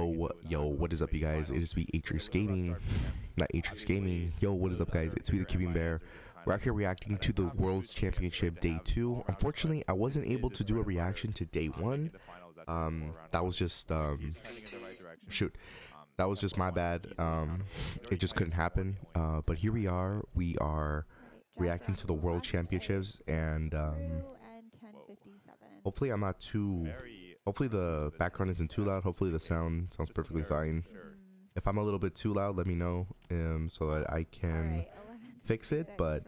Yo, what is up, you guys? It is me, Atrix Gaming. Not Atrix Gaming. Yo, what is up, guys? It's me, the Cubing Bear. We're out here reacting to the World's Championship Day 2. Unfortunately, I wasn't able to do a reaction to Day 1. That was just, shoot. That was just my bad. It just couldn't happen. But here we are. We are reacting to the World Championships, and hopefully I'm not too... Hopefully the background isn't too loud. Hopefully the sound sounds perfectly fine. If I'm a little bit too loud, let me know so that I can fix it. But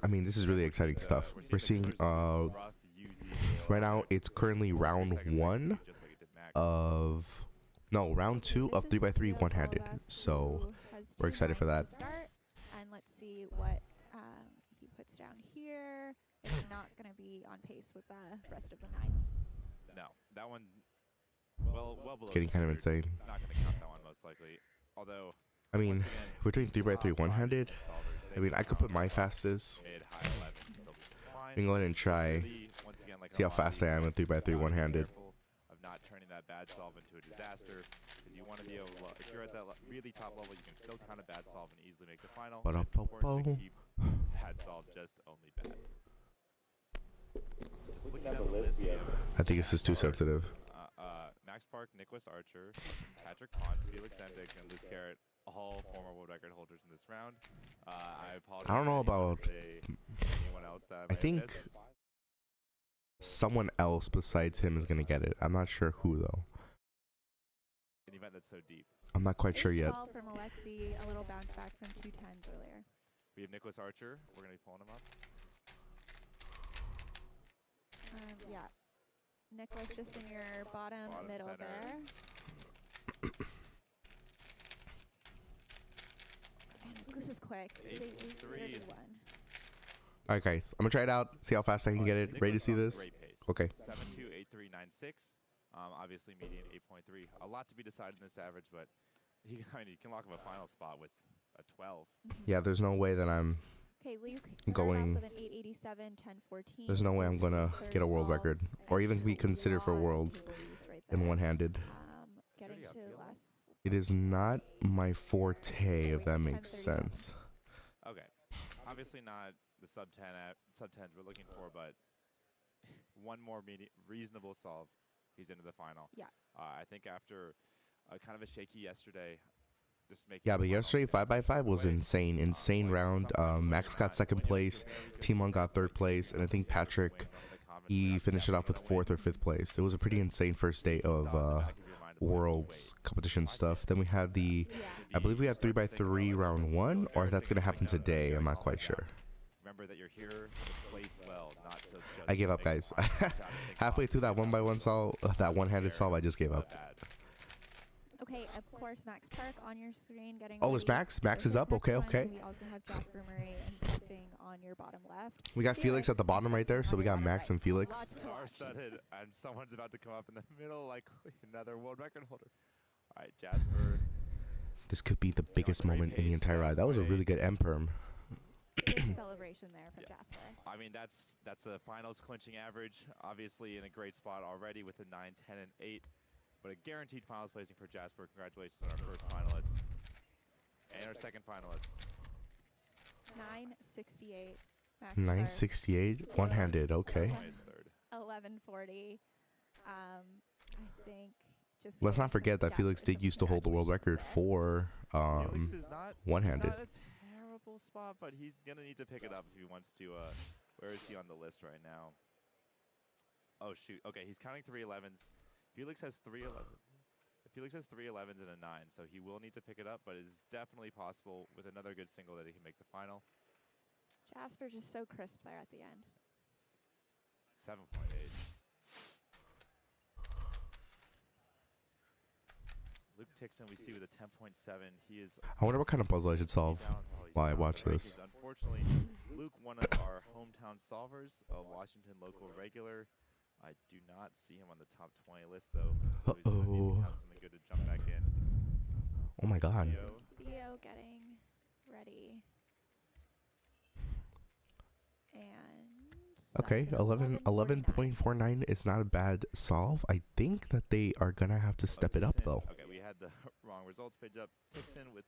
I mean, this is really exciting stuff. We're seeing right now it's currently round 1 of round 2 of 3x3 one-handed. So we're excited for that. And let's see what he puts down here. It's not going to be on pace with the rest of the nines. No, that one, well below. It's getting kind of insane. Not going to count that one most likely. Although, I mean, we're doing 3x3 one-handed. I mean, I could put my fastest. I can go ahead and try. See how fast I am at 3x3 one-handed. Of not turning that bad solve into a disaster. Because you want to be able to, if you're at that really top level, you can still count a bad solve and easily make the final. But it's important to keep bad solve just only bad. Just looking at the list, I think this is too sensitive. Max Park, Nicholas Archer, Patrick Pons, Felix Endick, and Luke Garrett, all former world record holders in this round. I apologize. I don't know about anyone else that I think someone else besides him is gonna get it. I'm not sure who though. An event that's so deep. I'm not quite sure yet. From Alexi, a little bounce back from 2 10s earlier. We have Nicholas Archer. We're gonna be pulling him up. Yeah. Nicholas just in your bottom middle center. there. And this is quick. 8-3. Alright guys, I'm gonna try it out, see how fast I can get it. Ready to see this? Okay. 7-2, 8-3, 9-6. Obviously median 8.3. A lot to be decided in this average, but he can lock up a final spot with a 12. Yeah, there's no way that I'm going. With an 887, 1014. There's no way I'm gonna get a world record or even be considered for worlds in one-handed. It is not my forte, if that makes sense. Okay, obviously not the sub 10s we're looking for, but one more reasonable solve, he's into the final. Yeah. I think after kind of a shaky yesterday. Yeah, but yesterday 5x5 was insane round. Max got 2nd place, Timon got 3rd place, and I think Patrick, he finished it off with 4th or 5th place. It was a pretty insane first day of Worlds competition stuff. Then we had I believe we had 3x3 round 1, or if that's gonna happen today, I'm not quite sure. Remember that you're here to place well, not to just I gave up, guys. Halfway through that 1x1 solve, that one-handed solve, I just gave up. Okay, of course, Max Park on your screen getting. Oh, it's Max? Max is up? Okay, okay. We also have Jasper Murray inspecting on your bottom left. We got Felix at the bottom right there, so we got Max and Felix. Star-studded, and someone's about to come up in the middle, likely another world record holder. All right, Jasper. This could be the biggest moment in the entire ride. That was a really good M-perm. Big celebration there for Jasper. I mean, that's a finals clinching average. Obviously in a great spot already with a 9, 10, and 8. But a guaranteed finals placing for Jasper. Congratulations on our first finalist. And our second finalist. 968. 968, one-handed, okay. 1140. I think just... Let's not forget that Felix did used to hold the world record for one-handed. Not a terrible spot, but he's going to need to pick it up if he wants to. Where is he on the list right now? Oh, shoot. Okay, he's counting 3 11s. Felix has 3 11s. Felix has 3 11s and a 9, so he will need to pick it up, but it is definitely possible with another good single that he can make the final. Jasper just so crisp there at the end. 7.8. Luke Tixon we see with a 10.7. He is. I wonder what kind of puzzle I should solve while I watch this. Unfortunately, Luke, one of our hometown solvers, a Washington local regular. I do not see him on the top 20 list, though. So he's gonna need to have something good to jump back in. Oh my God. Theo getting ready. And Okay, 11.49 is not a bad solve. I think that they are gonna have to step it up Tixon- though. Okay, we had the wrong results page up. Tixon with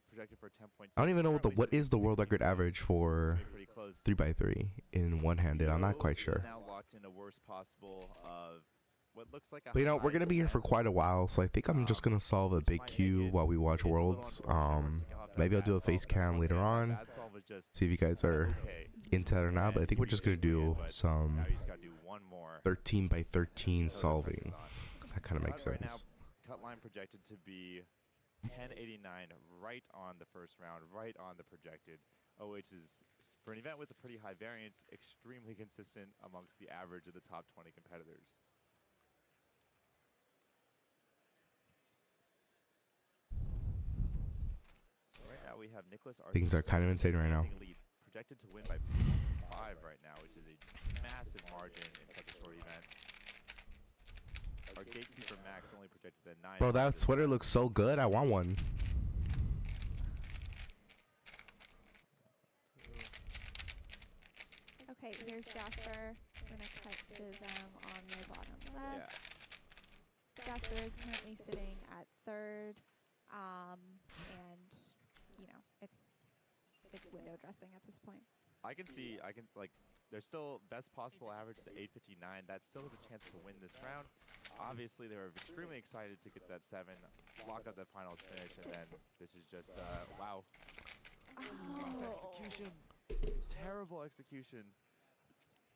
projected for 10.6. I don't even know what currently is the sitting world 16 record points. average for Pretty close. 3x3 in one-handed. I'm not quite Is sure. now locked in a worst possible of what looks like a But you know, we're high gonna be here for 10. quite a while, so I think I'm just gonna solve a Which big might make queue it- while we watch it's a little worlds. unfortunate once they go off that Maybe I'll do bad a face solve, 'cause cam once later again, that on. bad solve was just See if you guys are okay. into that or not. But I think we're just gonna do But some now you just gotta do one more. 13 by 13 So the solving. pressure's on. That kind of makes Cut right now, sense. cut line projected to be 1089, right on the first round, right on the projected. OH is, for an event with a pretty high variance, extremely consistent amongst the average of the top 20 competitors. So right now we have Nicholas Arthur. Things are kind of insane right now. Lead, projected to win by 5 right now, which is a massive margin in such a short event. Our gatekeeper Max only projected at 9. Bro, that sweater looks so good. I want one. Okay, here's Jasper. I'm gonna cut to them on the bottom Yeah. left. Jasper is currently sitting at third, and you know it's window dressing at this point. I can like, there's still best possible average to 859. That still has a chance to win this round. Obviously, they were extremely excited to get that 7, lock up that finals finish, and then this is just, wow. Oh, Execution. Terrible execution.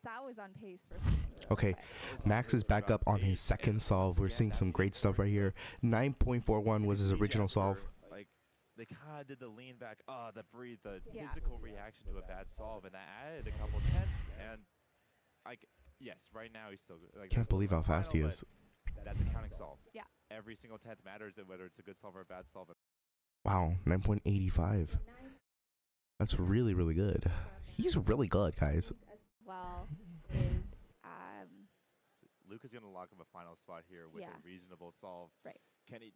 that was on pace for something really Okay, quick. Max is back up on his second solve. We're seeing some great stuff right here. 9.41 was his original solve. Like, they kind of did the lean back, the breathe, the Yeah. physical reaction to a bad solve, and that added a couple tenths. And yes, right now he's still like. Can't believe how fast he final, is. but that's a counting solve. Yeah. Every single tenth matters, whether it's a good solve or a bad solve. Wow, 9.85. That's really, really good. He's really good, guys. Well, is So Luca's gonna lock up a final spot here with Yeah. a reasonable solve. Right. Can he?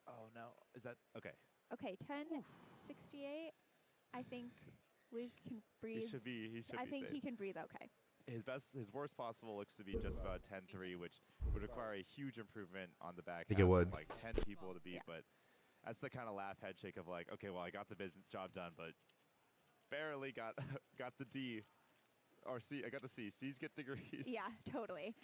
Oh no, is that okay? okay, 1068. I think Luke can He breathe. should be. He should I be think safe. he can breathe okay. His worst possible looks to be just about 10-3, which would require a huge improvement on the back. think it half would. of, like 10 people to beat, Yeah. but that's the kind of laugh head shake of like, okay, well, I got the job done, but barely got got the D or C. I got the C. C's get degrees. Yeah, totally.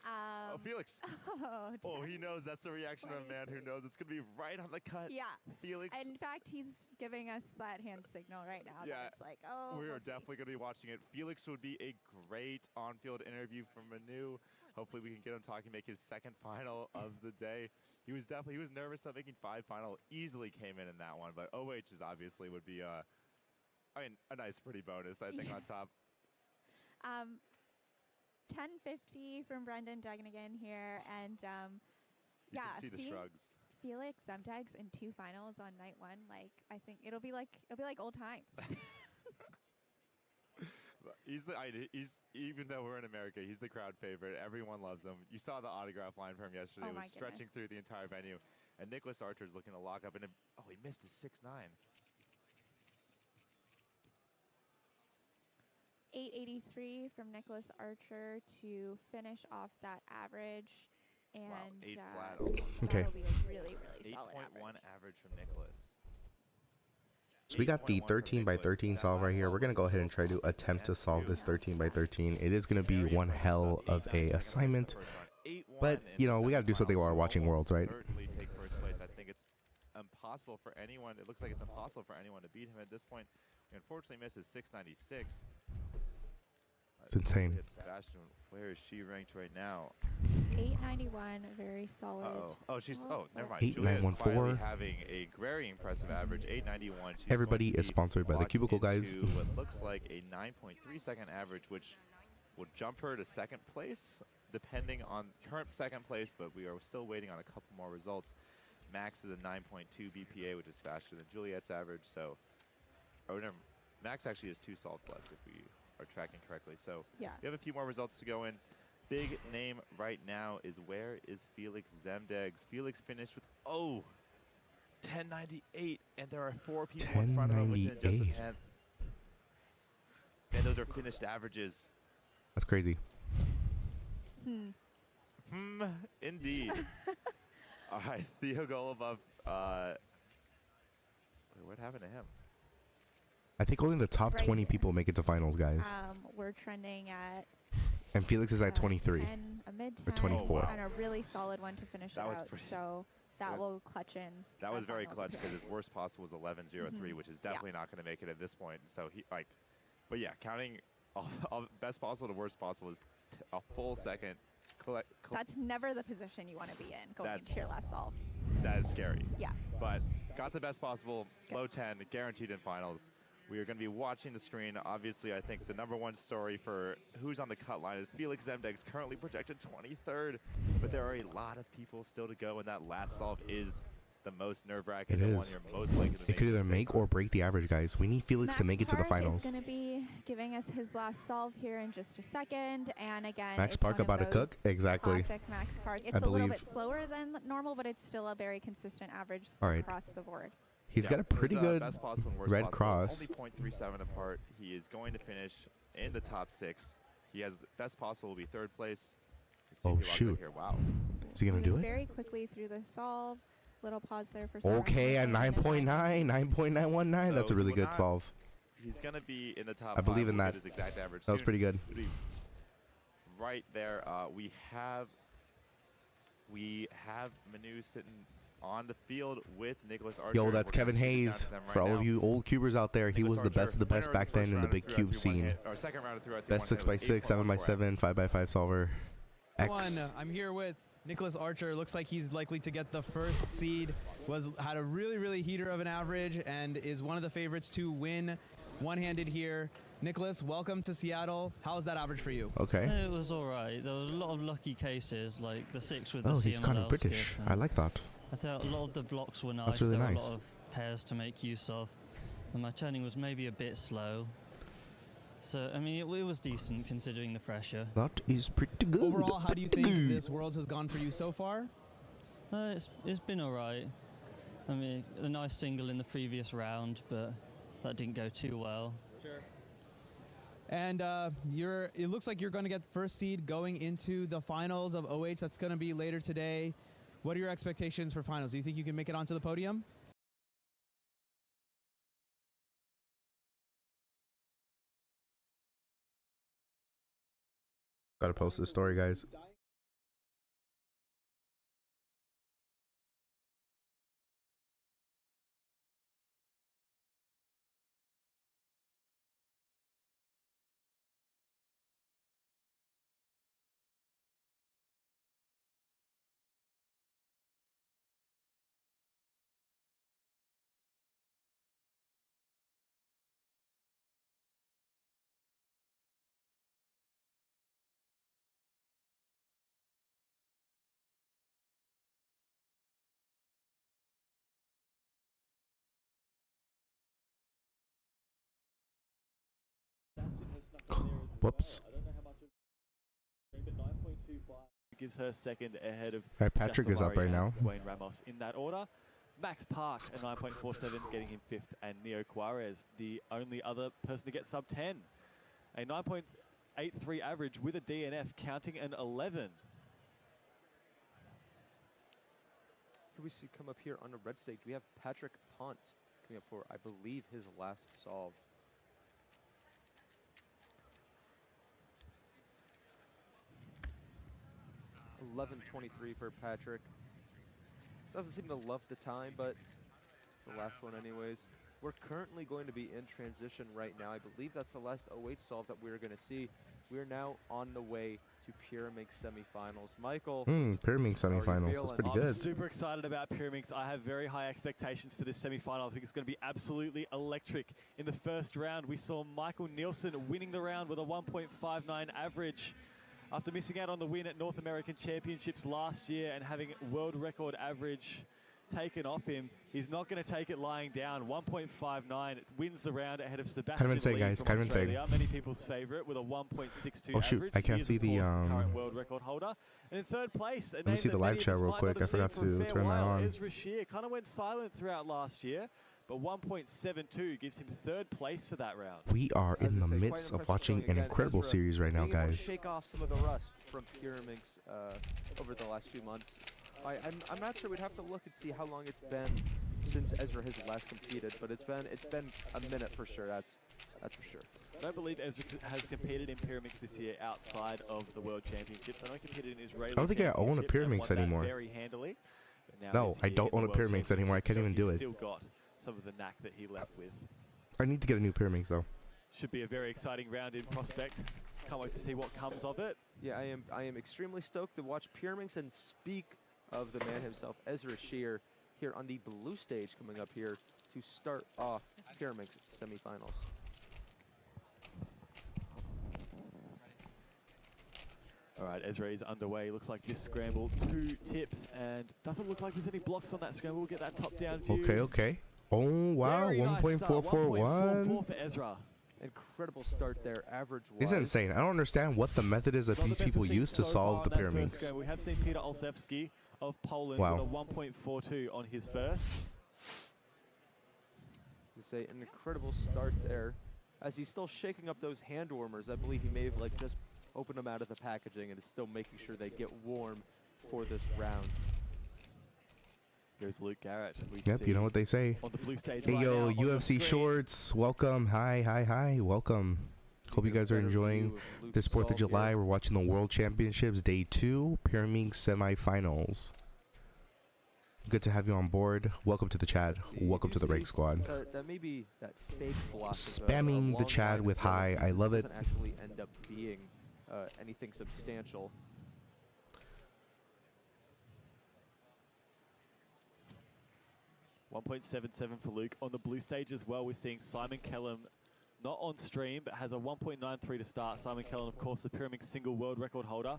Oh, Felix. Oh, Oh, he knows that's the reaction of a man who 23. knows it's gonna be right on the cut. Yeah. Felix. In fact, he's giving us that hand signal right now. Yeah, That it's like, oh, We are we'll see. definitely going to be watching it. Felix would be a great on-field interview from Manu. Hopefully we can get him talking, make his second final of the day. He was nervous about making 5 final. Easily came in that one, but OH is obviously would be a nice pretty bonus, I think, on top. 1050 from Brendan Duggan again here, and You yeah, can see the seeing shrugs. Felix Zemdegs in 2 finals on night 1. Like, I think it'll be like old times. But he's even though we're in America, he's the crowd favorite. Everyone loves him. You saw the autograph line from him yesterday. Oh It my was stretching goodness. through the entire venue. And Nicholas Archer's looking to lock up, and he missed his 6-9. 883 from Nicholas Archer to finish off that average, and Wow, 8 flat. Okay. that'll be a really, really solid 8.1 average. average from Nicholas. So we got the 13 by 13 solve right here. We're going to go ahead and try to attempt to solve this 13 by 13. It is going to be one hell of a assignment. But, you know, we got to do something while we're watching Worlds, right? Certainly take first place. I think it's impossible for anyone. It looks like it's impossible for anyone to beat him at this point. He unfortunately misses 696. It's insane. Sebastian, where is she ranked right now? 891, very solid. Oh, she's never mind. 8914. Julia's quietly having a very impressive average, 891. She's Everybody going to is be sponsored by the locked Cubicle guys. into what looks like a 9.3-second average, which will jump her to second place, depending on current second place. But we are still waiting on a couple more results. Max is a 9.2 BPA, which is faster than Juliet's average. So, Max actually has 2 solves left if we are tracking correctly. So Yeah. we have a few more results to go in. Big name right now is where is Felix Zemdegs? Felix finished with 1098, and there are 4 people in front of him within just a 1098. tenth. And those are finished averages. That's crazy. Indeed. All right, Theo Golubov. What happened to him? I think only the top 20 people make it to finals, guys. We're trending at. And Felix is at 23. 10, a mid 10, or 24. and a really solid one to finish it out. So that will clutch in. That was very clutch because his worst possible was 11.03, which is definitely not going to make it at this point. So he but yeah, counting all best possible to worst possible is a full second. That's never the position you want to be in going into your last solve. That is scary. Yeah. But got the best possible, low 10, guaranteed in finals. We are going to be watching the screen. Obviously, I think the #1 story for who's on the cut line is Felix Zemdeg's currently projected 23rd, but there are a lot of people still to go, and that last solve is the most nerve-wracking. It one is. you're most likely to It could either make or break the average, guys. We need Felix to make it to the finals. Max Park is going to be giving us his last solve here in just a second, and again, Max Park about to cook? Exactly. Classic Max Park. It's a little bit slower than normal, but it's still a very consistent average across the board. He's got a pretty good best possible and worst red possible. cross. Only 0.37 apart. He is going to finish in the top 6. He has the best possible will be 3rd place. Oh, shoot. Here. Wow. Is he going to do it? Very quickly through the solve. Little pause there for okay, at 9.9, 9.919. That's a really good solve. He's going to be in the top 5. I believe in that. His exact average That was pretty good. Right there. We have Manu sitting on the field with Nicholas Archer. Yo, that's Kevin Hayes. For all of you old cubers out there, he was the best of the best back then in the big cube scene. Best 6x6, 7x7, 5x5 solver. X. I'm here with Nicholas Archer. Looks like he's likely to get the first seed. Had a really heater of an average and is one of the favorites to win one-handed here. Nicholas, welcome to Seattle. How's that average for you? Okay. It was all right. There was a lot of lucky cases, like the 6 with the he's kind of British. I like that. I thought a lot of the blocks were nice. That's really there were nice. a lot of pairs to make use of. And my turning was maybe a bit slow. So, I mean, it was decent considering the pressure. That is pretty good. Overall, how do you think this Worlds has gone for you so far? It's been all right. I mean, a nice single in the previous round, but that didn't go too well. Sure. And it looks like you're going to get the first seed going into the finals of OH. That's going to be later today. What are your expectations for finals? Do you think you can make it onto the podium? Gotta post this story, guys. Whoops. Gives her second ahead of Patrick is up right now. Dwayne Ramos in that order. Max Park at 9.47, getting him 5th, and Neo Juarez, the only other person to get sub 10. A 9.83 average with a DNF, counting an 11. Who we see come up here on the red stage? We have Patrick Pont coming up for, I believe, his last solve. $11.23 for Patrick. Doesn't seem to love the time, but it's the last one anyways. We're currently going to be in transition right now. I believe that's the last 08 solve that we're going to see. We're now on the way to Pyraminx semifinals. Michael. Pyraminx semifinals. That's pretty good. I'm super excited about Pyraminx. I have very high expectations for this semifinal. I think it's going to be absolutely electric. In the first round, we saw Michael Nielsen winning the round with a 1.59 average. After missing out on the win at North American Championships last year and having world record average taken off him, he's not going to take it lying down. 1.59 wins the round ahead of Sebastian Lee from Australia, many people's favourite, with a 1.62 Oh shoot, average. I can't see the current world record holder. And in third place, let me see the live chat real quick. I forgot to turn that on. Ezra Shear kind of went silent throughout last year, but 1.72 gives him third place for that round. We are As in I the say, quite midst an of impressive watching showing an again. incredible Ezra series right now, being able to guys. shake off some of the rust from Pyraminx over the last few months. I'm not sure. We'd have to look and see how long it's been since Ezra has last competed, but it's been a minute for sure. That's for sure. I don't believe Ezra has competed in Pyraminx this year outside of the World Championships. I know he competed in Israeli I don't think I own a Championships and Pyraminx won that anymore. very handily. But now No, he's I here don't in the own a World Pyraminx anymore. I can't even Championships, do so it. Still got some of the knack that he left with. I need to get a new Pyraminx though. Should be a very exciting round in prospect. Can't wait to see what comes of it. Yeah, I am extremely stoked to watch Pyraminx and speak of the man himself, Ezra Shear, here on the blue stage coming up here to start off Pyraminx semifinals. All right, Ezra is underway. Looks like this scramble, 2 tips, and doesn't look like there's any blocks on that scramble. We'll get that top-down view. Okay, okay. Oh wow, Very nice start, 1.441. 1.44 for Ezra. Incredible start there, average-wise. This is insane. I don't understand what the method is that It's not the these best people we've seen use to so solve far the on that first Pyraminx. scramble. We have seen Peter Olszewski of Poland Wow. with a 1.42 on his first. To say an incredible start there, as he's still shaking up those hand warmers. I believe he may have like just opened them out of the packaging and is still making sure they get warm for this round. Here's Luke Garrett. We Yep, see you know what they say. on the blue stage Hey right now yo, on the UFC screen. Shorts, welcome. Hi, welcome. Hope you guys are Better enjoying view of Luke this 4th of Salt July. here. We're watching the World Championships, Day 2, Pyraminx semifinals. Good to have you on board. Welcome to the chat. Let's see, you Welcome do to the see, Rake Squad. That may be that fake block. of Spamming a the long chat line with of yellow hi. I pieces love it. doesn't actually end up being anything substantial. .77 for Luke. On the blue stage as well, we're seeing Simon Kellum, not on stream, but has a 1.93 to start. Simon Kellum, of course, the Pyraminx single world record holder.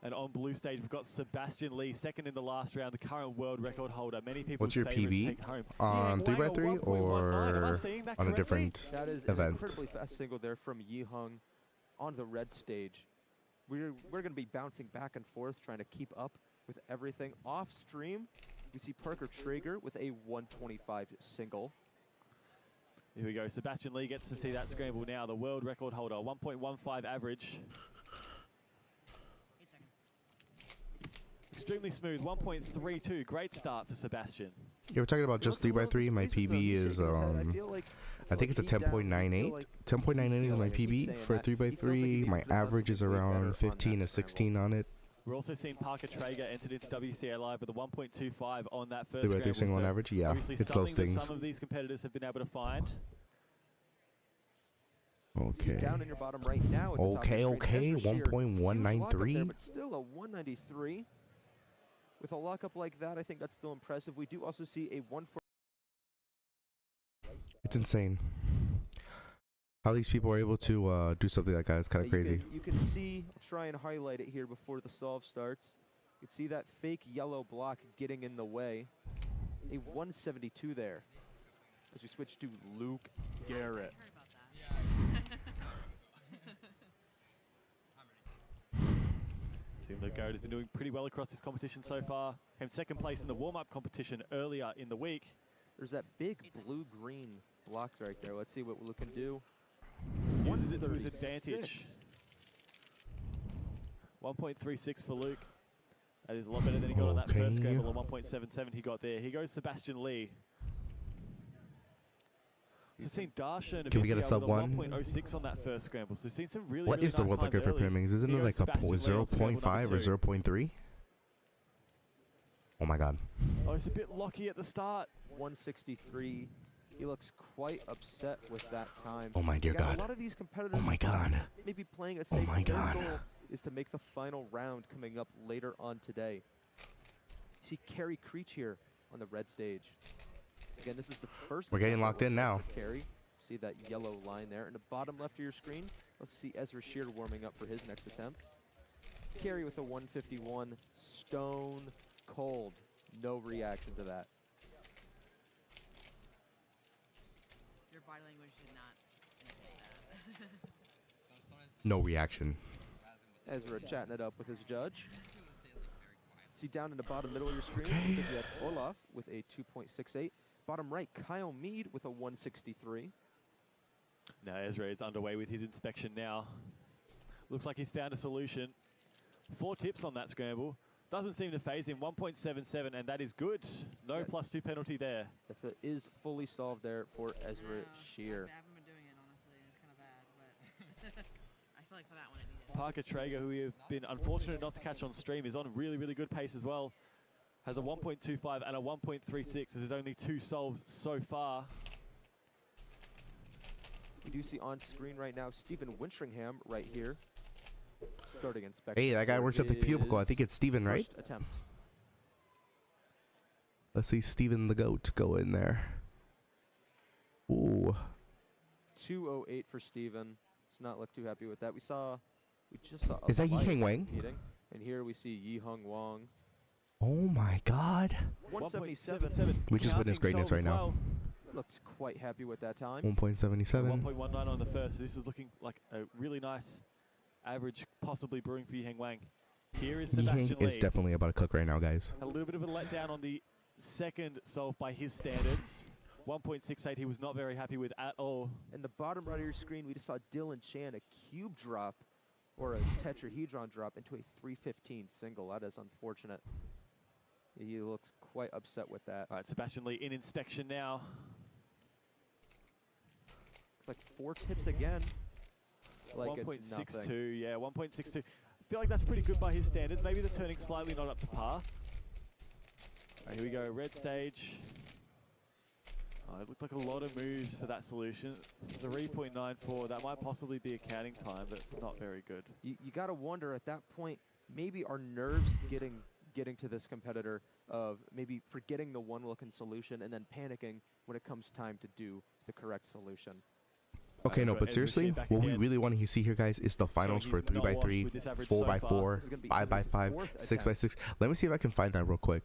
And on blue stage, we've got Sebastian Lee, second in the last round, the current world record holder. Many people. What's your PB? Take home. On Yeah, 3x3 1.19. Am I or saying that on a correctly? different That is an event? incredibly fast single there from Yi Hung on the red stage. We're going to be bouncing back and forth, trying to keep up with everything. Off stream, we see Parker Traeger with a 125 single. Here we go. Sebastian Lee gets to see that scramble now. The world record holder, 1.15 average. Extremely smooth, 1.32. Great start for Sebastian. Yeah, we're talking about just 3x3. My PB is I think it's a 10.98. 10.98 is my PB for 3x3. My average is around 15 to 16 on it. We're also seeing Parker Traeger entered into WCA Live with a 1.25 on that first 3x3 scramble. single on So average. Yeah, obviously it's those something that things. some of these competitors have been able to find. Okay. Down in your bottom right now. At the top of Okay, the okay. screen, Ezra Shear, huge lock up there, 1.193. but still a 193. With a lockup like that, I think that's still impressive. We do also see a 140. It's insane. How these people are able to do something like that is kind of crazy. You can see, I'll try and highlight it here before the solve starts. You can see that fake yellow block getting in the way. A 172 there. As we switch to Luke Garrett. See, Luke Garrett has been doing pretty well across this competition so far. Came second place in the warm-up competition earlier in the week. There's that big blue-green block right there. Let's see what Luke can do. Uses it to his 136. advantage. 1.36 for Luke. That is a lot better than he got on that first Okay. scramble, or 1.77 he got there. Here goes Sebastian Lee. So seen Darshan and Can we get a Vicky sub with a 1? 1.06 on that first scramble. So seen some really, What really is the nice world times record for early. Pyraminx? Isn't Here it goes like a Sebastian Lee on scramble 0.5 number or 2. 0.3? Oh my god. Oh, it's a bit locky at the start. 163. He looks quite upset with that time. Oh my dear Again, god. A lot of these competitors Oh my god. maybe playing it Oh safe. my Their god. goal is to make the final round coming up later on today. You see Carrie Creech here on the red stage. Again, this is the first. We're getting attempt locked in now. for Carrie. See that yellow line there. In the bottom left of your screen, let's see Ezra Shear warming up for his next attempt. Carrie with a 151, stone cold. No reaction to that. Your body language did not indicate that. No reaction. Ezra chatting it up with his judge. See down in the bottom middle of your screen, Okay. you have Orloff with a 2.68. Bottom right, Kyle Mead with a 163. Now Ezra is underway with his inspection now. Looks like he's found a solution. 4 tips on that scramble. Doesn't seem to phase him. 1.77, and that is good. No That- +2 penalty there. That is fully solved there for Ezra Shear. I haven't been doing it, honestly. It's kind of bad, but I feel like for that one it needed. Parker Traeger, who we have been unfortunate not to catch on stream, is on really, really good pace as well. Has a 1.25 and a 1.36 as his only 2 solves so far. We do see on screen right now Stephen Winstringham right here. Starting inspection. Hey, that guy for works at the cubicle. I think his it's Steven, right? first attempt. Let's see Steven the GOAT go in there. Ooh. 208 for Steven. Does not look too happy with that. We just saw. Is that Yi Heng Elias Wang? competing, and here we see Yi Heng Wang. Oh my God. 177. We just witnessed greatness right now. Looks quite happy with that time. 1.77. 1.19 on the first. This is looking like a really nice average, possibly brewing for Yi Heng Wang. Here is Yi Heng Sebastian is Lee. definitely about to cook right now, guys. A little bit of a letdown on the second solve by his standards. 1.68 he was not very happy with at all. In the bottom right of your screen, we just saw Dylan Chan, a cube drop, or a tetrahedron drop into a 315 single. That is unfortunate. He looks quite upset with that. All right, Sebastian Lee in inspection now. Looks like 4 tips again. Like it's nothing. 1.62, yeah, 1.62. I feel like that's pretty good by his standards. Maybe the turning slightly not up to par. All right, here we go, red stage. Oh, it looked like a lot of moves for that solution. 3.94, that might possibly be a counting time, but it's not very good. You got to wonder at that point, maybe our nerves getting to this competitor of maybe forgetting the one-looking solution and then panicking when it comes time to do the correct solution. Okay, no, Ezra but seriously, back what we again. really want to see here, guys, is the finals for he's not 3x3, washed with this average so 4x4, far. This is gonna be 5x5, his 4th 6x6. Let me see if I can find that real quick,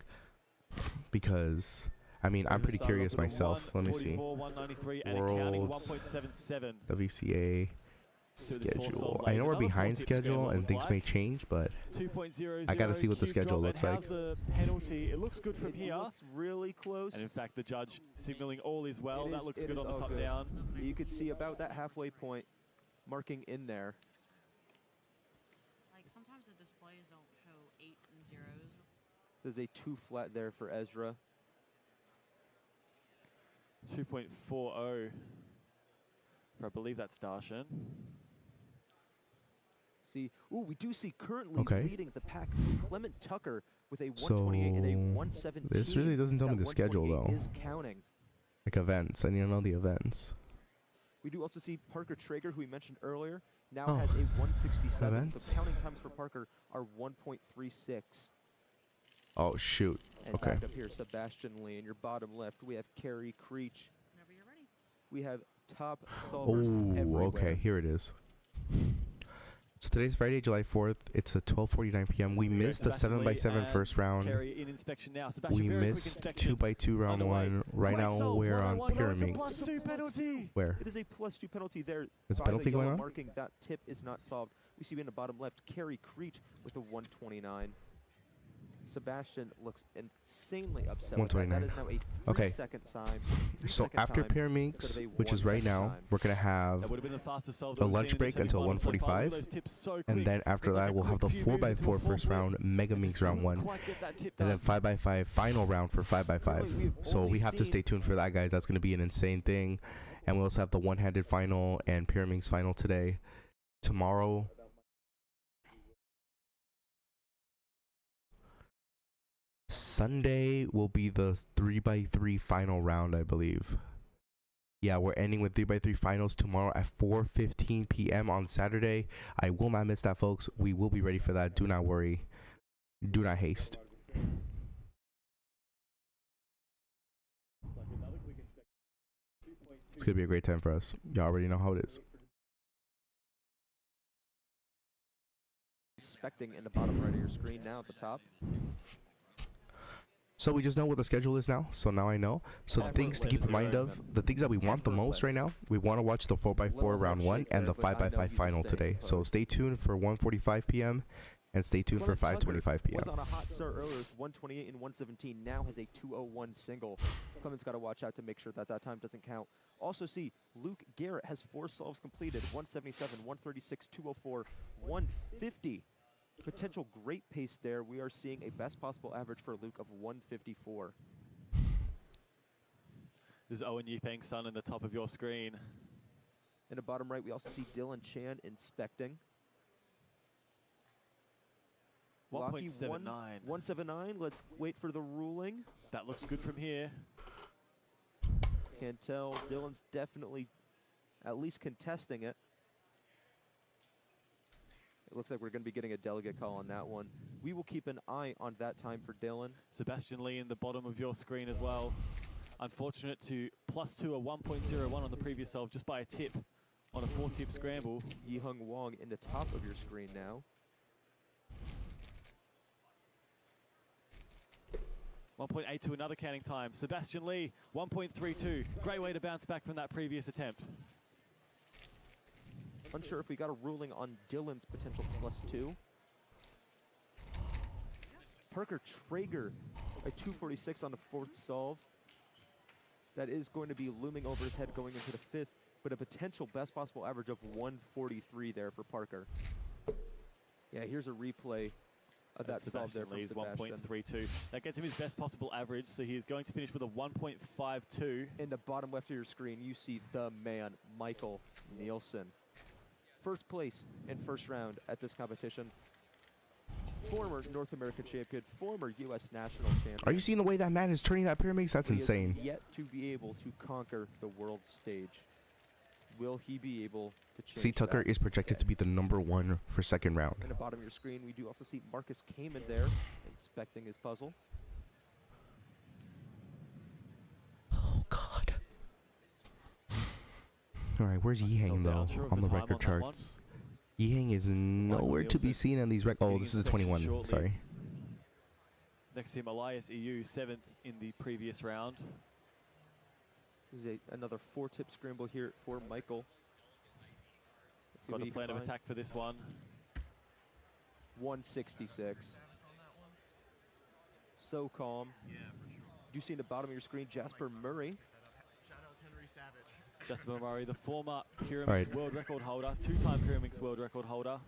because I mean I'm pretty curious myself. Let me see. 193 and counting Worlds. 1.77. WCA So this full schedule. solve I lays know we're another behind 4 tip schedule scramble and with things may black. change, but 2.00 I gotta see what the cube schedule drop, looks and like. how's the penalty? It looks good from It here. looks really close. And in fact, the judge signaling all is well. It That is- looks it good is on the all top good. down. You could see about that halfway point marking in there. Like sometimes the displays don't show 8 and 0s. There's a 2 flat there for Ezra. 2.40. I believe that's Darshan. See, we do see currently Okay. leading the pack Clement Tucker with a 128 and a So, 117. this really doesn't tell me That the schedule, 128 though. Is counting. like events. I need to know the events. We do also see Parker Traeger, who we mentioned earlier, now Oh. has a 167. Events? So counting times for Parker are 1.36. Oh shoot. And Okay. back up here, Sebastian Lee. In your bottom left, we have Carrie Creech. Whenever you're ready. We have top solvers Oh, everywhere. okay. Here it is. So today's Friday, July 4th. It's at 12:49 p.m. We Here we go, missed the Sebastian 7x7 Lee first and round. Carey in inspection now. Sebastian, We very quick missed inspection. 2x2 round Underway. 1. Right Great now solve, we're on 101. No, it's a Pyramix. +2 penalty. Where? It is a +2 penalty there. Is a by penalty the going yellow on? marking. That tip is not solved. We see in the bottom left, Carrie Creech with a 129. Sebastian looks insanely upset with that. That 129. is now a Okay. 3-second time. So 3-second after time Pyramix, instead of a which is right 1-second now, time. we're gonna have That would have been the fastest solve a that we've lunch seen in break the until semifinals so far. Look at 1:45, those tips so and quick. then after Looks like that a we'll have the quick few 4x4 minutes to a first full round, Mega Just Minx round couldn't 1, quite get that tip and then done. 5x5 final round for 5x5. We've So only we have to stay seen- tuned for that, guys. That's gonna be an insane thing. And we also have the one-handed final and Pyramix final today. Tomorrow. Sunday will be the 3x3 final round, I believe. Yeah, we're ending with 3x3 finals tomorrow at 4:15 p.m. on Saturday. I will not miss that, folks. We will be ready for that. Do not worry. Do not haste. It's going to be a great time for us. Y'all already know how it is. Inspecting in the bottom right of your screen now at the top. So we just know what the schedule is now. So now I know. So the things to keep in mind of, the things that we want the most right now, we want to watch the 4x4 round 1 and the 5x5 final today. So stay tuned for 1:45 p.m. And stay tuned for Clement Tucker 5:25 p.m. was on a hot start earlier with 128 and 117. Now has a 201 single. Clement's got to watch out to make sure that that time doesn't count. Also see Luke Garrett has 4 solves completed. 177, 136, 204, 150. Potential great pace there. We are seeing a best possible average for Luke of 154. This is Owen Yipeng's son in the top of your screen. In the bottom right, we also see Dylan Chan inspecting. 1.79. 179. Let's wait for the ruling. That looks good from here. Can't tell. Dylan's definitely at least contesting it. It looks like we're going to be getting a delegate call on that one. We will keep an eye on that time for Dylan. Sebastian Lee in the bottom of your screen as well. Unfortunate to +2 a 1.01 on the previous solve just by a tip on a 4-tip scramble. Yihung Wong in the top of your screen now. 1.82, another counting time. Sebastian Lee, 1.32. Great way to bounce back from that previous attempt. Unsure if we got a ruling on Dylan's potential +2. Parker Traeger, a 246 on the 4th solve. That is going to be looming over his head going into the 5th, but a potential best possible average of 143 there for Parker. Yeah, here's a replay of that solve there from Lee's Sebastian. 1.32. That gets him his best possible average, so he is going to finish with a 1.52. In the bottom left of your screen, you see the man, Michael Nielsen. First place in first round at this competition. Former North American champion, former U.S. national champion. Are you seeing the way that man is turning that pyramid? That's He is insane. yet to be able to conquer the world stage. Will he be able to change C. Tucker that? is projected to be the #1 for second round. In the bottom of your screen, we do also see Marcus Kamen there, inspecting his puzzle. Oh God. All right, where's Yihang though on the record charts? Yihang is nowhere to be seen in these Oh, this is a 21. shortly. Sorry. Next to him, Elias EU, 7th in the previous round. This is another 4-tip scramble here for Michael. Let's see Got what a he plan can of find. attack for this one. 166. So calm. You see in the bottom of your screen Jasper Murray. Jasper Murray, the former Pyramix Right. world record holder, 2-time Pyramix world record holder.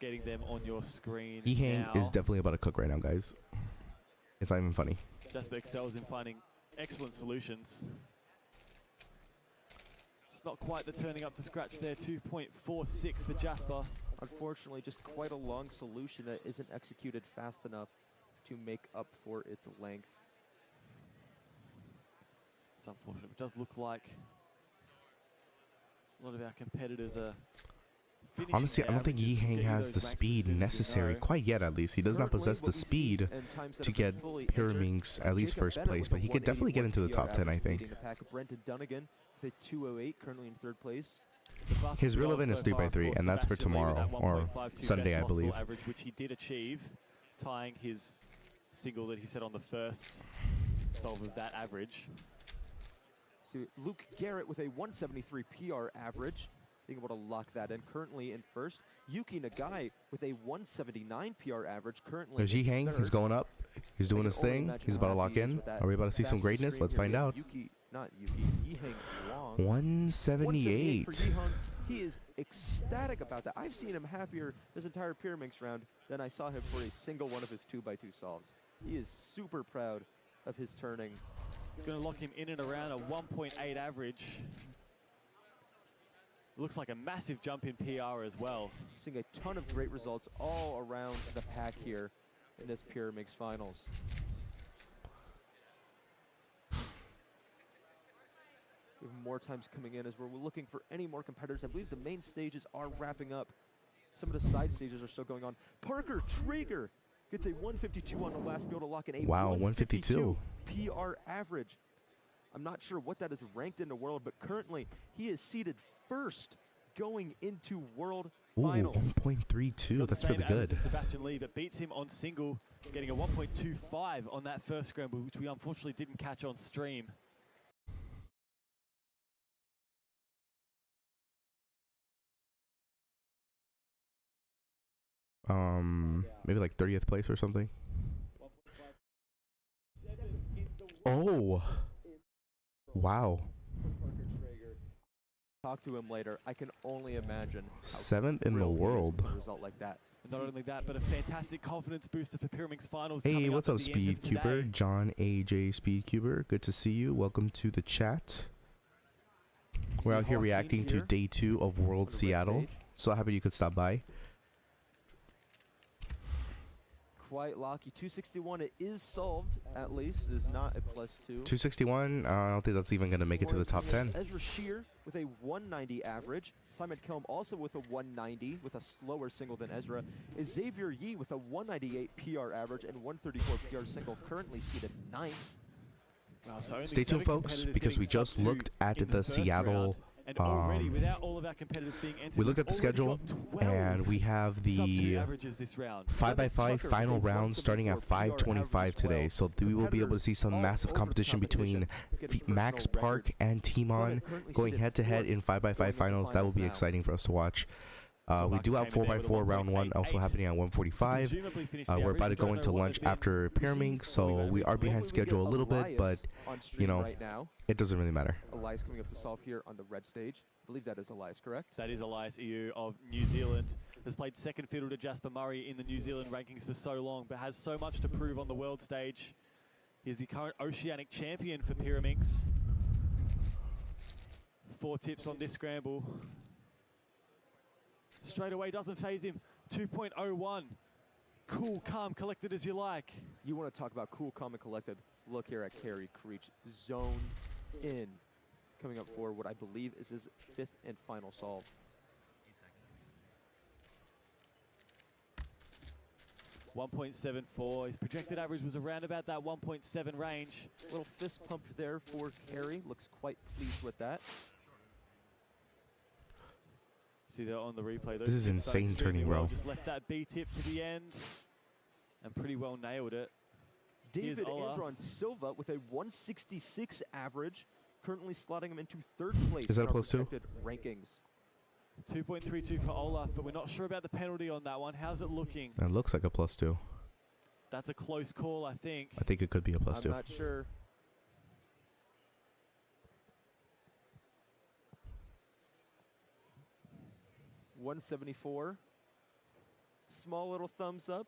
Getting them on your screen Yihang now. is definitely about to cook right now, guys. It's not even funny. Jasper excels in finding excellent solutions. Just not quite the turning up to scratch there. 2.46 for Jasper. Unfortunately, just quite a long solution that isn't executed fast enough to make up for its length. It's unfortunate. It does look like a lot of our competitors are finishing Honestly, I don't think averages, Yihang getting has those the ranks as speed soon as we necessary, go. quite yet at least. He does not Currently, possess what the we see speed and times that to have been get fully entered, Pyraminx at least Jacob first Bennett place, with but a he could definitely get into the 181 top 10, I average think. leading the pack. Brenton Dunnigan with a 208, currently in 3rd place. The fastest His real goal event is so 3 by far 3, for and that's for Sebastian Lee with tomorrow, that or 1.52 Sunday, best I possible believe. average, which he did achieve, tying his single that he set on the first solve of that average. So Luke Garrett with a 173 PR average, being able to lock that in. Currently in 1st. Yuki Nagai with a 179 PR average, currently There's in Yihang. 3rd. He's going up. He's doing I his can only thing. imagine He's how about to happy lock he is in. with that. Are we about to see some Back greatness? stream Let's here. find We have out. Yihang Wong. 178. For Yihang. He is ecstatic about that. I've seen him happier this entire Pyraminx round than I saw him for a single one of his 2x2 solves. He is super proud of his turning. It's going to lock him in and around a 1.8 average. Looks like a massive jump in PR as well. Seeing a ton of great results all around the pack here in this Pyraminx finals. We have more times coming in as we're looking for any more competitors. I believe the main stages are wrapping up. Some of the side stages are still going on. Parker Traeger gets a 152 on the last go to lock in a Wow, 152 PR average. I'm not sure what that is ranked in the world, but currently he is seated 1st going into world Ooh, finals. 1.32. That's really good. Sebastian Lee, but beats him on single, getting a 1.25 on that first scramble, which we unfortunately didn't catch on stream. maybe like 30th place or something. Oh, wow. Talk to him later. I can only imagine. 7th in the thrilled he is world. with a result like that. And not only that, but a fantastic confidence booster for Pyramix Finals. Hey, coming what's up up, at the end of today. SpeedCuber? John AJ SpeedCuber. Good to see you. Welcome to the chat. We're out here reacting to day 2 of World Seattle. So happy you could stop by. Quite lucky. 261. It is solved, at least. It is not a +2. 261. I don't think that's even going to make it to the top 10. Ezra Shear with a 190 average. Simon Kilm also with a 190 with a slower single than Ezra. Xavier Yee with a 198 PR average and 134 PR single, currently seated 9th. Wow, so only Stay tuned, 7 folks, competitors because we getting just sub-2 looked at in the first Seattle. round. And already, without all of our competitors being entered, We looked at the we've already schedule, got 12 and we have sub-2 the averages this round. 5x5 final round starting at 5:25 today. So we will be able to see some massive competition between Max Park and Timon going head-to-head in 5x5 finals. That will be exciting for us to watch. We do have 4x4 round 1 also happening at 1:45. We're about to go into lunch after Pyramix, so we are behind schedule a little bit, but you know, it doesn't really matter. Elias coming up to solve here on the red stage. I believe that is Elias, correct? That is Elias EU of New Zealand. Has played second fiddle to Jasper Murray in the New Zealand rankings for so long, but has so much to prove on the world stage. He's the current Oceanic champion for Pyramix. 4 tips on this scramble. Straight away doesn't phase him. 2.01. Cool, calm, collected as you like. You want to talk about cool, calm, and collected. Look here at Kerry Creech, zoned in. Coming up for what I believe is his 5th and final solve. 1.74. His projected average was around about that 1.7 range. Little fist pump there for Kerry. Looks quite pleased with that. See that on the replay. This is insane turning well. row. Just left that B tip to the end and pretty well nailed it. David Andron Silva with a 166 average, currently slotting him into 3rd place. Is that a in our +2? projected rankings. 2.32 for Olaf, but we're not sure about the penalty on that one. How's it looking? It looks like a +2. That's a close call, I think. I think it could be a I'm +2. not sure. $174. Small little thumbs up.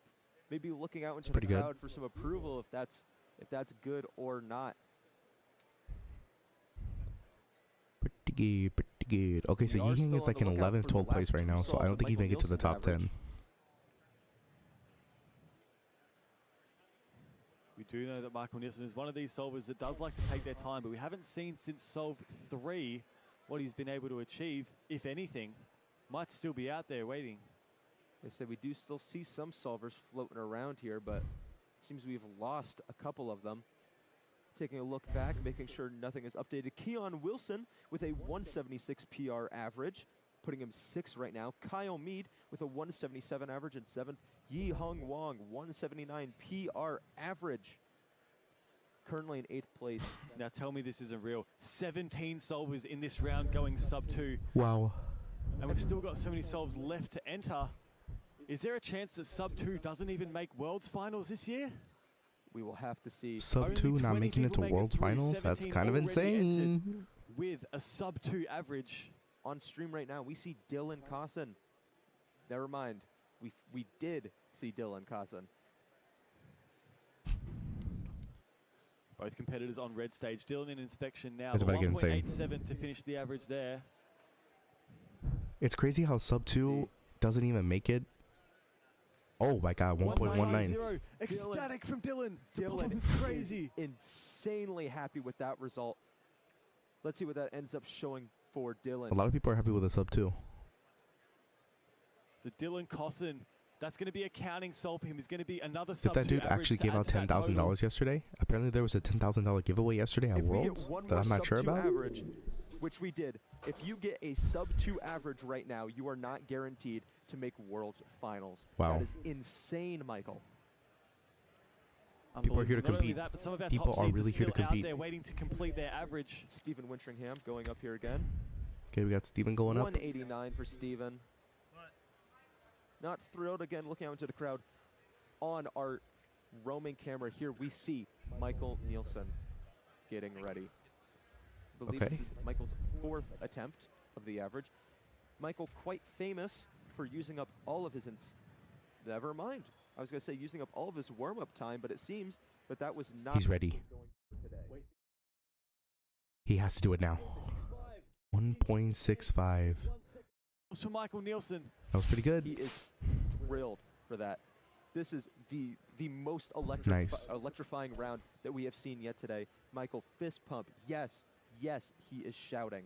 Maybe looking out into the crowd for some approval if that's good or not. Pretty good. Okay, so Ying is like in 11th, 12th place right now, so I don't think he'd make it to the top 10. We do know that Michael Nielsen is one of these solvers that does like to take their time, but we haven't seen since solve 3 what he's been able to achieve, if anything. Might still be out there waiting. They said we do still see some solvers floating around here, but it seems we've lost a couple of them. Taking a look back, making sure nothing is updated. Keon Wilson with a 176 PR average, putting him 6th right now. Kyle Mead with a 177 average in 7th. Yi Hung Wong, 179 PR average, currently in 8th place. Now tell me this isn't real. 17 solvers in this round going sub-2. Wow. And we've still got so many solves left to enter. Is there a chance that sub-2 doesn't even make Worlds Finals this year? We will have to see. Sub-2 not making it to Worlds Finals? That's kind of insane. With a sub-2 average. On stream right now, we see Dylan Cosson. Never mind. We did see Dylan Cosson. Both competitors on red stage. Dylan in inspection now. It's about to get insane. 1.87 to finish the average there. It's crazy how sub-2 doesn't even make it. Oh my god, 1.19. Ecstatic from Dylan. Dylan is crazy. Insanely happy with that result. Let's see what that ends up showing for Dylan. A lot of people are happy with a sub-2. So Dylan Cosson, that's going to be a counting solve for him. He's going to be another Did sub-2 that dude average actually to give add out to that total. $10,000 yesterday? Apparently there was a $10,000 giveaway yesterday at If we Worlds get one that more I'm not sure sub-2 about. average, which we did, if you get a sub-2 average right now, you are not guaranteed to make World Finals. Wow. That is insane, Michael. People are here to Not only compete. that, but some of our People top are seeds really here to still out compete. there waiting to complete their average. Stephen Wintringham going up here again. Okay, we got Steven going up. 189 for Steven. not thrilled. Again, looking out into the crowd. On our roaming camera here, we see Michael Nielsen getting ready. I believe this is Michael's 4th attempt of the average. Michael quite famous for using up all of his never mind. I was going to say using up all of his warm-up time, but it seems that was not. He's ready. He has to do it now. 1.65. For Michael Nielsen. That was pretty good. He is thrilled for that. This is the most electrifying round that we have seen yet today. Michael, fist pump. Yes, yes, he is shouting.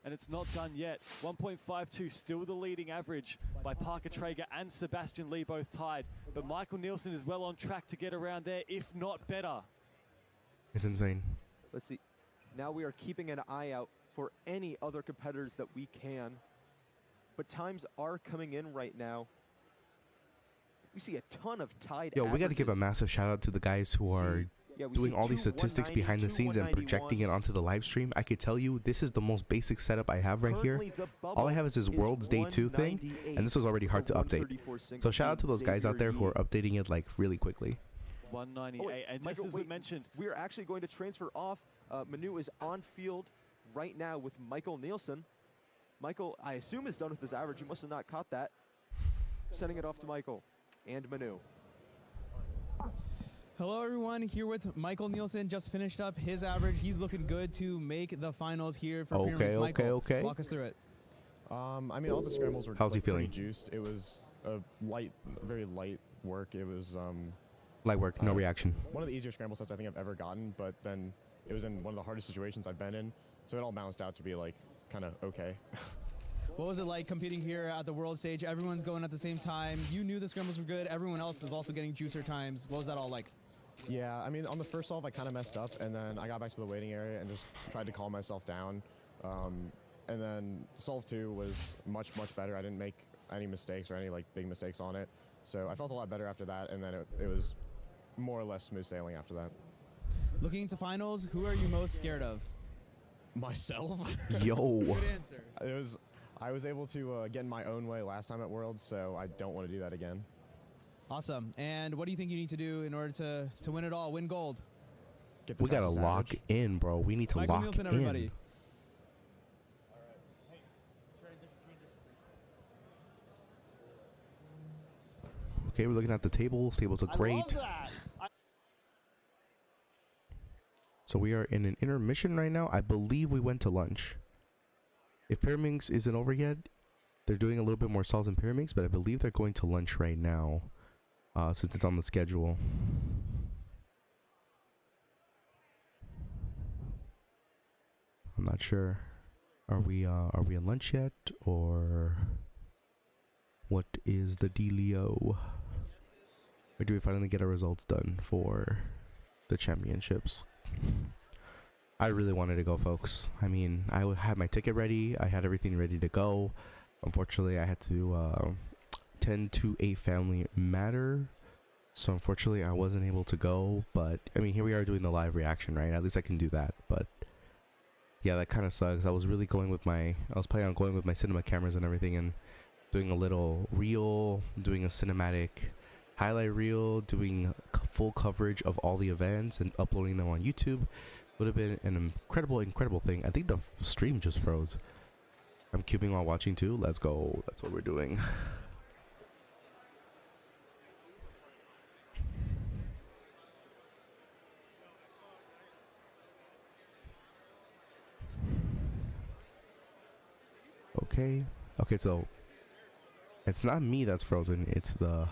And it's not done yet. 1.52, still the leading average by Parker Traeger and Sebastian Lee, both tied. But Michael Nielsen is well on track to get around there, if not better. It's insane. Let's see. Now we are keeping an eye out for any other competitors that we can. But times are coming in right now. We see a ton of tied Yo, we got to give a massive shout out to the guys who are doing all these statistics behind the scenes and projecting it onto the live stream. I could tell you this is the most basic setup I have right here. All I have is this Worlds Day 2 thing, and this was already hard to update. So shout out to those guys out there who are updating it like really quickly. 198, and just as we mentioned, we're actually going to transfer off. Manu is on field right now with Michael Nielsen. Michael, I assume, is done with his average. You must have not caught that. Sending it off to Michael and Manu. Hello everyone, here with Michael Nielsen, just finished up his average. He's looking good to make the finals here for Pyramids. Michael, walk us through it. I mean, all the scrambles were How's he feeling? Juiced. It was a very light work. It was light work, no reaction. One of the easier scramble sets I think I've ever gotten, but then it was in one of the hardest situations I've been in, so it all balanced out to be like kind of okay. What was it like competing here at the world stage? Everyone's going at the same time. You knew the scrambles were good. Everyone else is also getting juicer times. What was that all like? Yeah, I mean, on the first solve, I kind of messed up, and then I got back to the waiting area and just tried to calm myself down. And then solve 2 was much better. I didn't make any mistakes or any like big mistakes on it, so I felt a lot better after that. And then it was more or less smooth sailing after that. Looking into finals, who are you most scared of? Myself. Yo. Good answer. I was able to get in my own way last time at Worlds, so I don't want to do that again. Awesome. And what do you think you need to do in order to win it all, win gold? We gotta lock in, bro. We need to Michael lock Nielsen, in. everybody. Okay, we're looking at the tables. Tables look great. So we are in an intermission right now. I believe we went to lunch. If Pyraminx isn't over yet, they're doing a little bit more solves in Pyraminx, but I believe they're going to lunch right now, since it's on the schedule. I'm not sure. Are we at lunch yet, or what is the dealio? Or do we finally get our results done for the championships? I really wanted to go, folks. I mean, I had my ticket ready. I had everything ready to go. Unfortunately, I had to tend to a family matter. So unfortunately, I wasn't able to go. But, I mean, here we are doing the live reaction, right? At least I can do that. But, yeah, that kind of sucks. I was really going with I was planning on going with my cinema cameras and everything and doing a little reel, doing a cinematic highlight reel, doing full coverage of all the events and uploading them on YouTube. Would have been an incredible thing. I think the stream just froze. I'm cubing while watching too. Let's go. That's what we're doing. Okay. Okay, so it's not me that's frozen. It's the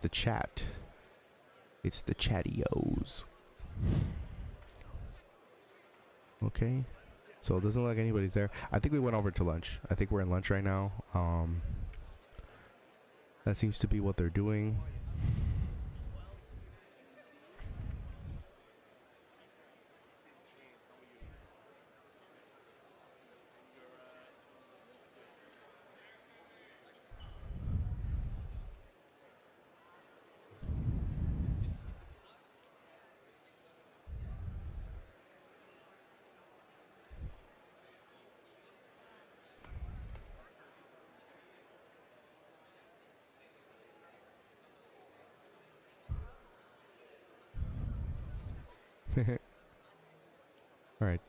chat. It's the chattios. Okay, so it doesn't look like anybody's there. I think we went over to lunch. I think we're in lunch right now. That seems to be what they're doing. All right.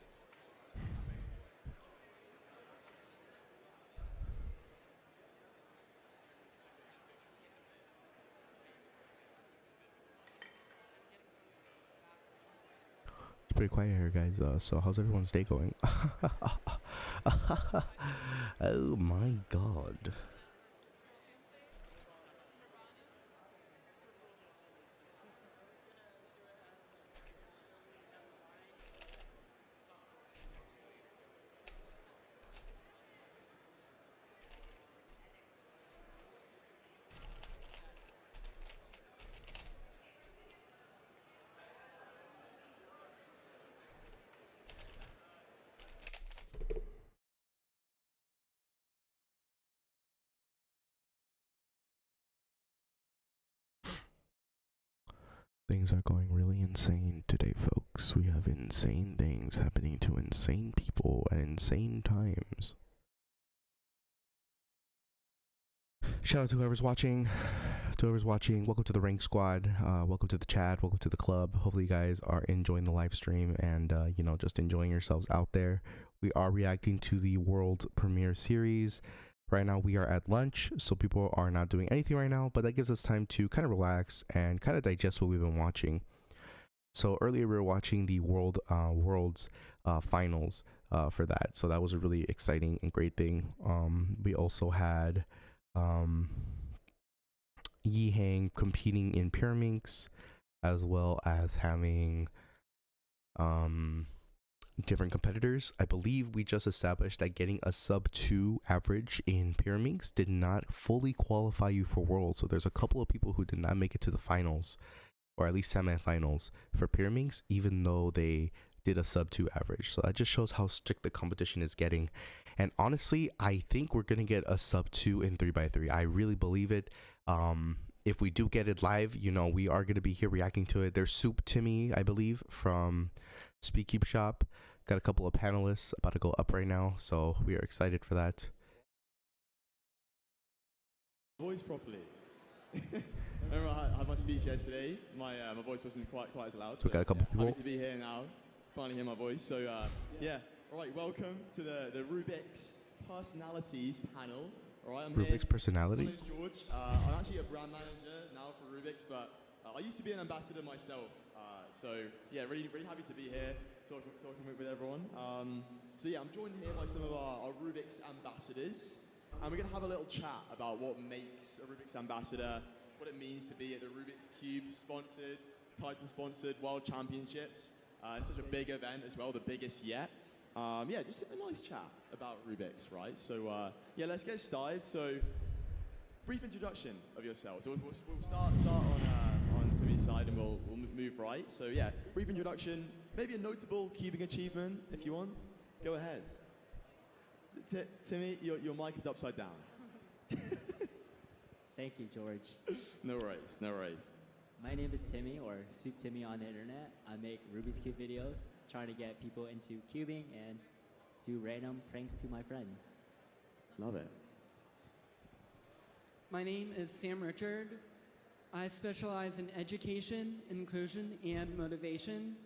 It's pretty quiet here, guys. So how's everyone's day going? Oh my god. Things are going really insane today, folks. We have insane things happening to insane people at insane times. Shout out to whoever's watching. Welcome to the Rank Squad. Welcome to the chat. Welcome to the club. Hopefully you guys are enjoying the live stream and, you know, just enjoying yourselves out there. We are reacting to the world premiere series. Right now we are at lunch, so people are not doing anything right now, but that gives us time to kind of relax and kind of digest what we've been watching. So earlier we were watching the world's finals for that, so that was a really exciting and great thing. We also had Yi Hang competing in Pyraminx, as well as having different competitors. I believe we just established that getting a sub 2 average in Pyraminx did not fully qualify you for Worlds. So there's a couple of people who did not make it to the finals, or at least semi-finals for Pyraminx, even though they did a sub 2 average. So that just shows how strict the competition is getting. And honestly, I think we're gonna get a sub 2 in 3x3. I really believe it. If we do get it live, you know, we are gonna be here reacting to it. There's Soup Timmy, I believe, from SpeedCube Shop. Got a couple of panelists about to go up right now, so we are excited for that. Voice properly. Remember, I had my speech yesterday. My voice wasn't quite as loud. So we got a couple people. Happy to be here now. Finally hear my voice. So yeah. All right. Welcome to the Rubik's Personalities panel. All right. I'm Rubik's here. Personalities. My name is George. I'm actually a brand manager now for Rubik's, but I used to be an ambassador myself. So yeah, really happy to be here talking with everyone. So yeah, I'm joined here by some of our Rubik's ambassadors, and we're gonna have a little chat about what makes a Rubik's ambassador, what it means to be at the Rubik's Cube sponsored, Titan sponsored World Championships. It's such a big event as well, the biggest yet. Yeah, just a nice chat about Rubik's, right? So yeah, let's get started. So brief introduction of yourselves. So we'll start on Timmy's side and we'll move right. So yeah, brief introduction, maybe a notable cubing achievement if you want. Go ahead. Timmy, your mic is upside down. Thank you, George. No worries, no worries. My name is Timmy, or Soup Timmy on the internet. I make Rubik's Cube videos, trying to get people into cubing and do random pranks to my friends. Love it. My name is Sam Richard. I specialize in education, inclusion, and motivation.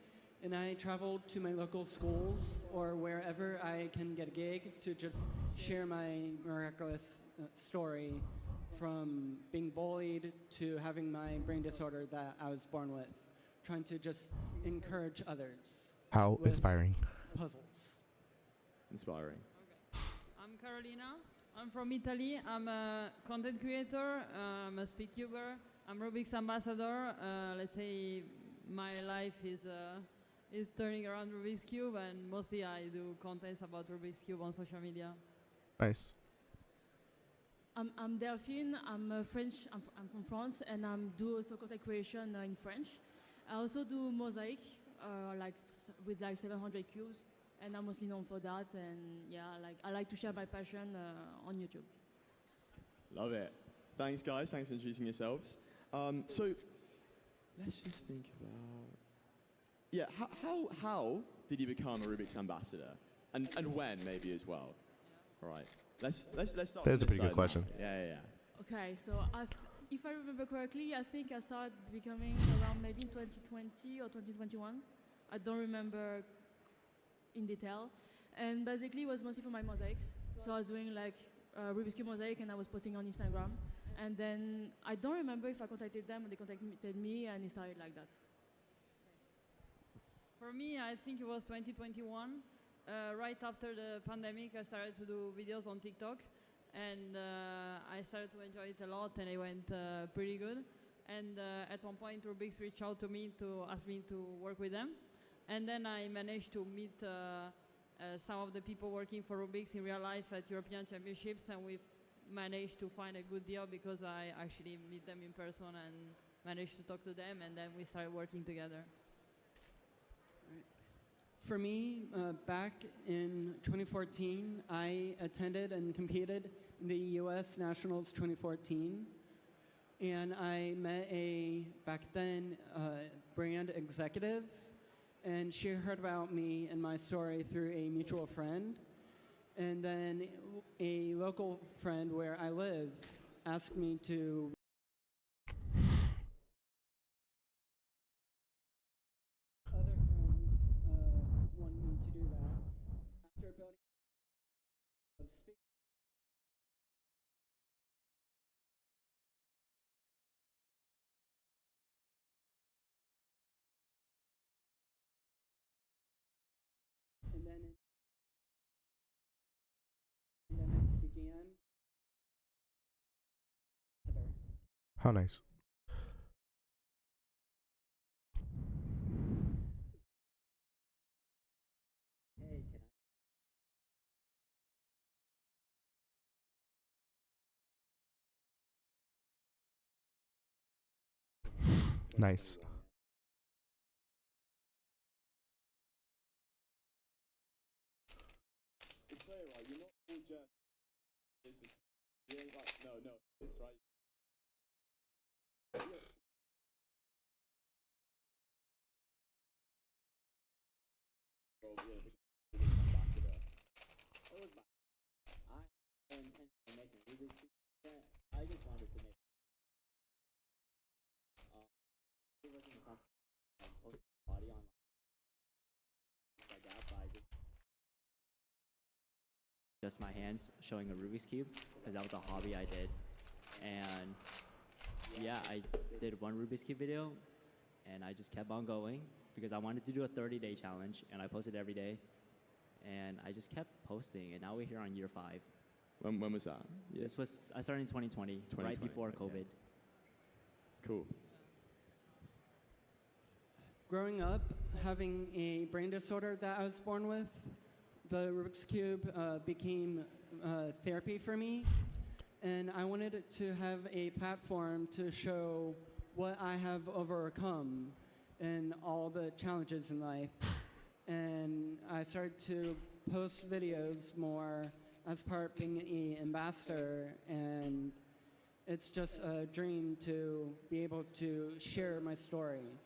And I travel to my local schools or wherever I can get a gig to just share my miraculous story from being bullied to having my brain disorder that I was born with. Trying to just encourage others. How inspiring. Puzzles. Inspiring. Okay. I'm Carolina. I'm from Italy. I'm a content creator. I'm a SpeedCuber. I'm Rubik's ambassador. Let's say my life is turning around Rubik's Cube, and mostly I do contents about Rubik's Cube on social media. Nice. I'm Delphine. I'm French. I'm from France, and I do also content creation in French. I also do mosaic, with 700 cubes, and I'm mostly known for that. And yeah, I like to share my passion on YouTube. Love it. Thanks, guys. Thanks for introducing yourselves. So let's just think about. Yeah, how did you become a Rubik's ambassador, and when maybe as well? All right. Let's start. That's a pretty good question. Yeah. Okay, so if I remember correctly, I think I started becoming around maybe in 2020 or 2021. I don't remember in detail. And basically, it was mostly for my mosaics. So I was doing like Rubik's Cube mosaic, and I was posting on Instagram. And then I don't remember if I contacted them or they contacted me, and it started like that. For me, I think it was 2021. Right after the pandemic, I started to do videos on TikTok, and I started to enjoy it a lot, and it went pretty good. And at one point, Rubik's reached out to me to ask me to work with them. And then I managed to meet some of the people working for Rubik's in real life at European Championships, and we managed to find a good deal because I actually meet them in person and managed to talk to them, and then we started working together. For me, back in 2014, I attended and competed in the U.S. Nationals 2014, and I met a, back then, brand executive, and she heard about me and my story through a mutual friend. And then a local friend where I live asked me to other friends wanted me to do that. After building of speak and then it began. How nice. Nice. No, it's right. I just wanted to make it wasn't a post body on like that, but I just my hands showing a Rubik's Cube because that was a hobby I did. And yeah, I did one Rubik's Cube video and I just kept on going because I wanted to do a 30-day challenge, and I posted every day, and I just kept posting, and now we're here on year 5. When was that? Yeah. This was, I started in 2020, right before COVID. Cool. Growing up, having a brain disorder that I was born with, the Rubik's Cube became therapy for me, and I wanted to have a platform to show what I have overcome and all the challenges in life. And I started to post videos more as part of being an ambassador, and it's just a dream to be able to share my story,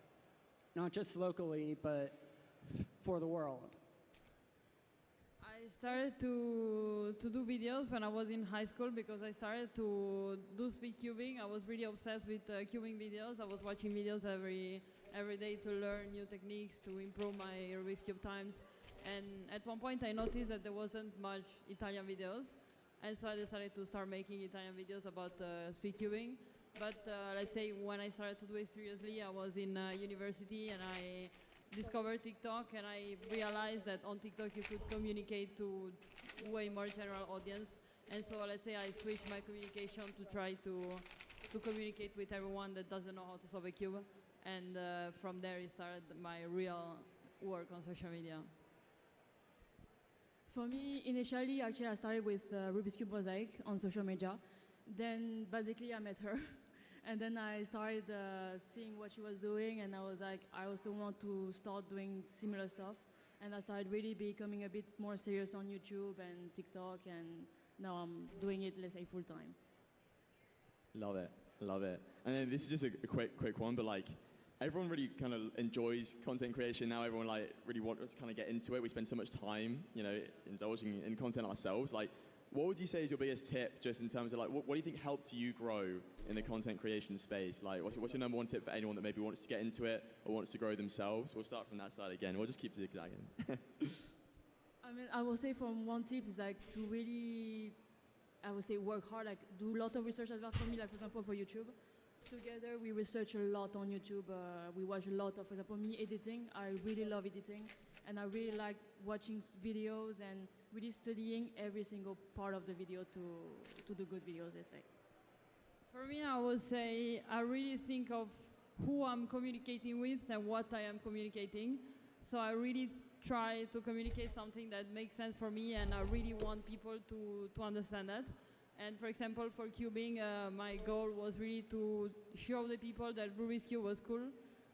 not just locally, but for the world. I started to do videos when I was in high school because I started to do SpeedCubing. I was really obsessed with cubing videos. I was watching videos every day to learn new techniques, to improve my Rubik's Cube times. And at one point I noticed that there wasn't much Italian videos, and so I decided to start making Italian videos about SpeedCubing. But let's say when I started to do it seriously, I was in university, and I discovered TikTok, and I realized that on TikTok you could communicate to way more general audience. And so let's say I switched my communication to try to communicate with everyone that doesn't know how to solve a cube. And from there it started my real work on social media. For me, initially, actually, I started with Rubik's Cube Mosaic on social media. Then, basically, I met her. And then I started seeing what she was doing, and I was like, I also want to start doing similar stuff. And I started really becoming a bit more serious on YouTube and TikTok, and now I'm doing it, let's say, full time. Love it, love it. And then this is just a quick one, but like, everyone really kind of enjoys content creation now. Everyone like really wants to kind of get into it. We spend so much time, you know, indulging in content ourselves. Like, what would you say is your biggest tip, just in terms of like, what do you think helped you grow in the content creation space? Like, what's your number one tip for anyone that maybe wants to get into it or wants to grow themselves? We'll start from that side again. We'll just keep zigzagging. I mean, I would say from one tip is like to really, I would say work hard, like do a lot of research as well for me, like for example for YouTube. Together we research a lot on YouTube. We watch a lot of, for example, me editing. I really love editing, and I really like watching videos and really studying every single part of the video to do good videos, let's say. For me, I would say I really think of who I'm communicating with and what I am communicating. So I really try to communicate something that makes sense for me, and I really want people to understand that. And for example, for cubing, my goal was really to show the people that Rubik's Cube was cool.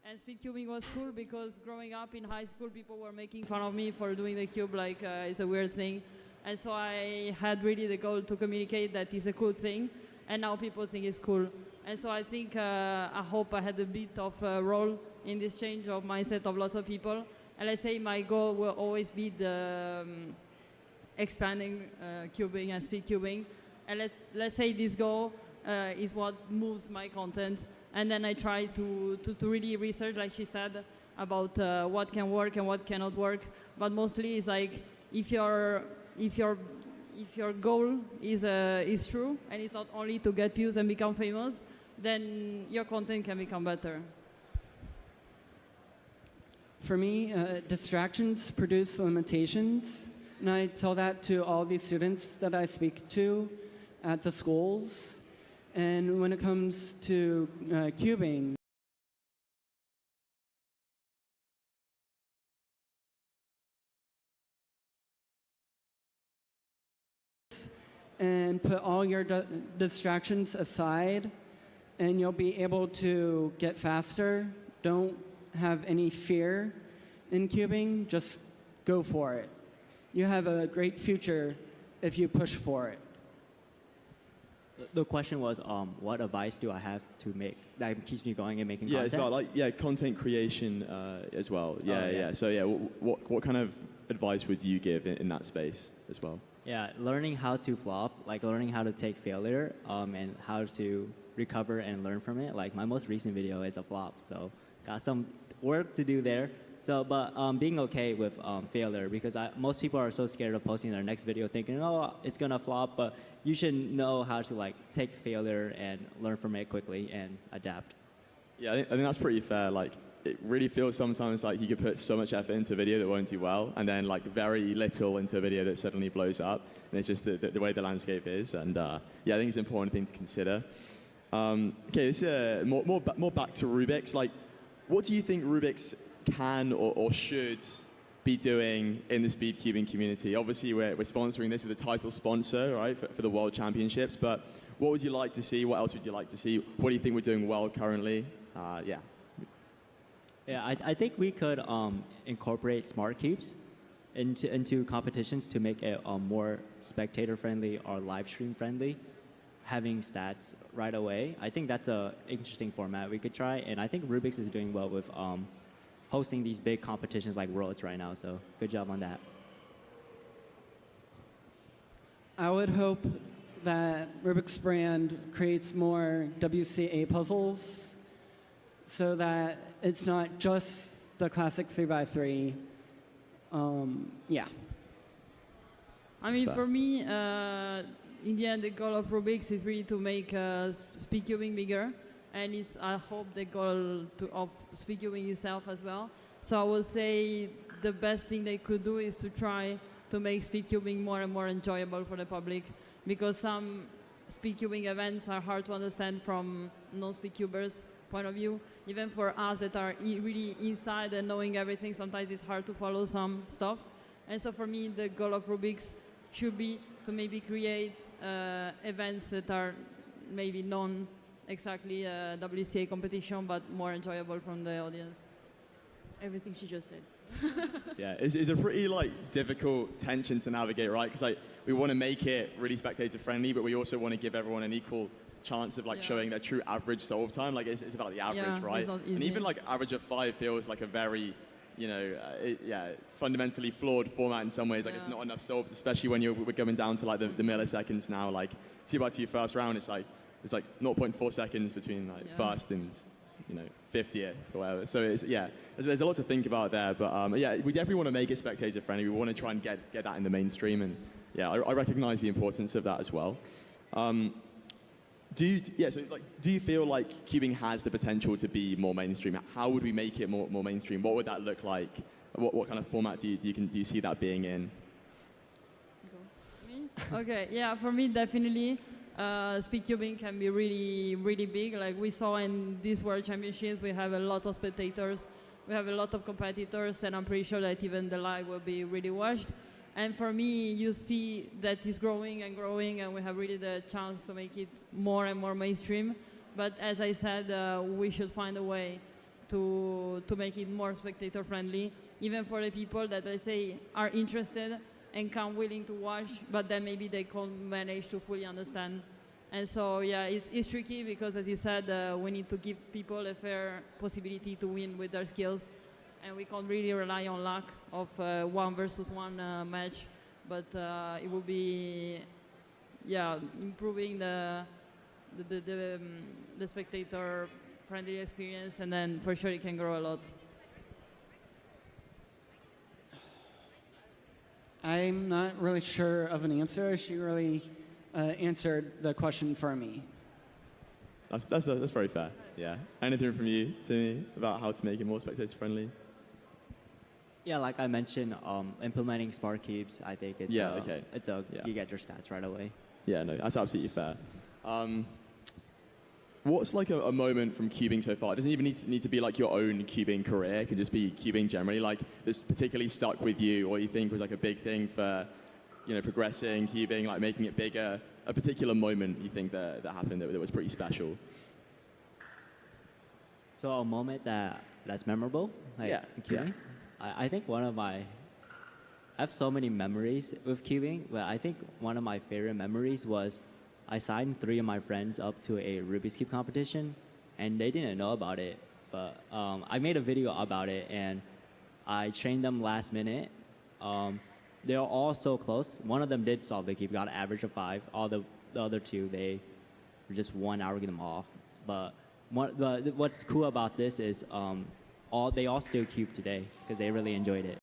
And SpeedCubing was cool because growing up in high school, people were making fun of me for doing the cube like it's a weird thing. And so I had really the goal to communicate that it's a cool thing, and now people think it's cool. And so I think, I hope I had a bit of a role in this change of mindset of lots of people. And let's say my goal will always be the expanding cubing and SpeedCubing. And let's say this goal is what moves my content. And then I try to really research, like she said, about what can work and what cannot work. But mostly it's like if your goal is true and it's not only to get views and become famous, then your content can become better. For me, distractions produce limitations, and I tell that to all these students that I speak to at the schools. And when it comes to cubing, and put all your distractions aside, and you'll be able to get faster. Don't have any fear in cubing, just go for it. You have a great future if you push for it. The question was, what advice do I have to make that keeps me going and making content? It's about like content creation as well. Yeah. So what kind of advice would you give in that space as well? Yeah, learning how to flop, like learning how to take failure, and how to recover and learn from it. Like my most recent video is a flop, so got some work to do there. So, but being okay with failure, because most people are so scared of posting their next video thinking, oh, it's gonna flop, but you should know how to like take failure and learn from it quickly and adapt. Yeah, I think that's pretty fair. Like, it really feels sometimes like you could put so much effort into a video that won't do well, and then like very little into a video that suddenly blows up. And it's just the way the landscape is. And yeah, I think it's an important thing to consider. Okay, this is more back to Rubik's. Like, what do you think Rubik's can or should be doing in the SpeedCubing community? Obviously, we're sponsoring this with a title sponsor, right, for the World Championships. But what would you like to see? What else would you like to see? What do you think we're doing well currently? Yeah. Yeah, I think we could incorporate smart cubes into competitions to make it more spectator-friendly or live stream friendly, having stats right away. I think that's an interesting format we could try, and I think Rubik's is doing well with hosting these big competitions like Worlds right now, so good job on that. I would hope that Rubik's brand creates more WCA puzzles so that it's not just the classic 3x3. Yeah. I mean, for me, in the end, the goal of Rubik's is really to make SpeedCubing bigger. And it's, I hope, the goal of SpeedCubing itself as well. So I would say the best thing they could do is to try to make SpeedCubing more and more enjoyable for the public, because some SpeedCubing events are hard to understand from non-SpeedCubers' point of view. Even for us that are really inside and knowing everything, sometimes it's hard to follow some stuff. And so for me, the goal of Rubik's should be to maybe create events that are maybe exactly WCA competition, but more enjoyable from the audience. Everything she just said. Yeah, it's a pretty like difficult tension to navigate, right? Because like we want to make it really spectator friendly, but we also want to give everyone an equal chance of like showing their true average solve time. Like it's about the average, right? It's not easy. And even like average of 5 feels like a very, you know, fundamentally flawed format in some ways. Like, it's not enough solves, especially when we're going down to like the milliseconds now. Like 2x2 first round, it's like 0.4 seconds between like first and, you know, 50th or whatever. So it's, there's a lot to think about there. But yeah, we definitely want to make it spectator friendly. We want to try and get that in the mainstream. And yeah, I recognize the importance of that as well. Do you feel like cubing has the potential to be more mainstream? How would we make it more mainstream? What would that look like? What kind of format do you see that being in? Okay, yeah, for me definitely, SpeedCubing can be really, really big. Like we saw in these World Championships, we have a lot of spectators, we have a lot of competitors, and I'm pretty sure that even the live will be really watched. And for me, you see that it's growing and growing, and we have really the chance to make it more and more mainstream. But as I said, we should find a way to make it more spectator friendly, even for the people that, let's say, are interested and come willing to watch, but then maybe they can't manage to fully understand. And so, yeah, it's tricky because, as you said, we need to give people a fair possibility to win with their skills. And we can't really rely on luck of 1 versus 1 match, but it will be, improving the spectator-friendly experience, and then for sure it can grow a lot. I'm not really sure of an answer. She really answered the question for me. That's very fair. Yeah. Anything from you, Timmy, about how to make it more spectator-friendly? Yeah, like I mentioned, implementing spark cubes, I think it's you get your stats right away. Yeah, no, that's absolutely fair. What's like a moment from cubing so far? It doesn't even need to be like your own cubing career. It can just be cubing generally, like that's particularly stuck with you, or you think was like a big thing for, you know, progressing, cubing, like making it bigger. A particular moment you think that happened that was pretty special. So a moment that's memorable, like cubing. Yeah. I think I have so many memories with cubing, but I think one of my favorite memories was I signed 3 of my friends up to a Rubik's Cube competition, and they didn't know about it, but I made a video about it, and I trained them last minute. They were all so close. One of them did solve the cube, got an average of 5. All the other 2, they were just 1 hour getting them off. But what's cool about this is they all still cube today because they really enjoyed it.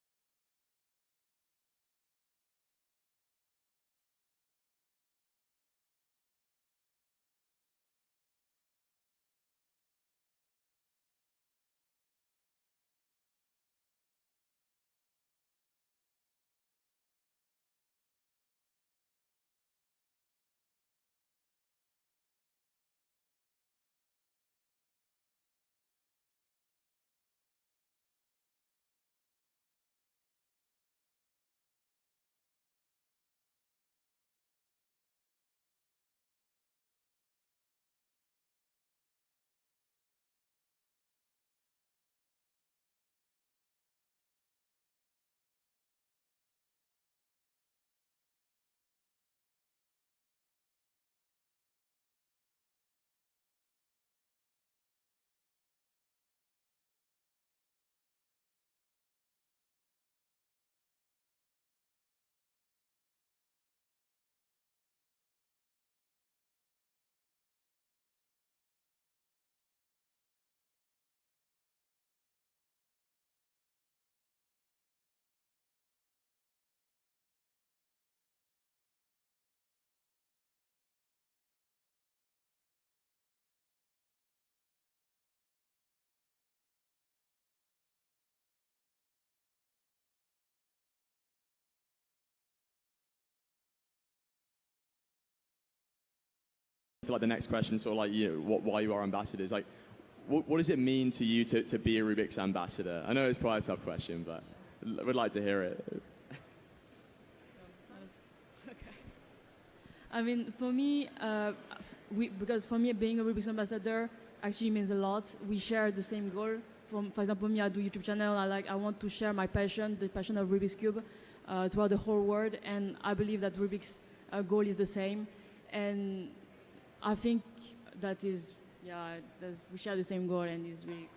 To like the next question, sort of like, you know, why you are ambassadors. Like, what does it mean to you to be a Rubik's ambassador? I know it's quite a tough question, but would like to hear it. I mean, for me, because for me, being a Rubik's ambassador actually means a lot. We share the same goal. For example, me, I do YouTube channel. I want to share my passion, the passion of Rubik's Cube, throughout the whole world. And I believe that Rubik's goal is the same. And I think that is, we share the same goal, and it's really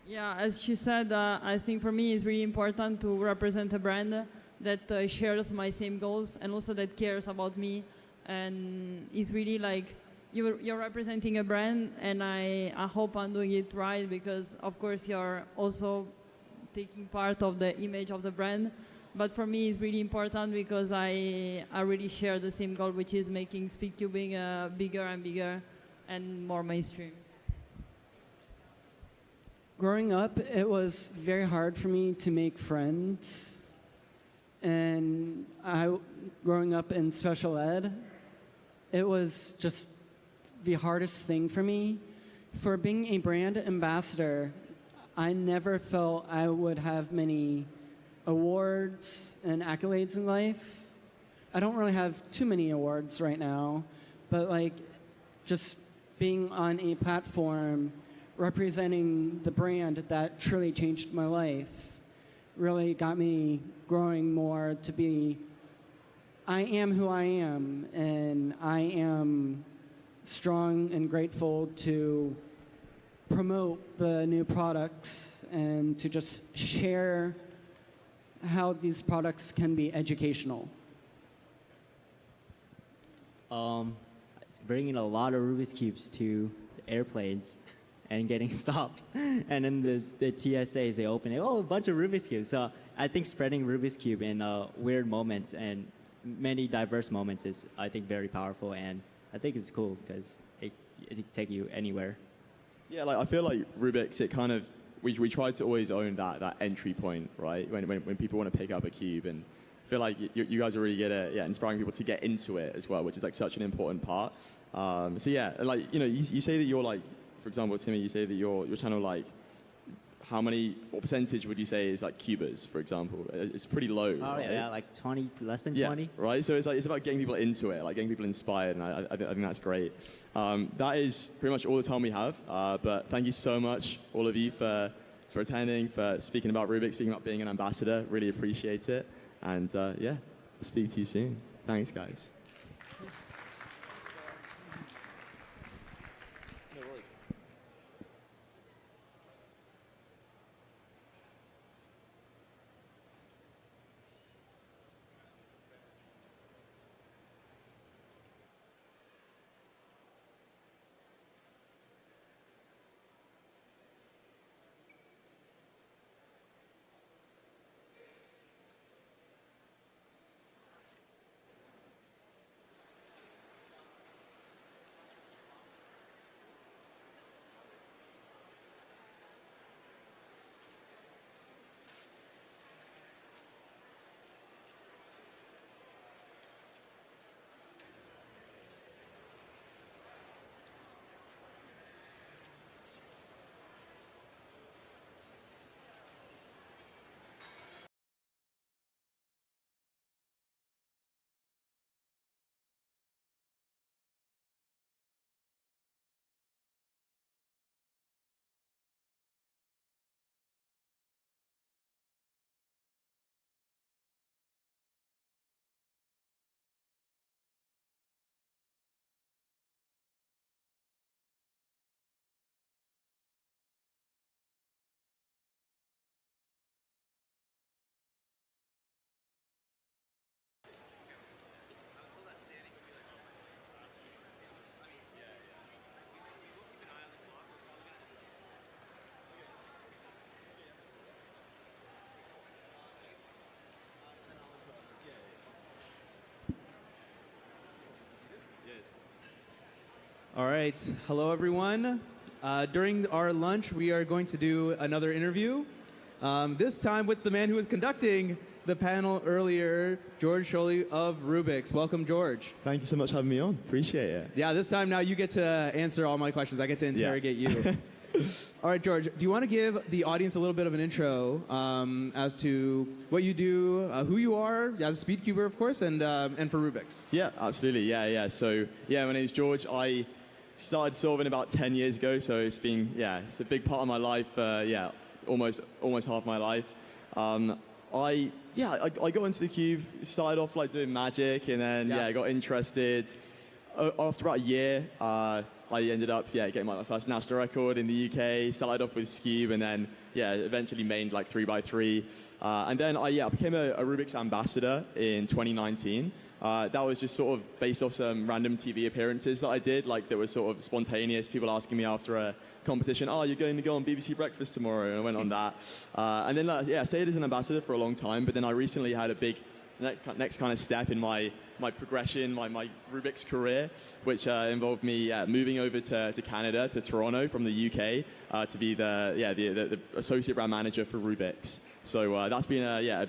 Yeah, as she said, I think for me it's really important to represent a brand that shares my same goals and also that cares about me, and is really like you're representing a brand, and I hope I'm doing it right, because of course you're also taking part of the image of the brand. But for me it's really important because I really share the same goal, which is making SpeedCubing bigger and bigger and more mainstream. Growing up, it was very hard for me to make friends. And growing up in special ed, it was just the hardest thing for me. For being a brand ambassador, I never felt I would have many awards and accolades in life. I don't really have too many awards right now, but like just being on a platform representing the brand that truly changed my life really got me growing more to be, I am who I am, and I am strong and grateful to promote the new products and to just share how these products can be educational. Bringing a lot of Rubik's Cubes to airplanes and getting stopped. And then the TSAs, they open it, oh, a bunch of Rubik's Cubes. So I think spreading Rubik's Cube in weird moments and many diverse moments is, I think, very powerful. And I think it's cool because it can take you anywhere. Yeah, like I feel like Rubik's, it kind of, we try to always own that entry point, right? When people want to pick up a cube, and I feel like you guys are really good at inspiring people to get into it as well, which is like such an important part. So yeah, like you say that you're like, for example, Timmy, you say that your channel, like, what percentage would you say is like cubers, for example? It's pretty low. Oh, right? yeah, like 20, less than Yeah, 20. right. So it's about getting people into it, like getting people inspired, and I think that's great. That is pretty much all the time we have. But thank you so much, all of you, for attending, for speaking about Rubik, speaking about being an ambassador. Really appreciate it. And yeah, I'll speak to you soon. Thanks, guys. All right. Hello, everyone. During our lunch, we are going to do another interview, this time with the man who was conducting the panel earlier, George Scholey of Rubik's. Welcome, George. Thank you so much for having me on. Appreciate it. Yeah, this time now you get to answer all my questions. I get to interrogate you. All right, George, do you want to give the audience a little bit of an intro as to what you do, who you are, as a SpeedCuber, of course, and for Rubik's? Yeah, absolutely. Yeah. So, yeah, my name's George. I started solving about 10 years ago, so it's been, it's a big part of my life, almost half my life. I got into the cube, started off like doing magic, and then I got interested. After about a year, I ended up getting my first national record in the UK. Started off with Scube, and then eventually mained like 3x3. And then I became a Rubik's ambassador in 2019. That was just sort of based off some random TV appearances that I did, like that were sort of spontaneous. People asking me after a competition, "Oh, you're going to go on BBC Breakfast tomorrow," and I went on that. And then I stayed as an ambassador for a long time. But then I recently had a big next kind of step in my progression, my Rubik's career, which involved me moving over to Canada, to Toronto from the UK, to be the associate brand manager for Rubik's. So that's been a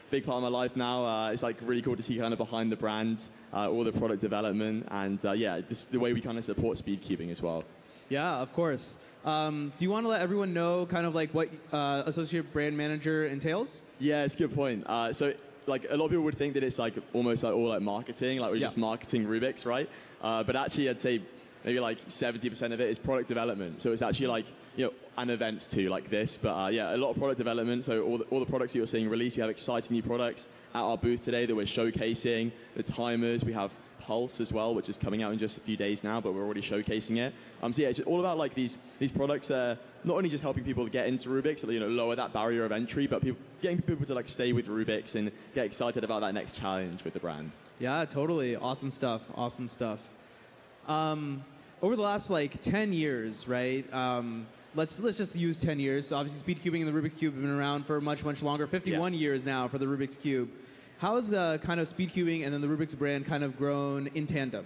big part of my life now. It's like really cool to see kind of behind the brand, all the product development, and just the way we kind of support SpeedCubing as well. Yeah, of course. Do you want to let everyone know kind of like what associate brand manager entails? Yeah, it's a good point. So like a lot of people would think that it's like almost like all like marketing, like we're just marketing Rubik's, right? But actually I'd say maybe like 70% of it is product development. So it's actually like, and events too, like this. But a lot of product development. So all the products that you're seeing released, we have exciting new products at our booth today that we're showcasing. The timers, we have Pulse as well, which is coming out in just a few days now, but we're already showcasing it. So it's all about like these products not only just helping people get into Rubik's, lower that barrier of entry, but getting people to like stay with Rubik's and get excited about that next challenge with the brand. Yeah, totally. Awesome stuff. Awesome stuff. Over the last like 10 years, right? Let's just use 10 years. So obviously, SpeedCubing and the Rubik's Cube have been around for much longer. 51 years now for the Rubik's Cube. How has kind of SpeedCubing and then the Rubik's brand kind of grown in tandem?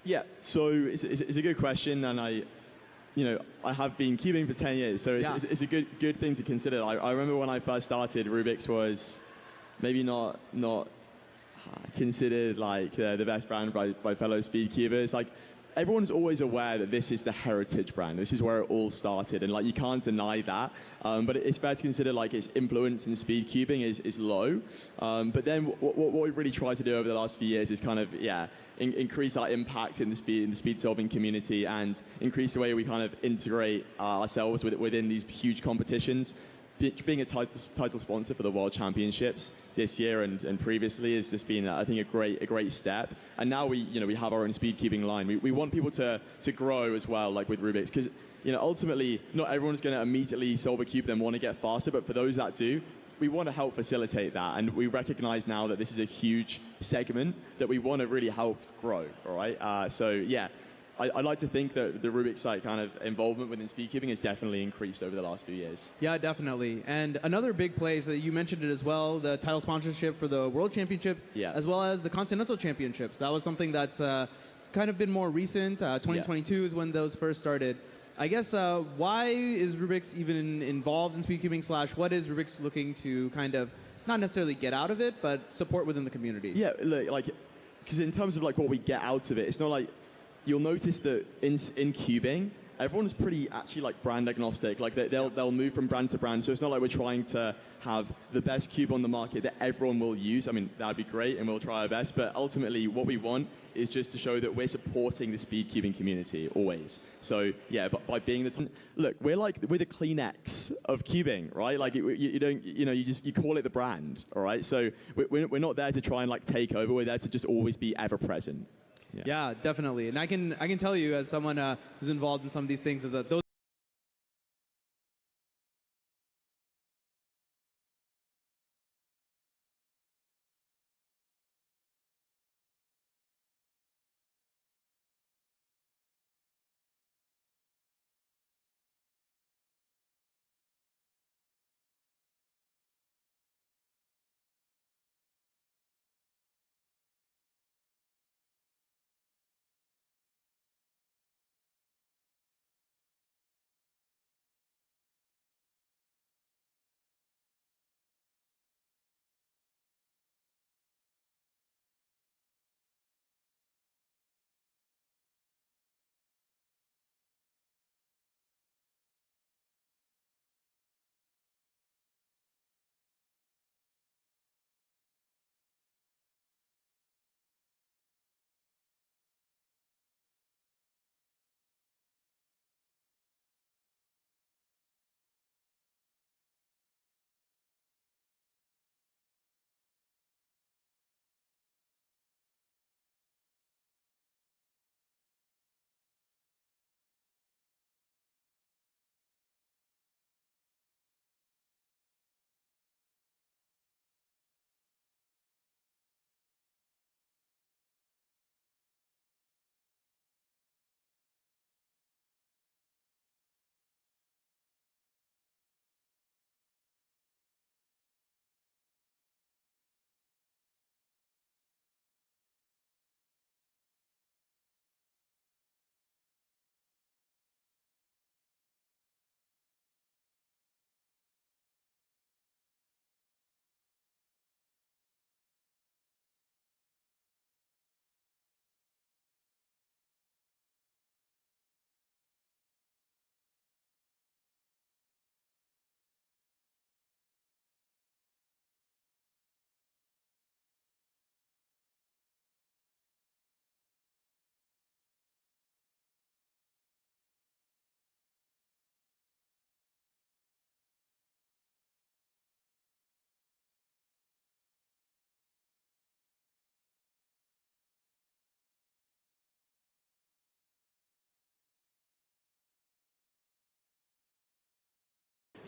Yeah, so it's a good question, and I have been cubing for 10 years, so it's a good thing to consider. I remember when I first started, Rubik's was maybe not considered like the best brand by fellow SpeedCubers. Like, everyone's always aware that this is the heritage brand. This is where it all started, and like you can't deny that. But it's fair to consider like its influence in SpeedCubing is low. But then what we've really tried to do over the last few years is kind of increase our impact in the speed solving community and increase the way we kind of integrate ourselves within these huge competitions. Being a title sponsor for the World Championships this year and previously has just been, I think, a great step. And now we have our own SpeedCubing line. We want people to grow as well, like with Rubik's, because ultimately not everyone's going to immediately solve a cube then want to get faster, but for those that do, we want to help facilitate that. And we recognize now that this is a huge segment that we want to really help grow. All right. So yeah. I'd like to think that the Rubik's kind of involvement within SpeedCubing has definitely increased over the last few years. Yeah, definitely. And another big place, you mentioned it as well, the title sponsorship for the World Championship, as well as the Continental Championships. That was something that's kind of been more recent. 2022 is when those first started. I guess why is Rubik's even involved in SpeedCubing / what is Rubik's looking to kind of not necessarily get out of it, but support within the community? Yeah, look, because in terms of what we get out of it, it's not like, you'll notice that in cubing, everyone's pretty actually brand agnostic. Like they'll move from brand to brand. So it's not like we're trying to have the best cube on the market that everyone will use. I mean, that'd be great, and we'll try our best. But ultimately, what we want is just to show that we're supporting the SpeedCubing community always. So yeah, but by being look, we're the Kleenex of cubing, right? Like you call it the brand, all right? So we're not there to try and take over. We're there to just always be ever present. Yeah, definitely. And I can tell you, as someone who's involved in some of these things, is that those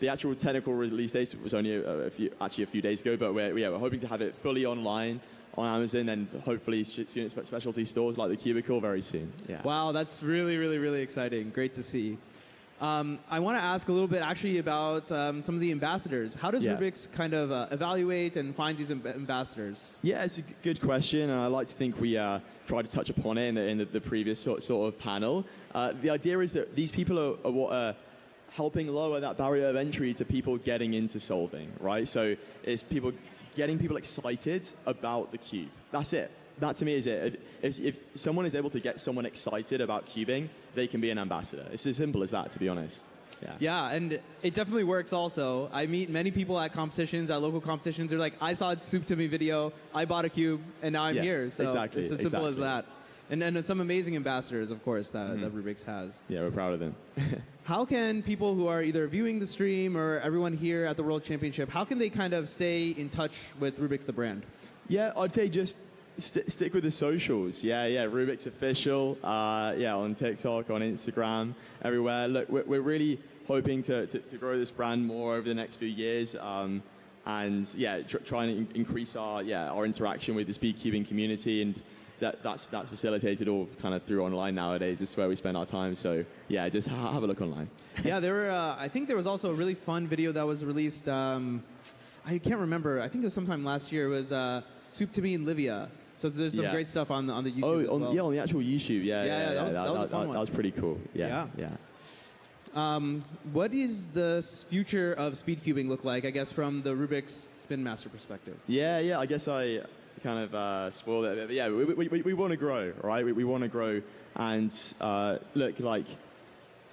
the actual technical release date was only a few days ago, but we're hoping to have it fully online on Amazon and hopefully soon at specialty stores like the Cubicle very soon. Yeah. Wow, that's really, really, really exciting. Great to see. I want to ask a little bit actually about some of the ambassadors. How does Rubik's kind of evaluate and find these ambassadors? Yeah, it's a good question, and I like to think we tried to touch upon it in the previous sort of panel. The idea is that these people are what are helping lower that barrier of entry to people getting into solving, right? So it's getting people excited about the cube. That's it. That to me is it. If someone is able to get someone excited about cubing, they can be an ambassador. It's as simple as that, to be honest. Yeah, and it definitely works also. I meet many people at competitions, at local competitions. They're like, I saw a Soup to Me video, I bought a cube, and now I'm here. So exactly, it's as simple as that. And some amazing ambassadors, of course, that Rubik's has. Yeah, we're proud of them. How can people who are either viewing the stream or everyone here at the World Championship, how can they kind of stay in touch with Rubik's the brand? Yeah, I'd say just stick with the socials. Yeah, Rubik's Official. On TikTok, on Instagram, everywhere. Look, we're really hoping to grow this brand more over the next few years. And try and increase our interaction with the SpeedCubing community, and that's facilitated all kind of through online nowadays. It's where we spend our time. So yeah, just have a look online. Yeah, there were. I think there was also a really fun video that was released. I can't remember. I think it was sometime last year. It was Soup to Me in Livia. So there's some great stuff on the YouTube as well. On the actual YouTube. That was a fun one. That was pretty cool. Yeah. What is the future of SpeedCubing look like, I guess, from the Rubik's Spin Master perspective? Yeah, I guess I kind of spoiled it a bit. But yeah, we want to grow, right? We want to grow. And look, like,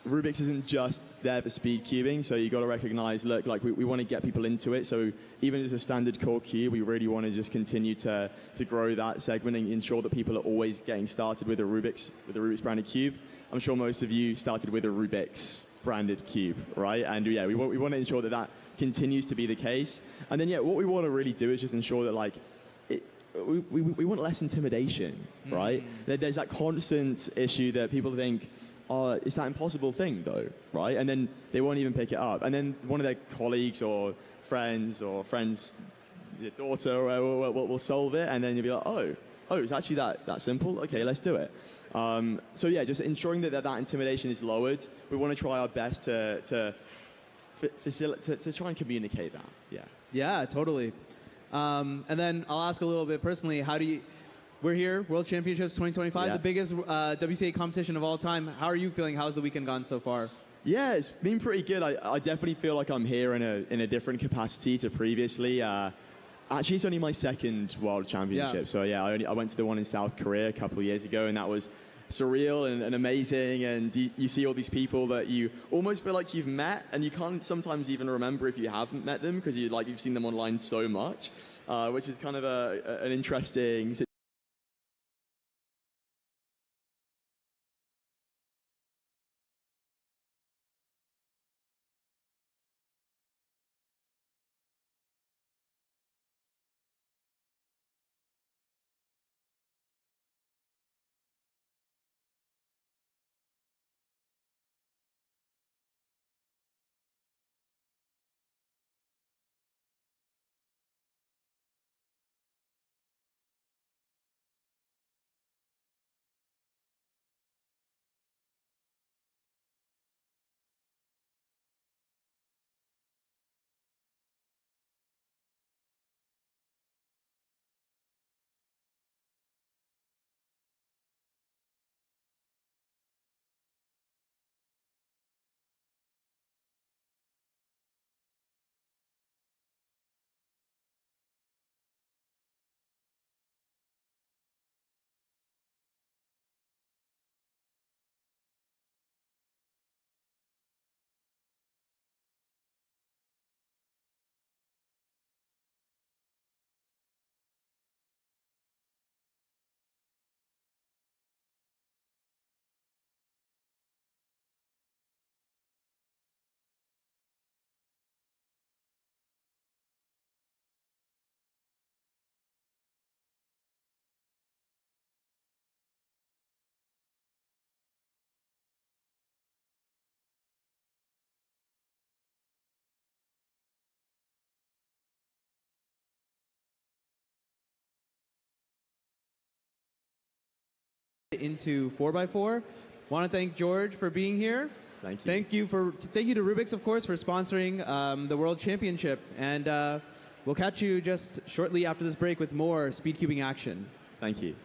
Rubik's isn't just there for SpeedCubing, so you got to recognize, look, like we want to get people into it. So even as a standard core cube, we really want to just continue to grow that segment and ensure that people are always getting started with a Rubik's branded cube. I'm sure most of you started with a Rubik's branded cube, right? And yeah, we want to ensure that that continues to be the case. And then what we want to really do is just ensure that we want less intimidation, right? There's that constant issue that people think, oh, it's that impossible thing though, right? And then they won't even pick it up. And then one of their colleagues or friends your daughter will solve it, and then you'll be like, oh, it's actually that simple? Okay, let's do it. So yeah, just ensuring that intimidation is lowered. We want to try our best to try and communicate that. Yeah, totally. And then I'll ask a little bit personally, we're here, World Championships 2025, the biggest WCA competition of all time. How are you feeling? How's the weekend gone so far? Yeah, it's been pretty good. I definitely feel like I'm here in a different capacity to previously. Actually, it's only my second World Championship. So yeah, I went to the one in South Korea a couple of years ago, and that was surreal and amazing. And you see all these people that you almost feel like you've met, and you can't sometimes even remember if you haven't met them because you've seen them online so much, which is kind of an interesting situation. into 4x4. Want to thank George for being here. Thank you. Thank you to Rubik's, of course, for sponsoring the World Championship. And we'll catch you just shortly after this break with more SpeedCubing action. Thank you.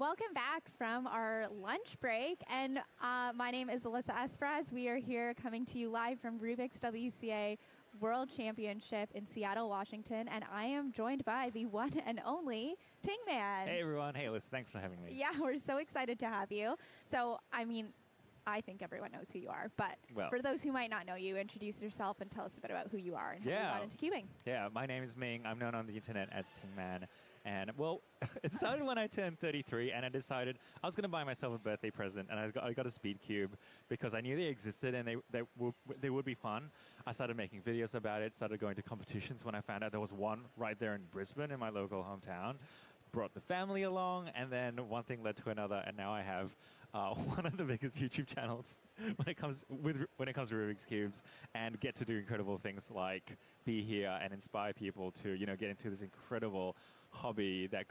Welcome back from our lunch break. And my name is Alyssa Espraz. We are here coming to you live from Rubik's WCA World Championship in Seattle, Washington. And I am joined by the one and only Tingman. Hey, everyone. Hey, Alyssa. Thanks for having me. Yeah, we're so excited to have you. So, I mean, I think everyone knows who you are. But for those who might not know you, introduce yourself and tell us a bit about who you are and how you got into cubing. Yeah, my name is Ming. I'm known on the internet as Tingman. And, well, it started when I turned 33, and I decided I was going to buy myself a birthday present, and I got a SpeedCube because I knew they existed and they would be fun. I started making videos about it, started going to competitions when I found out there was one right there in Brisbane in my local hometown. Brought the family along, and then one thing led to another, and now I have one of the biggest YouTube channels when it comes to Rubik's Cubes, and get to do incredible things like be here and inspire people to get into this incredible hobby that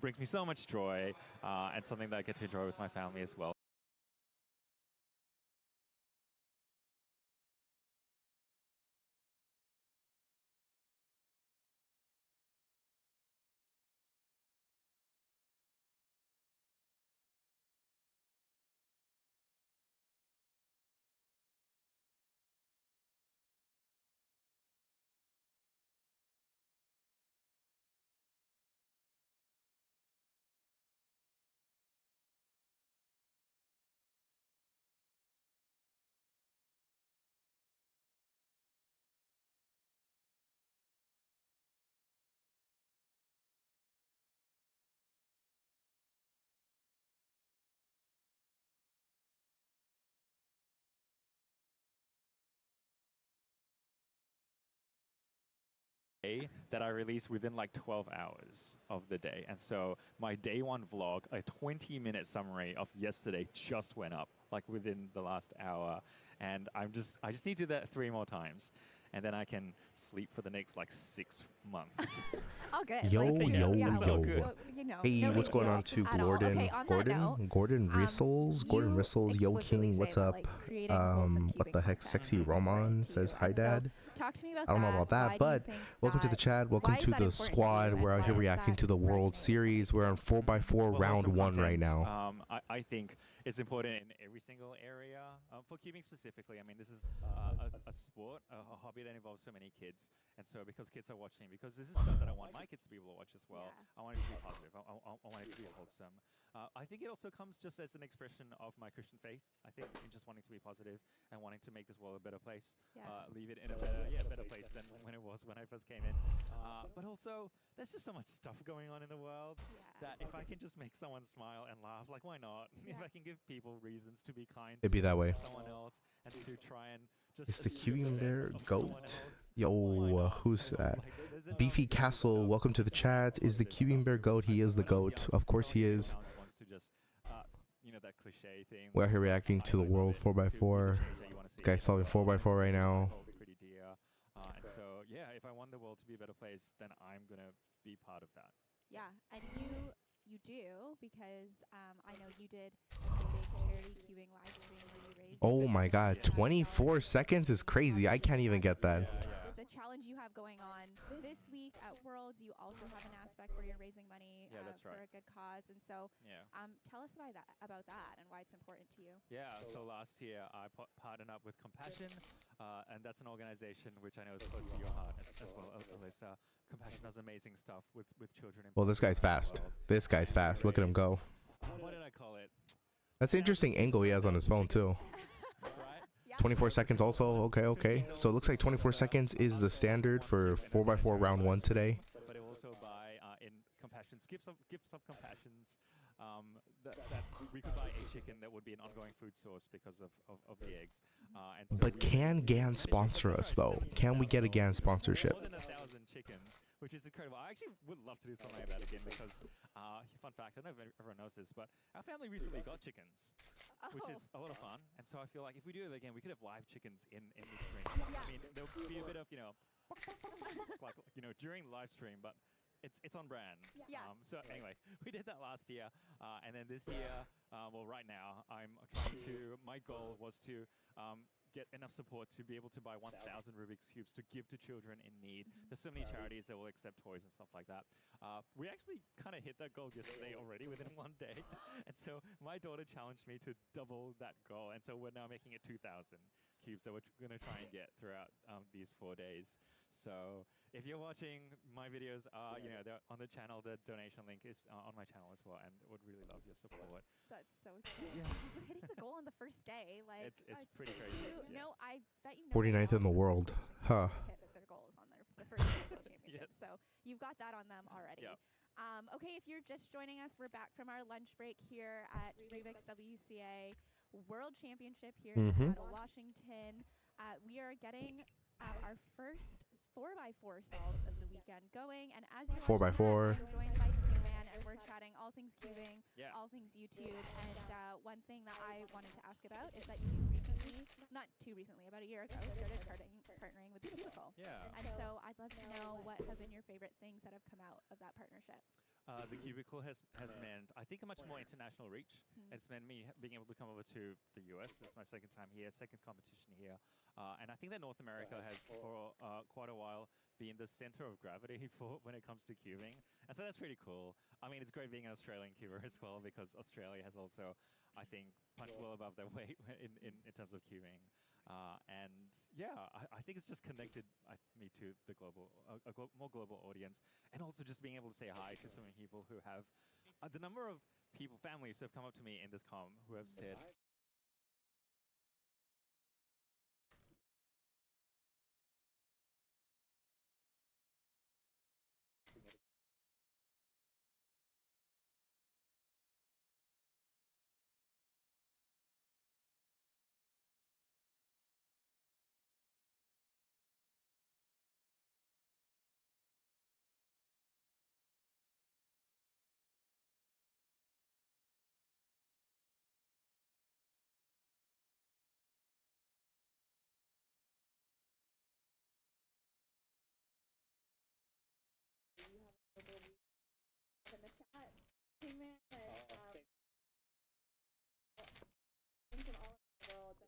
brings me so much joy, and something that I get to enjoy with my family as well. That I release within like 12 hours of the day. And so my day one vlog, a 20-minute summary of yesterday, just went up like within the last hour. And I just need to do that 3 more times. And then I can sleep for the next like 6 months. All good. Yo, like, yo, yeah, yo. well, hey, no what's going on to Gordon? Okay, on Gordon Rissels, Yo King, what's up? What the heck? Sexy Roman says hi, Dad. Talk to me about I don't know about that, but welcome to the chat. Welcome to the squad. We're out here reacting to the World Series. We're on 4x4 round 1 right now. I think it's important in every single area. For cubing specifically, I mean, this is a sport, a hobby that involves so many kids. And so because kids are watching, because this is stuff that I want my kids to be able to watch as well, I want it to be positive. I want it to be wholesome. I think it also comes just as an expression of my Christian faith. I think just wanting to be positive and wanting to make this world a better place, leave it in a better place than when it was when I first came in. But also, there's just so much stuff going on in the world that if I can just make someone smile and laugh, like why not? If I can give people reasons to be kind It'd be that way. to someone else and to try and just Is the Cubing there goat? Yo, who's that? Beefy Castle, welcome to the chat. Is the Cubing Bear goat? He is the goat. Of course he is. That cliche thing. We're here reacting to the world 4x4. Guy's solving 4x4 right now. And so, yeah, if I want the world to be a better place, then I'm going to be part of that. Yeah, and you do, because I know you did a big charity cubing live stream where you raised... Oh my god, 24 seconds is crazy. I can't even get that. The challenge you have going on this week at Worlds, you also have an aspect where you're raising money for a good cause, and so tell us about that and why it's important to you. Yeah, so last year I partnered up with Compassion, and that's an organization which I know is close to your heart as well, Alyssa. Compassion does amazing stuff with children. Well, this guy's fast. This guy's fast. Look at him go. What did I call it? That's an interesting angle he has on his phone too. 24 seconds also. Okay. So it looks like 24 seconds is the standard for 4x4 round 1 today. But it also buy in Compassion's gifts of Compassion's that we could buy a chicken that would be an ongoing food source because of the eggs. And so but can GAN sponsor us though? Can we get a GAN sponsorship? More than 1,000 chickens, which is incredible. I actually would love to do something like that again because, fun fact, I don't know if everyone knows this, but our family recently got chickens, which is a lot of fun. And so I feel like if we do it again, we could have live chickens in the stream. I mean, there'll be a bit of, like, during the live stream, but it's on brand. So anyway, we did that last year, and then this year, well, right now, I'm trying to. My goal was to get enough support to be able to buy 1,000 Rubik's Cubes to give to children in need. There's so many charities that will accept toys and stuff like that. We actually kind of hit that goal yesterday already within one day. And so my daughter challenged me to double that goal. And so we're now making it 2,000 cubes that we're going to try and get throughout these 4 days. So if you're watching, my videos are, they're on the channel. The donation link is on my channel as well, and would really love your support. That's so exciting. Yeah. You're hitting the goal on the first day. Like It's pretty crazy. Yeah. No, I bet you. 49th in the world. Huh. Hit their goals on the first day of World Championship. Yes. So you've got that on them already. Yep. Okay, if you're just joining us, we're back from our lunch break here at Rubik's WCA World Championship here in Seattle, Washington. We are getting our first 4x4 solves of the weekend going, and as you 4x4. I'm joined by Team Man, and we're chatting all things cubing, all things YouTube. And one thing that I wanted to ask about is that you recently, not too recently, about a year ago, started partnering with the Cubicle. Yeah. And so I'd love to know what have been your favorite things that have come out of that partnership. The Cubicle has meant, I think, a much more international reach. It's meant me being able to come over to the US. That's my second time here, second competition here. And I think that North America has, for quite a while, been the center of gravity for when it comes to cubing. And so that's pretty cool. I mean, it's great being an Australian cuber as well, because Australia has also, I think, punched well above their weight in terms of cubing. And yeah, I think it's just connected me to the more global audience, and also just being able to say hi to so many people who have the number of families who have come up to me in this comm who have said, In the chat, Team Man, from all over the world.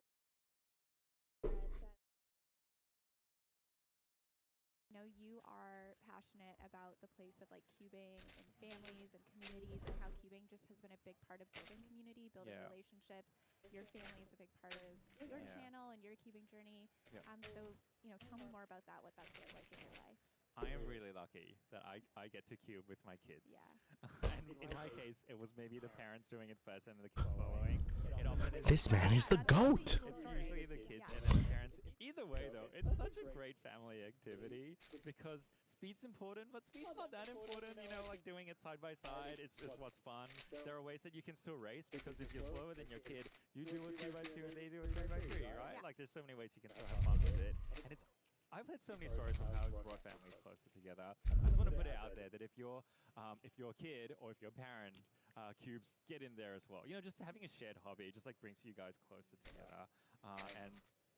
I know you are passionate about the place of like cubing and families and communities, and how cubing just has been a big part of building community, building relationships. Your family is a big part of your channel and your cubing journey. So tell me more about that. What that's been like in your life. I am really lucky that I get to cube with my kids. Yeah. And in my case, it was maybe the parents doing it first and the kids following. It often is This man is the GOAT. It's usually the kids and then the parents. Either way, though, it's such a great family activity because speed's important, but speed's not that important. Like doing it side by side is what's fun. There are ways that you can still race, because if you're slower than your kid, you do a 2x2 and they do a 3x3, right? Like there's so many ways you can still have fun with it. And I've heard so many stories of how it's brought families closer together. I just want to put it out there that if your kid or if your parent cubes, get in there as well. Just having a shared hobby just like brings you guys closer together. And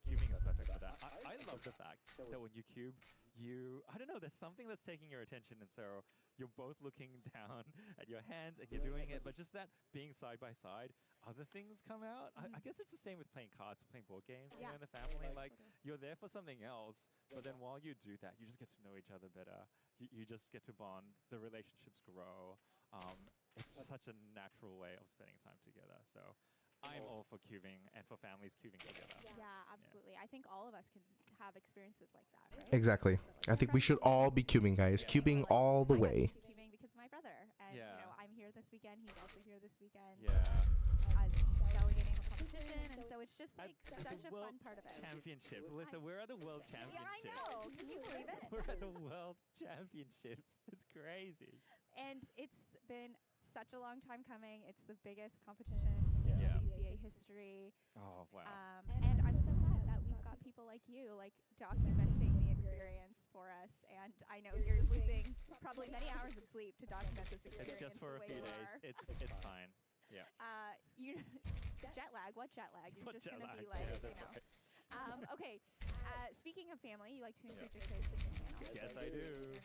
cubing is perfect for that. I love the fact that when you cube, I don't know, there's something that's taking your attention, and so you're both looking down at your hands and you're doing it, but just that being side by side, other things come out. I guess it's the same with playing cards, playing board games in the family. Like, you're there for something else, but then while you do that, you just get to know each other better. You just get to bond. The relationships grow. It's such a natural way of spending time together. So I'm all for cubing and for families cubing together. Yeah, absolutely. I think all of us can have experiences like that, right? Exactly. I think we should all be cubing, guys. Cubing all the way. Cubing because of my brother, and I'm here this weekend. He's also here this weekend. Yeah. As delegating a competition, and so it's just like such a fun part of it. Championships. Listen, we're at the World Championships. Yeah, I know. Can you believe it? We're at the World Championships. It's crazy. And it's been such a long time coming. It's the biggest competition in WCA history. Oh, wow. And I'm so glad that we've got people like you, like, documenting the experience for us. And I know you're losing probably many hours of sleep to document this experience. It's just for a few days. It's fine. Yeah. Jet lag. What jet lag? You're just going to be like, okay. Speaking of family, you like to include your kids in your channel. Yes, I do.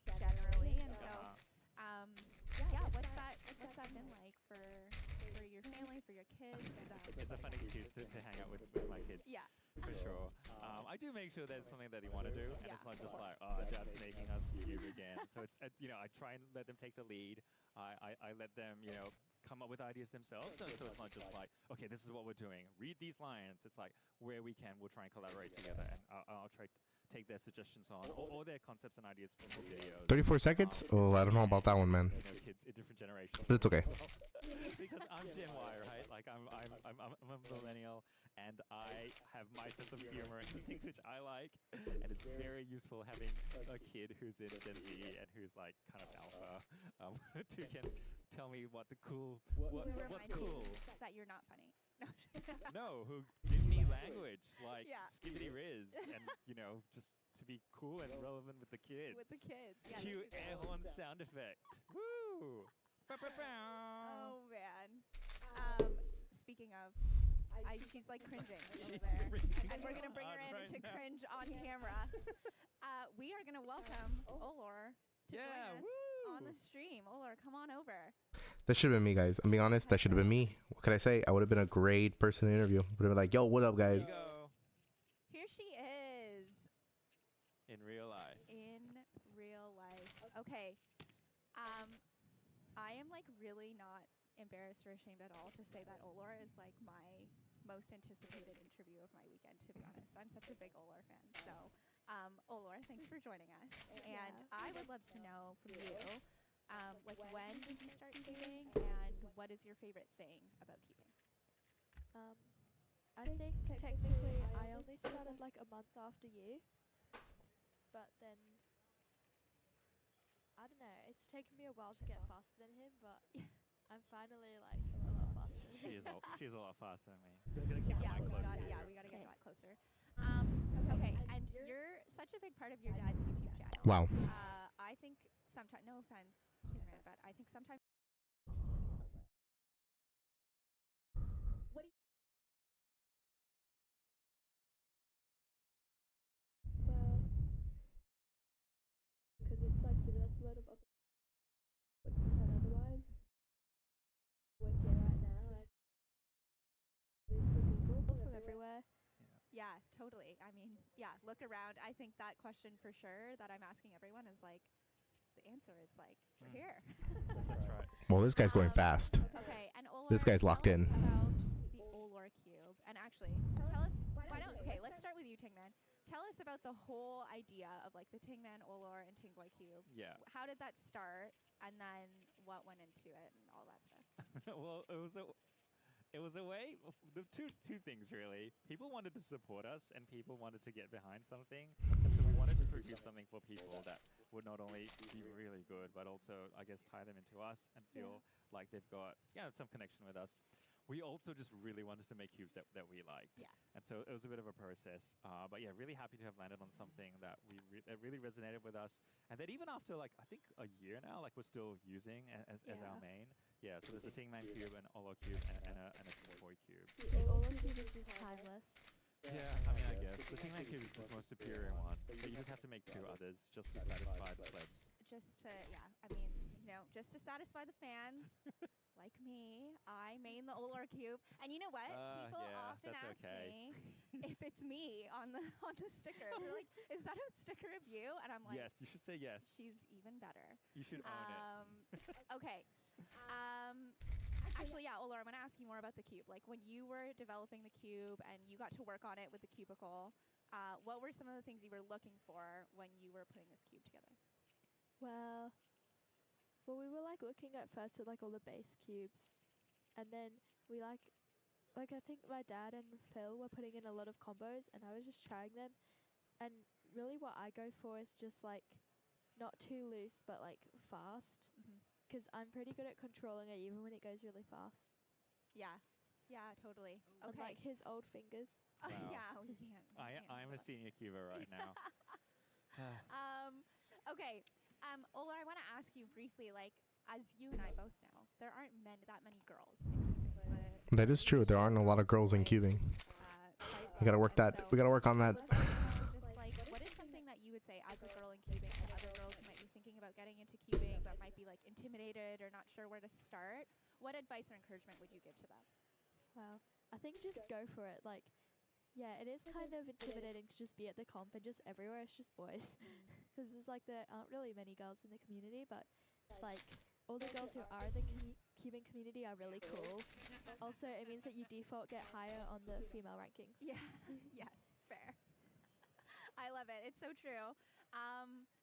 Generally, and so, what's that been like for your family, for your kids? It's a fun excuse to hang out with my kids. Yeah. For sure. I do make sure that's something that they want to do, and it's not just like, oh, Dad's making us cube again. So it's, you know, I try and let them take the lead. I let them, you know, come up with ideas themselves. So it's not just like, okay, this is what we're doing. Read these lines. It's like, where we can, we'll try and collaborate together, and I'll try to take their suggestions on, or their concepts and ideas from the videos. 34 seconds? Oh, I don't know about that one, man. You know, kids in different generations. But it's okay. Because I'm Gen Y, right? Like I'm a millennial, and I have my sense of humor and things which I like, and it's very useful having a kid who's in Gen Z and who's like kind of alpha, who can tell me what's cool. That you're not funny. No, who give me language like Yeah. skibbity riz, and you know, just to be cool and relevant with the kids. With the kids, yeah. Cue air horn sound effect. Woo! Oh man. Speaking of, she's like cringing a little She's there, cringing and we're so gonna bring her in hard right to now. cringe on camera. We are gonna welcome Olor to join us on the stream. Olor, come on over. That should have been me, guys. I'm being honest. That should have been me. What could I say? I would have been a great person to interview. Would have been like, yo, what up, guys? Here she is In real life. in real life. Okay. I am like really not embarrassed or ashamed at all to say that Olor is like my most anticipated interview of my weekend, to be honest. I'm such a big Olor fan. So, Olor, thanks for joining us. And I would love to know from you, like when did you start cubing, and what is your favorite thing about cubing? I think technically I only started like a month after you, but then I don't know, it's taken me a while to get faster than him, but I'm finally like a lot faster than him. She's a lot faster than me. Just gonna keep the mic close to you. We gotta get that closer. Okay, and you're such a big part of your dad's YouTube channel. Wow. I think sometimes, no offense, Tina, but I think sometimes. What do you Well, because it's like given us a lot of opportunities we had otherwise. We're here right now, like people from everywhere. Yeah, totally. I mean, yeah, look around. I think that question for sure that I'm asking everyone is like, the answer is like, we're here. That's right. Well, this guy's going fast. Okay, and Olor, This guy's locked in. about the Olor cube. And actually, tell us, okay, let's start with you, Tingman. Tell us about the whole idea of like the Tingman, Olor, and Tingboy cube. Yeah. How did that start, and then what went into it and all that stuff? Well, it was a way. The two things really. People wanted to support us, and people wanted to get behind something. And so we wanted to produce something for people that would not only be really good, but also, I guess, tie them into us and feel like they've got some connection with us. We also just really wanted to make cubes that we liked. Yeah. And so it was a bit of a process. But yeah, really happy to have landed on something that that really resonated with us. And that even after like, I think a year now, like we're still using as our main. Yeah, so there's a Tingman cube, an Olo cube, and a Boy cube. The Olo cube is just timeless. Yeah, I mean, I guess. The Tingman cube is the most superior one. But you just have to make two others just to satisfy the plebs. Just to, I mean, just to satisfy the fans. Like me, I main the Olor cube, and you know what? People often ask me if it's me on the sticker. They're like, "Is that a sticker of you?" And I'm like, yes, you should say yes. She's even better. You should own it. Okay. Actually, yeah, Olor, I'm gonna ask you more about the cube. Like when you were developing the cube and you got to work on it with the cubicle, what were some of the things you were looking for when you were putting this cube together? Well, we were like looking at first at like all the base cubes, and then we like I think my dad and Phil were putting in a lot of combos, and I was just trying them. And really, what I go for is just like not too loose, but like fast, because I'm pretty good at controlling it even when it goes really fast. Yeah, totally. Okay. Unlike his old fingers. Wow. Yeah, we can't. I'm a senior cuber right now. Okay. Olor, I want to ask you briefly, like, as you and I both know, there aren't that many girls in cubing. That is true. There aren't a lot of girls in cubing. We gotta work that. We gotta work on that. Just like, what is something that you would say as a girl in cubing to other girls who might be thinking about getting into cubing but might be like intimidated or not sure where to start? What advice or encouragement would you give to them? Well, I think just go for it. Like, Yeah, it is kind of intimidating to just be at the comp and just everywhere it's just boys. Because it's like there aren't really many girls in the community, but like all the girls who are in the cubing community are really cool. Also, it means that you default get higher on the female rankings. Yeah. Yes, fair. I love it. It's so true.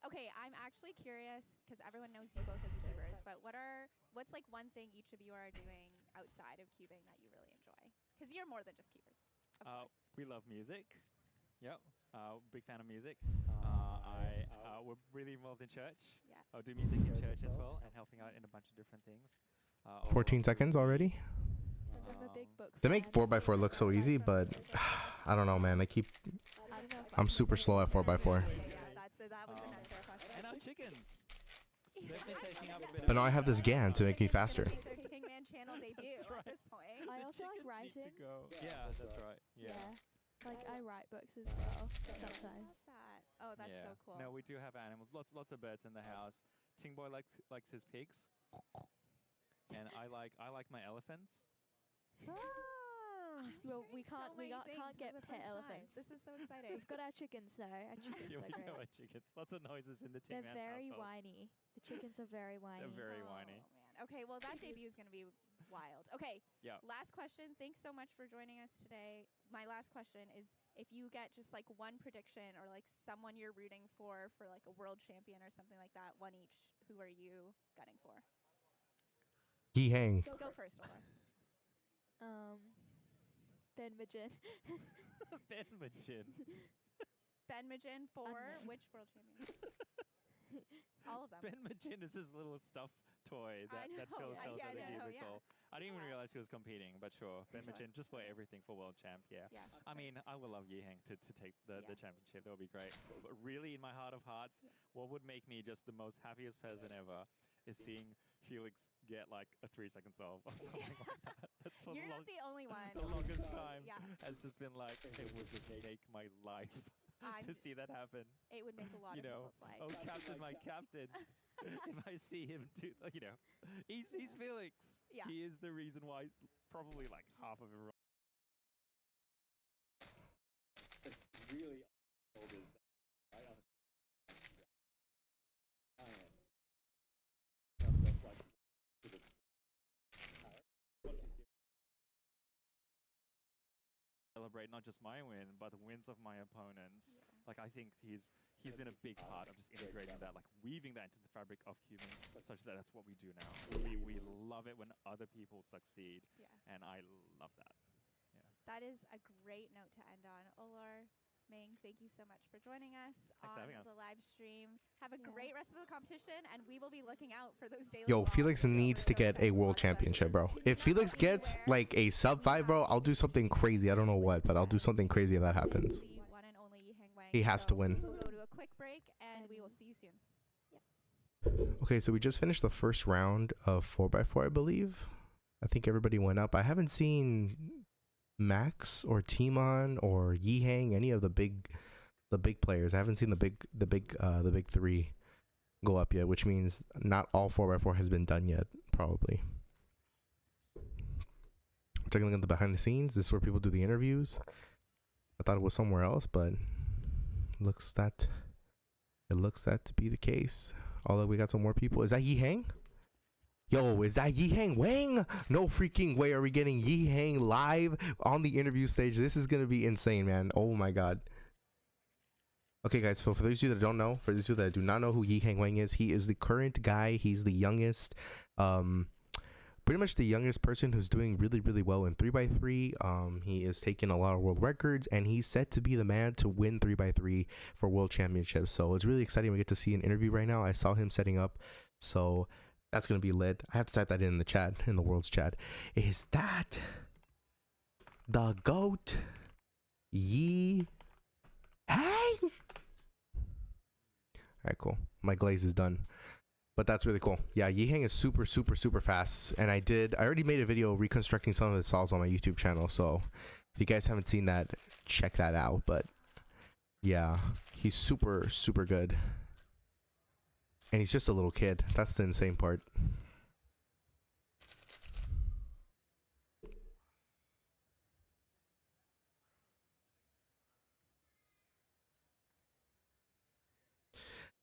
Okay, I'm actually curious because everyone knows you both as cubers, but what's like one thing each of you are doing outside of cubing that you really enjoy? Because you're more than just cubers. Of course. We love music. Yep. Big fan of music. We're really involved in church. Yeah. I do music in church as well and helping out in a bunch of different things. 14 seconds already. I'm a big book They make 4x4 look so easy, but I don't know, man. I'm super slow at 4x4. That was an unfair question. And our chickens. They've been taking up a bit But now I have this GAN to make me faster. Their Kingman channel debut at this point. I also like writing. Yeah, that's right. Yeah. Like I write books as well sometimes. What's that? Oh, that's so cool. No, we do have animals. Lots of birds in the house. Ting Boy likes his pigs, and I like my elephants. Well, we can't get pet elephants. This is so exciting. We've got our chickens though. Our chickens Yeah, are we do great. have our chickens. Lots of noises in the Ting They're Man very household. whiny. The chickens are very whiny. They're very whiny. Man. Okay, well that debut is going to be wild. Okay. Yeah. Last question. Thanks so much for joining us today. My last question is if you get just like one prediction or like someone you're rooting for like a world champion or something like that, one each, who are you gunning for? Yi Hang. Go first, Laura. Ben Majin. Ben Majin. Ben Majin for which world champion? All of them. Ben Majin is his little stuffed toy that Phil sells at the cubicle. I didn't even realize he was competing, but sure. Ben Majin just for everything for world champ, yeah. I mean, I would love Yi Hang to take the championship. That would be great. But really, in my heart of hearts, what would make me just the most happiest person ever is seeing Felix get like a 3 seconds off or something like that. That's for You're not the only one. The longest time has just been like, it would just make my life to see that happen. It would make a lot of people's lives. Oh, captain, my captain. If I see him do, he's Felix. Yeah. He is the reason why probably like half of everyone. It's really old is right on celebrate not just my win, but the wins of my opponents. Like I think he's been a big part of just integrating that, like weaving that into the fabric of cubing, such that that's what we do now. We love it when other people succeed, and I love that. Yeah. That is a great note to end on. Olor, Ming, thank you so much for joining us on the live stream. Have a great rest of the competition, and we will be looking out for those daily. Yo, Felix needs to get a world championship, bro. If Felix gets like a sub 5, bro, I'll do something crazy. I don't know what, but I'll do something crazy if that happens. He has to win. We'll go to a quick break, and we will see you soon. Okay, so we just finished the first round of 4x4, I believe. I think everybody went up. I haven't seen Max or Timon or Yi Hang, any of the big players. I haven't seen the big three go up yet, which means not all 4x4 has been done yet, probably. We're taking a look at the behind the scenes. This is where people do the interviews. I thought it was somewhere else, but it looks that to be the case. Although we got some more people. Is that Yi Hang? Yo, is that Yi Hang Wang? No freaking way are we getting Yi Hang live on the interview stage. This is going to be insane, man. Oh my god. Okay, guys, so for those of you that don't know, for those of you that do not know who Yi Hang Wang is, he is the current guy. He's the youngest, pretty much the youngest person who's doing really, really well in 3x3. He is taking a lot of world records, and he's set to be the man to win 3x3 for world championships. So it's really exciting. We get to see an interview right now. I saw him setting up, so that's going to be lit. I have to type that in the chat, in the world's chat. Is that the GOAT, Yi Hang? All right, cool. My glaze is done. But that's really cool. Yeah, Yi Hang is super, super, super fast. And I already made a video reconstructing some of the solves on my YouTube channel. So if you guys haven't seen that, check that out. But yeah, he's super, super good. And he's just a little kid. That's the insane part.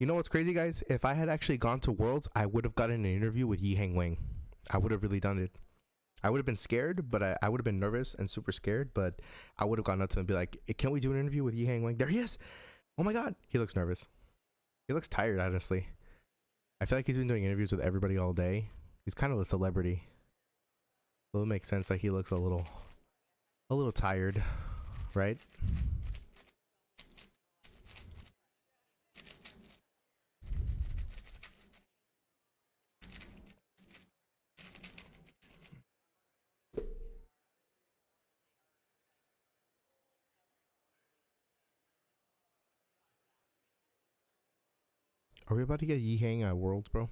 You know what's crazy, guys? If I had actually gone to Worlds, I would have gotten an interview with Yi Hang Wang. I would have really done it. I would have been scared, but I would have been nervous and super scared, but I would have gone up to him and be like, can we do an interview with Yi Hang Wang? There he is. Oh my God. He looks nervous. He looks tired, honestly. I feel like he's been doing interviews with everybody all day. He's kind of a celebrity. So it makes sense that he looks a little tired, right? Are we about to get Yi Hang at Worlds, bro?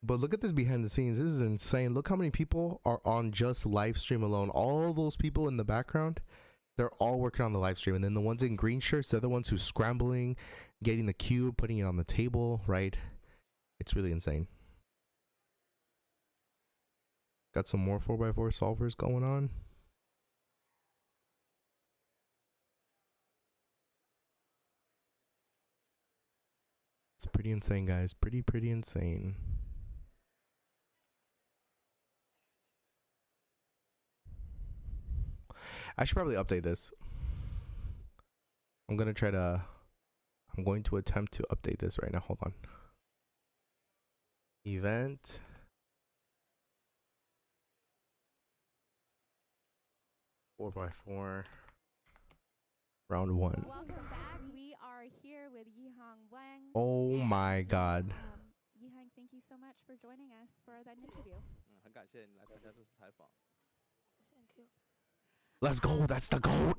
But look at this behind the scenes. This is insane. Look how many people are on just live stream alone. All those people in the background, they're all working on the live stream. And then the ones in green shirts, they're the ones who's scrambling, getting the cube, putting it on the table, right? It's really insane. Got some more 4x4 solvers going on. It's pretty insane, guys. Pretty insane. I should probably update this. I'm going to attempt to update this right now. Hold on. Event. Four by four. Round one. Welcome back. We are here with Yi Hang Wang. Oh my God. Yi Hang, thank you so much for joining us for that interview. 很感谢你来参加这次采访。 Thank you. Let's go. That's the goat.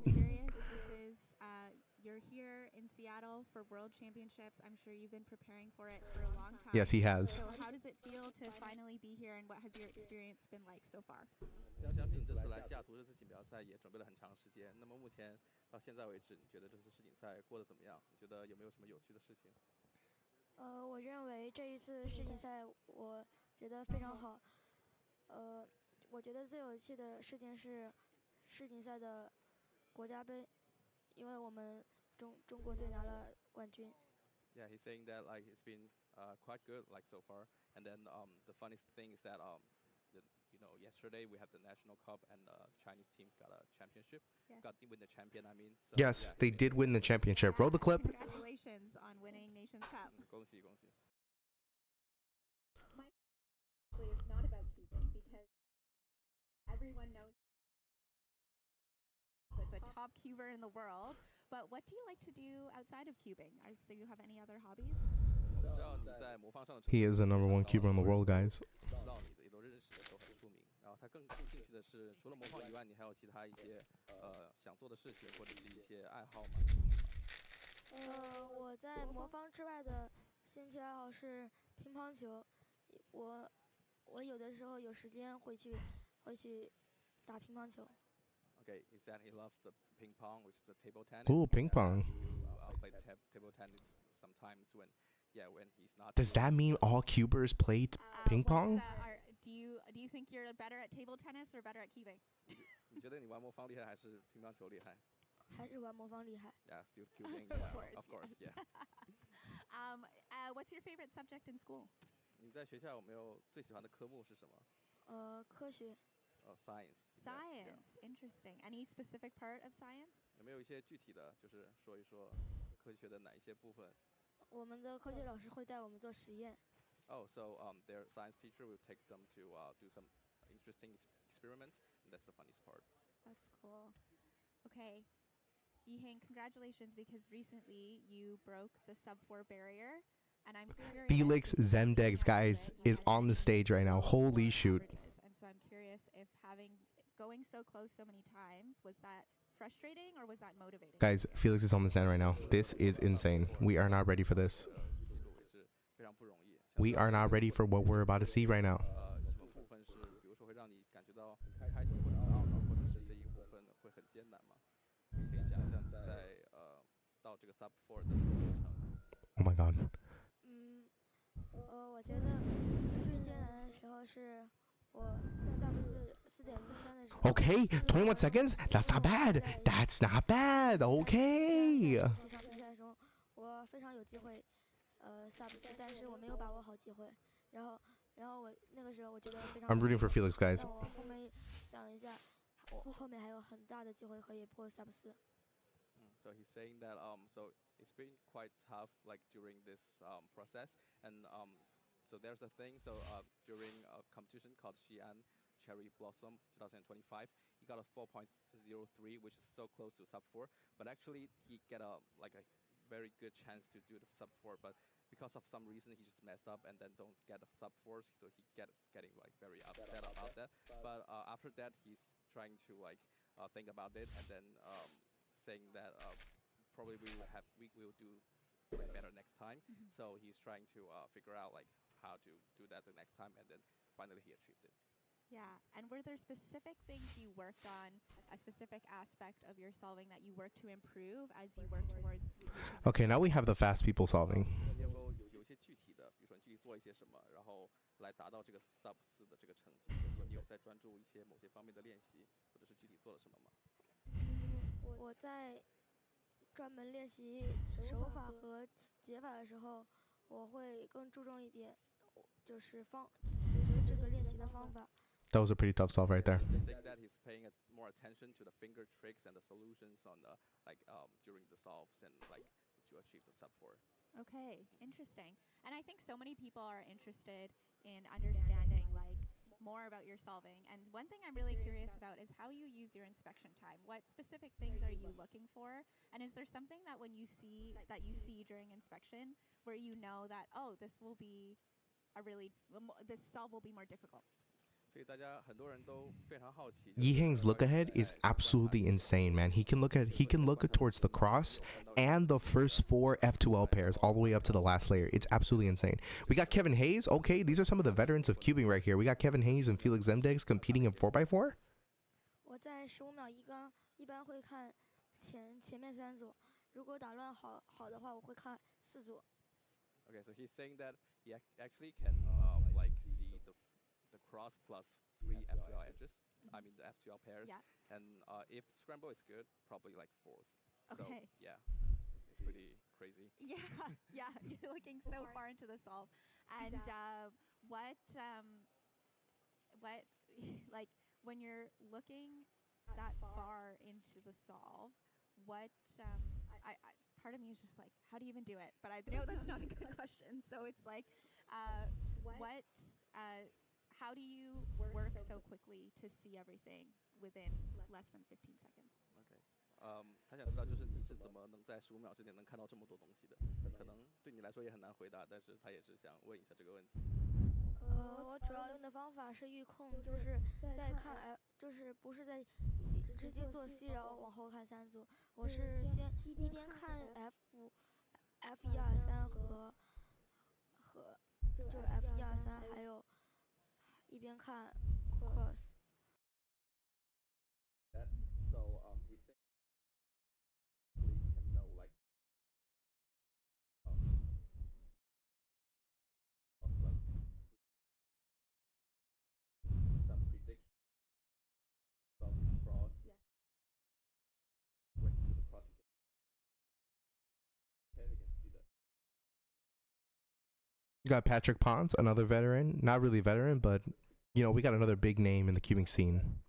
You're here in Seattle for World Championships. I'm sure you've been preparing for it for a long time. Yes, he has. So how does it feel to finally be here, and what has your experience been like so far? 相信这次来西雅图这次锦标赛也准备了很长时间。那么目前到现在为止，你觉得这次世锦赛过得怎么样？你觉得有没有什么有趣的事情？我认为这一次世锦赛我觉得非常好。我觉得最有趣的事情是世锦赛的国家杯，因为我们中国队拿了冠军。Yeah, he's saying that like it's been quite good like so far, and then the funniest thing is that you know yesterday we have the national cup and the Chinese team got a championship. Yeah. Got to win the champion. I mean. So, Yes, yeah, they did win the championship. Roll the clip. Congratulations on winning Nations Cup. 恭喜恭喜。 Actually, it's not about cubing because everyone knows the top cuber in the world. But what do you like to do outside of cubing? Do you have any other hobbies? He is the #1 cuber in the world, guys. 知道你的也都认识的都很出名。然后他更感兴趣的是，除了模仿以外，你还有其他一些想做的事情或者是一些爱好吗？我在魔方之外的兴趣爱好是乒乓球。我有的时候有时间会去打乒乓球。 Okay, he said he loves the ping pong, which is the table tennis. Ooh, ping pong. Play table tennis sometimes when he's not. Does that mean all cubers play ping pong? Do you think you're better at table tennis or better at cubing? 你觉得你玩魔方厉害还是乒乓球厉害？还是玩魔方厉害。Yeah, still cubing. Yeah, of course, yeah. What's your favorite subject in school? 你在学校有没有最喜欢的科目是什么？科学。 Science. Science, interesting. Any specific part of science? 有没有一些具体的，就是说一说科学的哪一些部分？我们的科学老师会带我们做实验。Oh, so their science teacher will take them to do some interesting experiment. And that's the funniest part. That's cool. Okay, Yi Hang, congratulations because recently you broke the sub-4 barrier, and I'm curious. Felix Zemdegs, guys, is on the stage right now. Holy shoot. So I'm curious if going so close so many times, was that frustrating or was that motivating? Guys, Felix is on the stand right now. This is insane. We are not ready for this. We are not ready for what we're about to see right now. 什么部分是比如说会让你感觉到很开心或者很懊恼，或者是这一部分会很艰难吗？可以讲一下在到这个 sub 4的过程。 Oh my god. 我觉得最艰难的时候是。 Okay, 21 seconds. That's not bad. That's not bad. Okay. Hey. 这场比赛中，我非常有机会萨布斯，但是我没有把握好机会。然后我那个时候我觉得非常 I'm rooting for Felix, guys. 但我后面想一下，我后面还有很大的机会可以破萨布斯。So he's saying that so it's been quite tough like during this process, and so there's a thing. So during a competition called Xi'an Cherry Blossom 2025, he got a 4.03, which is so close to sub 4. But actually, he get a very good chance to do the sub 4, but because of some reason he just messed up and then don't get a sub 4, so he getting like very upset about that. But after that, he's trying to like think about it and then saying that probably we will do way better next time. So he's trying to figure out like how to do that the next time, and then finally he achieved it. Yeah, and were there specific things you worked on, a specific aspect of your solving that you worked to improve as you work towards? Okay, now we have the fast people solving. 有些具体的，比如说你具体做了一些什么，然后来达到这个 sub 4的这个成绩，你有在专注一些某些方面的练习，或者是具体做了什么吗？我在专门练习手法和解法的时候，我会更注重一点，就是这个练习的方法。That was a pretty tough solve right there. He's saying that he's paying more attention to the finger tricks and the solutions on the during the solves and like to achieve the sub 4. Okay, interesting. And I think so many people are interested in understanding like more about your solving. And one thing I'm really curious about is how you use your inspection time. What specific things are you looking for? And is there something that when you see during inspection where you know that, oh, this solve will be more difficult? Yihang's look ahead is absolutely insane, man. He can look towards the cross and the first 4 F2L pairs all the way up to the last layer. It's absolutely insane. We got Kevin Hayes. Okay, these are some of the veterans of cubing right here. We got Kevin Hayes and Felix Zemdegs competing in 4x4. 我在15秒一缸一般会看前面3组，如果打乱好的话，我会看4组。Okay, so he's saying that he actually can like see the cross plus 3 F2L edges. I mean the F2L pairs. Yeah. And if the scramble is good, probably like 4th. Okay. So yeah, it's pretty crazy. Yeah, you're looking so far into the solve. And what like when you're looking that far into the solve, what I part of me is just like, how do you even do it? But I know that's not a good question. So it's like, how do you work so quickly to see everything within less than 15 seconds? Okay. 他想知道就是你是怎么能在15秒之内能看到这么多东西的？可能对你来说也很难回答，但是他也是想问一下这个问题。我主要用的方法是预控，就是在看就是不是在直接做 C 然后往后看3组，我是先一边看 F123和就是 F123，还有一边看 cross。So he's saying we can know like some prediction of cross. When to the cross, okay, we can see that. You got Patrick Ponce, another veteran. Not really veteran, but you know, we got another big name in the cubing scene.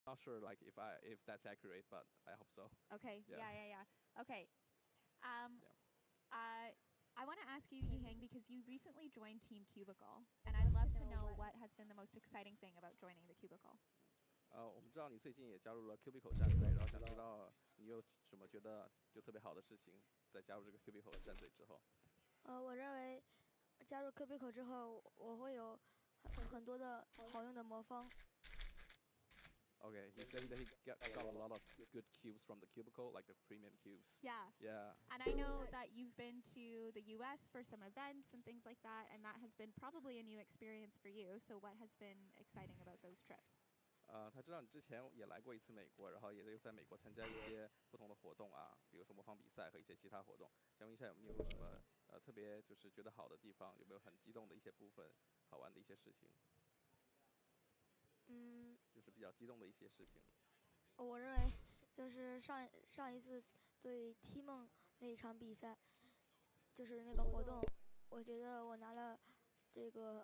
Not sure like if that's accurate, but I hope so. Okay. Yeah. Okay. I want to ask you, Yihang, because you recently joined Team Cubicle, and I'd love to know what has been the most exciting thing about joining the Cubicle. 我们知道你最近也加入了 CubingLivestream 战队，然后想知道你有什么觉得就特别好的事情，在加入这个 CubingLivestream 战队之后。我认为加入 CubingLivestream 之后，我会有很多的好用的魔方。Okay, he's saying that he got a lot of good cubes from the cubicle, like the premium cubes. Yeah. Yeah. And I know that you've been to the US for some events and things like that, and that has been probably a new experience for you. So what has been exciting about those trips? 他知道你之前也来过一次美国，然后也有在美国参加一些不同的活动啊，比如说魔方比赛和一些其他活动。想问一下有没有什么特别就是觉得好的地方，有没有很激动的一些部分，好玩的一些事情？就是比较激动的一些事情。我认为就就是上一次对 T 梦那一场比赛，就是那个活动，我觉得我拿了这个，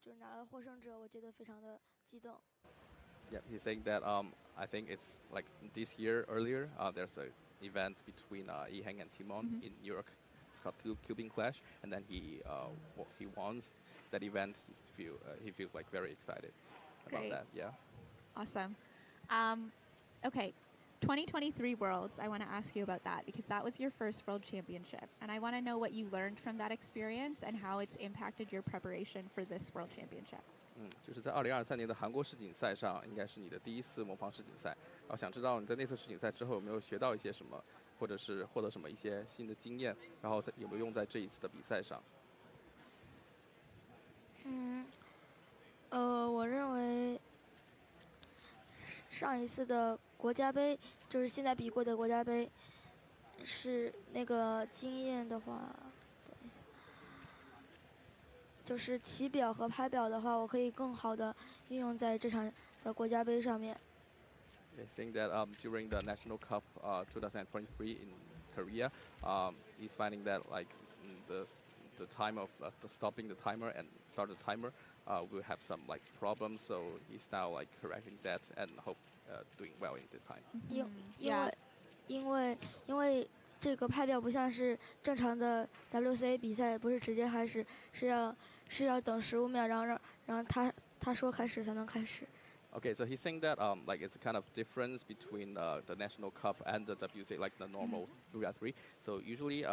就是拿了获胜者，我觉得非常的激动。Yeah, he's saying that I think it's like this year earlier. There's a event between Yiheng and Timon in New York. It's called Cubing Clash, and then he won that event. He feels like very excited about that. Yeah. Awesome. Okay, 2023 Worlds. I want to ask you about that because that was your first World Championship, and I want to know what you learned from that experience and how it's impacted your preparation for this World Championship. 就是在2023年的韩国世锦赛上，应该是你的第一次魔方世锦赛。然后想知道你在那次世锦赛之后有没有学到一些什么，或者是获得什么一些新的经验，然后有没有用在这一次的比赛上？我认为上一次的国家杯，就是现在比过的国家杯，是那个经验的话，等一下。就是起表和拍表的话，我可以更好的运用在这场的国家杯上面。I think that during the National Cup 2023 in Korea, he's finding that like the time of stopping the timer and start the timer will have some like problems. So he's now like correcting that and hope doing well in this time. 因为这个拍表不像是正常的 WCA 比赛，不是直接开始，是要等15秒，然后他说开始才能开始。Okay, so he's saying that like it's a kind of difference between the National Cup and the WCA, like the normal 3x3. So usually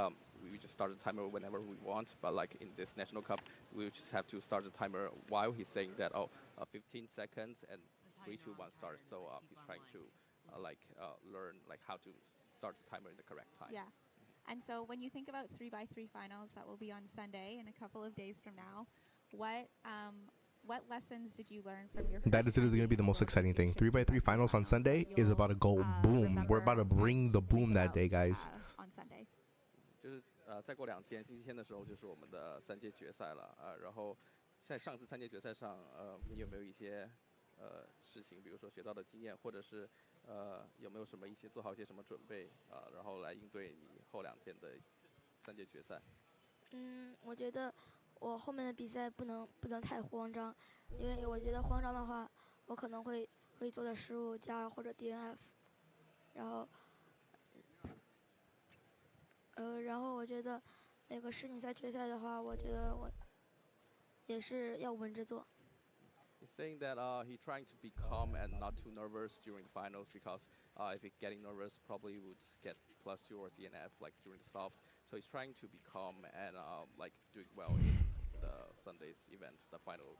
we just start the timer whenever we want, but like in this National Cup, we just have to start the timer while he's saying that 15 seconds and 3, 2, 1 start. So he's trying to learn like how to start the timer in the correct time. Yeah. And so when you think about 3x3 finals that will be on Sunday in a couple of days from now, what lessons did you learn from your? That is literally going to be the most exciting thing. 3x3 finals on Sunday is about to go boom. We're about to bring the boom that day, guys. On Sunday. 就是再过2天，星期天的时候就是我们的3届决赛了然后在上次3届决赛上，你有没有一些事情，比如说学到的经验，或者是有没有什么做好一些什么准备然后来应对你后2天的3届决赛？我觉得我后面的比赛不能太慌张，因为我觉得慌张的话，我可能会做的失误加2或者 DNF， 然后我觉得那个世锦赛决赛的话，我觉得我也是要稳着做。He's saying that he's trying to be calm and not too nervous during the finals because if he's getting nervous, probably would get +2 or DNF like during the softs. So he's trying to be calm and like doing well in the Sunday's event, the final,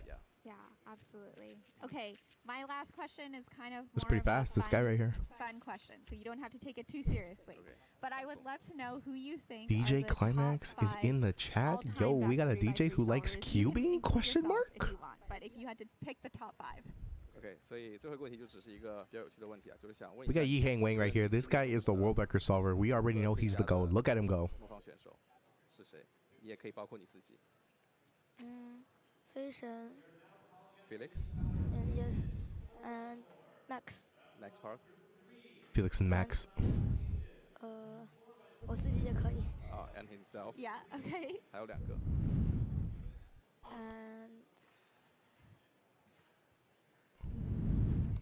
yeah. Yeah, absolutely. Okay, my last question is kind of It's more pretty of a fast. This guy right here. Fun question, so you don't have to take it too seriously. Okay. But I would love to know who you think DJ are the Climax top is 5 in the chat. all-time Yo, we best got a 3x3 DJ who likes solvers. You can cubing? include Question yourself mark? if you want, but if you had to pick the top 5. Okay, 所以最后一个问题就只是一个比较有趣的问题就是想问一 We 下 got Yiheng Wang right here. This guy is the world record solver. We already know he's the GOAT. Look at him go. 魔方选手是谁？你也可以包括你自己。飞神 Felix. And yes, and Max. Max Park. Felix and Max. 我自己也可以。And himself. Yeah. Okay. 还有2个。And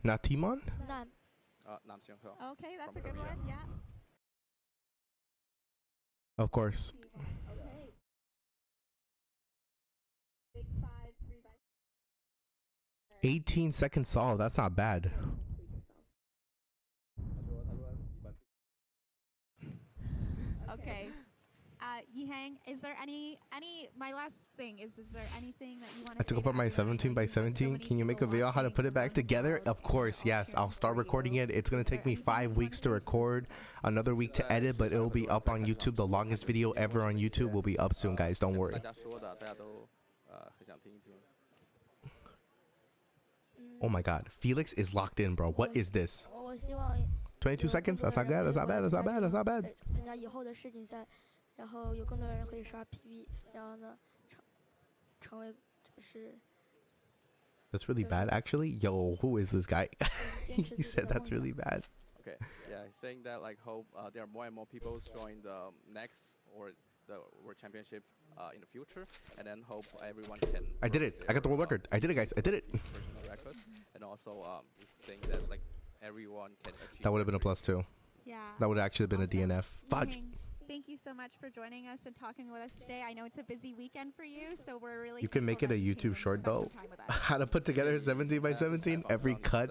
Not Timon? Nam. Nam Xianghao. Okay, that's a From good Korea. one. Yeah. Of course. Okay. Big 5 3x3. 18-second solve. That's not bad. Okay. Yiheng, is there my last thing is there anything that you want to I took apart my 17x17. Can you make a video on how to put it back together? Of course, yes. I'll start recording it. It's going to take me 5 weeks to record, another week to edit, but it'll be up on YouTube. The longest video ever on YouTube will be up soon, guys. Don't worry. 大家说的，大家都很想听一听。 Oh my god. Felix is locked in, bro. What is this? 我希望 22 seconds? That's not bad. That's not bad. That's not bad. That's not bad. 参加以后的世锦赛，然后有更多人可以刷 PB，然后呢，成为就是 That's really bad, actually. Yo, who is this guy? He said that's really bad. Okay, yeah, he's saying that like hope there are more and more people join the next or the World Championship in the future, and then hope everyone can. I did it. I got the world record. I did it, guys. I did it. Personal record, and also he's saying that like everyone can achieve. That would have been a plus too. Yeah. That would have actually been a DNF. Fudge. Thank you so much for joining us and talking with us today. I know it's a busy weekend for you, so we're really. You can make it a YouTube short though. How to put together 17 by 17, every cut.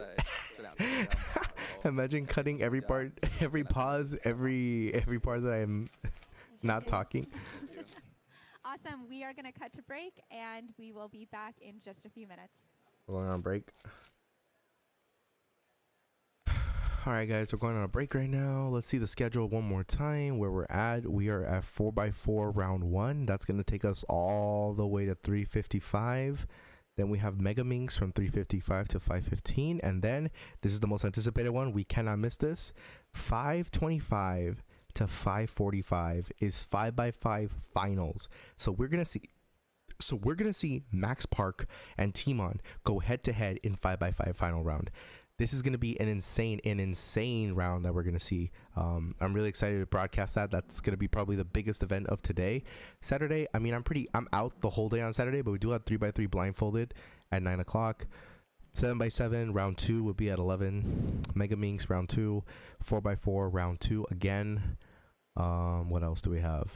Imagine cutting every part, every pause, every part that I'm not talking. Awesome. We are going to cut to break, and we will be back in just a few minutes. We're going on break. All right, guys, we're going on a break right now. Let's see the schedule one more time. Where we're at, we are at 4x4 round 1. That's going to take us all the way to 355. Then we have Mega Minx from 355 to 515. And then, this is the most anticipated one. We cannot miss this. 525 to 545 is 5x5 finals. So we're going to see Max Park and Timon go head to head in 5x5 final round. This is going to be an insane round that we're going to see. I'm really excited to broadcast that. That's going to be probably the biggest event of today. Saturday, I mean, I'm out the whole day on Saturday, but we do have 3x3 blindfolded at 9 o'clock. 7x7 round 2 would be at 11. Mega Minx round 2. 4x4 round 2 again. What else do we have?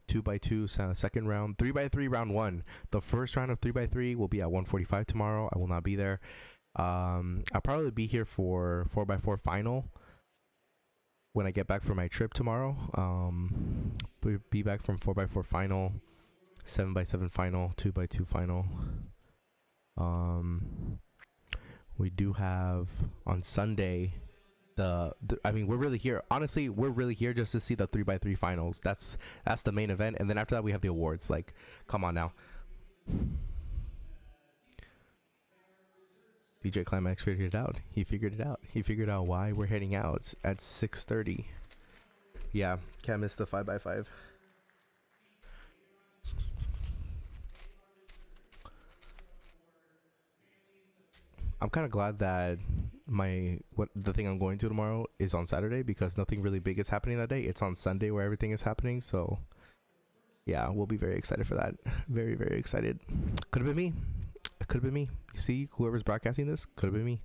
2x2 second round. 3x3 round 1. The first round of 3x3 will be at 1:45 tomorrow. I will not be there. I'll probably be here for 4x4 final when I get back from my trip tomorrow. We'll be back from 4x4 final, 7x7 final, 2x2 final. We do have on Sunday I mean, we're really here. Honestly, we're really here just to see the 3x3 finals. That's the main event, and then after that we have the awards. Like, come on now. DJ Climax figured it out. He figured it out. He figured out why we're heading out at 6:30. Yeah, can't miss the 5x5. I'm kind of glad that the thing I'm going to tomorrow is on Saturday, because nothing really big is happening that day. It's on Sunday where everything is happening. So yeah, we'll be very excited for that. Very, very excited. Could have been me. It could have been me. You see, whoever's broadcasting this could have been me.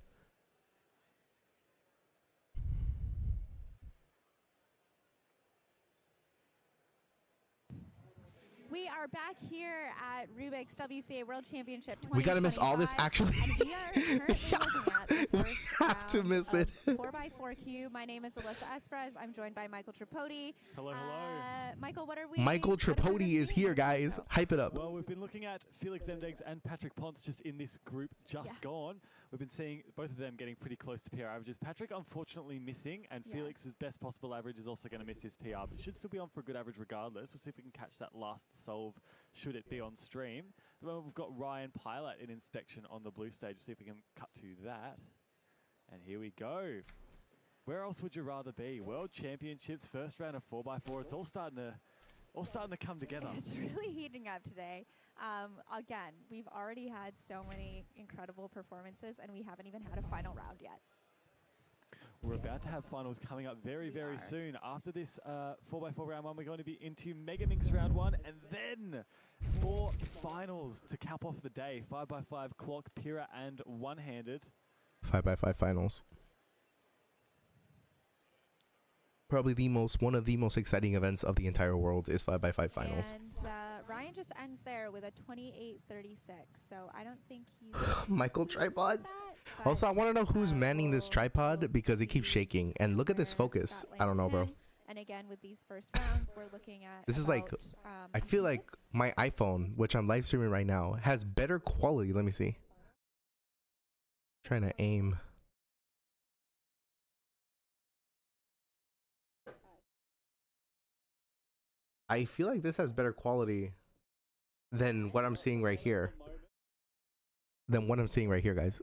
We are back here at Rubik's WCA World Championship 2025. We gotta miss all this, actually. And we are currently looking at the We have to miss it. 4x4 cube. My name is Alyssa Esperez. I'm joined by Michael Tripodi. Hello, hello. Michael, what are we? Michael Tripodi is here, guys. Hype it up. Well, we've been looking at Felix Zemdegs and Patrick Ponce just in this group gone. We've been seeing both of them getting pretty close to PR averages. Patrick, unfortunately, missing, and Felix's best possible average is also going to miss his PR, but should still be on for a good average regardless. We'll see if we can catch that last solve, should it be on stream. At the moment, we've got Ryan Pilot in inspection on the blue stage. We'll see if we can cut to that. And here we go. Where else would you rather be? World Championships, first round of 4x4. It's all starting to come together. It's really heating up today. Again, we've already had so many incredible performances, and we haven't even had a final round yet. We're about to have finals coming up very, very soon. After this 4x4 round 1, we're going to be into Mega Minx round 1, and then 4 finals to cap off the day. 5x5 clock, Pira, and one-handed. 5x5 finals. Probably one of the most exciting events of the entire world is 5x5 finals. And Ryan just ends there with a 28-36, so I don't think he... Michael tripod? Also, I want to know who's manning this tripod, because it keeps shaking. And look at this focus. I don't know, bro. And again, with these first rounds, we're looking at... This is like... I feel like my iPhone, which I'm live streaming right now, has better quality. Let me see. Trying to aim. I feel like this has better quality than what I'm seeing right here. Guys.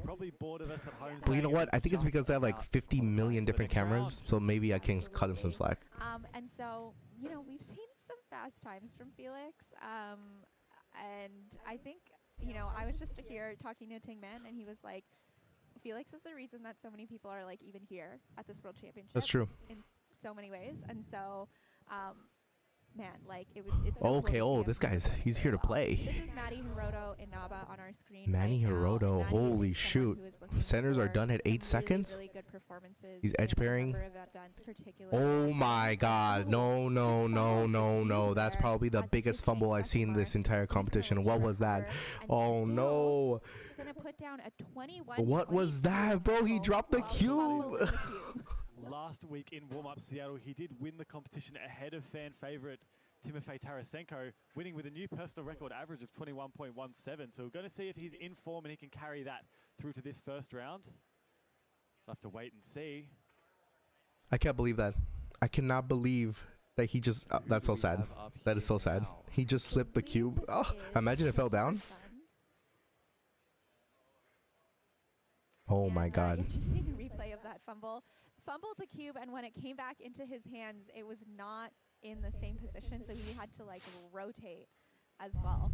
Probably bored of us at home. Well, you know what? I think it's because I have like 50 million different cameras, so maybe I can cut him some slack. And so, you know, we've seen some fast times from Felix. And I think, you know, I was just here talking to Ting Man, and he was like, Felix is the reason that so many people are like even here at this World Championship. That's true. In so many ways. And so, man, like it's so Okay, cool to see this him guy's, perform he's really here to well. play. This is Manny Hiroto Inaba on our screen. Manny right now. Hiroto, Manny holy is someone shoot. who is looking Centers are for done at 8 some seconds. Really good performances. He's edge in a pairing. number of events, particularly Oh my god. No, no, no, no, no. That's probably the biggest fumble I've seen this entire competition. What was that? Oh no. Gonna put down a 21. What was that, bro? He dropped the cube. Last week in warm-up Seattle, he did win the competition ahead of fan favorite Timofey Tarasenko, winning with a new personal record average of 21.17. So we're going to see if he's in form and he can carry that through to this first round. We'll have to wait and see. I can't believe that. I cannot believe that he just... that's so sad. That is so sad. He just slipped the cube. Oh, imagine it fell down. Oh my god. Interesting replay of that fumble. Fumbled the cube, and when it came back into his hands, it was not in the same position, so he had to like rotate as well.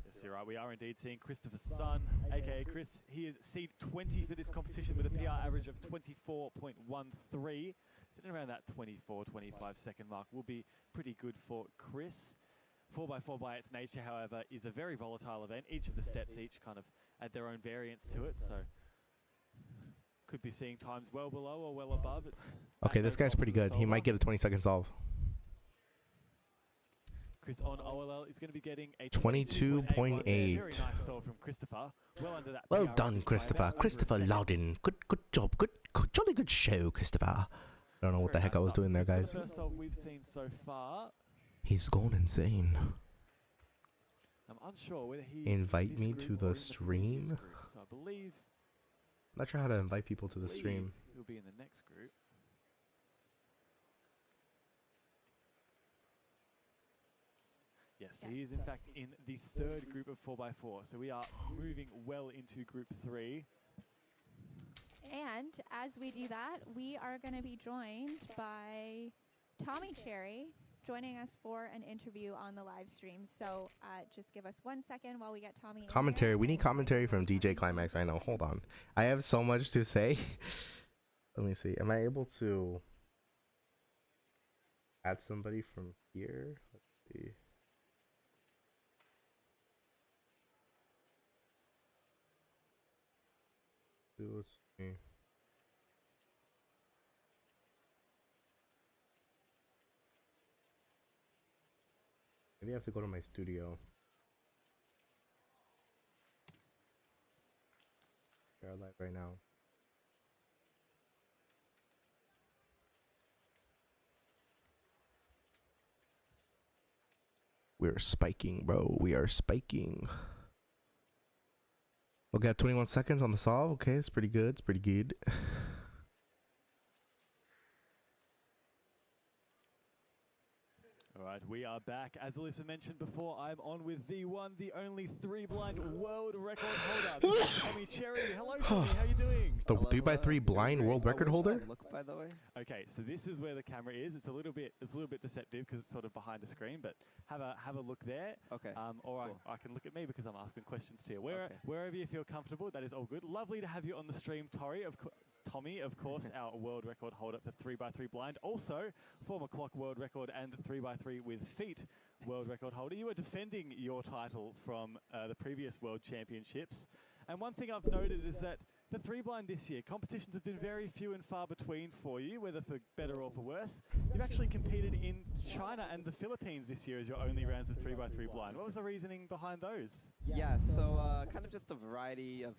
Yes, you're right. We are indeed seeing Christopher Sun, aka Chris. He is seed 20 for this competition with a PR average of 24.13. Sitting around that 24, 25 second mark will be pretty good for Chris. 4x4 by its nature, however, is a very volatile event. Each of the steps kind of add their own variance to it, so could be seeing times well below or well above. Okay, this guy's pretty good. He might get a 20-second solve. Chris on OLL is going to be getting a 22.8. Very nice solve from Christopher. Well under that. Well done, Christopher. Christopher Loudon. Good job. Good, jolly good show, Christopher. I don't know what the heck I was doing there, guys. The first solve we've seen so far. He's gone insane. I'm unsure whether he invite me to the stream. So I believe. I'm not sure how to invite people to the stream. He'll be in the next group. Yes, he is in fact in the third group of 4x4. So we are moving well into group 3. And as we do that, we are going to be joined by Tommy Cherry, joining us for an interview on the live stream. So just give us 1 second while we get Tommy. Commentary. We need commentary from DJ Climax right now. Hold on. I have so much to say. Let me see. Am I able to add somebody from here? Let's see. Let's see. Maybe I have to go to my studio. They're live right now. We're spiking, bro. We are spiking. Okay, 21 seconds on the solve. Okay, it's pretty good. It's pretty good. All right, we are back. As Alyssa mentioned before, I'm on with the one, the only 3-blind world record holder. This is Tommy Cherry. Hello, Tommy. How you doing? The 3x3 blind world record holder? Look, by the way. Okay, so this is where the camera is. It's a little bit deceptive because it's sort of behind the screen, but have a look there. Okay. Or cool. I can look at me because I'm asking questions to you. Wherever you feel comfortable, that is all good. Lovely to have you on the stream, Tommy, of course, our world record holder for 3x3 blind. Also, former clock world record and 3x3 with feet world record holder. You were defending your title from the previous world championships. And one thing I've noted is that the 3-blind this year, competitions have been very few and far between for you, whether for better or for worse. You've actually competed in China and the Philippines this year as your only rounds of 3x3 blind. What was the reasoning behind those? Yeah, so kind of just a variety of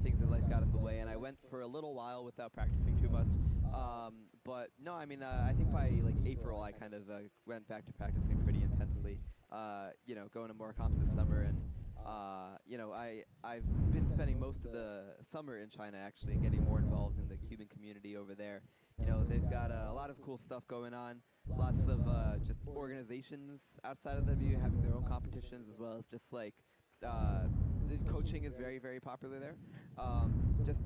things that life got in the way, and I went for a little while without practicing too much. But no, I mean, I think by like April, I kind of went back to practicing pretty intensely. Going to more comps this summer, and I've been spending most of the summer in China actually, and getting more involved in the Cuban community over there. They've got a lot of cool stuff going on. Lots of just organizations outside of the WU having their own competitions, as well as just like the coaching is very, very popular there. Just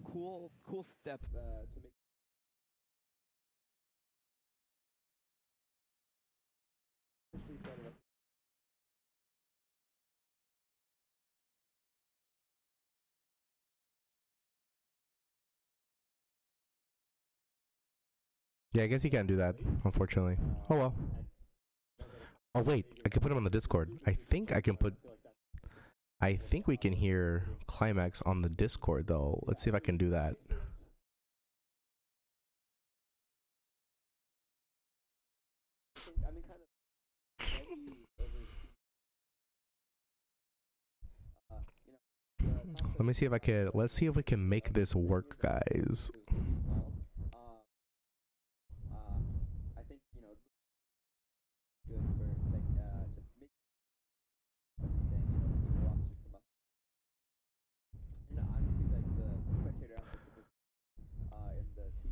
cool steps to make. Yeah, I guess you can't do that, unfortunately. Oh well. Oh wait, I can put him on the Discord. I think we can hear Climax on the Discord though. Let's see if I can do that. Let me see if I can. Let's see if we can make this work, guys. I think good for just make everything people watch you from up. Honestly, like the spectator aspect is in the two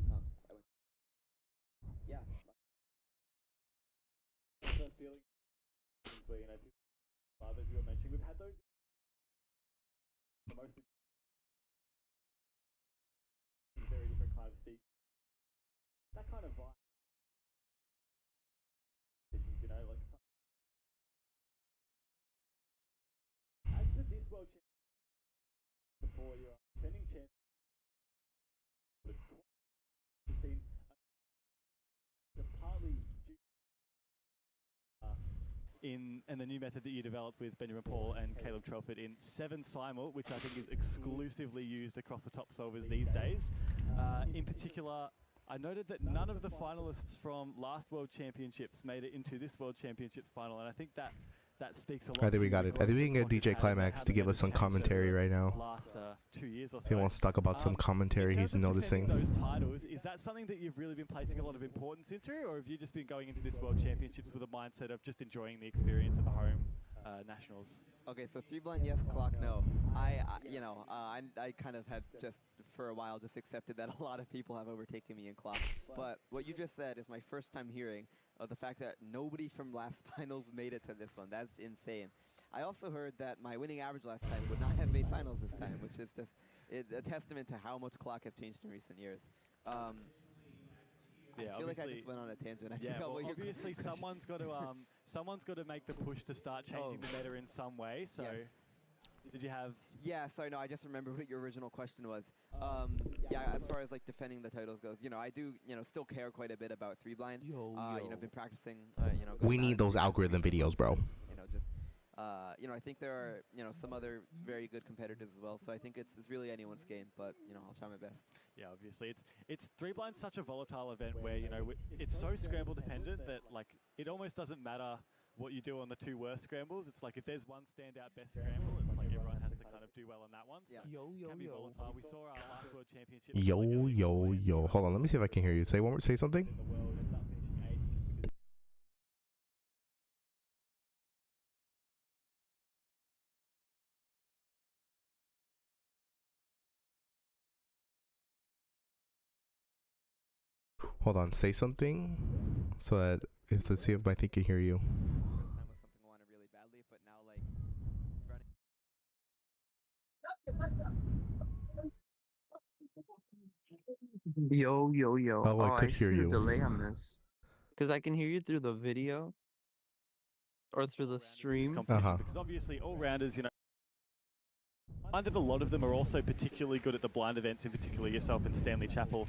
comps I went. Yeah. The feeling where people, as you were mentioning, we've had those mostly very different kind of speak. That kind of vibe, like. As for this world championship, before you're defending champion, to see the partly in the new method that you developed with Benjamin Paul and Caleb Trelford in 7 simul, which I think is exclusively used across the top solvers these days. In particular, I noted that none of the finalists from last World Championships made it into this World Championships final, and I think that speaks a lot. I think we got it. I think we can get DJ Climax to give us some commentary right now. Last 2 years or so. He wants to talk about some commentary he's noticing. Those titles, is that something that you've really been placing a lot of importance into, or have you just been going into this World Championships with a mindset of just enjoying the experience of the home nationals? Okay, so 3 blind yes, clock no. I kind of have just for a while just accepted that a lot of people have overtaken me in clock. But what you just said is my first time hearing of the fact that nobody from last finals made it to this one. That's insane. I also heard that my winning average last time would not have made finals this time, which is just a testament to how much clock has changed in recent years. I feel like I just went on a tangent. Obviously someone's got to make the push to start changing the meta in some way. So, yes. Did you have? Yeah, sorry, no, I just remembered what your original question was. Yeah, as far as like defending the titles goes, I do, still care quite a bit about 3 blind. Been practicing. We need those algorithm videos, bro. I think there are, some other very good competitors as well. So I think it's really anyone's game, but I'll try my best. Yeah, obviously it's 3 blind such a volatile event where it's so scramble dependent that like it almost doesn't matter what you do on the 2 worst scrambles. It's like if there's one standout best scramble, it's like everyone has to kind of do well on that one. So it can be volatile. We saw our last World Championship. Yo. Hold on, let me see if I can hear you. Say something. Hold on, say something so that let's see if my thing can hear you. Yo. Oh, I could hear you. Delay on this. Because I can hear you through the video or through the stream. Because obviously all rounders, I find that a lot of them are also particularly good at the blind events, in particular yourself and Stanley Chappell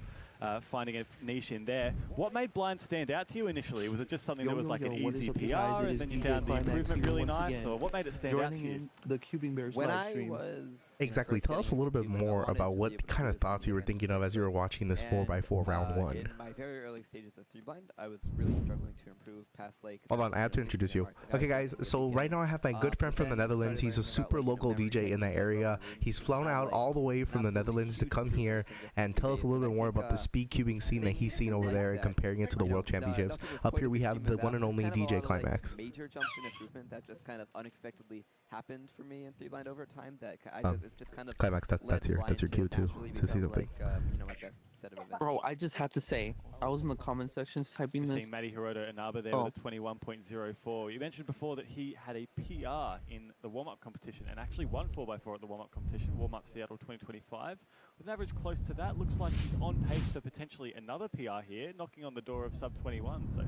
finding a niche in there. What made blind stand out to you initially? Was it just something that was like an easy PR and then you found the improvement really nice? Or what made it stand out to you? The Cubing Bears when live I stream. was Exactly. Tell us a little bit more about what kind of thoughts you were thinking of as you were watching this 4x4 round 1. In my very early stages of 3 blind, I was really struggling to improve past like. Hold on, I have to introduce you. Okay, guys. So right now I have my good friend from the Netherlands. He's a super local DJ in that area. He's flown out all the way from the Netherlands to come here and tell us a little bit more about the SpeedCubing scene that he's seen over there and comparing it to the World Championships. Up here we have the one and only DJ Climax. Major jumps in improvement that just kind of unexpectedly happened for me in 3 blind over time. That it's just kind of Climax. That's your cue too to see something. My best set of events. Bro, I just had to say, I was in the comment sections typing this. Seeing Matty Hiroto Inaba there with a 21.04. You mentioned before that he had a PR in the warm-up competition and actually won 4x4 at the warm-up competition, Warm-Up Seattle 2025. With an average close to that, looks like he's on pace for potentially another PR here, knocking on the door of sub 21. So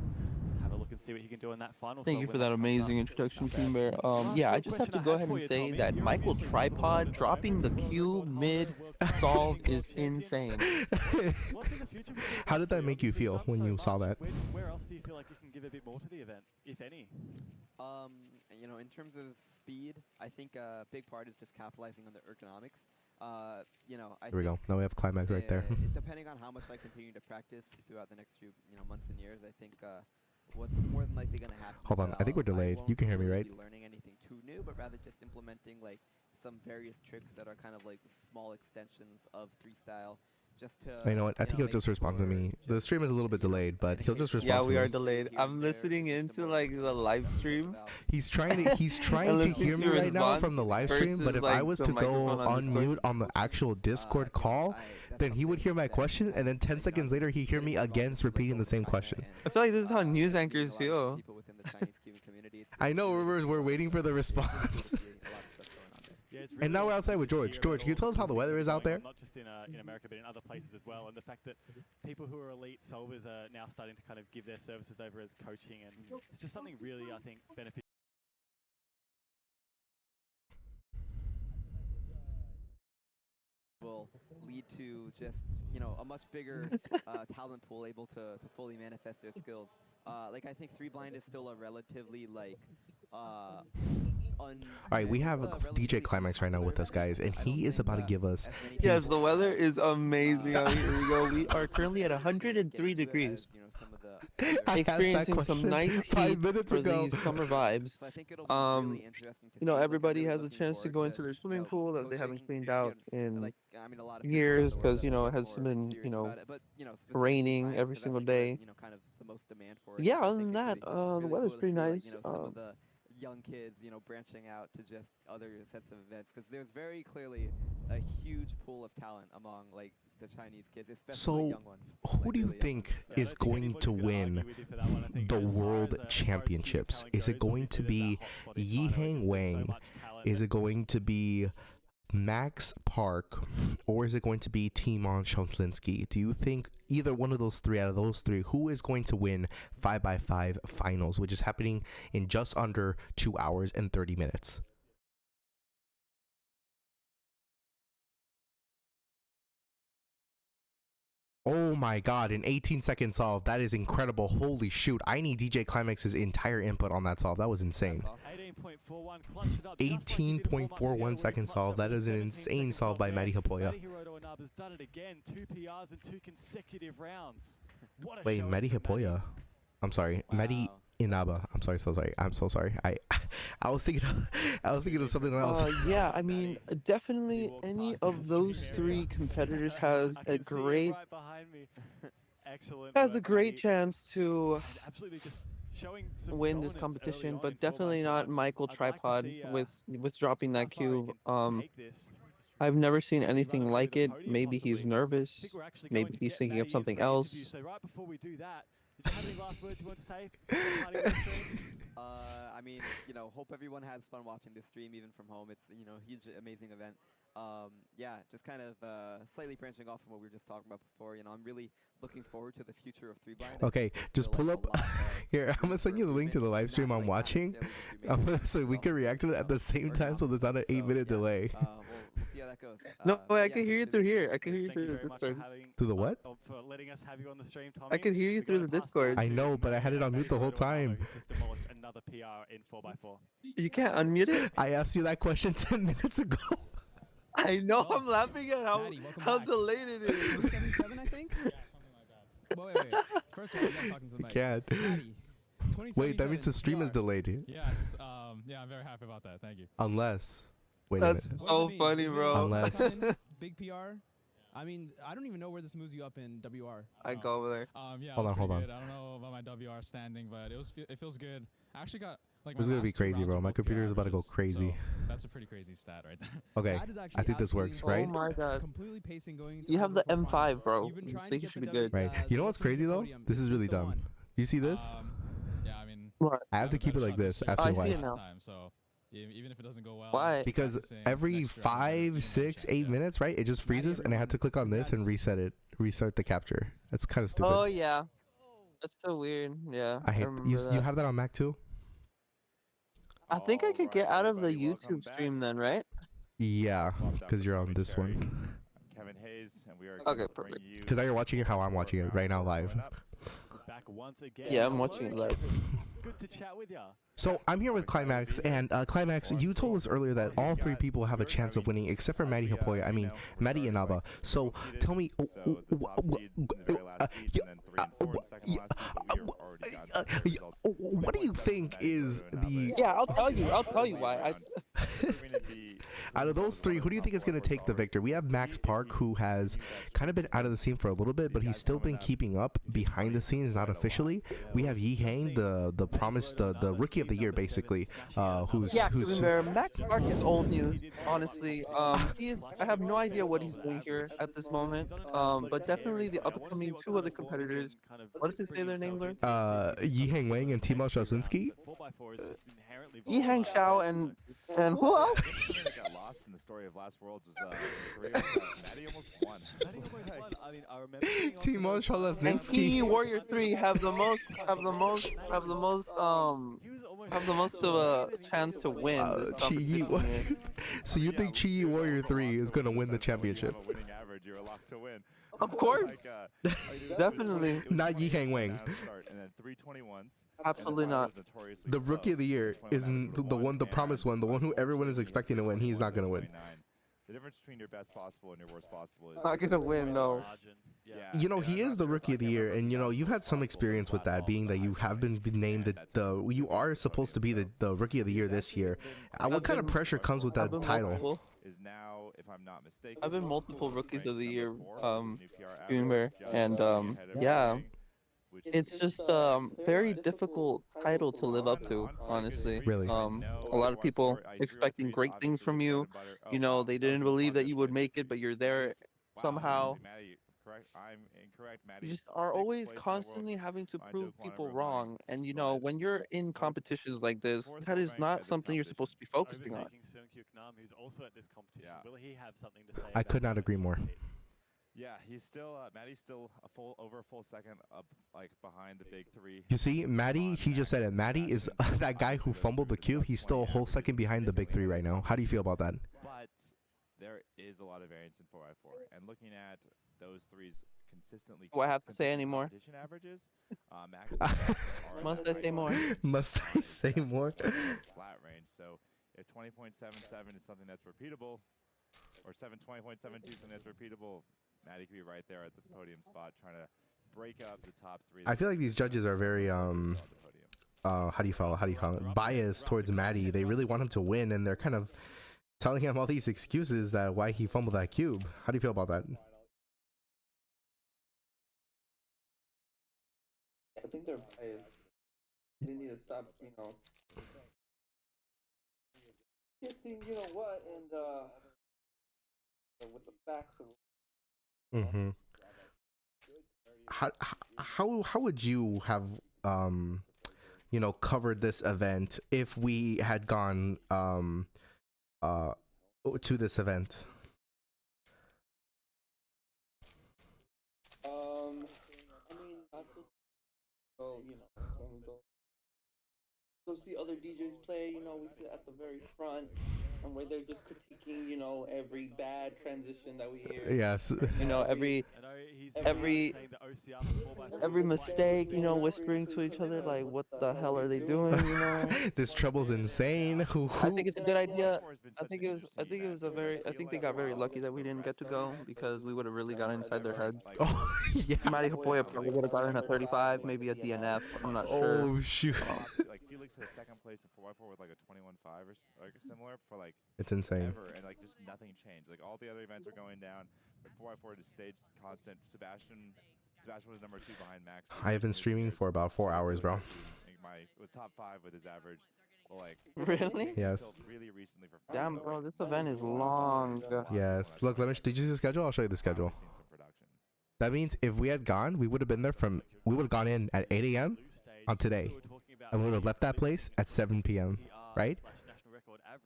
let's have a look look and see what he can do in that final. Thank you for that amazing introduction, Team Bear. Yeah, I just have to go ahead and say that Michael Tripod dropping the cube mid solve is insane. How did that make you feel when you saw that? Where else do you feel like you can give a bit more to the event, if any? You know, in terms of speed, I think a big part is just capitalizing on the ergonomics. You know, Here we go. Now we have climax right there. Depending on how much I continue to practice throughout the next few months and years, I think what's more than likely going to happen. Hold on, I think we're delayed. You can hear me, right? Be learning anything too new, but rather just implementing like some various tricks that are kind of like small extensions of 3-style. Just to, you know what? I think he'll just respond to me. The stream is a little bit delayed, but he'll just respond to me. Yeah, we are delayed. I'm listening into like the live stream. He's trying to hear me right now from the live stream, but if I was to go unmute on the actual Discord call, then he would hear my question, and then 10 seconds later he'd hear me again repeating the same question. I feel like this is how news anchors feel. I know, we're waiting for the response. And now we're outside with George. George, can you tell us how the weather is out there? Not just in America, but in other places as well. And the fact that people who are elite solvers are now starting to kind of give their services over as coaching, and it's just something really, I think, beneficial. Will lead to just a much bigger talent pool able to fully manifest their skills. Like I think 3-blind is still a relatively like Alright, we have DJ Climax right now with us, guys, and he is about to give us... Yes, the weather is amazing out here. We go. We are currently at 103 degrees. Experiencing some nice heat for these summer vibes. You know, everybody has a chance to go into their swimming pool that they haven't cleaned out in years because, it has been, raining every single day. Yeah, other than that, the weather's pretty nice. Young kids, branching out to just other sets of events, because there's very clearly a huge pool of talent among like the Chinese kids, especially young ones. Who do you think is going to win the World Championships? Is it going to be Yihang Wang? Is it going to be Max Park, or is it going to be Timon Shonslinsky? Do you think either one of those three, out of those three, who is going to win 5x5 finals, which is happening in just under 2 hours and 30 minutes? Oh my god, an 18-second solve. That is incredible. Holy shoot. I need DJ Climax's entire input on that solve. That was insane. 18.41 second solve. That is an insane solve by Maddie Hapoya. Wait, Maddie Hapoya? I'm sorry. Maddie Inaba. I'm sorry, so sorry. I'm so sorry. I was thinking of something else. Yeah, I mean, definitely any of those three competitors has a great chance to win this competition, but definitely not Michael Tripod with dropping that cube. I've never seen anything like it. Maybe he's nervous. Maybe he's thinking of something else. Did you have any last words you want to say? I mean, hope everyone has fun watching this stream, even from home. It's, a huge, amazing event. Yeah, just kind of slightly branching off from what we were just talking about before. I'm really looking forward to the future of 3-blind. Okay, just pull up here. I'm gonna send you the link to the live stream I'm watching, so we can react to it at the same time, so there's not an 8-minute delay. We'll see how that goes. No, I can hear you through here. I can hear you through the Discord. Through the what? For letting us have you on the stream, Tommy. I can hear you through the Discord. I know, but I had it on mute the whole time. Just demolished another PR in 4x4. You can't unmute it? I asked you that question 10 minutes ago. I know, I'm laughing at how delayed it is. 77, I think? Yeah, something like that. Wait. First of all, you're talking to the mic. Can't. Wait, that means the stream is delayed. Yes, yeah, I'm very happy about that. Thank you. Unless. Wait That's a minute. so funny, bro. Unless. Big PR. I mean, I don't even know where this moves you up in WR. I go over there. Yeah, hold on. good. I don't know about my WR standing, but it feels good. I actually got like. This is gonna be crazy, bro. My computer is about to go crazy. So that's a pretty crazy stat right there. Okay, I think this works, right? Oh my god. Completely pacing going into you have the M5, bro. I think you should be good. Right. You know what's crazy though? This is really dumb. You see this? Yeah, I mean. I have to keep it like this. Ask me why. So even if it doesn't go well. Why? Because every 5, 6, 8 minutes, right? It just freezes, and I had to click on this and reset the capture. That's kind of stupid. Oh yeah. That's so weird. Yeah, I hate remember you. that. You have that on Mac too? I think I could get out of the YouTube stream then, right? Yeah, because you're on this one. Kevin Hayes, and we are Okay, perfect. Because now you're watching it how I'm watching it right now live. Back once again. Yeah, I'm watching it live. Good to chat with ya. So I'm here with Climax, and Climax, you told us earlier that all three people have a chance of winning, except for Maddie Hapoya. I mean, Maddie and Abba. So tell me, what do you think is the? Yeah, I'll tell you. I'll tell you why. Out of those three, who do you think is going to take the victor? We have Max Park, who has kind of been out of the scene for a little bit, but he's still been keeping up behind the scenes, not officially. We have Yi Hang, the promised, the rookie of the year, basically, who's Max Park is old news, honestly. I have no idea what he's doing here at this moment. But definitely the upcoming two other competitors. What did they say their names are? Yi Hang Wang and Timo Shaslinsky. Yi Hang Xiao and who else? Lost in the story of Last Worlds was Maddie almost won. I mean, I remember Timo Shaslinsky and Key Warrior 3 have the most of a chance to win. So you think Chi Warrior 3 is gonna win the championship? Winning average, you're locked to win. Of course. Definitely. Not Yi Hang Wang. And then 321s. Absolutely not. The rookie of the year isn't the one, the promised one, the one who everyone is expecting to win. He's not gonna win. The difference between your best possible and your worst possible is not gonna win, no. You know, he is the rookie of the year, and you know, you've had some experience with that, being that you have been named you are supposed to be the rookie of the year this year. What kind of pressure comes with that title? Is now, if I'm not mistaken, I've been multiple rookies of the year, and yeah, it's just very difficult title to live up to, honestly. Really, a lot of people expecting great things from you. You know, they didn't believe that you would make it, but you're there somehow. You just are always constantly having to prove people wrong, and you know, when you're in competitions like this, that is not something you're supposed to be focusing on. I could not agree more. Yeah, he's still Maddie's still over a full second up, like behind the big three. You see, Maddie, he just said it. Maddie is that guy who fumbled the cube. He's still a whole second behind the big three right now. How do you feel about that? But there is a lot of variance in 4x4, and looking at those threes consistently. Do I have to say any more? Averages, Must I say more? Must I say more? Flat range. So if 20.77 is something that's repeatable, or 20.72 something that's repeatable, Maddie could be right there at the podium spot, trying to break up the top three. I feel like these judges are very how do you call it? Biased towards Maddie. They really want him to win, and they're kind of telling him all these excuses that why he fumbled that cube. How do you feel about that? I think they're biased. They need to stop, you know, kissing, you know what, and with the facts of. Mm-hmm. How would you have you know, covered this event if we had gone to this event? I mean, that's so, you know, when we go see other DJs play, you know, we sit at the very front, and where they're just critiquing, you know, every bad transition that we hear. Yes. You know, every mistake, you know, whispering to each other, like, what the hell are they doing, you know? This trouble's insane. I think it's a good idea. I think they got very lucky that we didn't get to go, because we would have really gotten inside their heads. Oh, yeah. Maddie Hapoya probably would have gotten a 35, maybe a DNF. I'm not sure. Oh, shoot. Like Felix had a second place in 4x4 with like a 21.5 or like similar for like it's insane. Ever, and like just nothing changed. Like all the other events are going down, but 4x4 just stayed constant. Sebastian was number 2 behind Max. I have been streaming for about 4 hours, bro. It was top 5 with his average. Well, like really? Yes. Really recently for damn, bro, this event is long. Yes. Look, did you see the schedule? I'll show you the schedule. That means if we had gone, we would have been there we would have gone in at 8 a.m. on today, and we would have left that place at 7 p.m. Right?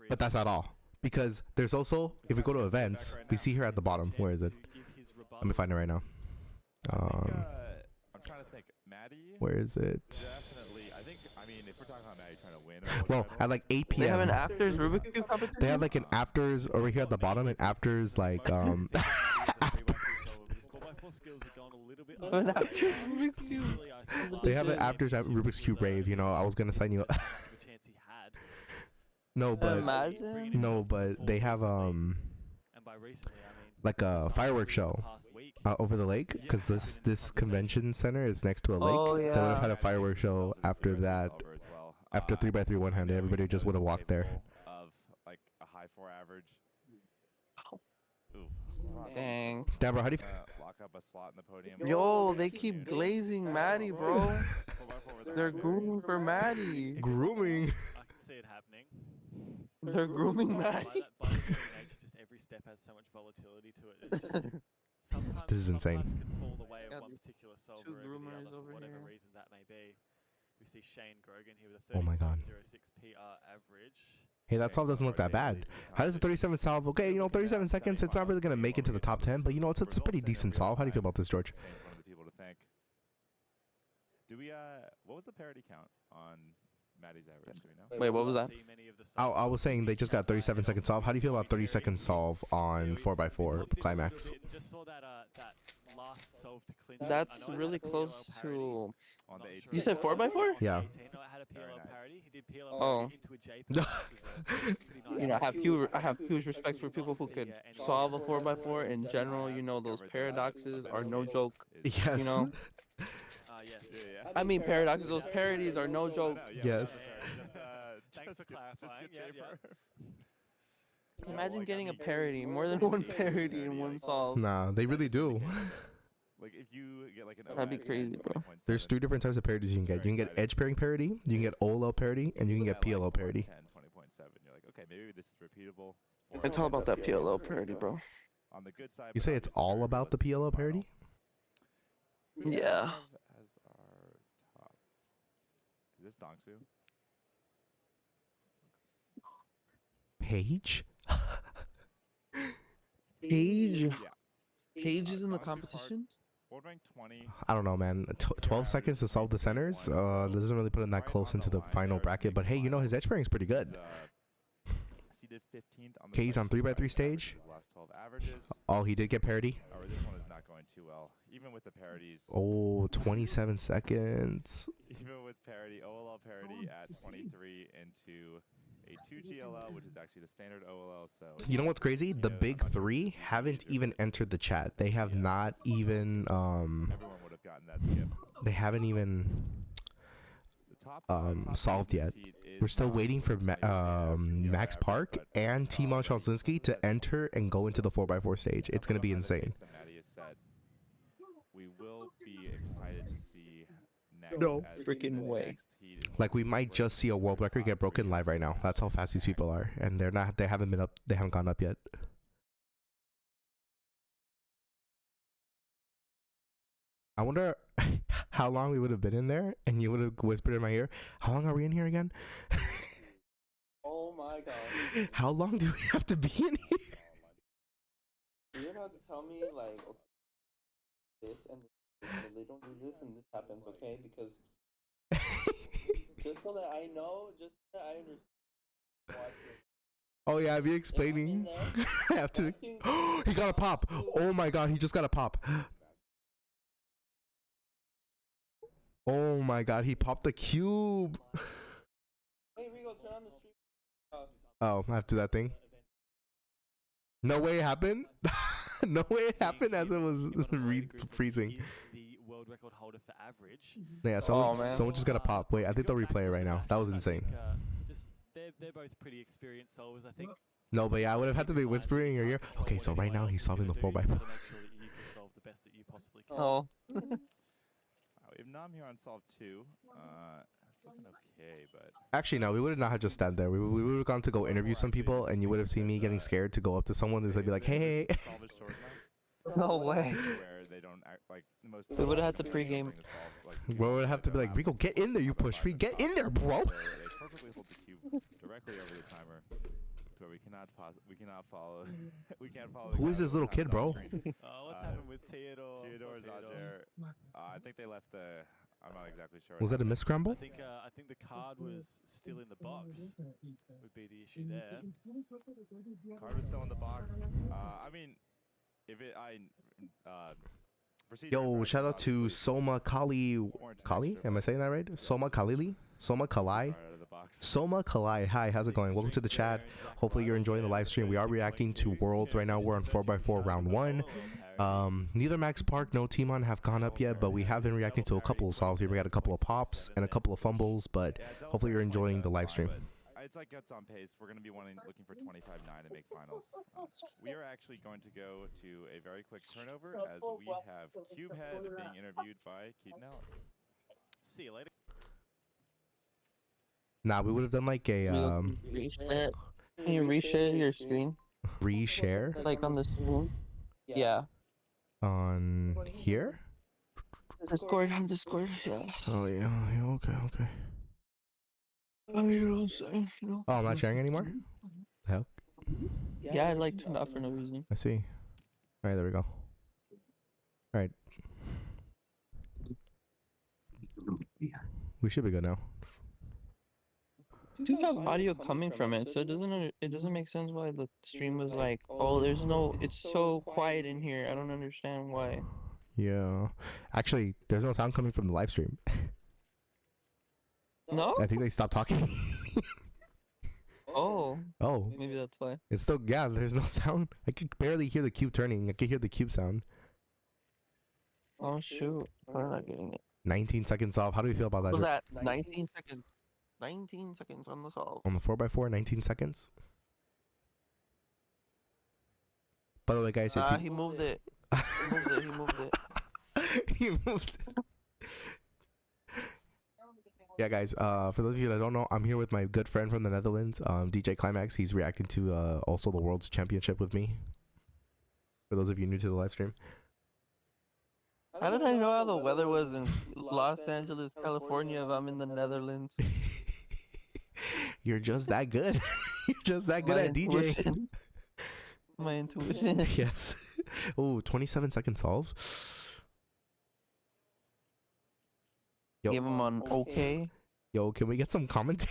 But that's not all, because there's also, if we go to events, we see here at the bottom. Where is it? Let me find it right now. I'm trying to think. Where is it? Definitely. I mean, if we're talking about Maddie trying to win a world Well, title, at like 8 p.m. They have an afters Rubik's Cube competition? They have like an afters over here at the bottom, and afters like they have an afters at Rubik's Cube rave. You know, I was gonna sign you up. No, but they have like a fireworks show over the lake, because this convention center is next to a lake. Oh, They would yeah. have had a fireworks show after that. After 3x3 one-handed, everybody just would have walked there. of like a high 4 average. Dang. Damn, bro, how do you? Lock up a slot in the podium. Yo, they keep glazing Maddie, bro. They're grooming for Maddie. Grooming. I can see it happening. They're grooming Maddie. By the nature, just every step has so much volatility to it. It's just sometimes, This is insane. Sometimes can fall the way of one particular solver two over the groomers other over for whatever here. reason that may be. We see Shane Grogan here with a Oh my God. 30.06 PR average. Hey, that solve doesn't look that bad. How does the 37 solve? Okay, you know, 37 seconds. It's not really gonna make it to the top 10, but you know, it's a pretty decent solve. How do you feel about this, George? One of the people to thank. Do we what was the parity count on Maddie's average? Do we know? Wait, what was that? I was saying they just got 37 second solve. How do you feel about 30-second solve on 4x4 climax? Just saw that last solve to clinch. That's really close to. On the 18. You said 4x4? Yeah. No, it had a PLO parity. He did PLO Oh. into a JP. You know, I have huge respect for people who could solve a 4x4 in general. You know, those paradoxes are no joke. Yes. You know. Yes. I mean paradoxes. Those parodies are no joke. Yes. Thanks for clarifying. Imagine getting a parody, more than one parody in one solve. Nah, they really do. Like if you get like an That'd be crazy, bro. There's 3 different types of parodies you can get. You can get edge pairing parody, you can get OLL parody, and you can get PLO parody. 10, 20.7. You're like, okay, maybe this is repeatable. It's all about that PLO parody, bro. On the good side. You say it's all about the PLO parody? Yeah. As our top. Is this Dongsu? Paige? Paige? Yeah. Paige is in the competition? World rank 20. I don't know, man. 12 seconds to solve the centers. Doesn't really put him that close into the final bracket. But hey, you know, his edge pairing is pretty good. Seeded 15th on the Okay, he's on 3x3 stage. his last 12 averages. Oh, he did get parody. Or this one is not going too well. Even with the parodies. Oh, 27 seconds. Even with parody, OLL parody at 23 into a 2 GLL, which is actually the standard OLL. So You know what's crazy? The big 3 haven't even entered the chat. They have not even everyone would have gotten that skip. they haven't even solved yet. We're still waiting for Max Park and Timon Chalzinski to enter and go into the 4x4 stage. It's gonna be insane. That Maddie has said. We will be excited to see next. No as freaking the way. next heat is Like we might just see a world record get broken live right now. That's how fast these people are, and they haven't gone up yet. I wonder how long we would have been in there, and you would have whispered in my ear, "How long are we in here again?" Oh my god. How long do we have to be in here? You're about to tell me, like, okay, this and this, and they don't do this and this happens, okay? Because just so that I know, just so that I understand. Oh yeah, I've been explaining. I have to. He got a pop. Oh my god, he just got a pop. Oh my god, he popped the cube. Hey, Rigo, turn on the stream. Oh, I have to do that thing. No way it happened. No way it happened as it was freezing. The world record holder for average. Yeah, someone just got a pop. Wait, I think they'll replay it right now. That was insane. Just they're both pretty experienced solvers, I think. No, but yeah, I would have had to be whispering in your ear. Okay, so right now he's solving the 4x4. Make sure that you can solve the best that you possibly can. Oh. We have Nam here on solve 2. It's looking okay, but Actually, no, we would not have just stand there. We would have gone to go interview some people, and you would have seen me getting scared to go up to someone and be like, "Hey." No way. where they don't act like the most. We would have had to pregame. We would have to be like, "Rico, get in there, you push free. Get in there, bro." They perfectly hold the cube directly over the timer, to where we cannot follow. We can't follow. Who is this little kid, bro? What's happened with Theodore? Theodore Zajer. I think they left the I'm not exactly sure. Was that a misscramble? I think the card was still in the box. Would be the issue there. Card was still in the box. I mean, if it, Yo, shout out to Soma Kali. Kali? Am I saying that right? Soma Kalili? Soma Kalai? Soma Kalai. Hi, how's it going? Welcome to the chat. Hopefully you're enjoying the live stream. We are reacting to Worlds right now. We're on 4x4 round 1. Neither Max Park nor Timon have gone up yet, but we have been reacting to a couple of solves here. We got a couple of pops and a couple of fumbles, but hopefully you're enjoying the live stream. It's like Guts on pace. We're going to be looking for 25-9 to make finals. We are actually going to go to a very quick turnover as we have Cubehead being interviewed by Keaton Ellis. See you later. Nah, we would have done like a Reshare. Can you reshare your screen? Reshare? Like on the screen? Yeah. On here? Discord, on Discord, yeah. Oh yeah, okay. Oh, I'm not sharing anymore? The hell? Yeah, I like turned off for no reason. I see. Alright, there we go. Alright. We should be good now. Do you have audio coming from it, so it doesn't make sense why the stream was like, oh, there's no, it's so quiet in here. I don't understand why. Yeah. Actually, there's no sound coming from the live stream. No? I think they stopped talking. Oh. Oh. Maybe that's why. It's still, yeah, there's no sound. I could barely hear the cube turning. I could hear the cube sound. Oh, shoot. I'm not getting it. 19 seconds off. How do you feel about that? What was that? 19 seconds. 19 seconds on the solve. On the 4x4, 19 seconds. By the way, guys, if you... he moved it. He moved it. He moved it. Yeah, guys, for those of you that don't know, I'm here with my good friend from the Netherlands, DJ Climax. He's reacting to also the World's Championship with me. For those of you new to the live stream. How did I know how the weather was in Los Angeles, California if I'm in the Netherlands? You're just that good. You're just that good at DJing. My intuition. Yes. Oh, 27 second solve. Yo. Give him on okay. Yo, can we get some commentary?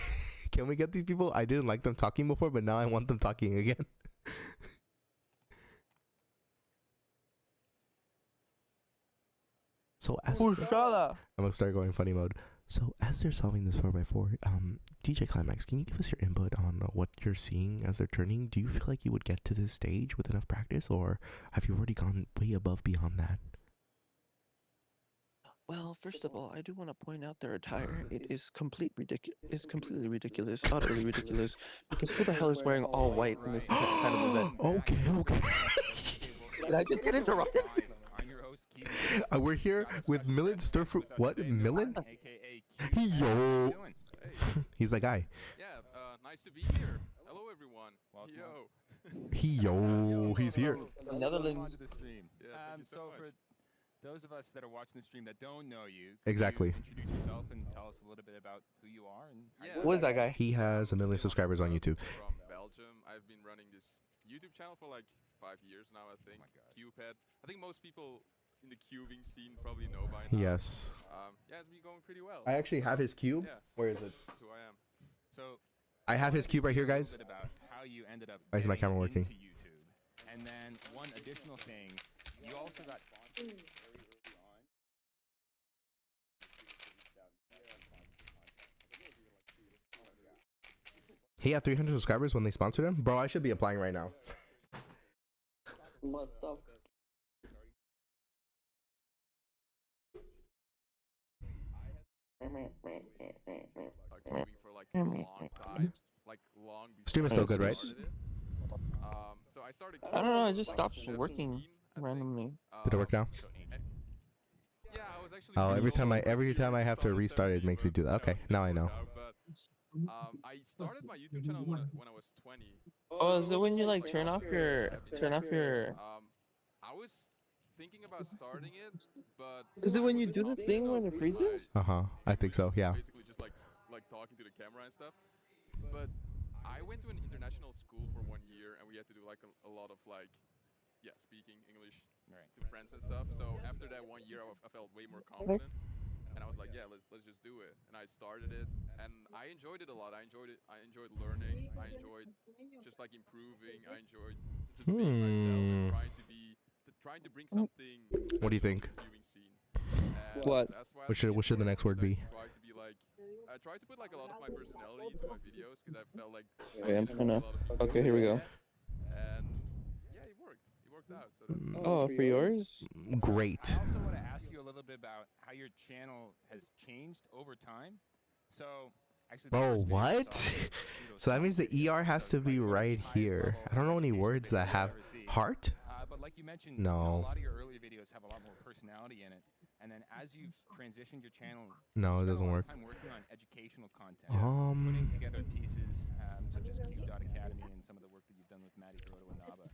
Can we get these people? I didn't like them talking before, but now I want them talking again. So as I'm gonna start going funny mode. So as they're solving this 4x4, DJ Climax, can you give us your input on what you're seeing as they're turning? Do you feel like you would get to this stage with enough practice, or have you already gone way above beyond that? Well, first of all, I do want to point out their attire. It is It's completely ridiculous, utterly ridiculous. Because who the hell is wearing all white in this kind of event? Okay. Did I just get interrupted? We're here with Millen Sturfruit. What? Millen? Yo. He's that guy. Yeah, nice to be here. Hello, everyone. Yo. He's here. Netherlands. So for those of us that are watching the stream that don't know you, Exactly. could you introduce yourself and tell us a little bit about who you are? And Who is that guy? He has 1 million subscribers on YouTube. From Belgium. I've been running this YouTube channel for like 5 years now, I think. Cubehead. I think most people in the cubing scene probably know by now. Yes. Yeah, it's been going pretty well. I actually have his cube. Yeah. Where is it? That's who I am. So I have his cube right here, guys. about how you ended up Why is my getting camera working? into YouTube. And then one additional thing, you also got sponsored very early on. He had 300 subscribers when they sponsored him. Bro, I should be applying right now. What the? For like a long time, like long before Stream is still good, right? So I started. I don't know, it just stops working randomly. Did it work now? Yeah, I was actually. Oh, every time I have to restart, it makes me do that. Okay, now I know. I started my YouTube channel when I was 20. Oh, is it when you like turn off your? I was thinking about starting it, but. Is it when you do the thing when it freezes? I think so. Yeah. Basically, just like talking to the camera and stuff. But I went to an international school for 1 year, and we had to do like a lot of like, speaking English to friends and stuff. So after that 1 year, I felt way more confident. and I was like, yeah, let's just do it. And I started it, and I enjoyed it a lot. I enjoyed it. I enjoyed learning. I enjoyed just like improving. I enjoyed just being myself and trying to bring something. What do you think? To the cubing scene. And What? That's why What should the next word be? I try to put like a lot of my personality into my videos because I felt like Okay, I'm trying to. Okay, here we go. and yeah, it worked. It worked out. So that's Oh, for yours? Great. I also want to ask you a little bit about how your channel has changed over time. So, actually, Oh, what? So that means the ER has to be right here. I don't know any words that have heart. But like you mentioned, No. a lot of your earlier videos have a lot more personality in it. And then as you've transitioned your channel, No, it you spent doesn't a lot work. of time working on educational content, putting together pieces such as Cube.academy and some of the work that you've done with Maddie Garoto and Naba.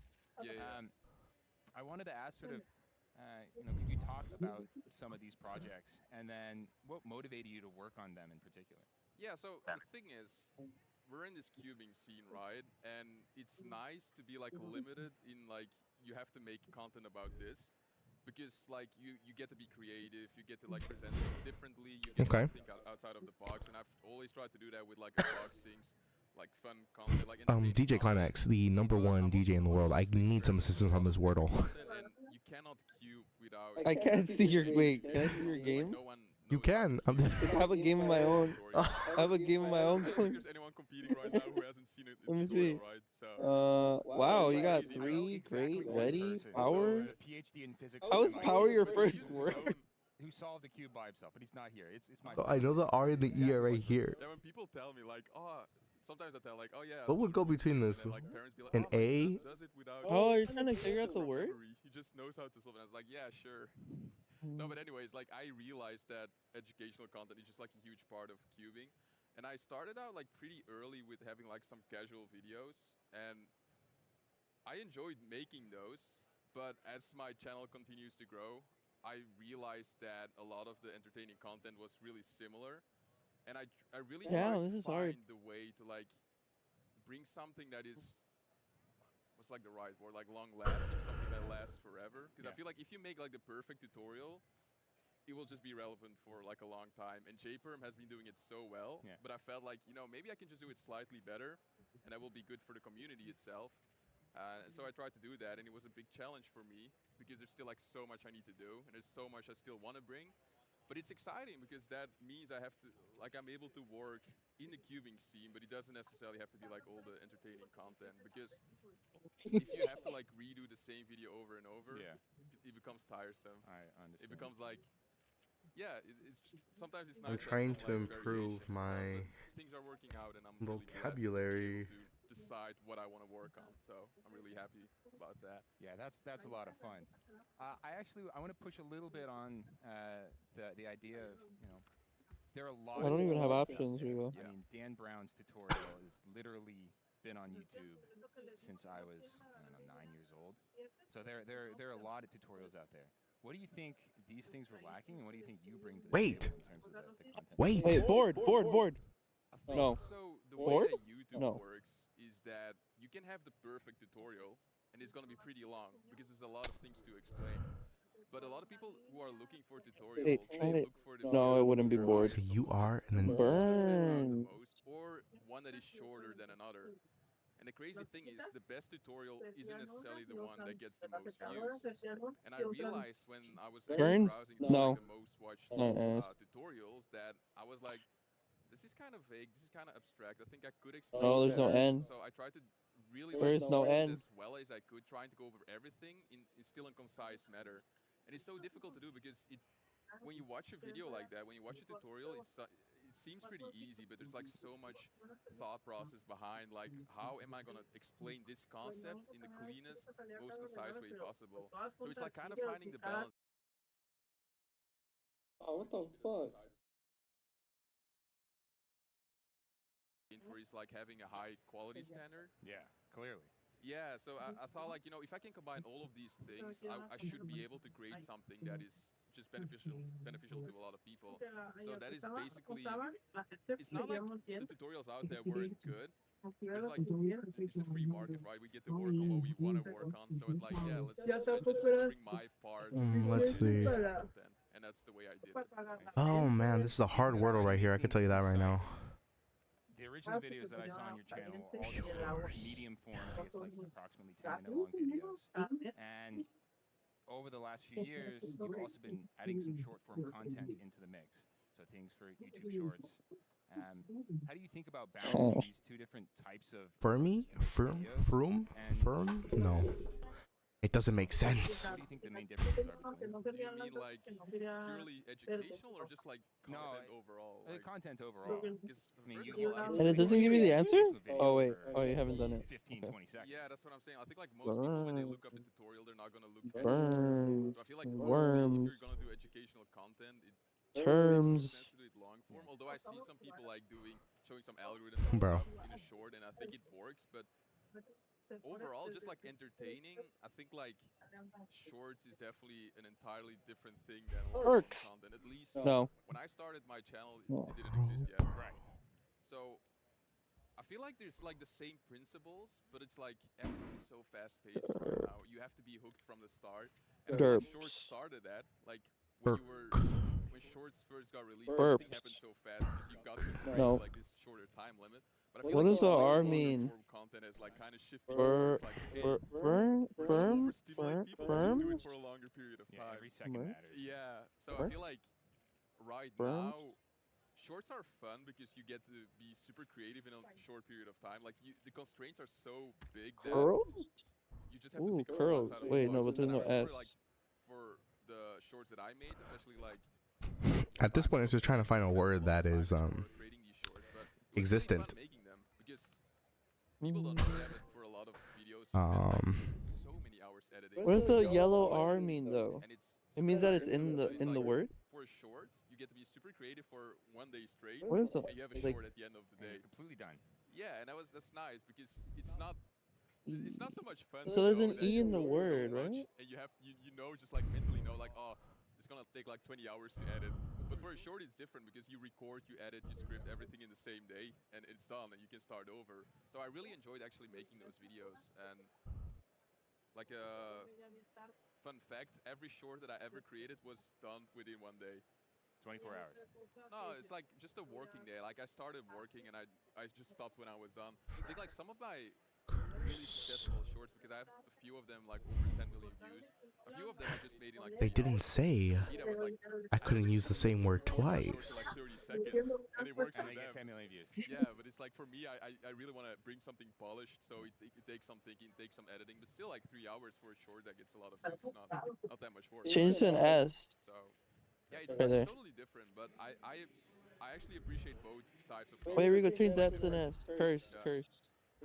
I wanted to ask sort of, could you talk about some of these projects and then what motivated you to work on them in particular? Yeah, so the thing is, we're in this cubing scene, right? And it's nice to be like limited in like, you have to make content about this. Because like you get to be creative, you get to like present things differently, you get to think outside of the box, and I've always tried to do that with like unboxings, like fun content, like DJ Climax, the #1 DJ in the world. I need some assistance on this Wordle. And you cannot cube without. I can't see your wait. Can I see your game? You can. I have a game of my own. I have a game of my own. I don't think there's anyone competing right now who hasn't seen it. Let me see. Right? So, wow, you got 3 great, ready, power. How is power your first word? Who solved the cube by himself, but he's not here. It's my. I know the R and the E are right here. Yeah, when people tell me like, sometimes I tell like, oh yeah. What would go between this? An A? Oh, you're trying to figure out the word? He just knows how to solve it. I was like, yeah, sure. No, but anyways, like I realized that educational content is just like a huge part of cubing. And I started out like pretty early with having like some casual videos, and I enjoyed making those. But as my channel continues to grow, I realized that a lot of the entertaining content was really similar. And I really tried to find the way to like bring something that is, what's like the right word, like long lasting, something that lasts forever. Because I feel like if you make like the perfect tutorial, it will just be relevant for like a long time. And JPerm has been doing it so well, but I felt like, maybe I can just do it slightly better, and that will be good for the community itself. So I tried to do that, and it was a big challenge for me because there's still like so much I need to do, and there's so much I still want to bring. But it's exciting because that means I have to, like, I'm able to work in the cubing scene, but it doesn't necessarily have to be like all the entertaining content. Because if you have to like redo the same video over and over, it becomes tiresome. I understand. It becomes like, sometimes it's nice. I'm trying to improve my things are working out, and I'm vocabulary. Really to decide what I want to work on. So I'm really happy about that. Yeah, that's a lot of fun. I want to push a little bit on the idea of there are a lot. I don't even have tutorials options. Real. I mean, Dan Brown's tutorial has literally been on YouTube since I was 9 years old. So there are a lot of tutorials out there. What do you think these things were lacking, and what do you think you bring to the table in terms of the content? Wait. Hey, board. No. So the board? way that YouTube works is that you can have the perfect tutorial, and it's going to be pretty long because there's a lot of things to explain. But a lot of people who are looking for tutorials, they look for the No, it wouldn't be board. So you are, and then burn. Or one that is shorter than another. And the crazy thing is, the best tutorial isn't necessarily the one that gets the most views. And I realized when I was browsing the most watched tutorials that I was like, this is kind of vague, this is kind of abstract. I think I could explain there's no end. So I tried to really There's no end. as well as I could, trying to go over everything in still a concise manner. And it's so difficult to do because when you watch a video like that, when you watch a tutorial, it seems pretty easy, but there's like so much thought process behind, like how am I going to explain this concept in the cleanest, most concise way possible. So it's like kind of finding the balance. Oh, what the fuck? For is like having a high quality standard. Yeah, clearly. Yeah, so I thought like, if I can combine all of these things, I should be able to create something that is just beneficial to a lot of people. So that is basically, it's not like the tutorials out there weren't good. It's like, it's a free market, right? We get to work on what we want to work on. So it's like, yeah, let's just bring my part. Let's see. And that's the way I did it. Oh man, this is a hard wordle right here. I can tell you that right now. The original videos that I saw on your channel, all just medium form, I guess like approximately 10-minute long videos. And over the last few years, you've also been adding some short form content into the mix. So things for YouTube Shorts. How do you think about balancing these two different types of Fermi? Firm? No. It doesn't make sense. What do you think the main differences are between them? Do you mean like purely educational or just like content overall? Like, content overall. I mean, And it doesn't give you the answer? Oh wait, oh you haven't done it. 15, Okay. 20 seconds. Yeah, that's what I'm saying. I think like most people when they look up a tutorial, they're not gonna look at Burns, shorts. So I feel like worms, if you're gonna do educational content, it terms. makes more sense to do it long form. Although I see some people like showing some algorithms and Bro. stuff in a short, and I think it works. But overall, just like entertaining, I think like shorts is definitely an entirely different thing than long content. At least No. when I started my channel, it didn't exist yet. Right. So I feel like there's like the same principles, but it's like everything is so fast paced right now. You have to be hooked from the start. And I feel like shorts started that. Like when shorts first got released, everything happened so fast because you got to expect like this shorter time limit. But I feel What like does the R mean? content has like kind of shifted Firm, firm, stimulate people firm. just do it for a longer period of time. Every second matters. Yeah. So I feel like right now shorts are fun because you get to be super creative in a short period of time. Like the constraints are so big that you just have to think curls. outside of Wait, the no, box. but there's And no I remember, S. like, for the shorts that I made, especially like At this point, it's just trying to find a word that is existent. making them because people don't understand it for a lot of videos. So many hours editing. What does the yellow R mean though? And it's It means that it's in the word. For a short, you get to be super creative for 1 day straight, What is the- and you have a like- short at the end of the day. Completely done. Yeah, and that's nice because it's not so much fun. So to there's know an that E in the so word, much, right? And you have you know just like mentally know like it's gonna take like 20 hours to edit. But for a short, it's different because you record, you edit, you script everything in the same day, and it's done, and you can start over. So I really enjoyed actually making those videos. And like a fun fact, every short that I ever created was done within 1 day. 24 hours. No, it's like just a working day. Like I started working and I just stopped when I was done. I think like some of my really successful shorts, because I have a few of them like over 10 million views. A few of them I just made in like They didn't say I couldn't use the same word twice. like 30 seconds, and it works for And they them. get 10 million views. Yeah, but it's like for me, I really want to bring something polished, so it takes some thinking, takes some editing, but still like 3 hours for a short that gets a lot of views. It's not that much work. Change to an S. So yeah, it's Right there. totally different, but I actually appreciate both types of. Wait, Rico, change that to an S. Curse.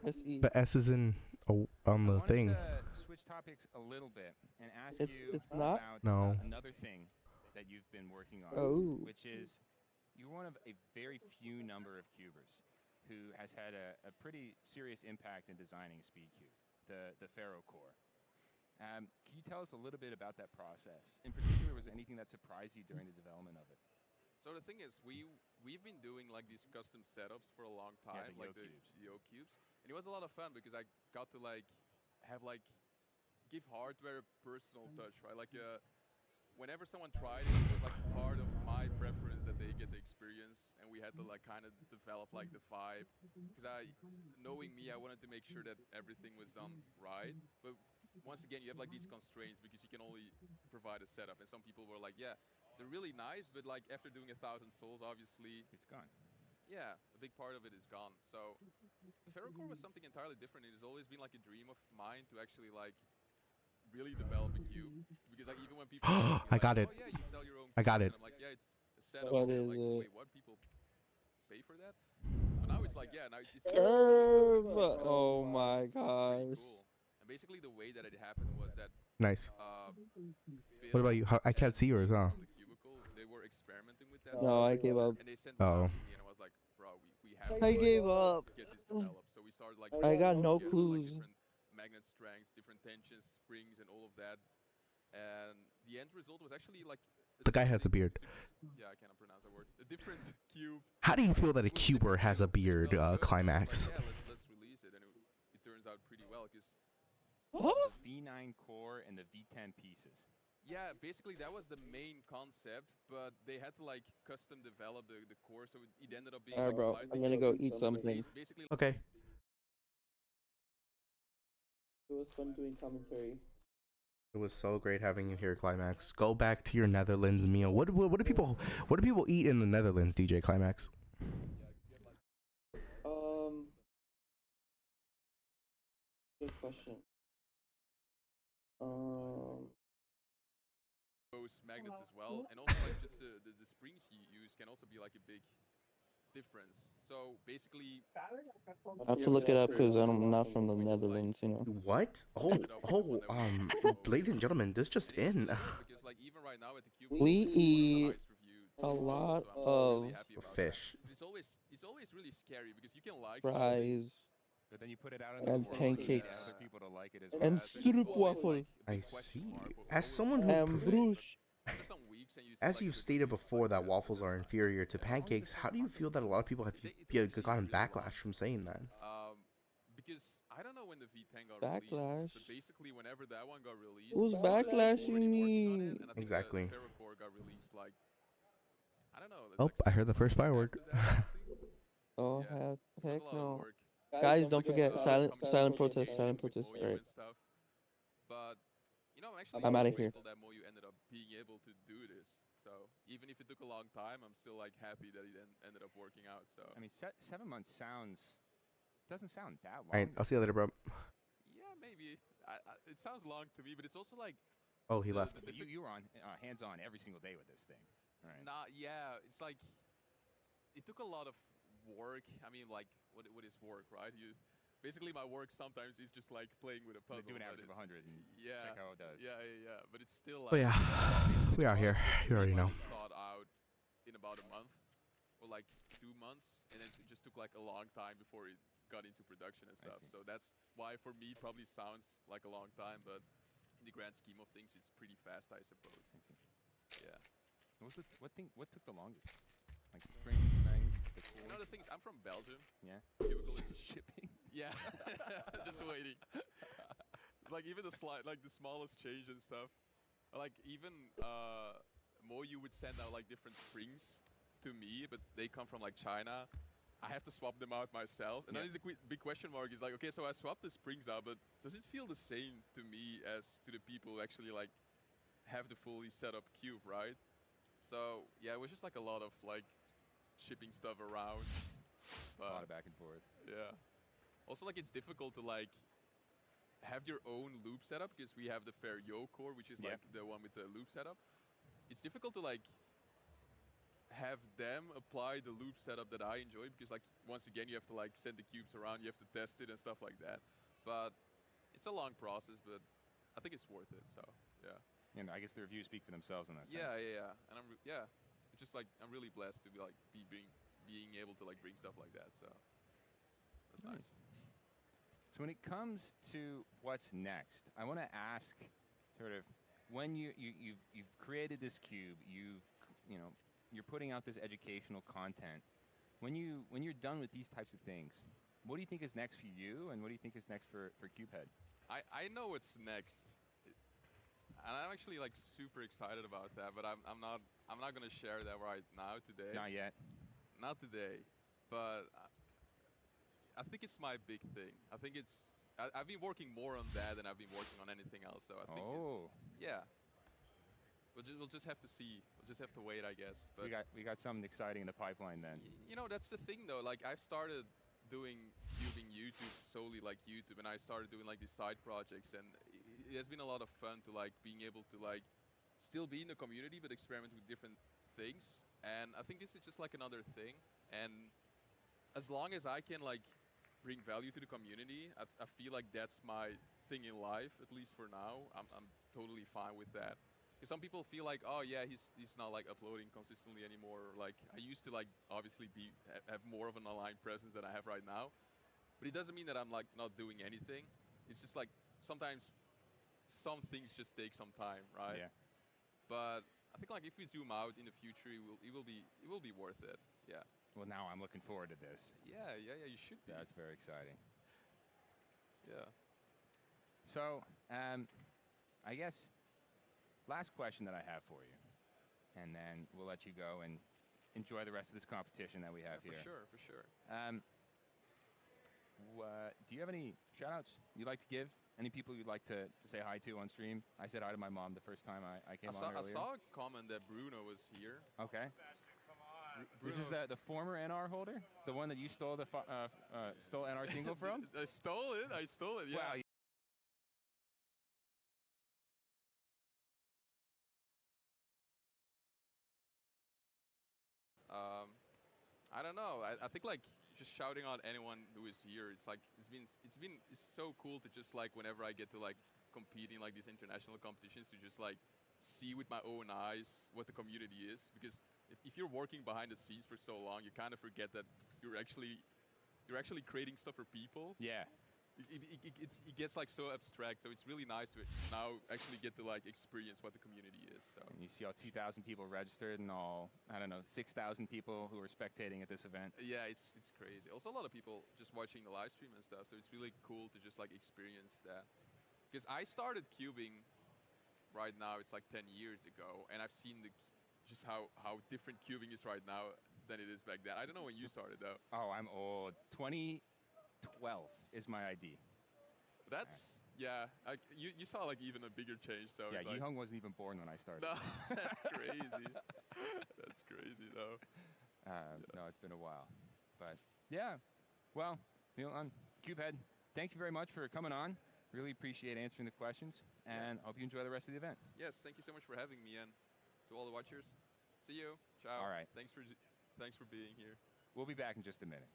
S-E. But S is in on the thing. To switch topics a little bit and ask you It's not? about No. Another thing that you've been working on, which is you're one of a very few number of cubers who has had a pretty serious impact in designing SpeedCube, the Pharaoh core. Can you tell us a little bit about that process? In particular, was there anything that surprised you during the development of it? So the thing is, we've been doing like these custom setups for a long time, the like Yo the cubes. Yo cubes, and it was a lot of fun because I got to like give hardware a personal touch, right? Like whenever someone tried it, it was like part of my preference that they get the experience, and we had to like kind of develop like the vibe. Because knowing me, I wanted to make sure that everything was done right. But once again, you have like these constraints because you can only provide a setup, and some people were like, yeah, they're really nice, but like after doing 1,000 souls, obviously it's gone. Yeah, a big part of it is gone. So the Pharaoh core was something entirely different. It has always been like a dream of mine to actually like really develop a cube, because like even when people ask me, I got like, it. oh yeah, you sell your own I got cubes," it. and I'm like, yeah, it's a setup. What And is like, it? wait, what? People pay for that? But now it's like, yeah, now it's Oh my gosh. cool. And basically the way that it happened was that Nice. Phil What about you? I can't see yours, huh? on the cubicle, they were experimenting with that. No, I setup, gave up. And they sent Oh. it to me, and I was like, bro, we have to I gave up. get this developed. So we started like I got no like, clues. different magnet strengths, different tensions, springs, and all of that. And the end result was actually like The guy has a beard. yeah, I cannot pronounce that word. A different cube. How do you feel that a cuber has a beard, Climax? Like, yeah, let's release it, and it turns out pretty well because The V9 core and the V10 pieces. Yeah, basically that was the main concept, but they had to like custom develop the core, so it ended up being Alright, like bro. slightly I'm gonna go eat something. basically. Okay. It was fun doing commentary. It was so great having you here, Climax. Go back to your Netherlands meal. What do people eat in the Netherlands, DJ Climax? Good question. Those magnets as well, and also like just the springs you use can also be like a big difference. So basically, I have to look it up because I'm not from the Netherlands, you know. What? Ladies and gentlemen, this just in. because like even right now at the Cube, We eat a lot of fish. It's always really scary because you can like fries But then you put it out in the and world pancakes and other people to like it as well. and stroopwafel I see. As someone who and brusch. as you've stated before that waffles are inferior to pancakes, how do you feel that a lot of people have gotten backlash from saying that? Because I don't know when the V10 got Backlash. released, but basically whenever that one got released, Who's backlashing me? and I think Exactly. the Ferrocore got released like I don't know. Oh, I heard the first firework. Oh, heck no. Guys, don't forget, silent protest, right? But you know, I'm actually I'm outta here. grateful that Moyu ended up being able to do this. So even if it took a long time, I'm still like happy that it ended up working out. So I mean, 7 months doesn't sound that long. All right, I'll see you later, bro. yeah, maybe. It sounds long to me, but it's also like. Oh, he left. You were on hands-on every single day with this thing, right? Yeah, it's like it took a lot of work. I mean, like what is work, right? Basically my work sometimes is just like playing with a puzzle. Do an average of 100 and check how it does. Yeah. But it's still Oh like. yeah, we are here. You already know. Thought out in about a month or like 2 months, and it just took like a long time before it got into production and stuff. So that's why for me it probably sounds like a long time, but in the grand scheme of things, it's pretty fast, I suppose. Yeah. What took the longest? Like the spring, magnets, the core? You know the things. I'm from Belgium. Yeah. Cubicle is shipping. Yeah. Just waiting. Like even the smallest change and stuff. Like even more, you would send out like different springs to me, but they come from like China. I have to swap them out myself, and then there's a big question mark. Is like, okay, so I swapped the springs out, but does it feel the same to me as to the people who actually like have the fully set up cube, right? So yeah, it was just like a lot of like shipping stuff around. A lot of back and forth. Yeah. Also, like it's difficult to like have your own loop setup because we have the Fair Yo core, which is like the one with the loop setup. It's difficult to like have them apply the loop setup that I enjoy because like once again you have to like send the cubes around, you have to test it and stuff like that. But it's a long process, but I think it's worth it. So yeah. And I guess the reviews speak for themselves in that sense. Yeah. And it's just like I'm really blessed to be like being able to like bring stuff like that. So that's nice. So when it comes to what's next, I want to ask sort of when you've created this cube, you're putting out this educational content. When you're done with these types of things, what do you think is next for you, and what do you think is next for CubeHead? I know what's next, and I'm actually like super excited about that. But I'm not gonna share that right now today. Not yet. Not today, but I think it's my big thing. I think I've been working more on that than I've been working on anything else. So I think. Yeah. We'll just have to see. We'll just have to wait, I guess. But we got something exciting in the pipeline then. You know, that's the thing though. Like I've started doing cubing YouTube solely like YouTube, and I started doing like these side projects, and it has been a lot of fun to like being able to like still be in the community but experiment with different things. And I think this is just like another thing. And as long as I can like bring value to the community, I feel like that's my thing in life, at least for now. I'm totally fine with that. Because some people feel like, oh yeah, he's not like uploading consistently anymore. Like I used to like obviously have more of an online presence than I have right now, but it doesn't mean that I'm like not doing anything. It's just like sometimes some things just take some time, right? Yeah. But I think like if we zoom out in the future, it will be worth it. Yeah. Well, now I'm looking forward to this. Yeah, you should be. That's very exciting. Yeah. So, I guess last question that I have for you, and then we'll let you go and enjoy the rest of this competition that we have here. For sure. Do you have any shout-outs you'd like to give? Any people you'd like to say hi to on stream? I said hi to my mom the first time I came on earlier. I saw a comment that Bruno was here. Okay. This is the former NR holder? The one that you stole the stole NR single from? I stole it, yeah. Wow. I don't know. I think like just shouting out anyone who is here. It's like it's so cool to just like whenever I get to like compete in like these international competitions to just like see with my own eyes what the community is, because if you're working behind the scenes for so long, you kind of forget that you're actually creating stuff for people. Yeah. It gets like so abstract, so it's really nice to now actually get to like experience what the community is. So. And you see all 2,000 people registered and all, I don't know, 6,000 people who are spectating at this event. Yeah, it's crazy. Also a lot of people just watching the live stream and stuff, so it's really cool to just like experience that. Because I started cubing right now, it's like 10 years ago, and I've seen just how different cubing is right now than it is back then. I don't know when you started though. Oh, I'm old. 2012 is my ID. That's, yeah, you saw like even a bigger change. So yeah, it's like, Yihong wasn't even born when I started. No, that's crazy. That's crazy though. No, it's been a while. But yeah, well, Cubehead, thank you very much for coming on. Really appreciate answering the questions, and hope you enjoy the rest of the event. Yes, thank you so much for having me, and to all the watchers, see you. Ciao. All right. Thanks for being here. We'll be back in just a minute.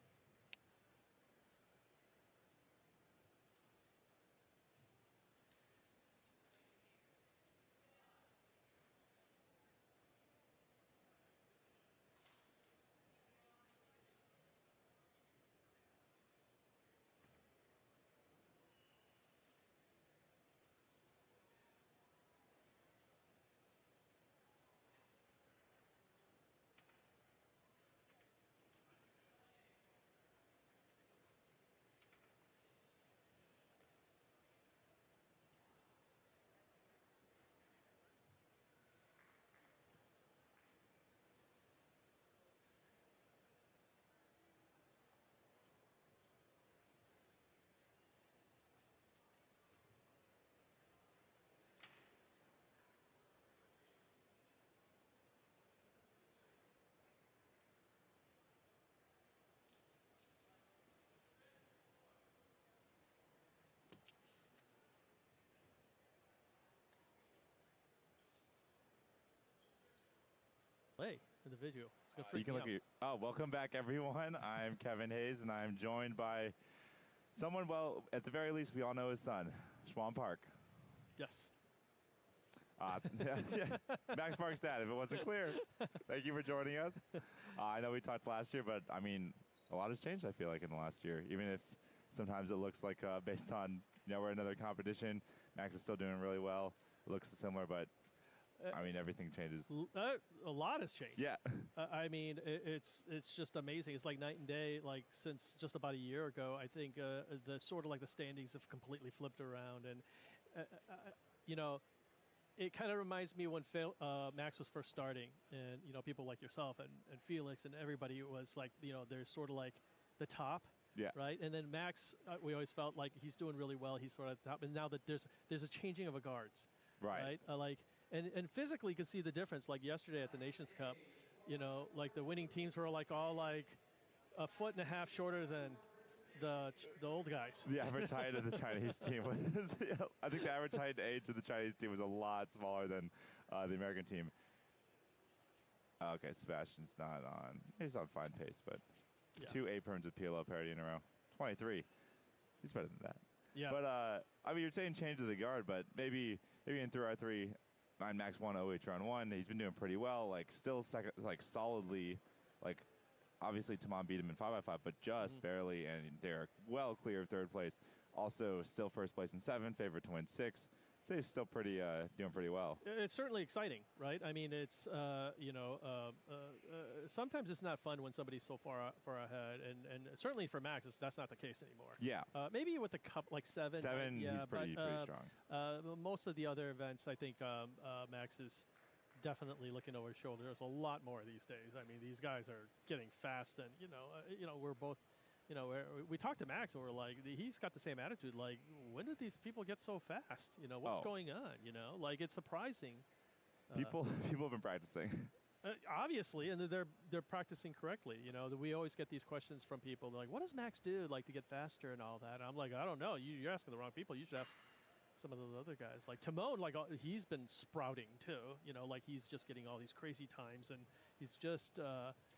Play in the video. It's gonna freak You can me look out. at welcome back, everyone. I'm Kevin Hayes, and I'm joined by someone, well, at the very least, we all know his son, Schwan Park. Yes. Yeah, Max Park's dad, if it wasn't clear. Thank you for joining us. I know we talked last year, but, I mean, a lot has changed, I feel like, in the last year. Even if sometimes it looks like, based on, we're another competition, Max is still doing really well. It looks similar, but I mean, everything changes. A lot has changed. Yeah. I mean, it's just amazing. It's like night and day. Like since just about a year ago, I think the sort of like the standings have completely flipped around, and it kind of reminds me when Max was first starting, and people like yourself and Felix and everybody was like, there's sort of like the top. Yeah. Right. And then Max, we always felt like he's doing really well. He's sort of at the top, and now that there's a changing of the guards. Right. And physically, you could see the difference. Like yesterday at the Nations Cup, like the winning teams were like all like a foot and a half shorter than the old guys. The average height of the Chinese team was, I think the average height age of the Chinese team was a lot smaller than the American team. Okay, Sebastian's not on. He's on fine pace, but yeah. 2 A-perms with PLO parity in a row. 23. He's better than that. Yeah. But, I mean, you're saying change of the guard, but maybe in 3R3, 9 Max 1, OH round 1, he's been doing pretty well. Like, still second, like, solidly, like, obviously Tamam beat him in 5x5, but just barely, and they're well clear of third place. Also, still first place in 7, favorite to win 6. say he's still pretty doing pretty well. It's certainly exciting, right? I mean, it's sometimes it's not fun when somebody's so far ahead, and certainly for Max, that's not the case anymore. Yeah. Maybe with the cup like 7. He's pretty strong. Most of the other events, I think Max is definitely looking over his shoulder. There's a lot more these days. I mean, these guys are getting fast, and we're both. We talked to Max and we're like, he's got the same attitude. Like, when did these people get so fast? What's going on? Like, it's surprising. People have been practicing. Obviously, and they're practicing correctly. We always get these questions from people. They're like, what does Max do, like, to get faster and all that? And I'm like, I don't know. You're asking the wrong people. You should ask some of those other guys. Like Timon, like he's been sprouting too. Like he's just getting all these crazy times, and he's just.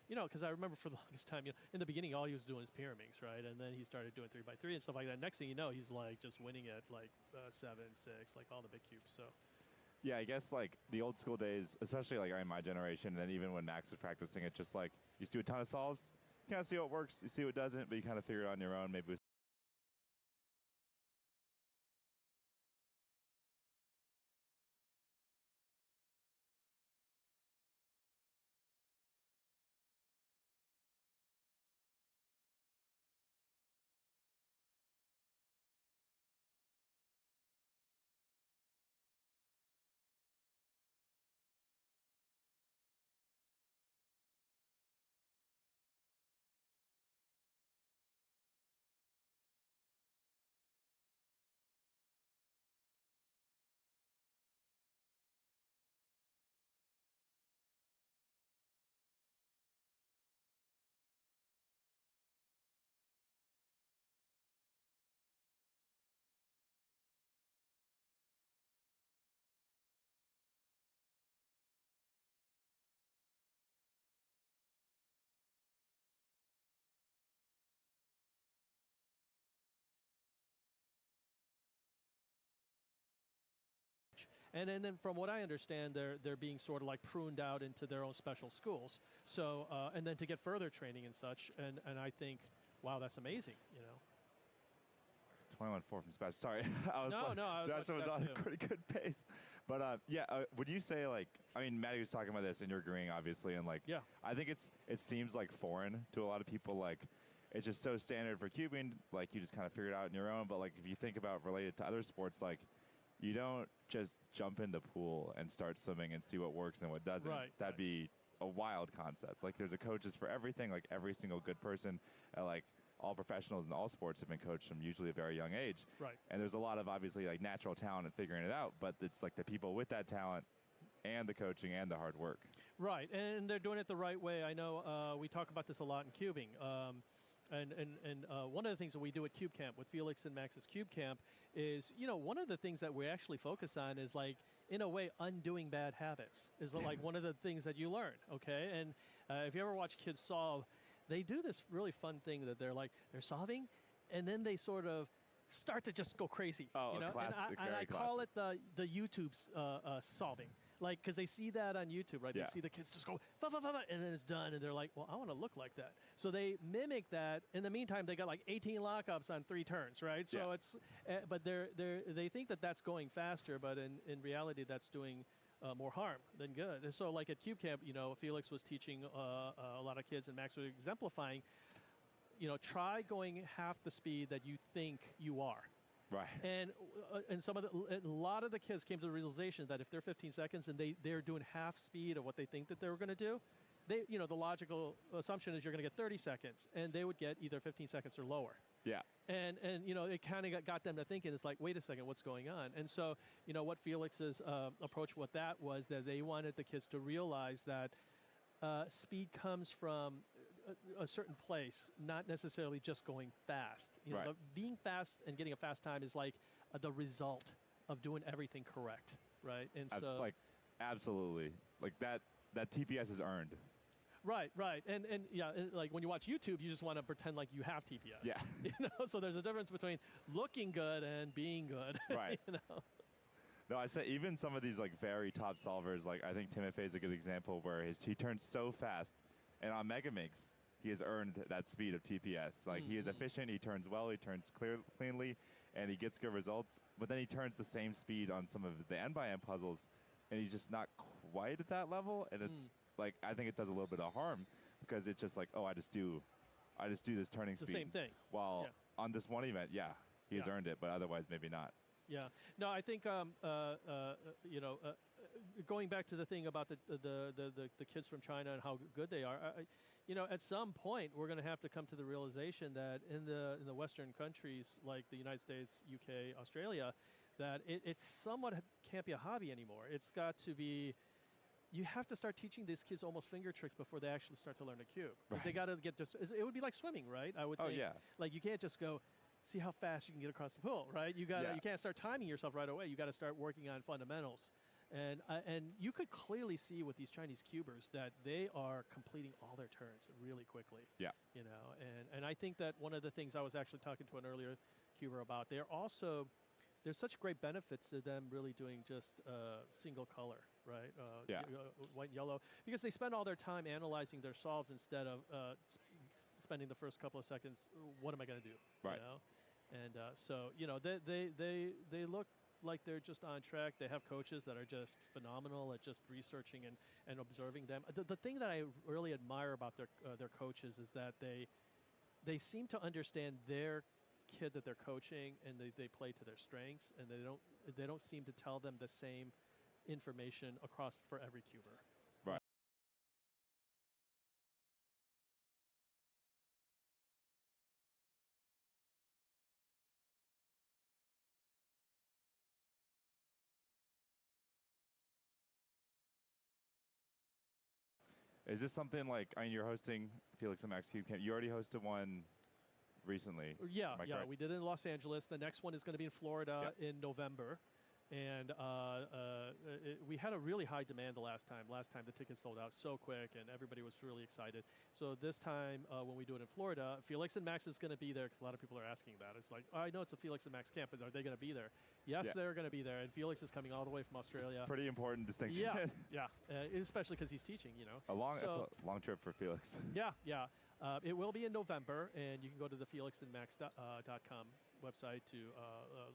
Because I remember for the longest time, in the beginning, all he was doing is pyramids, right? And then he started doing 3x3 and stuff like that. Next thing you know, he's like just winning at like 7, 6, like all the big cubes. So. Yeah, I guess like the old school days, especially like in my generation, and then even when Max was practicing, it's just like you just do a ton of solves, you kind of see what works, you see what doesn't, but you kind of figure it out on your own. Maybe with And then from what I understand, they're being sort of like pruned out into their own special schools. So and then to get further training and such. And I think, wow, that's amazing. 21-4 from Special. Sorry, Sebastian was on a pretty good pace. But would you say like, I mean, Maddie was talking about this, and you're agreeing, obviously, and like, I think it seems like foreign to a lot of people. Like, it's just so standard for cubing, like you just kind of figure it out on your own. But like, if you think about related to other sports, like, you don't just jump in the pool and start swimming and see what works and what doesn't. That'd be a wild concept. Like, there's a coaches for everything. Like, every single good person, like all professionals in all sports have been coached from usually a very young age. Right. And there's a lot of obviously like natural talent in figuring it out, but it's like the people with that talent and the coaching and the hard work. Right, and they're doing it the right way. I know we talk about this a lot in cubing. And one of the things that we do at Cube Camp with Felix and Max's Cube Camp is, one of the things that we actually focus on is like, in a way, undoing bad habits is like one of the things that you learn, okay? And if you ever watch kids solve, they do this really fun thing that they're solving, and then they sort of start to just go crazy. Oh, and I call it the YouTube solving. Like, because they see that on YouTube, right? Yeah. They see the kids just go, fa, fa, fa, fa, and then it's done, and they're like, well, I want to look like that. So they mimic that. In the meantime, they got like 18 lockups on 3 turns, right? So it's, but they think that that's going faster, but in reality, that's doing more harm than good. And so like at Cube Camp, Felix was teaching a lot of kids, and Max was exemplifying, try going half the speed that you think you are. Right. And a lot of the kids came to the realization that if they're 15 seconds and they're doing half speed of what they think that they were going to do, the logical assumption is you're going to get 30 seconds, and they would get either 15 seconds or lower. Yeah. And it kind of got them to thinking, it's like, wait a second, what's going on? And so, what Felix's approach with that was that they wanted the kids to realize that speed comes from a certain place, not necessarily just going fast. Being fast and getting a fast time is like the result of doing everything correct, right? And so, like, absolutely, like that TPS is earned. Right, and like when you watch YouTube, you just want to pretend like you have TPS. Yeah. So there's a difference between looking good and being good. Right. No, I say even some of these like very top solvers, like I think Timofey is a good example where he turns so fast, and on Mega Minx, he has earned that speed of TPS. Like, he is efficient, he turns well, he turns cleanly, and he gets good results. But then he turns the same speed on some of the end by end puzzles, and he's just not quite at that level. And it's like I think it does a little bit of harm because it's just like, oh, I just do this turning It's the speed. same thing. While on this one event, he's earned it, but otherwise maybe not. Yeah. No, I think going back to the thing about the kids from China and how good they are, at some point we're going to have to come to the realization that in the Western countries like the United States, UK, Australia, that it somewhat can't be a hobby anymore. It's got to be. You have to start teaching these kids almost finger tricks before they actually start to learn a cube. Right. They got to get just. It would be like swimming, right? I would think. Yeah. Like you can't just go. See how fast you can get across the pool, right? You can't start timing yourself right away. You got to start working on fundamentals, and you could clearly see with these Chinese cubers that they are completing all their turns really quickly. Yeah. And I think that one of the things I was actually talking to an earlier cuber about, there's such great benefits to them really doing just single color, right? White and yellow, because they spend all their time analyzing their solves instead of spending the first couple of seconds, what am I going to do? Right. And so they look like they're just on track. They have coaches that are just phenomenal at just researching and observing them. The thing that I really admire about their coaches is that they seem to understand their kid that they're coaching, and they play to their strengths, and they don't seem to tell them the same information across for every cuber. Right. Is this something like, you're hosting Felix and Max Cube Camp? You already hosted one recently. Yeah, we did it in Los Angeles. The next one is going to be in Florida in November. And we had a really high demand the last time. Last time the tickets sold out so quick, and everybody was really excited. So this time, when we do it in Florida, Felix and Max is going to be there because a lot of people are asking that. It's like, I know it's a Felix and Max camp, but are they going to be there? Yes, they're going to be there. And Felix is coming all the way from Australia. Pretty important distinction. Especially because he's teaching, It's a long trip for Felix. It will be in November, and you can go to the felixandmax.com website to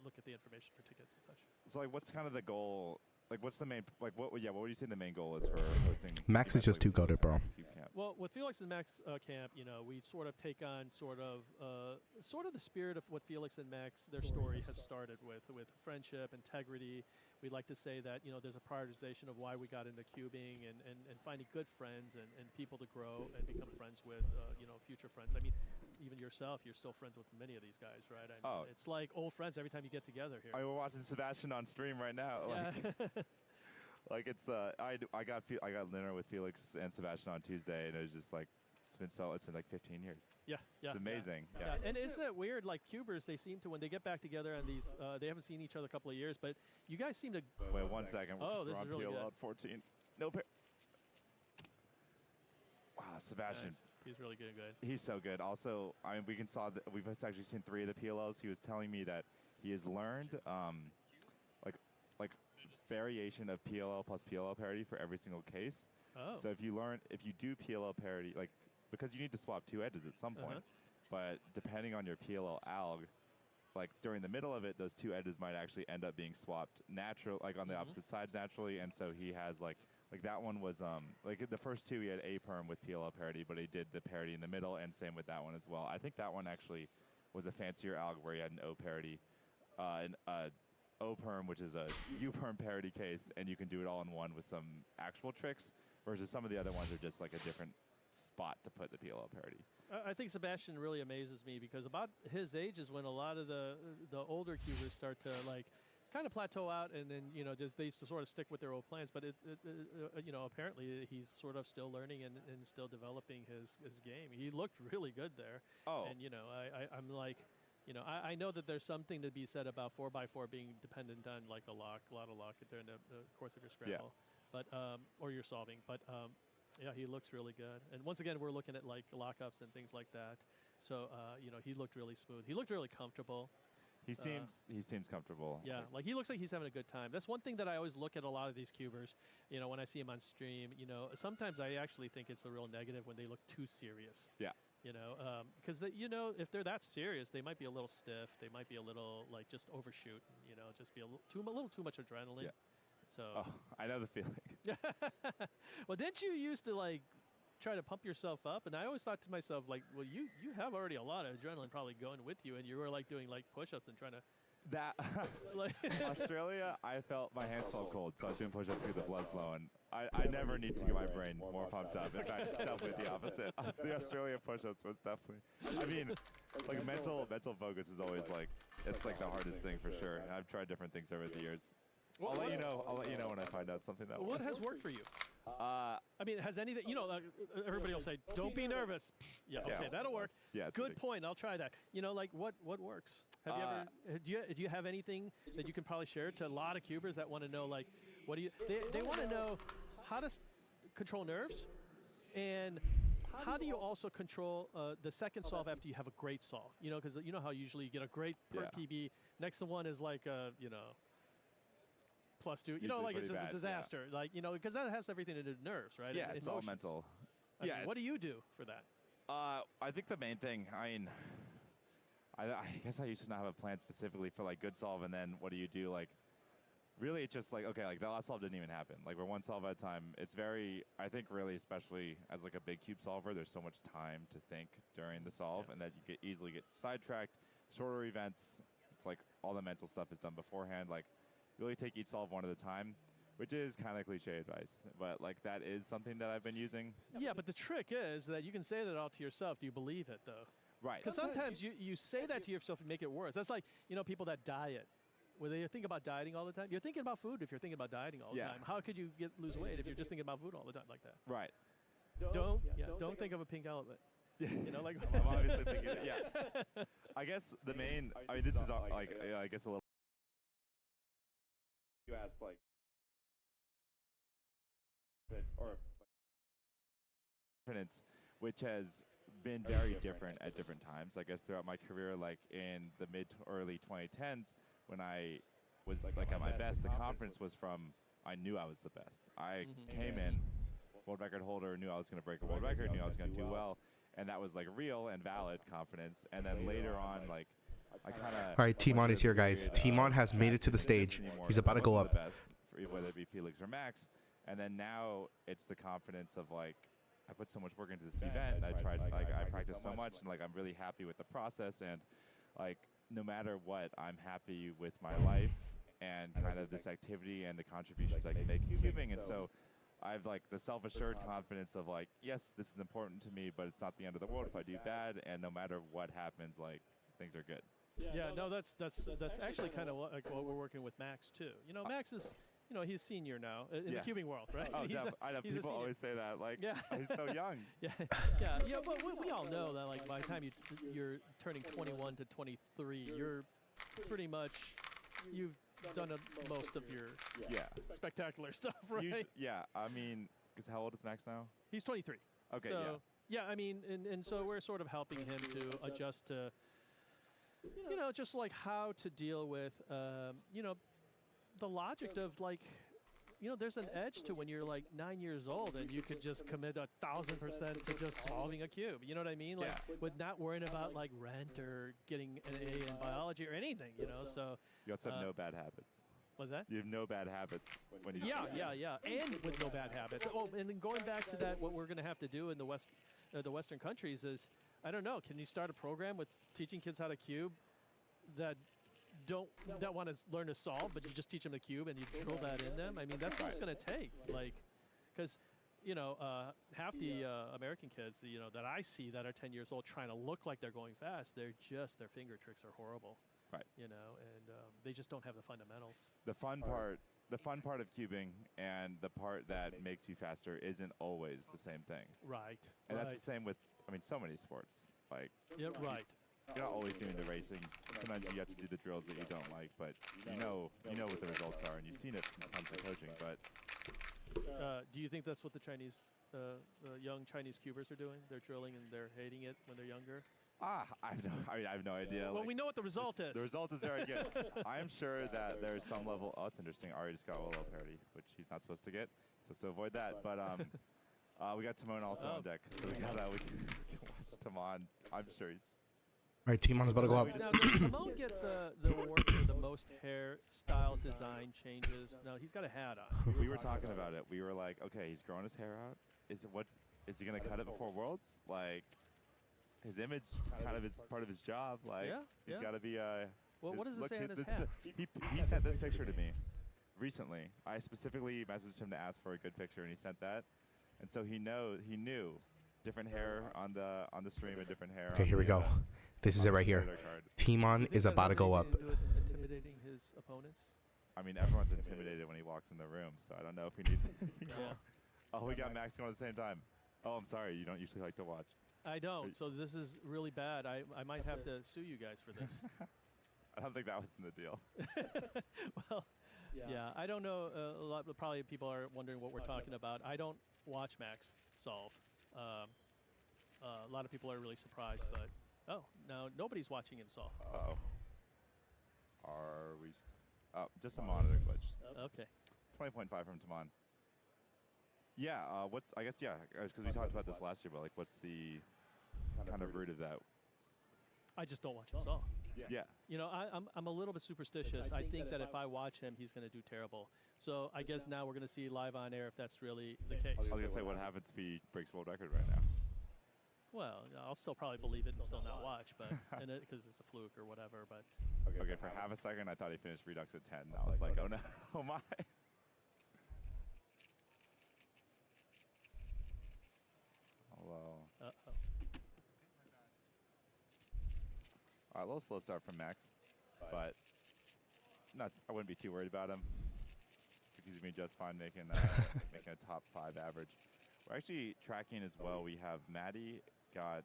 look at the information for tickets and such. So, what's kind of the goal? What's the main? What do you say the main goal is for hosting? Max is just too goated, bro. Well, with Felix and Max camp, we sort of take on sort of the spirit of what Felix and Max, their story has started with friendship, integrity. We'd like to say that there's a prioritization of why we got into cubing and finding good friends and people to grow and become friends with, future friends. I mean, even yourself, you're still friends with many of these guys, right? I mean, it's like old friends every time you get together here. We're watching Sebastian on stream right now. I got dinner with Felix and Sebastian on Tuesday, and it was just like it's been like 15 years. It's amazing. And isn't it weird? Like cubers, they seem to, when they get back together and these they haven't seen each other a couple of years, but you guys seem to. Wait 1 second. This is really good. 14. No pair. Wow, Sebastian. Nice. He's really good. He's so good. Also, we've actually seen 3 of the PLLs. He was telling me that he has learned like variation of PLL plus PLL parity for every single case. So if you do PLL parity, because you need to swap 2 edges at some point, but depending on your PLL alg, during the middle of it, those 2 edges might actually end up being swapped on the opposite sides naturally, and so he has that one was the first 2 he had A perm with PLL parity, but he did the parity in the middle, and same with that one as well. I think that one actually was a fancier alg where he had an O parity, an O perm, which is a U perm parity case, and you can do it all in one with some actual tricks, versus some of the other ones are just a different spot to put the PLL parity. I think Sebastian really amazes me because about his age is when a lot of the older cubers start to kind of plateau out, and then they sort of stick with their old plans. But apparently he's sort of still learning and still developing his game. He looked really good there. And I'm like, I know that there's something to be said about 4x4 being dependent on a lot of luck during the course of your scramble, but or your solving. But he looks really good. And once again, we're looking at lockups and things like that. So he looked really smooth. He looked really comfortable. He seems comfortable. Yeah, he looks like he's having a good time. That's one thing that I always look at a lot of these cubers. When I see him on stream, sometimes I actually think it's a real negative when they look too serious. Yeah. You know, because you know, if they're that serious, they might be a little stiff. They might be a little like just overshoot. You know, just be a little too much adrenaline. Yeah. So. Oh, I know the feeling. Well, didn't you used to like try to pump yourself up? And I always thought to myself, like, well, you have already a lot of adrenaline probably going with you, and you were like doing like push-ups and trying to. That Australia, I felt my hands felt cold, so I was doing push-ups to get the blood flowing. I never need to get my brain more pumped up. In fact, it's definitely the opposite. The Australia push-ups was definitely. I mean, like mental focus is always like it's like the hardest thing for sure. And I've tried different things over the years. Well, I'll let you know. I'll let you know when I find out something that. What works. has worked for you? I mean, has anything? You know, everybody will say, "Don't be nervous." Yeah, okay, that'll work. Yeah. Good point. I'll try that. You know, like what works? Have you ever? Do you have anything that you can probably share to a lot of cubers that want to know, like, what do you? They want to know how to control nerves, and how do you also control the second solve after you have a great solve? You know, because you know how usually you get a great PB. Next one is like you know. +2, you know, like it's just a disaster, like, you know, because that has everything to do with nerves, right? Yeah, it's all mental. I mean, what do you do for that? I think the main thing, I mean, I guess I used to not have a plan specifically for like good solve, and then what do you do? Like, really, it's just like, okay, like the last solve didn't even happen. Like we're one solve at a time. It's very, I think, really, especially as like a big cube solver, there's so much time to think during the solve, and that you get easily get sidetracked. Shorter events, it's like all the mental stuff is done beforehand. Like. Really take each solve one at a time, which is kind of cliche advice, but like that is something that I've been using. Yeah, but the trick is that you can say that all to yourself. Do you believe it though? Right. Because sometimes you say that to yourself and make it worse. That's like, you know, people that diet, where they think about dieting all the time. You're thinking about food if you're thinking about dieting all the time. How could you lose weight if you're just thinking about food all the time like that? Right. Don't think of a pink elephant. Yeah. You know, like I'm obviously thinking it. Yeah. I guess the main. I mean, this is like I guess a little. You asked like, or confidence, which has been very different at different times. I guess throughout my career, like in the mid to early 2010s, when I was like at my best, the confidence was from I knew I was the best. I came in, world record holder, knew I was going to break a world record, knew I was going to do well, and that was like real and valid confidence. And then later on, like. All right, Timon is here, guys. Timon has made it to the stage. He's about to go up. Whether it be Felix or Max, and then now it's the confidence of like I put so much work into this event. And I practiced so much, and like I'm really happy with the process. And like no matter what, I'm happy with my life and kind of this activity and the contributions I can make in cubing. And so I've like the self-assured confidence of like, yes, this is important to me, but it's not the end of the world if I do bad. And no matter what happens, like things are good. Yeah, no, that's actually kind of like what we're working with Max too. You know, Max is, you know, he's senior now in the cubing world, right? Oh, I know people always say that, like, he's so young. Yeah, but we all know that like by the time you're turning 21 to 23, you're pretty much you've done most of your spectacular stuff, right? I mean, because how old is Max now? He's 23. Okay, so, yeah, I mean, and so we're sort of helping him to adjust to. You know, just like how to deal with, you know, the logic of like, you know, there's an edge to when you're like 9 years old and you could just commit 1,000% to just solving a cube. You know what I mean? Like with not worrying about like rent or getting an A in biology or anything, you know, so. You also have no bad habits. What's that? You have no bad habits when you Yeah. And with no bad habits. Oh, and then going back to that, what we're going to have to do in the Western countries is, I don't know, can you start a program with teaching kids how to cube that want to learn to solve, but you just teach them to cube and you drill that in them? I mean, that's what it's going to take. Like, because, you know, half the American kids, you know, that I see that are 10 years old trying to look like they're going fast, their finger tricks are horrible. Right. You know, and they just don't have the fundamentals. The fun part of cubing and the part that makes you faster isn't always the same thing. Right. And that's the same with, I mean, so many sports. Like. Yeah. Right. You're not always doing the racing. Sometimes you have to do the drills that you don't like, but you know what the results are, and you've seen it from tons of coaching. But do you think that's what the Chinese, young Chinese cubers are doing? They're drilling and they're hating it when they're younger. I have no idea. Well, we know what the result is. The result is very good. I am sure that there's some level. Oh, it's interesting. Ari just got a little parity, which he's not supposed to get. Supposed to avoid that. But we got Timon also on deck, so we can watch Timon, I'm sure he's. All right, Timon is about to go up. Now, does Timon get the award for the most hairstyle design changes? No, he's got a hat on. We were talking about it. We were like, okay, he's growing his hair out. Is he gonna cut it before Worlds? Like, his image kind of is part of his job. Like, he's got to be. Well, what does it look, say on his hat? He sent this picture to me recently. I specifically messaged him to ask for a good picture, and he sent that. And so he knew different hair on the stream and different hair. Okay, here we go. This is it right here. Timon is about to go up. Intimidating his opponents. I mean, everyone's intimidated when he walks in the room, so I don't know if he needs. Oh, we got Max going at the same time. Oh, I'm sorry. You don't usually like to watch. I don't. So this is really bad. I might have to sue you guys for this. I don't think that was in the deal. Well, yeah. I don't know. A lot. Probably people are wondering what we're talking about. I don't watch Max solve. A lot of people are really surprised, but now nobody's watching him solve. Uh-oh. Are we? Oh, just a monitor glitch. Okay. 20.5 from Timon. Yeah. I guess because we talked about this last year, but like, what's the kind of root of that? I just don't watch him solve. Yeah. You know, I'm a little bit superstitious. I think that if I watch him, he's going to do terrible. So I guess now we're going to see live on air if that's really the case. I was going to say, what happens if he breaks world record right now? Well, I'll still probably believe it and still not watch, but because it's a fluke or whatever. But okay, for half a second, I thought he finished Redux at 10. I was like, oh no, oh my. Hello. Uh-oh. All right, a little slow start from Max, but I wouldn't be too worried about him. He's going to be just fine making a top 5 average. We're actually tracking as well. We have Maddie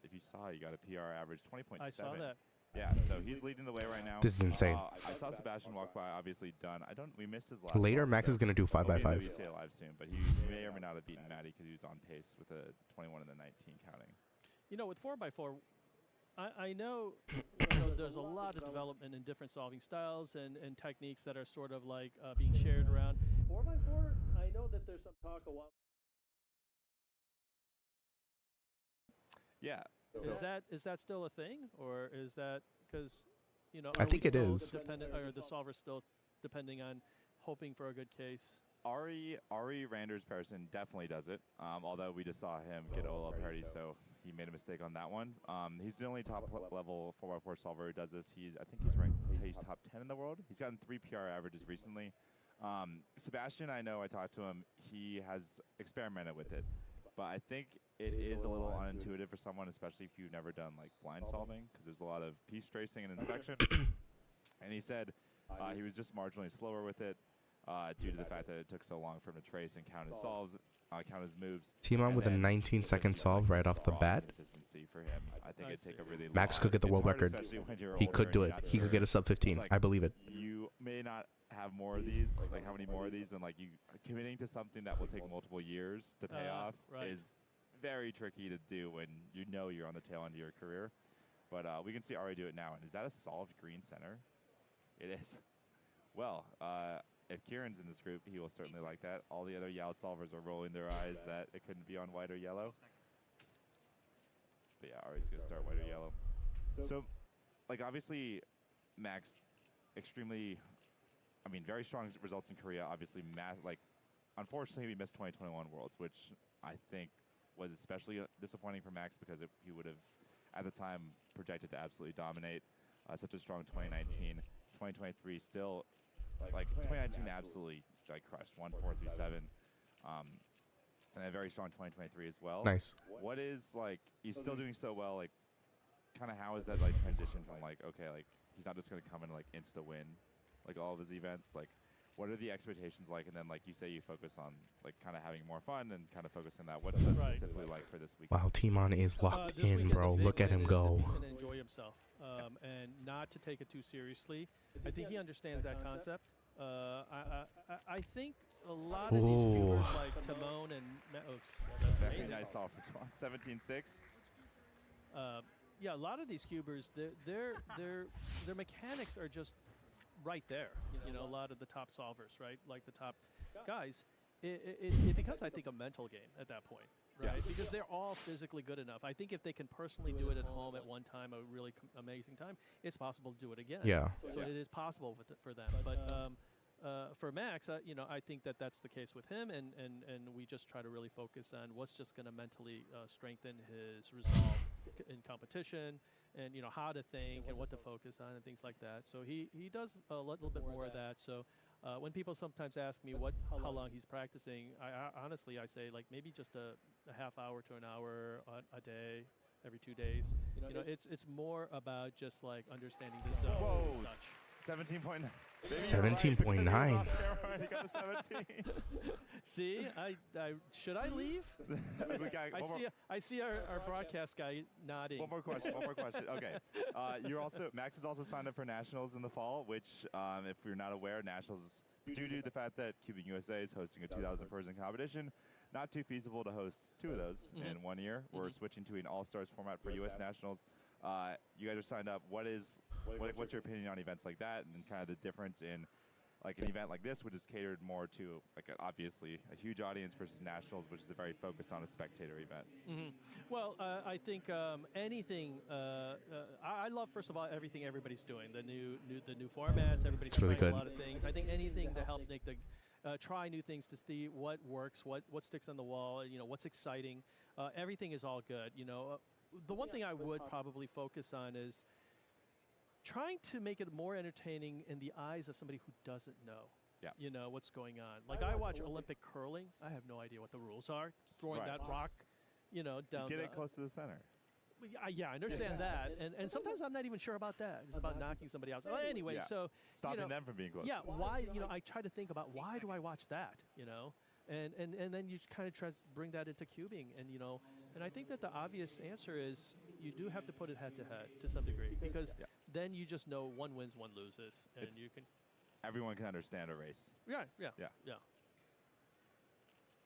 if you saw, you got a PR average 20.7. I saw that. Yeah, so he's leading the way right now. This is insane. I saw Sebastian walk by, obviously done. We missed his last Later, one, Max so is going to do 5x5. We see it live soon, but he may or may not have beaten Maddie because he was on pace with a 21 and a 19 counting. You know, with 4x4, I know, there's a lot of development in different solving styles and techniques that are sort of like being shared around. 4x4, I know that there's some talk a while. Yeah. Is that still a thing, or is that because I think it is. Or the solver's still depending on hoping for a good case? Ari Randers person definitely does it. Although we just saw him get OLL parity, so he made a mistake on that one. He's the only top level 4x4 solver who does this. I think he's top 10 in the world. He's gotten 3 PR averages recently. Sebastian, I talked to him. He has experimented with it, but I think it is a little unintuitive for someone, especially if you've never done like blind solving, because there's a lot of piece tracing and inspection. And he said he was just marginally slower with it due to the fact that it took so long for him to trace and count his solves, count his moves. Timon with a 19-second solve right off the bat. Consistency for him. I think it'd take a really Max could get the world record. He could do it. He could get a sub 15. I believe it. You may not have more of these, like how many more of these, and like you committing to something that will take multiple years to pay off is very tricky to do when you're on the tail end of your career. But we can see Ari do it now. And is that a solved green center? It is. Well, if Kieran's in this group, he will certainly like that. All the other Yao solvers are rolling their eyes that it couldn't be on white or yellow. But yeah, Ari's going to start white or yellow. So, like, obviously, Max, very strong results in Korea. Obviously, unfortunately, we missed 2021 Worlds, which I think was especially disappointing for Max because he would have, at the time, projected to absolutely dominate. Such a strong 2019. 2023 still, 2019 absolutely crushed 1-4-3-7. And a very strong 2023 as well. Nice. What is he's still doing so well, kind of how is that transition from he's not just going to come and insta win all of his events, what are the expectations like? And then you say you focus on kind of having more fun and kind of focus on that. What is that specifically like for this week? Wow, Timon is locked in, bro. Look at him go. He's going to enjoy himself and not to take it too seriously. I think he understands that concept. I think a lot of these viewers like Timon and that's very amazing. Nice off for 17-6. Yeah, a lot of these cubers, their mechanics are just right there. A lot of the top solvers, right? Like the top guys. it becomes, I think, a mental game at that point, right? Because they're all physically good enough. I think if they can personally do it at home at one time, a really amazing time, it's possible to do it again. Yeah. So it is possible for them. But for Max, I think that's the case with him, and we just try to really focus on what's just going to mentally strengthen his resolve in competition, and how to think and what to focus on and things like that. So he does a little bit more of that. So when people sometimes ask me how long he's practicing, I honestly say like maybe just a half hour to an hour a day, every 2 days. It's more about just like understanding the zone. Whoa, and such. 17.9. 17.9. He got the 17. See, should I leave? I see our broadcast guy nodding. One more question. Okay. Max is also signed up for Nationals in the fall, which, if you're not aware, Nationals, due to the fact that Cubing USA is hosting a 2,000-person competition, not too feasible to host 2 of those in 1 year. We're switching to an all-stars format for U.S. Nationals. You guys are signed up. What's your opinion on events like that, and kind of the difference in like an event like this, which is catered more to like obviously a huge audience, versus Nationals, which is a very focused on a spectator event? Well, I think anything. I love, first of all, everything everybody's doing. The new formats. Everybody's really trying good. a lot of things. I think anything to help make try new things to see what works, what sticks on the wall. What's exciting. Everything is all good. The one thing I would probably focus on is trying to make it more entertaining in the eyes of somebody who doesn't know, what's going on. Like I watch Olympic curling. I have no idea what the rules are. Throwing that rock, down. Get it close to the center. Yeah, I understand that, and sometimes I'm not even sure about that. It's about knocking somebody out. Well, anyway, so stopping them from being close. Yeah, why? I try to think about why do I watch that? And then you kind of try to bring that into cubing, and I think that the obvious answer is you do have to put it head to head to some degree, because then you just know one wins, one loses, and you can. Everyone can understand a race. Yeah.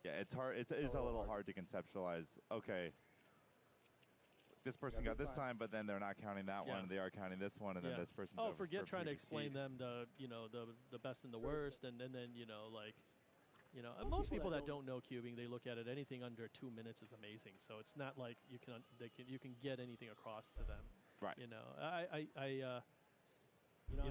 Yeah, it's hard. It is a little hard to conceptualize. Okay, this person got this time, but then they're not counting that one. They are counting this one, and then this person's. Oh, forget trying to explain them the best and the worst, and then most people that don't know cubing, they look at it, anything under 2 minutes is amazing. So it's not like you can get anything across to them. Right.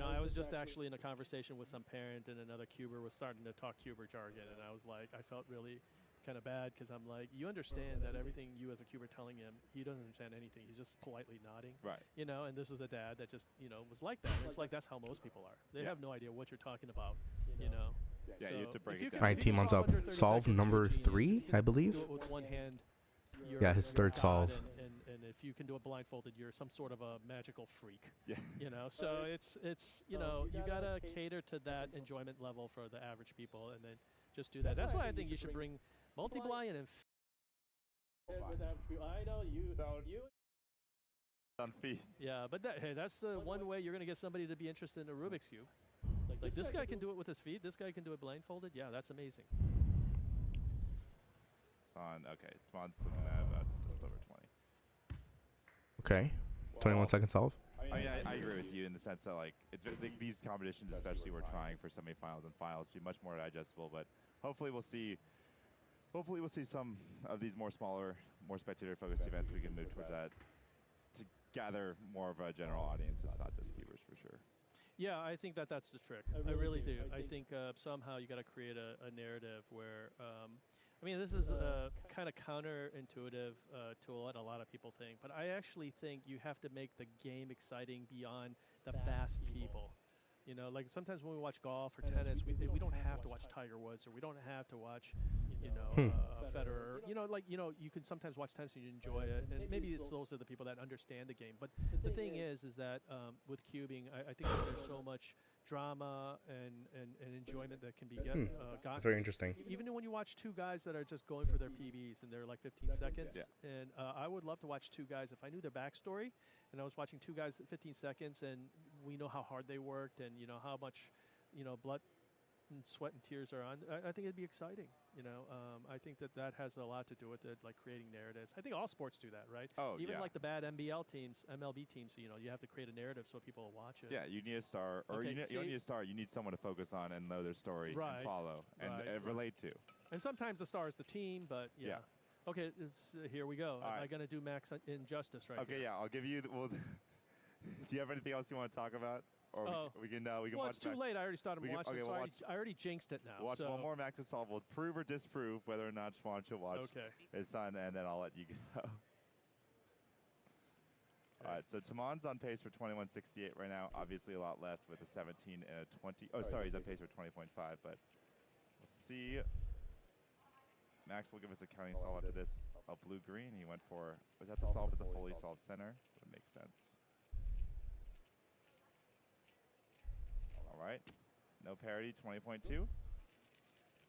I was just actually in a conversation with some parent, and another cuber was starting to talk cuber jargon, and I was like, I felt really kind of bad, because I'm like, you understand that everything you as a cuber telling him, he doesn't understand anything. He's just politely nodding. Right. And this is a dad that just was like that. And it's like that's how most people are. They have no idea what you're talking about. Yeah, so you have to break it down. All right, team on's up. Solve number 3, I believe. Do it with one hand. Yeah, his third solve. And if you can do it blindfolded, you're some sort of a magical freak. Yeah. So it's you gotta cater to that enjoyment level for the average people, and then just do that. That's why I think you should bring multi-blind and. I know you. On feet. Yeah, but that's the one way you're gonna get somebody to be interested in a Rubik's Cube. Like this guy can do it with his feet. This guy can do it blindfolded. Yeah, that's amazing. It's on. Okay, Twan's looking at just over 20. Okay, 21-second solve. I mean, I agree with you in the sense that like these competitions, especially, we're trying for semifinals and finals to be much more digestible. But hopefully we'll see some of these smaller, more spectator-focused events. We can move towards that to gather more of a general audience. It's not just cubers, for sure. Yeah, I think that's the trick. I really do. I think somehow you got to create a narrative where. This is kind of counterintuitive to what a lot of people think, but I actually think you have to make the game exciting beyond the fast people. Like sometimes when we watch golf or tennis, we don't have to watch Tiger Woods, or we don't have to watch, Federer. You can sometimes watch tennis and you enjoy it, and maybe those are the people that understand the game. But the thing is that with cubing, I think that there's so much drama and enjoyment that can be gotten. That's very interesting. Even when you watch two guys that are just going for their PBs and they're like 15 seconds, and I would love to watch two guys if I knew their backstory, and I was watching two guys at 15 seconds, and we know how hard they worked, and how much blood and sweat and tears are on. I think it'd be exciting. I think that has a lot to do with it, like creating narratives. I think all sports do that, right? Oh, even like the bad MLB teams, you have to create a narrative so people will watch it. Yeah, you need a star, or you don't need a star. You need someone to focus on and know their story and follow and relate to. And sometimes the star is the team, but yeah. Okay, here we go. Am I going to do Max injustice right Okay, here? yeah, I'll give you. Well, do you have anything else you want to talk about? Or we can well, watch it's too late. I already started watching, okay, so we'll I already jinxed it now. We'll watch one more Max to solve. We'll prove or disprove whether or not Schwan should watch his son, and then I'll let you go. All right, so Taman's on pace for 21.68 right now. Obviously, a lot left with a 17 and a 20. Oh, sorry, he's on pace for 20.5, but we'll see. Max will give us a counting solve after this. Oh, blue-green, he went for, was that the solve at the fully solved center? That makes sense. All right, no parity, 20.2.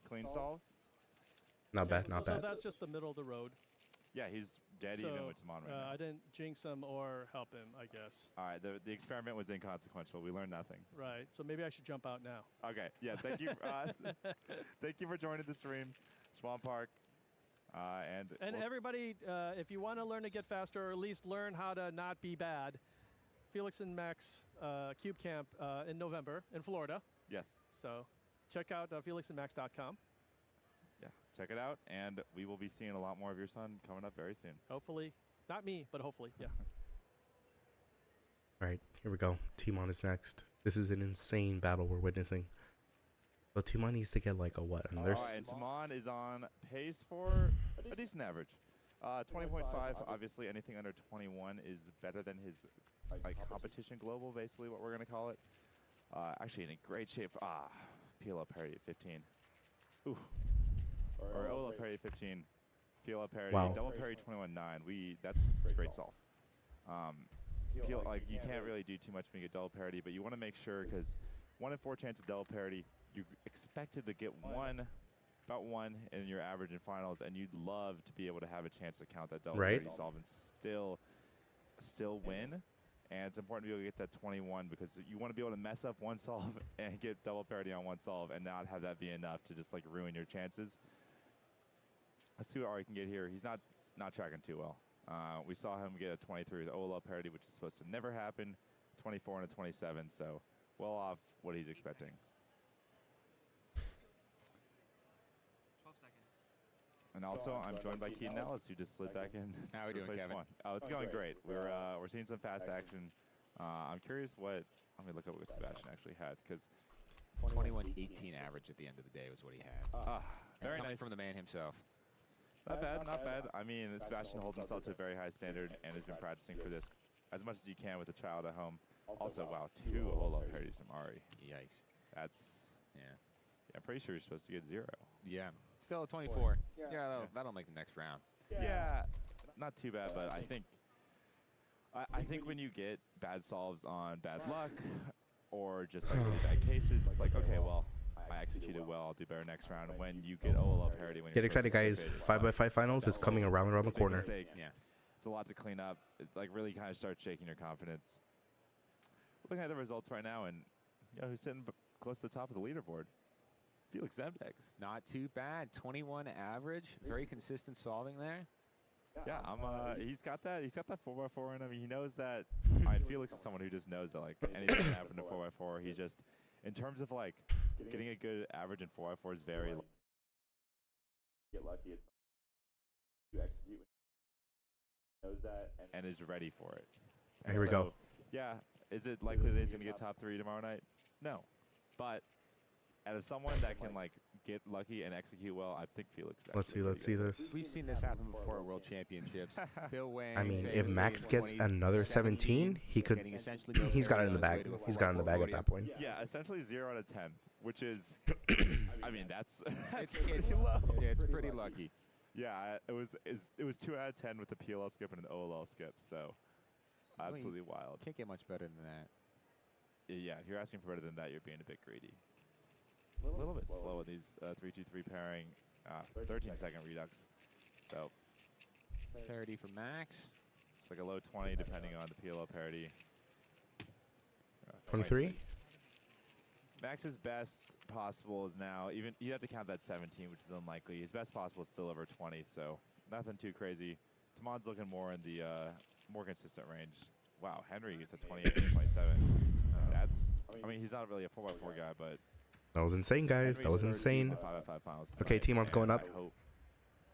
Clean solve. Not bad, not So bad. that's just the middle of the road. Yeah, he's dead even with Taman right now. I didn't jinx him or help him, I guess. All right, the experiment was inconsequential. We learned nothing. Right, so maybe I should jump out now. Okay, yeah, thank you. Thank you for joining the stream, Schwan Park. And everybody, if you want to learn to get faster, or at least learn how to not be bad, Felix and Max Cube Camp in November in Florida. Yes. So check out felixandmax.com. Yeah, check it out, and we will be seeing a lot more of your son coming up very soon. Hopefully, not me, but hopefully, yeah. All right, here we go. Timon is next. This is an insane battle we're witnessing. So Timon needs to get like a what? All right, and Taman is on pace for a decent average. 20.5, obviously anything under 21 is better than his competition global, basically what we're going to call it. Actually in a great shape. PLO parity at 15. Ooh. Or OLO parity at 15. PLO parity. Wow. Double parity 21.9. That's a great solve. You can't really do too much when you get double parity, but you want to make sure, because 1 in 4 chance of double parity, you expected to get about one in your average in finals, and you'd love to be able to have a chance to count that double parity solve and still win. And it's important to be able to get that 21, because you want to be able to mess up one solve and get double parity on one solve and not have that be enough to just like ruin your chances. Let's see what Ari can get here. He's not tracking too well. We saw him get a 23 with OLO parity, which is supposed to never happen. 24 and a 27, so well off what he's expecting. 12 seconds. And also, I'm joined by Keaton Ellis, who just slid back in. How are we doing, Kevin? Oh, it's going great. We're seeing some fast action. I'm curious what. Let me look up what Sebastian actually had, because 21.18 average at the end of the day was what he had. Very coming nice from the man himself. Not bad, not bad. I mean, Sebastian holds himself to a very high standard and has been practicing for this as much as you can with a child at home. Also, wow, 2 OLO parodies from Ari. Yikes. That's, yeah. I'm pretty sure you're supposed to get 0. Yeah. Still a 24. Yeah, that'll make the next round. Yeah, not too bad, but I think when you get bad solves on bad luck or just like really bad cases, it's like, okay, well, I executed well, I'll do better next round. When you get OLO parity, when Get excited, guys. 5x5 finals is coming around the corner. Mistake. Yeah, it's a lot to clean up. It like really kind of starts shaking your confidence. Looking at the results right now, and who's sitting close to the top of the leaderboard? Felix Zemdex. Not too bad. 21 average. Very consistent solving there. Yeah, he's got that 4x4 in him. He knows that. Felix is someone who just knows that like anything can happen to 4x4. He just, in terms of like getting a good average in 4x4 is very. Get lucky. It's you execute. Knows that and is ready for it. Here we go. Yeah, is it likely that he's going to get top 3 tomorrow night? No, but out of someone that can like get lucky and execute well, I think Felix. Let's see this. We've seen this happen before at World Championships. Bill Wang. I mean, if Max gets another 17, he could. He's got it in the bag. He's got it in the bag at that point. Yeah, essentially 0 out of 10, which is, I mean, that's it's pretty low. Yeah, it's pretty lucky. Yeah, it was 2 out of 10 with the PLL skip and an OLL skip, so absolutely wild. Can't get much better than that. Yeah, if you're asking for better than that, you're being a bit greedy. A little bit slow with these 3-2-3 pairing, 13-second redux. So 30 for Max. It's like a low 20 depending on the PLO parity. 23? Max's best possible is now, even you have to count that 17, which is unlikely. His best possible is still over 20, so nothing too crazy. Taman's looking more in the more consistent range. Wow, Henry gets to 28 and 27. That's, I mean, he's not really a 4x4 guy, but That was insane, guys. That was insane. Okay, Timon's going up.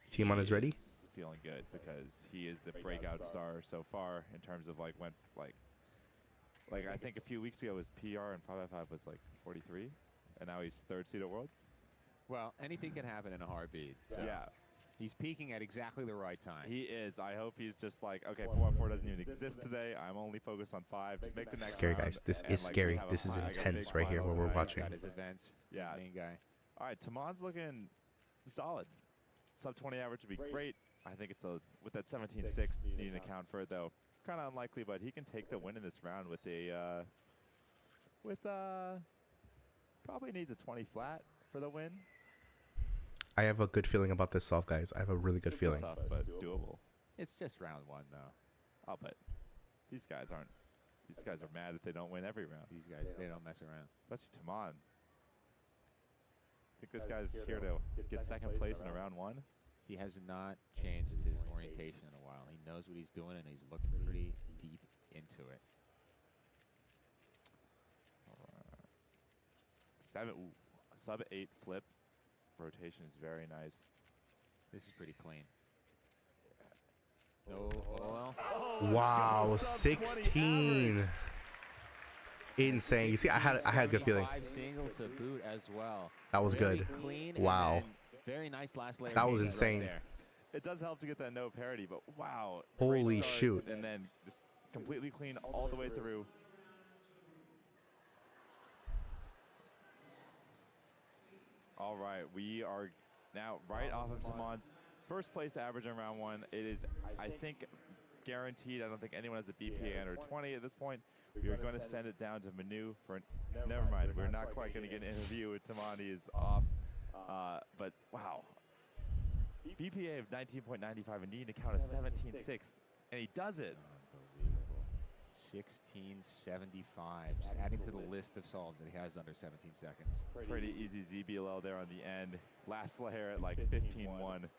Timon is ready. Feeling good because he is the breakout star so far in terms of like I think a few weeks ago his PR in 5x5 was like 43, and now he's 3rd seed at Worlds. Well, anything can happen in a heartbeat. So yeah. He's peaking at exactly the right time. He is. I hope he's just like, okay, 4x4 doesn't even exist today. I'm only focused on 5. Just make the next scary, round, guys. This and, is like, scary. have a This is like, a intense big right here final what we're tonight. watching. Got his events. Yeah. Main guy. All right, Tamon's looking solid. Sub 20 average would be great. I think it's with that 17-6 needing to account for it though. Kind of unlikely, but he can take the win in this round with probably needs a 20 flat for the win. I have a good feeling about this solve, guys. I have a really good feeling. Tough, but doable. It's just round 1 though. Oh, but these guys are mad if they don't win every round. These guys, they don't mess around. Especially Tamon. I think this guy's here to get 2nd place in a round 1. He has not changed his orientation in a while. He knows what he's doing, and he's looking pretty deep into it. Sub 8 flip. Rotation is very nice. This is pretty clean. No oil. Wow, 16. Insane. You see, I had a good feeling. 5 single to boot as well. That was Very good. Clean, Wow. Very nice last layer. That was right insane. there. It does help to get that no parity, but wow. Holy great start, shoot. And then just completely clean all the way through. All right, we are now right off of Tamon's 1st place average in round 1. It is, I think, guaranteed. I don't think anyone has a BPA under 20 at this point. We are going to send it down to Manu for, never mind, we're not quite going to get an interview with Tamon. He is off. But wow, BPA of 19.95 and needing to count a 17.6, and he does it. 1675, just adding to the list of solves that he has under 17 seconds. Pretty easy ZBLL there on the end. Last layer at like 15-1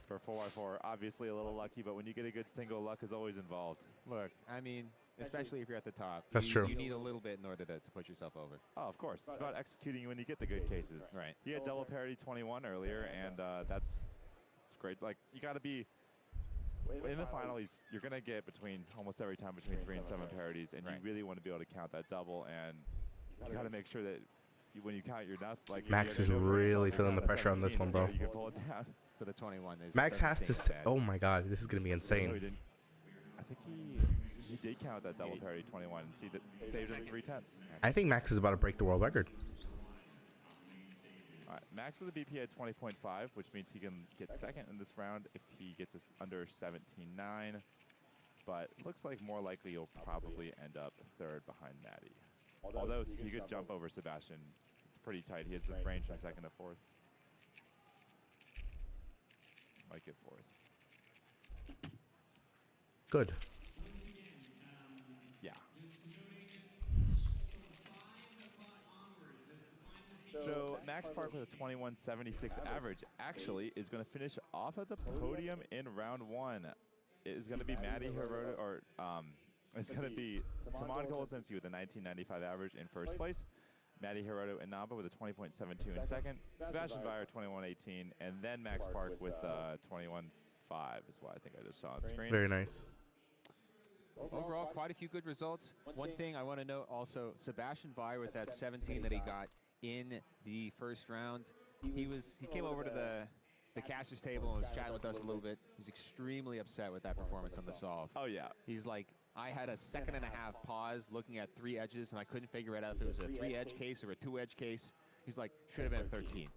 for 4x4. Obviously a little lucky, but when you get a good single, luck is always involved. Look, I mean, especially if you're at the top. That's true. You need a little bit in order to push yourself over. Oh, of course. It's about executing when you get the good cases. Right. He had double parity 21 earlier, and it's great. Like, you got to be in the final. You're gonna get almost every time between 3 and 7 parities, and you really want to be able to count that double. And you got to make sure that when you count your nuts, like Max is really feeling the pressure on this one, bro. You can pull it down. So the 21 is. Max has to. Oh my God, this is gonna be insane. No, he didn't. I think he did count that double parity 21 and see that saved him 3/10. I think Max is about to break the world record. All right, Max with a BPA at 20.5, which means he can get 2nd in this round if he gets us under 17.9. But looks like more likely he'll probably end up 3rd behind Maddie. Although he could jump over Sebastian. It's pretty tight. He has the range from 2nd to 4th. Might get 4th. Good. Yeah. So Max Park with a 21.76 average actually is going to finish off at the podium in round 1. It is going to be Maddie Hirota, or it's going to be Tamon Golazinski with a 19.95 average in 1st place. Maddie Hirota and Namba with a 20.72 in 2nd. Sebastian Vire 21.18, and then Max Park with 21.5 is what I think I just saw on screen. Very nice. Overall, quite a few good results. One thing I want to note also, Sebastian Vire with that 17 that he got in the 1st round, he came over to the caster's table and was chatting with us a little bit. He's extremely upset with that performance on the solve. Oh yeah. He's like, I had a 2.5 second pause looking at 3 edges, and I couldn't figure it out if it was a 3-edge case or a 2-edge case. He's like, should have been a 13.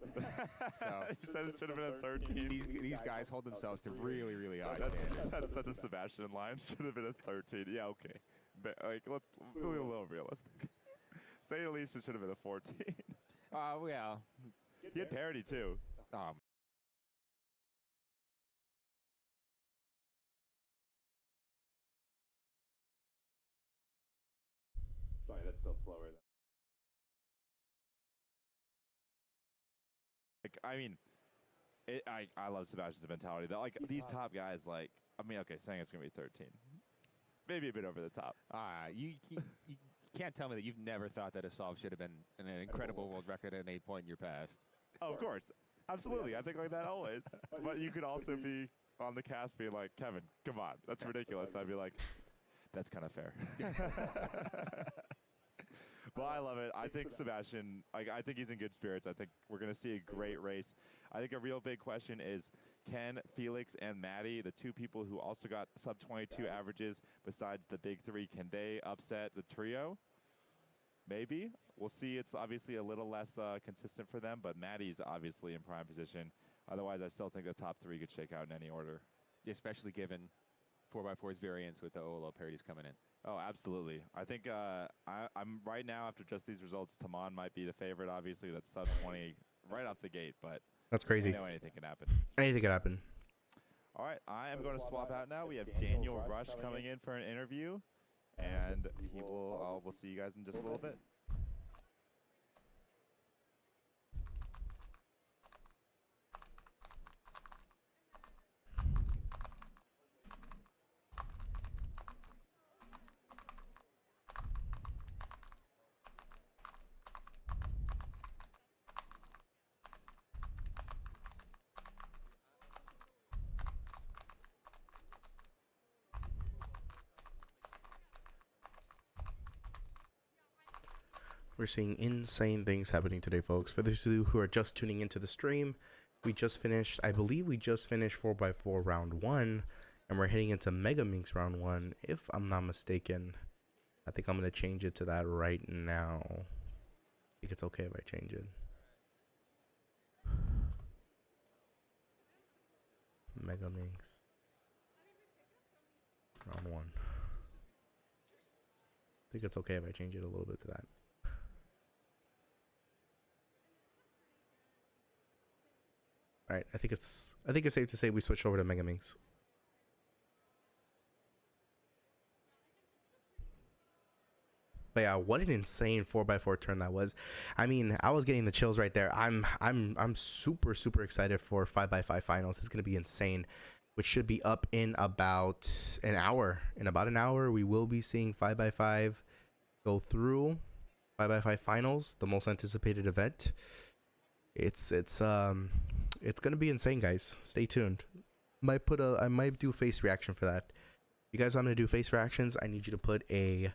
So you said it should have been a 13. These guys hold themselves to really, really high standards. That's such a Sebastian line. Should have been a 13. Yeah, okay. But, like, let's be a little realistic. Say at least it should have been a 14. Yeah. He had parity too. Sorry, that's still slower. Like, I mean, I love Sebastian's mentality. That, like, these top guys, like, I mean, okay, saying it's gonna be 13, maybe a bit over the top. You can't tell me that you've never thought that a solve should have been an incredible world record at an 8-point in your past. Of course. Absolutely. I think like that always. But you could also be on the cast being like, Kevin, come on. That's ridiculous. I'd be like, that's kind of fair. But I love it. I think Sebastian, I think he's in good spirits. I think we're going to see a great race. I think a real big question is, can Felix and Maddie, the two people who also got sub-22 averages besides the big three, can they upset the trio? Maybe. We'll see. It's obviously a little less consistent for them, but Maddie's obviously in prime position. Otherwise, I still think the top three could shake out in any order. Especially given 4x4's variance with the OLO parodies coming in. Oh, absolutely. I think I'm right now, after just these results, Taman might be the favorite, obviously. That's sub-20 right off the gate, but that's crazy. I know anything can happen. Anything can happen. All right, I am going to swap out now. We have Daniel Rush coming in for an interview, and we'll see you guys in just a little bit. We're seeing insane things happening today, folks. For those of you who are just tuning into the stream, we just finished, I believe we just finished 4x4 round 1, and we're heading into Mega Minx round 1, if I'm not mistaken. I think I'm going to change it to that right now. I think it's okay if I change it. Mega Minx round 1. I think it's okay if I change it a little bit to that. All right, I think it's safe to say we switched over to Mega Minx. But yeah, what an insane 4x4 turn that was. I mean, I was getting the chills right there. I'm super excited for 5x5 finals. It's gonna be insane, which should be up in about an hour. In about an hour, we will be seeing 5x5 go through 5x5 finals, the most anticipated event. It's gonna be insane, guys. Stay tuned. I might do face reaction for that. You guys want me to do face reactions? I need you to put a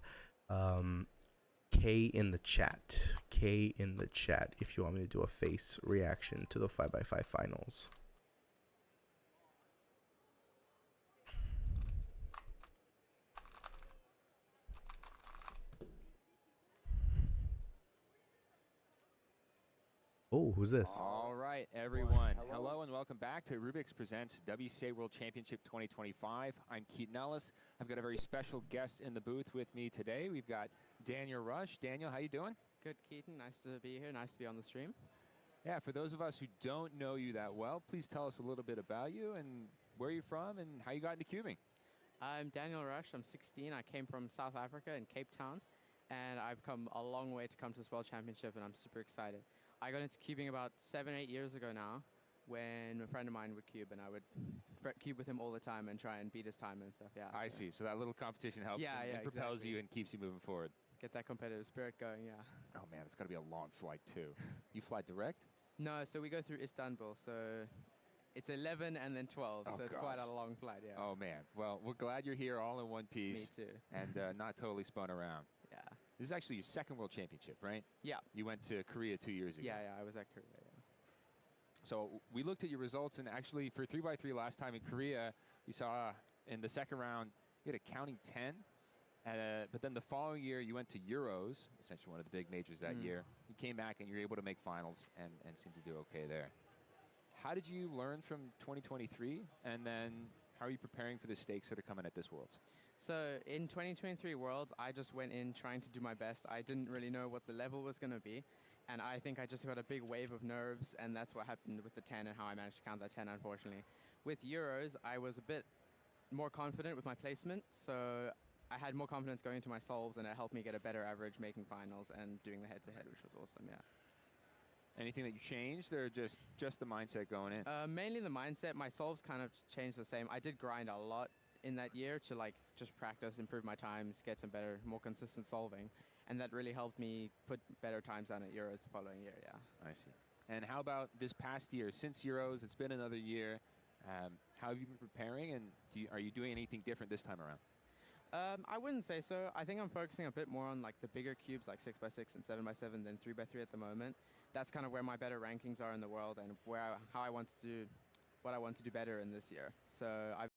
K in the chat. K in the chat if you want me to do a face reaction to the 5x5 finals. Oh, who's this? All right, everyone. Hello and welcome back to Rubik's Presents WCA World Championship 2025. I'm Keaton Ellis. I've got a very special guest in the booth with me today. We've got Daniel Rush. Daniel, how you doing? Good, Keaton. Nice to be here. Nice to be on the stream. Yeah, for those of us who don't know you that well, please tell us a little bit about you and where you're from and how you got into cubing. I'm Daniel Rush. I'm 16. I came from South Africa in Cape Town, and I've come a long way to come to this World Championship, and I'm super excited. I got into cubing about 7-8 years ago now, when a friend of mine would cube, and I would cube with him all the time and try and beat his time and stuff. Yeah. I see. So that little competition helps and propels you and keeps you moving forward. Get that competitive spirit going, yeah. Oh man, it's got to be a long flight too. You fly direct? No, so we go through Istanbul. So it's 11 and then 12, so it's quite a long flight, yeah. Oh man. Well, we're glad you're here all in one piece. Me too. And not totally spun around. Yeah. This is actually your second World Championship, right? Yeah. You went to Korea 2 years ago. Yeah, I was at Korea, yeah. So we looked at your results, and actually for 3x3 last time in Korea, we saw in the second round, you had a counting 10. But then the following year, you went to Euros, essentially one of the big majors that year. You came back, and you were able to make finals and seemed to do okay there. How did you learn from 2023? And then how are you preparing for the stakes that are coming at this Worlds? So in 2023 Worlds, I just went in trying to do my best. I didn't really know what the level was going to be. And I think I just got a big wave of nerves, and that's what happened with the 10 and how I managed to count that 10, unfortunately. With Euros, I was a bit more confident with my placement, so I had more confidence going into my solves, and it helped me get a better average making finals and doing the head-to-head, which was awesome, yeah. Anything that you changed, or just the mindset going in? Mainly the mindset. My solves kind of changed the same. I did grind a lot in that year to like just practice, improve my times, get some better, more consistent solving, and that really helped me put better times down at Euros the following year. Yeah. I see. And how about this past year? Since Euros, it's been another year. How have you been preparing, and are you doing anything different this time around? I wouldn't say so. I think I'm focusing a bit more on like the bigger cubes, like 6x6 and 7x7, than 3x3 at the moment. That's kind of where my better rankings are in the world, and how I want to do, what I want to do better in this year. So I've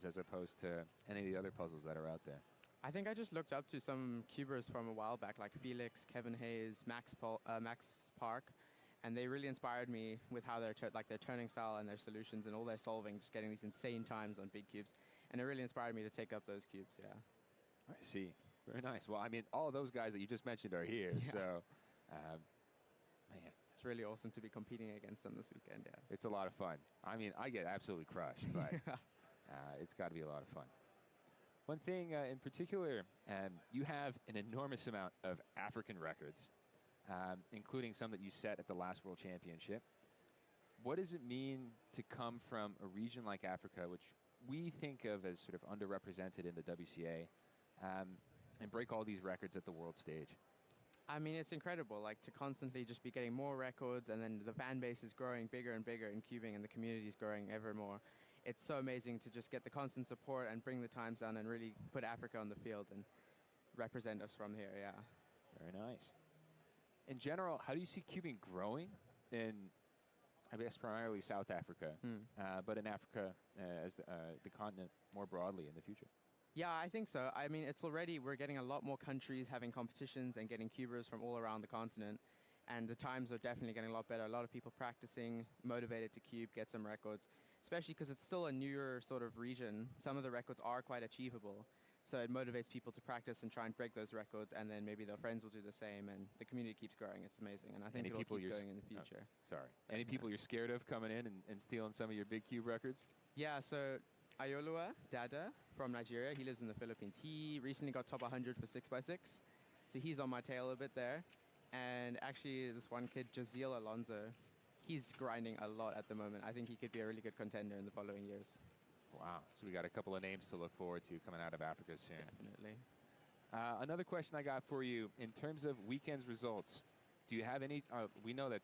as opposed to any of the other puzzles that are out there? I think I just looked up to some cubers from a while back, like Felix, Kevin Hayes, Max Park, and they really inspired me with how their turning style and their solutions and all their solving, just getting these insane times on big cubes, and it really inspired me to take up those cubes. Yeah. I see. Very nice. Well, I mean, all of those guys that you just mentioned are here, Yeah. so man, it's really awesome to be competing against them this weekend. Yeah. it's a lot of fun. I mean, I get absolutely crushed, but it's got to be a lot of fun. One thing in particular, you have an enormous amount of African records, including some that you set at the last World Championship. What does it mean to come from a region like Africa, which we think of as sort of underrepresented in the WCA, and break all these records at the world stage? I mean, it's incredible, like to constantly just be getting more records, and then the fan base is growing bigger and bigger in cubing, and the community is growing ever more. It's so amazing to just get the constant support and bring the times down and really put Africa on the field and represent us from here. Yeah. Very nice. In general, how do you see cubing growing in, I guess, primarily South Africa, but in Africa as the continent more broadly in the future? Yeah, I think so. I mean, we're getting a lot more countries having competitions and getting cubers from all around the continent. And the times are definitely getting a lot better. A lot of people practicing, motivated to cube, get some records, especially because it's still a newer sort of region. Some of the records are quite achievable. So it motivates people to practice and try and break those records, and then maybe their friends will do the same, and the community keeps growing. It's amazing, and I think it'll keep going in the future. Any people you're scared of coming in and stealing some of your big cube records? Yeah, so Ayolua Dada from Nigeria, he lives in the Philippines. He recently got top 100 for 6x6, so he's on my tail a bit there. And actually, this one kid, Jaziel Alonso, he's grinding a lot at the moment. I think he could be a really good contender in the following years. Wow. So we got a couple of names to look forward to coming out of Africa soon. Definitely. Another question I got for you, in terms of weekend's results, do you have any, we know that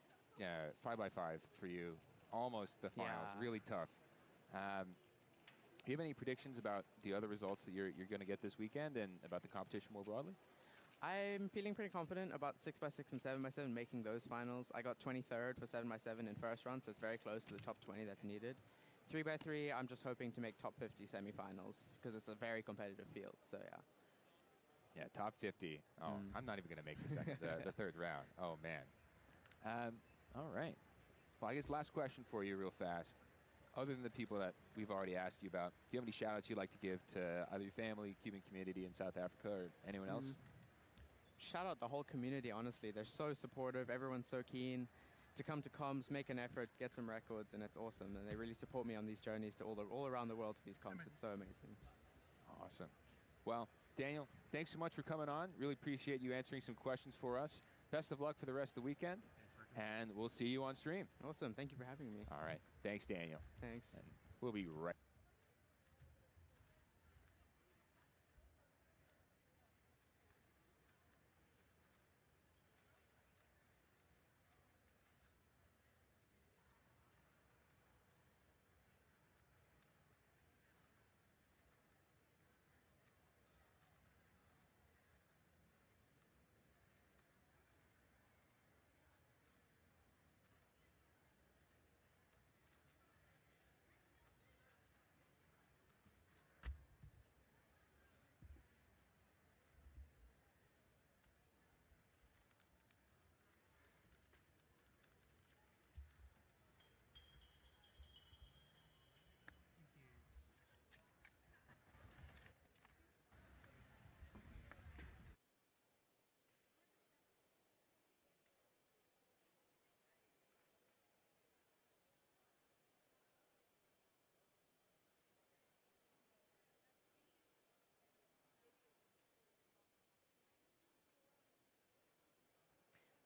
5x5 for you, almost the finals, really tough. Do you have any predictions about the other results that you're going to get this weekend and about the competition more broadly? I'm feeling pretty confident about 6x6 and 7x7 making those finals. I got 23rd for 7x7 in first round, so it's very close to the top 20 that's needed. 3x3, I'm just hoping to make top 50 semifinals because it's a very competitive field, so yeah. Yeah, top 50. Oh, I'm not even going to make the third round. Oh, man. All right. Well, I guess last question for you real fast. Other than the people that we've already asked you about, do you have any shout-outs you'd like to give to either your family, cubing community in South Africa, or anyone else? Shout out the whole community, honestly. They're so supportive. Everyone's so keen to come to comps, make an effort, get some records, and it's awesome. And they really support me on these journeys to all around the world to these comps. It's so amazing. Awesome. Well, Daniel, thanks so much for coming on. Really appreciate you answering some questions for us. Best of luck for the rest of the weekend, and we'll see you on stream. Awesome. Thank you for having me. All right. Thanks, Daniel. Thanks. And we'll be right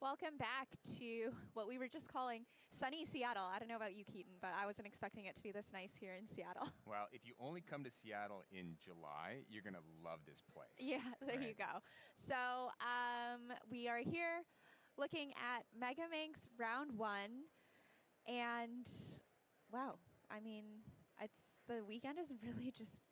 Welcome back to what we were just calling sunny Seattle. I don't know about you, Keaton, but I wasn't expecting it to be this nice here in Seattle. Well, if you only come to Seattle in July, you're going to love this place. Yeah, there you go. So we are here looking at Megaminx round 1. And, wow, I mean, the weekend is really just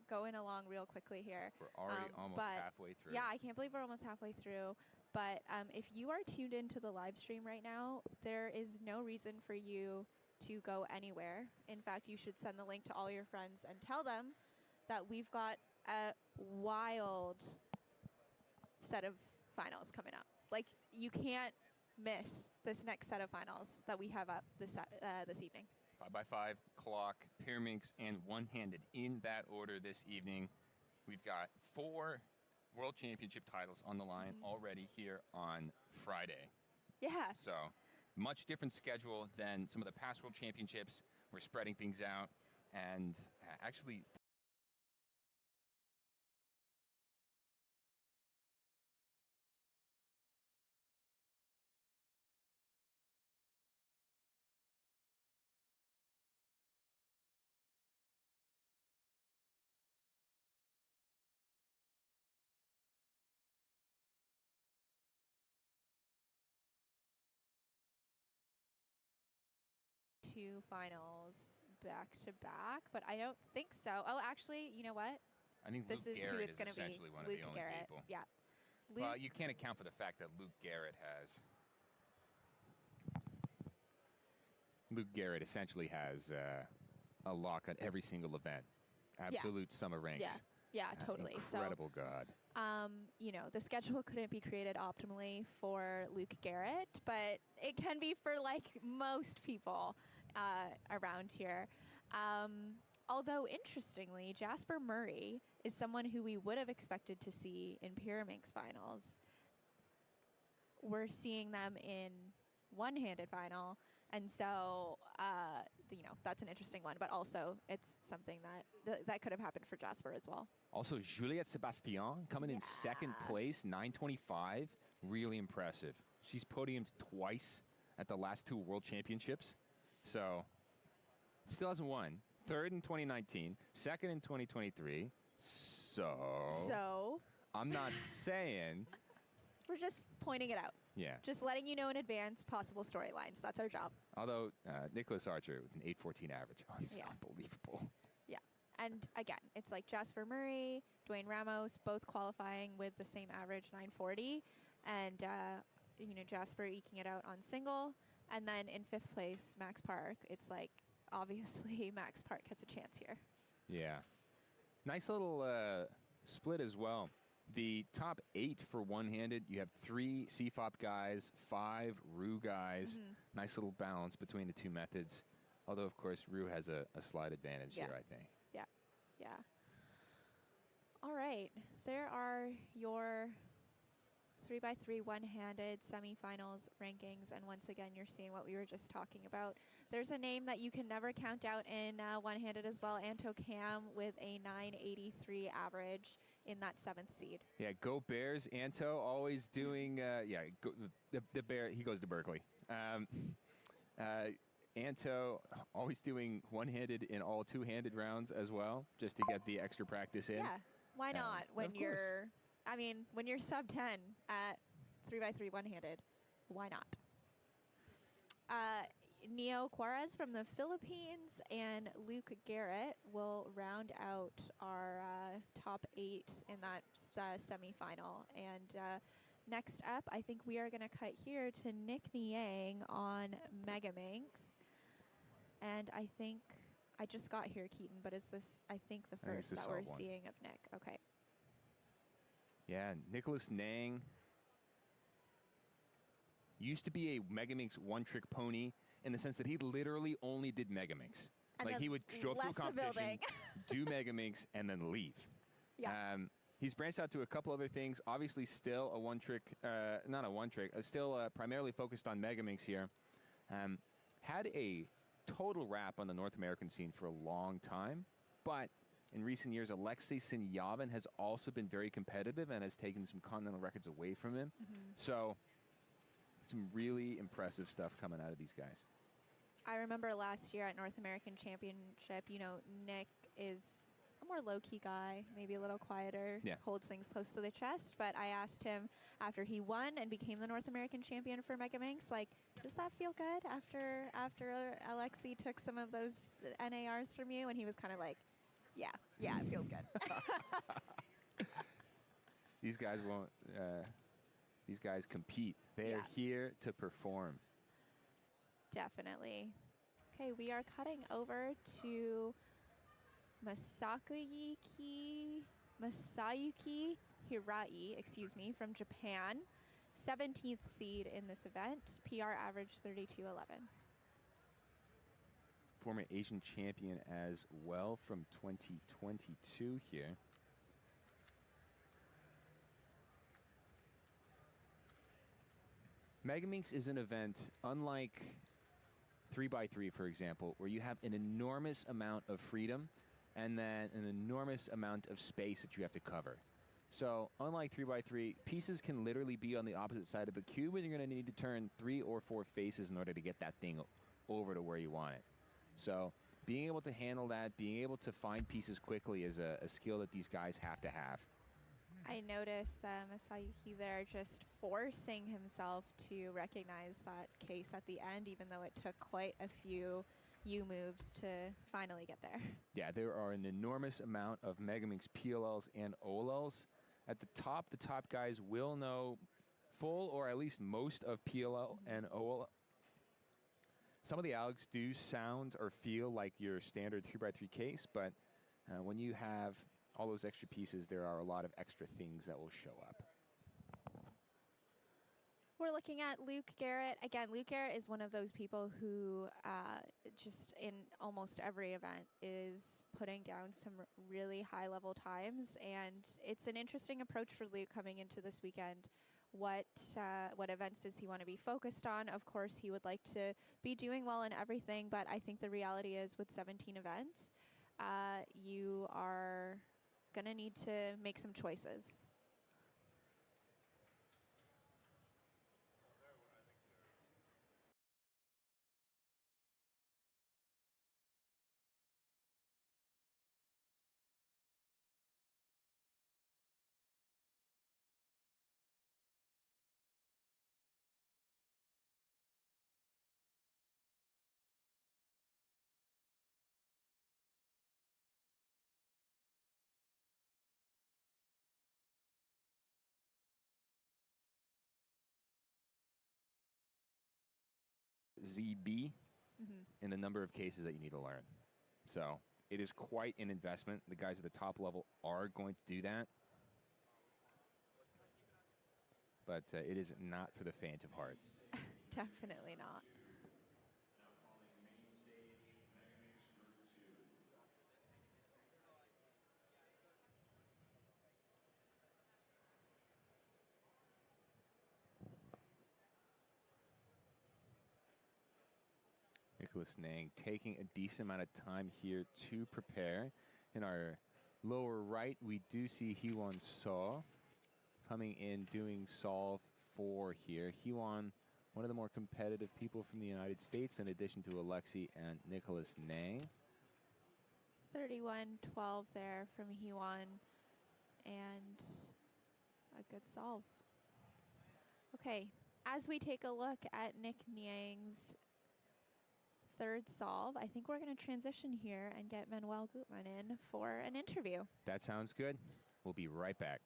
going along real quickly here. We're already almost halfway through. Yeah, I can't believe we're almost halfway through. But if you are tuned into the live stream right now, there is no reason for you to go anywhere. In fact, you should send the link to all your friends and tell them that we've got a wild set of finals coming up. Like, you can't miss this next set of finals that we have up this evening. 5x5, clock, Pyraminx, and one-handed in that order this evening. We've got 4 World Championship titles on the line already here on Friday. Yeah. So much different schedule than some of the past World Championships. We're spreading things out, and actually two finals back to back, but I don't think so. Oh, actually, you know what? I think this Luke is Garrett who it's is going to be. essentially one of Luke the only Garrett. people. Yeah. Well, you can't account for the fact that Luke Garrett essentially has a lock on every single event. Absolute summer ranks. Yeah. Yeah, totally. Incredible God. You know, the schedule couldn't be created optimally for Luke Garrett, but it can be for like most people around here. Although interestingly, Jasper Murray is someone who we would have expected to see in Pyraminx finals. We're seeing them in one-handed final, and so you know, that's an interesting one. But also, it's something that could have happened for Jasper as well. Also, Juliette Sebastien coming in second place, 925. Really impressive. She's podiumed twice at the last 2 World Championships. So, still hasn't won. Third in 2019, second in 2023. So I'm not saying. We're just pointing it out. Yeah. Just letting you know in advance possible storylines. That's our job. Although, Nicholas Archer with an 814 average. Oh, it's unbelievable. Yeah. And again, it's like Jasper Murray, Dwayne Ramos, both qualifying with the same average, 940. And, you know, Jasper eking it out on single. And then in 5th place, Max Park. It's like, obviously, Max Park has a chance here. Yeah. Nice little split as well. The top 8 for one-handed, you have 3 CFOP guys, 5 Rue guys. Nice little balance between the 2 methods. Although, of course, Rue has a slight advantage here, I think. Yeah. Yeah. All right. There are your 3x3 one-handed semifinals rankings, and once again, you're seeing what we were just talking about. There's a name that you can never count out in one-handed as well, Anto Cam with a 983 average in that 7th seed. Yeah, go Bears. Anto always doing, the Bear, he goes to Berkeley. Anto always doing one-handed in all 2-handed rounds as well, just to get the extra practice in. Yeah, why not? When you're, I mean, when you're sub 10 at 3x3 one-handed, why not? Neo Juarez from the Philippines and Luke Garrett will round out our top 8 in that semifinal. And next up, I think we are going to cut here to Nick Niang on Megaminx. And I think I just got here, Keaton, but is this, I think, the first that we're seeing of Nick? Okay. Yeah, Nicholas Nang used to be a Megaminx one-trick pony in the sense that he literally only did Megaminx. And like, he would show up to a competition, do Megaminx, and then leave. Yeah. He's branched out to a couple other things. Obviously, still a one-trick, not a one-trick, still primarily focused on Megaminx here. Had a total wrap on the North American scene for a long time, but in recent years, Alexei Sinyavin has also been very competitive and has taken some continental records away from him. So some really impressive stuff coming out of these guys. I remember last year at North American Championship, you know, Nick is a more low-key guy, maybe a little quieter, holds things close to the chest. But I asked him after he won and became the North American champion for Megaminx, like, does that feel good after Alexi took some of those NARs from you? And he was kind of like, yeah, it feels good. These guys won't. These guys compete. They are here to perform. Definitely. Okay, we are cutting over to Masayuki Hirai, from Japan. 17th seed in this event. PR average 32.11. Former Asian champion as well from 2022 here. Megaminx is an event unlike 3x3, for example, where you have an enormous amount of freedom and then an enormous amount of space that you have to cover. So unlike 3x3, pieces can literally be on the opposite side of the cube, and you're going to need to turn 3 or 4 faces in order to get that thing over to where you want it. So being able to handle that, being able to find pieces quickly is a skill that these guys have to have. I noticed Masayuki there just forcing himself to recognize that case at the end, even though it took quite a few U moves to finally get there. Yeah, there are an enormous amount of Megaminx PLLs and OLLs. At the top guys will know full or at least most of PLL and OLL. Some of the ALGs do sound or feel like your standard 3x3 case, but when you have all those extra pieces, there are a lot of extra things that will show up. We're looking at Luke Garrett. Again, Luke Garrett is one of those people who just in almost every event is putting down some really high-level times, and it's an interesting approach for Luke coming into this weekend. What events does he want to be focused on? Of course, he would like to be doing well in everything, but I think the reality is with 17 events, you are going to need to make some choices. ZB in the number of cases that you need to learn. So it is quite an investment. The guys at the top level are going to do that. But it is not for the faint of heart. Definitely not. Nicholas Nang taking a decent amount of time here to prepare. In our lower right, we do see Hee-won Seo coming in doing solve 4 here. Hee-won, one of the more competitive people from the United States, in addition to Alexi and Nicholas Nang. 31-12 there from Hee-won, and a good solve. Okay, as we take a look at Nick Niang's third solve, I think we're going to transition here and get Manuel Gutmann in for an interview. That sounds good. We'll be right back.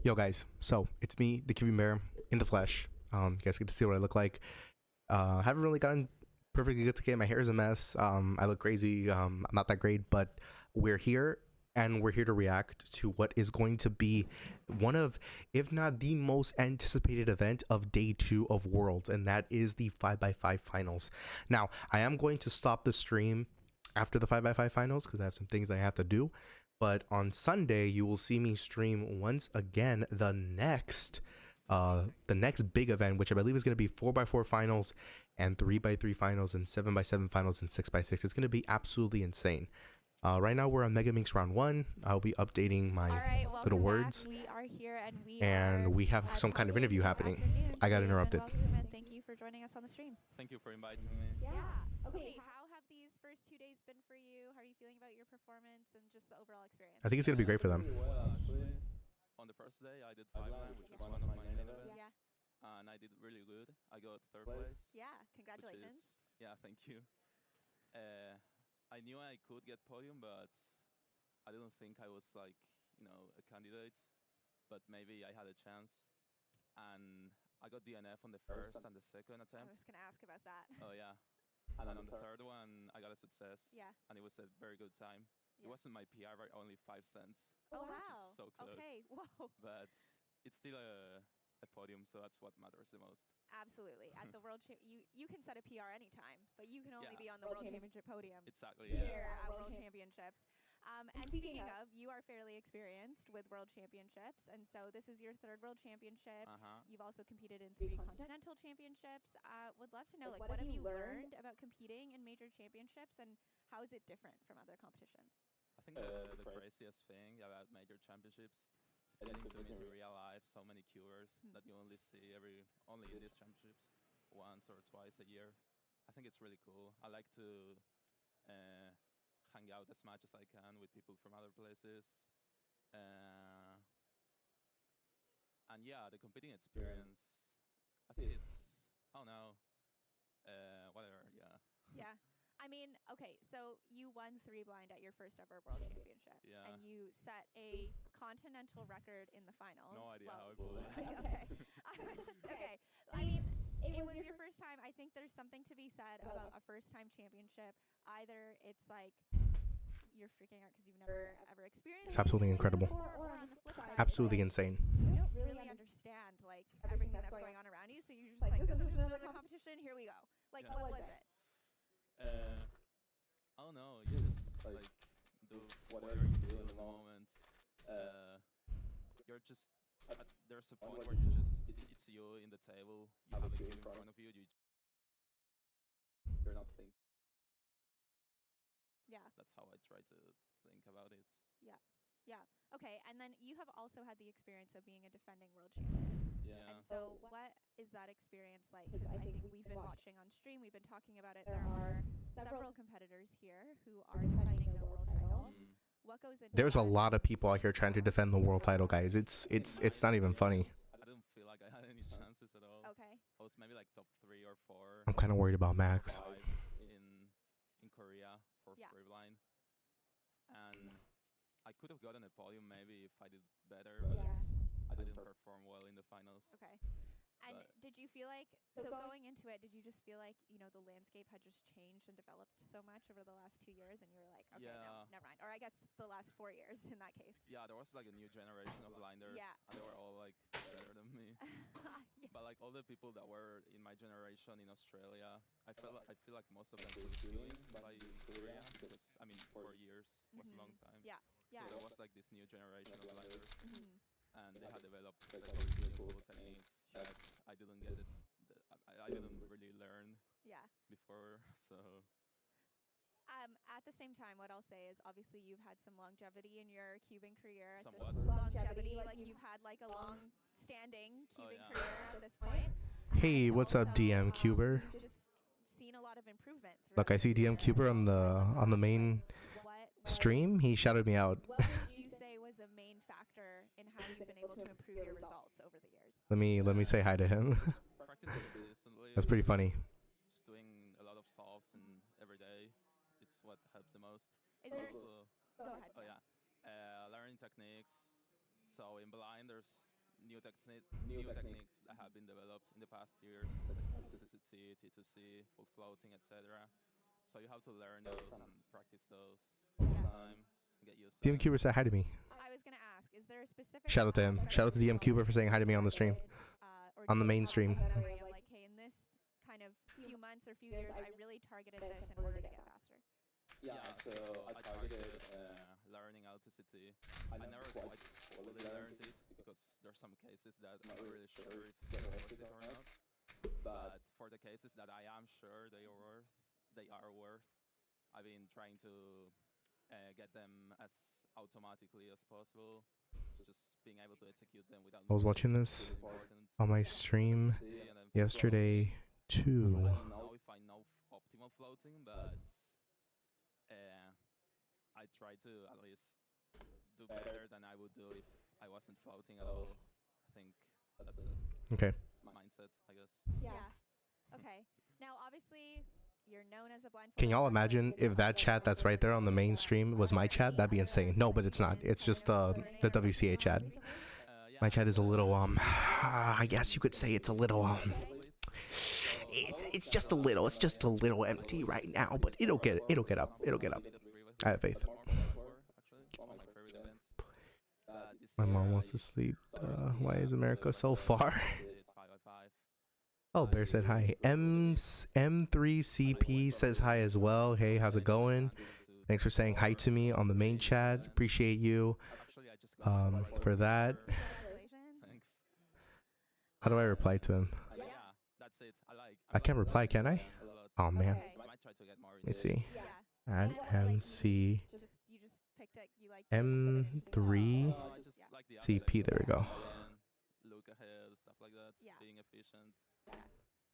Yo guys, so it's me, the Cubing Bear, in the flesh. You guys get to see what I look like. Haven't really gotten perfectly good to game. My hair is a mess. I look crazy. I'm not that great, but we're here and we're here to react to what is going to be one of, if not the most anticipated event of day 2 of Worlds, and that is the 5x5 finals. Now, I am going to stop the stream after the 5x5 finals because I have some things I have to do, but on Sunday you will see me stream once again the next big event, which I believe is going to be 4x4 finals and 3x3 finals and 7x7 finals and 6x6. It's going to be absolutely insane. Right now we're on Mega Minx round 1. I'll be updating my little words. We are here and we have some kind of interview happening. I got interrupted. And thank you for joining us on the stream. Thank you for inviting me. Yeah. Okay, how have these first 2 days been for you? How are you feeling about your performance and just the overall experience? I think it's going to be great for them. On the first day, I did 5-line, which was one of my main events. Yeah. And I did really good. I got 3rd place. Yeah, congratulations. Yeah, thank you. I knew I could get podium, but I didn't think I was like, a candidate. But maybe I had a chance. And I got DNF on the first and the second attempt. I was going to ask about that. Oh, yeah. And then on the third one, I got a success. Yeah. And it was a very good time. Yeah. It wasn't my PR, right? Only 5 cents. Oh, wow. So close. Okay, whoa. But it's still a podium, so that's what matters the most. Absolutely. At the World you can set a PR anytime, but you can only be on the World Championship podium. Exactly. Here at World Championships. And speaking of, you are fairly experienced with World Championships, and so this is your 3rd World Championship. You've also competed in 3 Continental Championships. Would love to know, what have you learned about competing in major championships, and how is it different from other competitions? I think the craziest thing about major championships is getting to meet in real life so many cubers that you only see only in these championships once or twice a year. I think it's really cool. I like to hang out as much as I can with people from other places. And yeah, the competing experience, I think it's, I don't know, whatever, yeah. Yeah. I mean, okay, so you won 3 blind at your first ever World Championship. Yeah. And you set a continental record in the finals. No idea how I pulled it. Okay. Okay. I mean, it was your first time. I think there's something to be said about a first-time championship. Either it's like you're freaking out because you've never ever experienced it. It's absolutely incredible. Or on the flip side, absolutely insane. You don't really understand everything that's going on around you, so you're just like, this is just another competition. Here we go. What was it? I don't know, just do whatever you do in the moment. You're just, there's a point where it's you in the table, you have a cube in front of you, you're not thinking. Yeah. That's how I try to think about it. Yeah. Yeah. Okay, and then you have also had the experience of being a defending world champion. Yeah. And so what is that experience like? Because I think we've been watching on stream, we've been talking about it. There are several competitors here who are defending their world title. What goes into There's a lot of people out here trying to defend the world title, guys. It's not even funny. I didn't feel like I had any chances at all. Okay. I was maybe like top 3 or 4. I'm kind of worried about Max. In Korea for free blind. And I could have gotten a podium maybe if I did better, but I didn't perform well in the finals. Okay. And did you feel like, so going into it, did you just feel like, the landscape had just changed and developed so much over the last 2 years, and you were like, okay, no, never mind. Or I guess the last 4 years in that case. Yeah, there was like a new generation of blinders. Yeah. And they were all like better than me. But like all the people that were in my generation in Australia, I feel like most of them were doing by Korea because, 4 years was a long time. Yeah. Yeah. So there was like this new generation of blinders. And they had developed like really cool techniques that I didn't get it. I didn't really learn before, so. At the same time, what I'll say is obviously you've had some longevity in your cubing career. Somewhat. Longevity, like you've had like a long-standing cubing career at this point. Hey, what's up, DM Cuber? You've just seen a lot of improvement. Look, I see DM Cuber on the main stream. He shouted me out. What would you say was a main factor in how you've been able to improve your results over the years? Let me say hi to him. Practicing consistently. That's pretty funny. Just doing a lot of solves and every day. It's what helps the most. Is there? Also, Go ahead. Oh yeah. Learning techniques. So in blind, there's new techniques that have been developed in the past years. CCC, T2C, full floating, etc. So you have to learn those and practice those all the time. get used to. DM Cuber said hi to me. I was gonna ask, is there a specific? Shout out to him. Shout out to DM Cuber for saying hi to me on the stream. On the main stream. Memory of like, hey, in this kind of few months or few years, I really targeted this in order to get faster. Yeah, so I targeted learning Autocity. I never quite fully learned it because there's some cases that I'm not really sure if they're worth it or not. But for the cases that I am sure they are worth, I've been trying to get them as automatically as possible. Just being able to execute them without. I was watching this on my stream yesterday too. I don't know if I know optimal floating, but I try to at least do better than I would do if I wasn't floating at all. I think that's it. Okay. My mindset, I guess. Yeah. Okay. Now, obviously, you're known as a blind. Can y'all imagine if that chat that's right there on the main stream was my chat? That'd be insane. No, but it's not. It's just the WCA chat. My chat is a little I guess you could say it's a little it's just a little. It's just a little empty right now, but it'll get up. It'll get up. I have faith. My mom wants to sleep. Why is America so far? Oh, Bear said hi. M3CP says hi as well. Hey, how's it going? Thanks for saying hi to me on the main chat. Appreciate you for that. How do I reply to him? I can't reply, can I? Oh, man. Let me see. At MC M3CP. There we go. Look ahead, stuff like that. Being efficient. Yeah.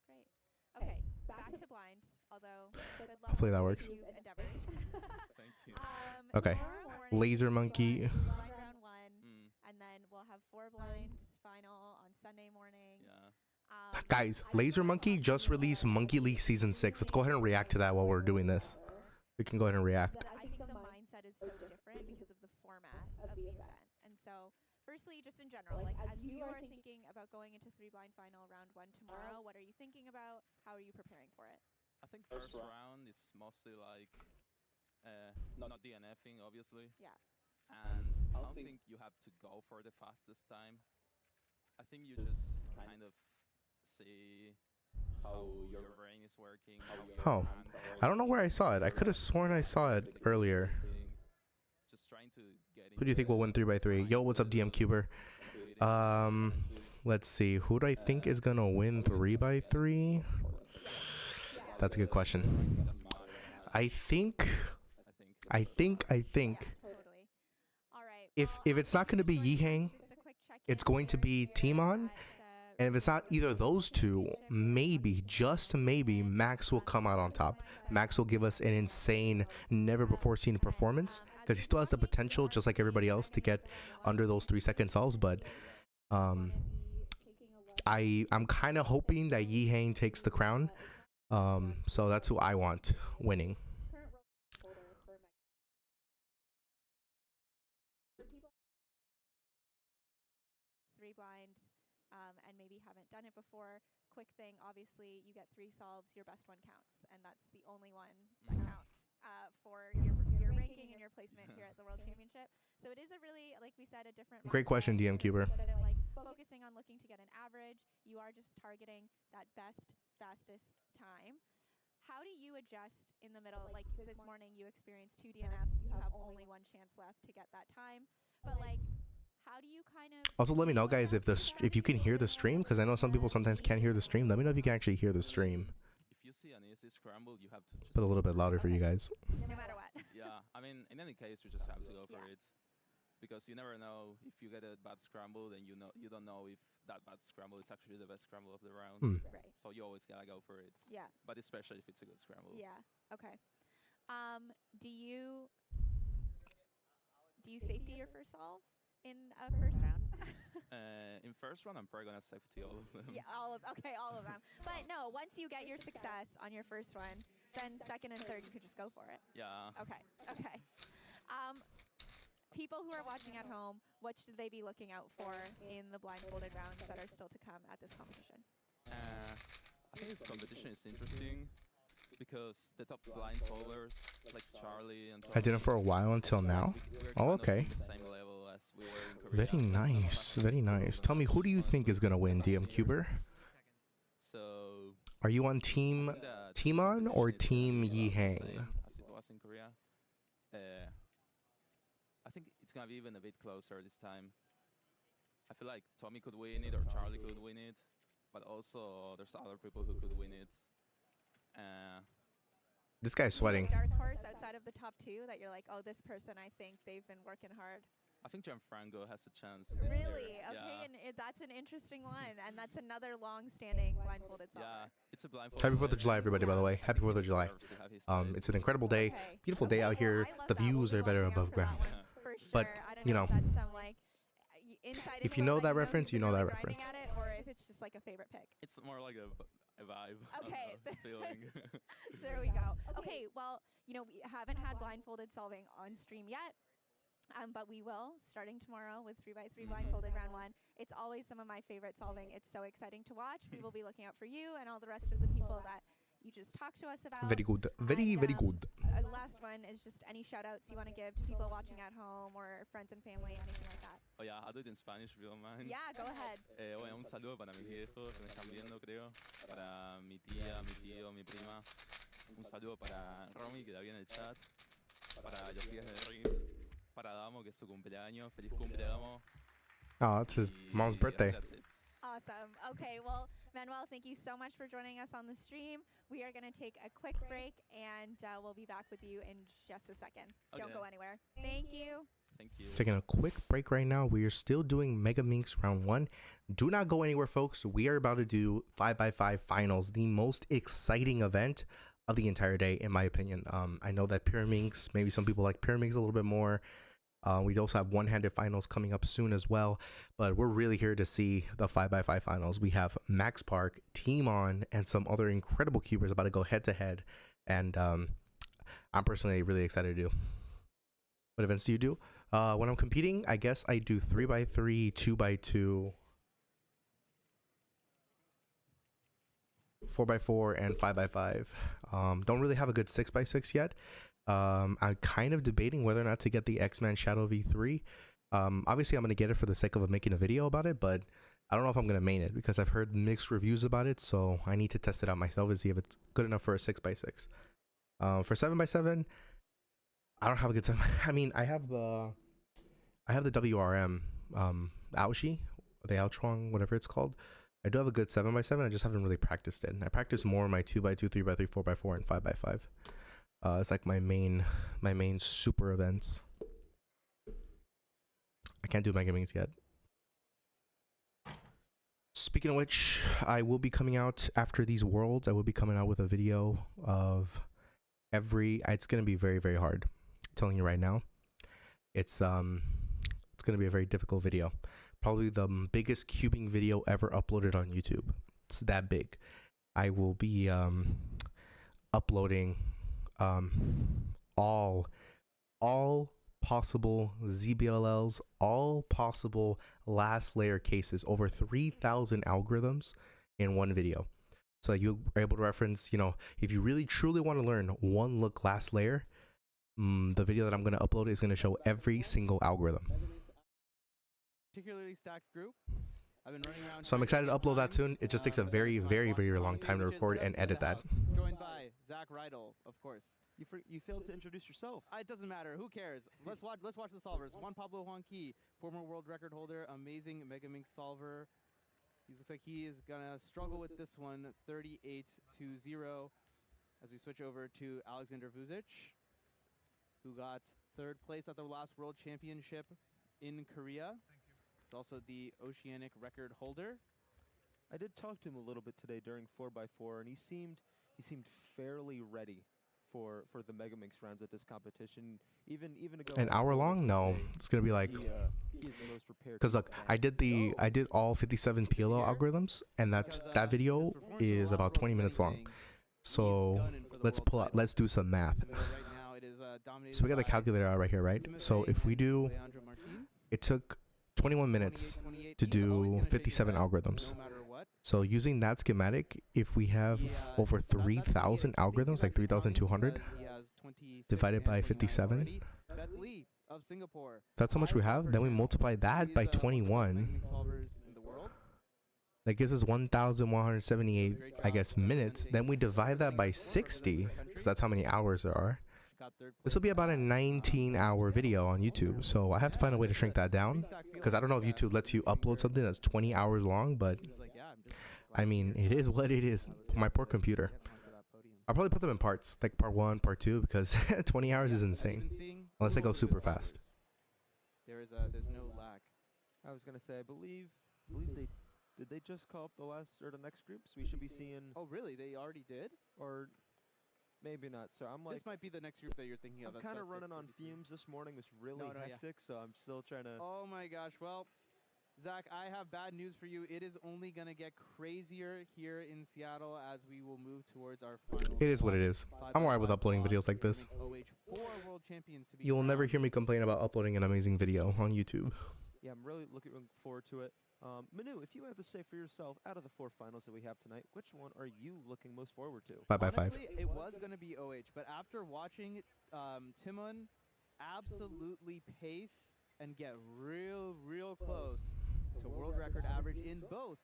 Great. Okay. Back to blind. Although, good luck. Hopefully that works. Thank you. Okay. Laser Monkey. Blind round 1, and then we'll have 4 blind final on Sunday morning. Yeah. Guys, Laser Monkey just released Monkey League Season 6. Let's go ahead and react to that while we're doing this. We can go ahead and react. But I think the mindset is so different because of the format of the event. And so, firstly, just in general, like as you are thinking about going into 3 blind final round 1 tomorrow, what are you thinking about? How are you preparing for it? I think first round is mostly like not DNFing, obviously. Yeah. And I don't think you have to go for the fastest time. I think you just kind of see how your brain is working. Oh, I don't know where I saw it. I could have sworn I saw it earlier. Just trying to get. Who do you think will win 3x3? Yo, what's up, DM Cuber? Let's see. Who do I think is gonna win 3x3? That's a good question. I think. If it's not gonna be Yihang, it's going to be Timon. And if it's not either of those two, maybe, just maybe, Max will come out on top. Max will give us an insane, never-before-seen performance, because he still has the potential, just like everybody else, to get under those 3-second solves. But I'm kind of hoping that Yihang takes the crown. So that's who I want winning. Blind. And maybe haven't done it before. Quick thing, obviously, you get 3 solves, your best one counts, and that's the only one that counts for your ranking and your placement here at the World Championship. So it is a really, like we said, a different. Great question, DM Cuber. Instead of like focusing on looking to get an average, you are just targeting that best, fastest time. How do you adjust in the middle? Like this morning, you experienced 2 DNFs. You have only 1 chance left to get that time, but like. How do you kind of also let me know, guys, if you can hear the stream, because I know some people sometimes can't hear the stream. Let me know if you can actually hear the stream. If you see an easy scramble, you have to just put a little bit louder for you guys. No matter what. Yeah, I mean, in any case, you just have to go for it, because you never know if you get a bad scramble, then you don't know if that bad scramble is actually the best scramble of the round. Right. So you always gotta go for it. Yeah. But especially if it's a good scramble. Yeah. Okay. Do you safety your first solve in a first round? In first round, I'm probably gonna safety all of them. Yeah, all of them. But no, once you get your success on your first one, then second and third, you could just go for it. Yeah. Okay. People who are watching at home, what should they be looking out for in the blindfolded rounds that are still to come at this competition? I think this competition is interesting because the top blind solvers like Charlie and I did it for a while until now. Oh, okay. the same level as we were in Korea. Very nice, very nice. Tell me, who do you think is gonna win, DM Cuber? So Are you on team Timon or team Yi Hang? as it was in Korea. I think it's gonna be even a bit closer this time. I feel like Tommy could win it or Charlie could win it, but also there's other people who could win it. This guy's sweating. Dark horse outside of the top two that you're like, oh, this person, I think they've been working hard. I think Gianfranco has a chance. Really? Okay, Yeah. and that's an interesting one, and that's another long-standing blindfolded solver. Yeah, it's a blindfolded. Happy 4th of July, everybody, by the way. Happy 4th of July. It's an incredible day. Beautiful day out here. The views are better above ground. For sure. But, I don't you know know, if that's some like inside if you know that reference, you know that reference. At it, or if it's just like a favorite pick. It's more like a vibe. Okay. Feeling. There we go. Okay, well, you know, we haven't had blindfolded solving on stream yet. But we will, starting tomorrow with 3x3 blindfolded round 1. It's always some of my favorite solving. It's so exciting to watch. We will be looking out for you and all the rest of the people that you just talked to us about. Very good. Very good. The last one is just any shout-outs you want to give to people watching at home or friends and family, anything like that. Oh yeah, I'll do it in Spanish if you don't mind. Yeah, go ahead. Bueno, un saludo para mis viejos que me están viendo, creo. Para mi tía, mi tío, mi prima. Un saludo para Romy, que está bien en el chat. Para Josias de Ring. Para Damo, que es su cumpleaños. Feliz cumple, Damo. Oh, it's his mom's birthday. Awesome. Okay, well, Manuel, thank you so much for joining us on the stream. We are going to take a quick break, and we'll be back with you in just a second. Okay. Don't go anywhere. Thank you. Thank you. Taking a quick break right now. We are still doing Mega Minx round 1. Do not go anywhere, folks. We are about to do 5x5 finals, the most exciting event of the entire day, in my opinion. I know that Pyraminx, maybe some people like Pyraminx a little bit more. We also have one-handed finals coming up soon as well, but we're really here to see the 5x5 finals. We have Max Park, Team On, and some other incredible cubers about to go head-to-head, and I'm personally really excited to do. What events do you do? When I'm competing, I guess I do 3x3, 2x2, 4x4, and 5x5. Don't really have a good 6x6 yet. I'm kind of debating whether or not to get the X-Men Shadow V3. Obviously, I'm going to get it for the sake of making a video about it, but I don't know if I'm going to main it because I've heard mixed reviews about it, so I need to test it out myself and see if it's good enough for a 6x6. For 7x7, I don't have a good 7. I mean, I have the WRM Aoshi, the Aochuang, whatever it's called. I do have a good 7x7. I just haven't really practiced it. I practice more my 2x2, 3x3, 4x4, and 5x5. It's like my main super events. I can't do Mega Minx yet. Speaking of which, I will be coming out after these worlds. I will be coming out with a video of every. It's gonna be very, very hard. I'm telling you right now, it's gonna be a very difficult video. Probably the biggest cubing video ever uploaded on YouTube. It's that big. I will be uploading all possible ZBLLs, all possible last layer cases, over 3,000 algorithms in one video. So you're able to reference, you know, if you really truly want to learn one look last layer, the video that I'm going to upload is going to show every single algorithm. Particularly stacked group. I've been running around. So I'm excited to upload that soon. It just takes a very, very, very long time to record and edit that. Joined by Zach Rydell, of course. You failed to introduce yourself. It doesn't matter. Who cares? Let's watch the solvers. Juan Pablo Huanqui, former world record holder, amazing Mega Minx solver. He looks like he is gonna struggle with this one, 38-0. As we switch over to Alexander Vucic, who got 3rd place at the last World Championship in Korea. He's also the Oceanic record holder. I did talk to him a little bit today during 4x4, and he seemed fairly ready for the Mega Minx rounds at this competition. Even to go an hour long? No, it's gonna be like. He is the most prepared. Because look, I did all 57 PLO algorithms, and that video is about 20 minutes long. So let's do some math. So we got the calculator out right here, right? So if we do, it took 21 minutes to do 57 algorithms. So using that schematic, if we have over 3,000 algorithms, like 3,200 divided by 57, that's how much we have. Then we multiply that by 21. That gives us 1,178, I guess, minutes. Then we divide that by 60, because that's how many hours there are. This will be about a 19-hour video on YouTube. So I have to find a way to shrink that down, because I don't know if YouTube lets you upload something that's 20 hours long, but I mean, it is what it is. My poor computer. I'll probably put them in parts, like part 1, part 2, because 20 hours is insane. Unless I go super fast. There's no lack. I was gonna say, I believe did they just call up the last or the next groups? We should be seeing. Oh, really? They already did? Or maybe not. So I'm like, this might be the next group that you're thinking of. I'm kind of running on fumes this morning. It's really hectic, so I'm still trying to. Oh my gosh. Well, Zach, I have bad news for you. It is only gonna get crazier here in Seattle as we will move towards our final. It is what it is. I'm alright with uploading videos like this. You will never hear me complain about uploading an amazing video on YouTube. Yeah, I'm really looking forward to it. Manu, if you had to say for yourself, out of the 4 finals that we have tonight, which one are you looking most forward to? 5x5. Honestly, it was going to be OH, but after watching Timon absolutely pace and get real close to world record average in both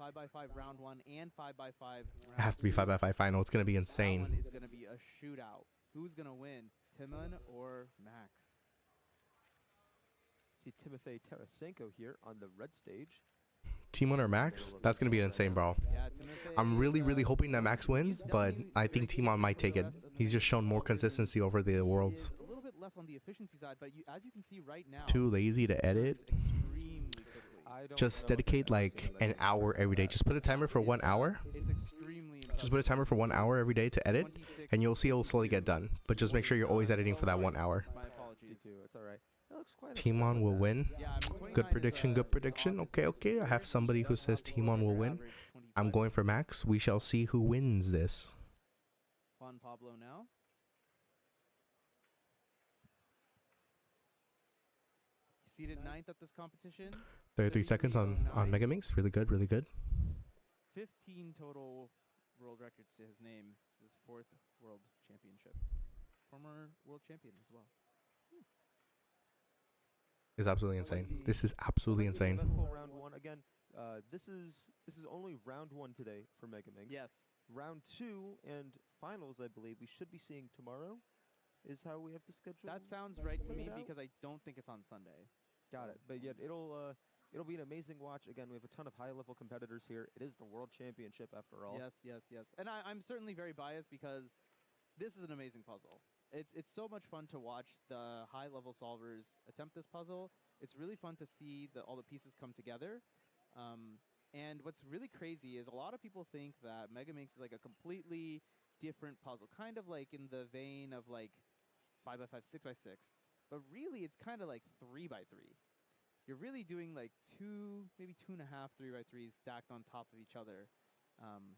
5x5 round 1 and 5x5 round 2. It has to be 5x5 final. It's going to be insane. That one is going to be a shootout. Who's going to win, Timon or Max? See Timofey Tarasenko here on the red stage. Team or Max? That's going to be insane, bro. I'm really hoping that Max wins, but I think Timon might take it. He's just shown more consistency over the Worlds. A little bit less on the efficiency side, but as you can see right now, Too lazy to edit. Just dedicate like an hour every day. Just put a timer for 1 hour. Just put a timer for 1 hour every day to edit, and you'll see it will slowly get done. But just make sure you're always editing for that 1 hour. My apologies. It's all right. Timon will win. Good prediction, good prediction. Okay. I have somebody who says Timon will win. I'm going for Max. We shall see who wins this. Juan Pablo now. Seated 9th at this competition. 33 seconds on Megaminx. Really good, really good. 15 total world records to his name. This is his 4th world championship. Former world champion as well. Is absolutely insane. This is absolutely insane. Round 1 again. This is only round 1 today for Megaminx. Yes. Round 2 and finals, I believe we should be seeing tomorrow. Is how we have to schedule. That sounds right to me because I don't think it's on Sunday. Got it. But yet it'll be an amazing watch. Again, we have a ton of high-level competitors here. It is the World Championship after all. Yes. And I'm certainly very biased because this is an amazing puzzle. It's so much fun to watch the high-level solvers attempt this puzzle. It's really fun to see all the pieces come together. And what's really crazy is a lot of people think that Megaminx is like a completely different puzzle, kind of like in the vein of like 5x5, 6x6. But really, it's kind of like 3x3. You're really doing like maybe 2.5 3x3s stacked on top of each other,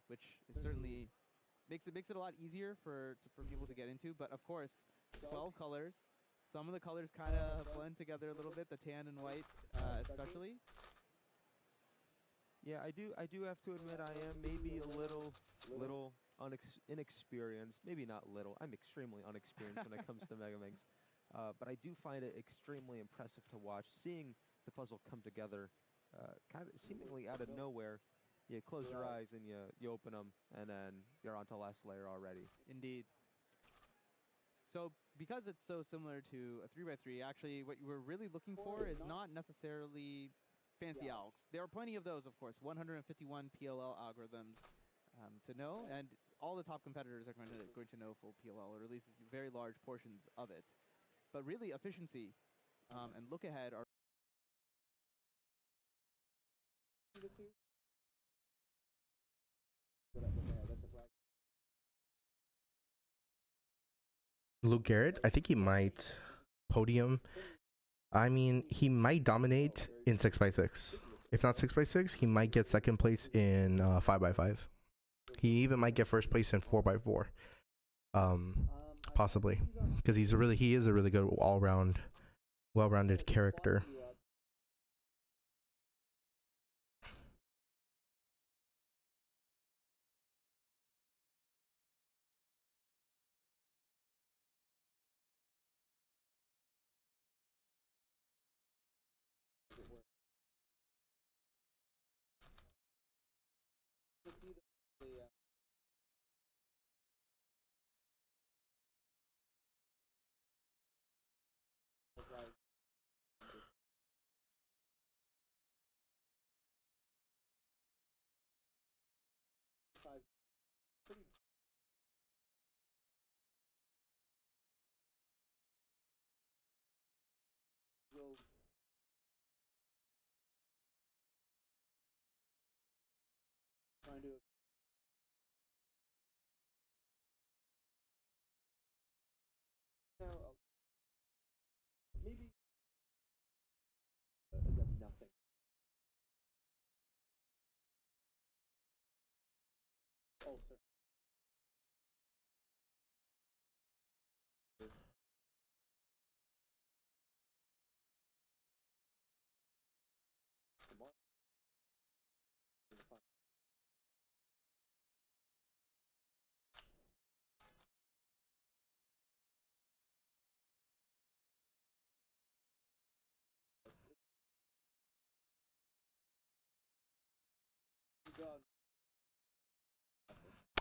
which is certainly makes it a lot easier for people to get into. But of course, 12 colors. Some of the colors kind of blend together a little bit, the tan and white especially. Yeah, I do have to admit I am maybe a little inexperienced. Maybe not little. I'm extremely unexperienced when it comes to Megaminx. But I do find it extremely impressive to watch, seeing the puzzle come together kind of seemingly out of nowhere. You close your eyes and you open them, and then you're on to the last layer already. Indeed. So because it's so similar to a 3x3, actually what you were really looking for is not necessarily fancy algs. There are plenty of those, of course, 151 PLL algorithms to know, and all the top competitors are going to know full PLL, or at least very large portions of it. But really, efficiency and look ahead are Luke Garrett, I think he might podium. I mean, he might dominate in 6x6. If not 6x6, he might get second place in 5x5. He even might get first place in 4x4. Possibly, because he is a really good all-round, well-rounded character.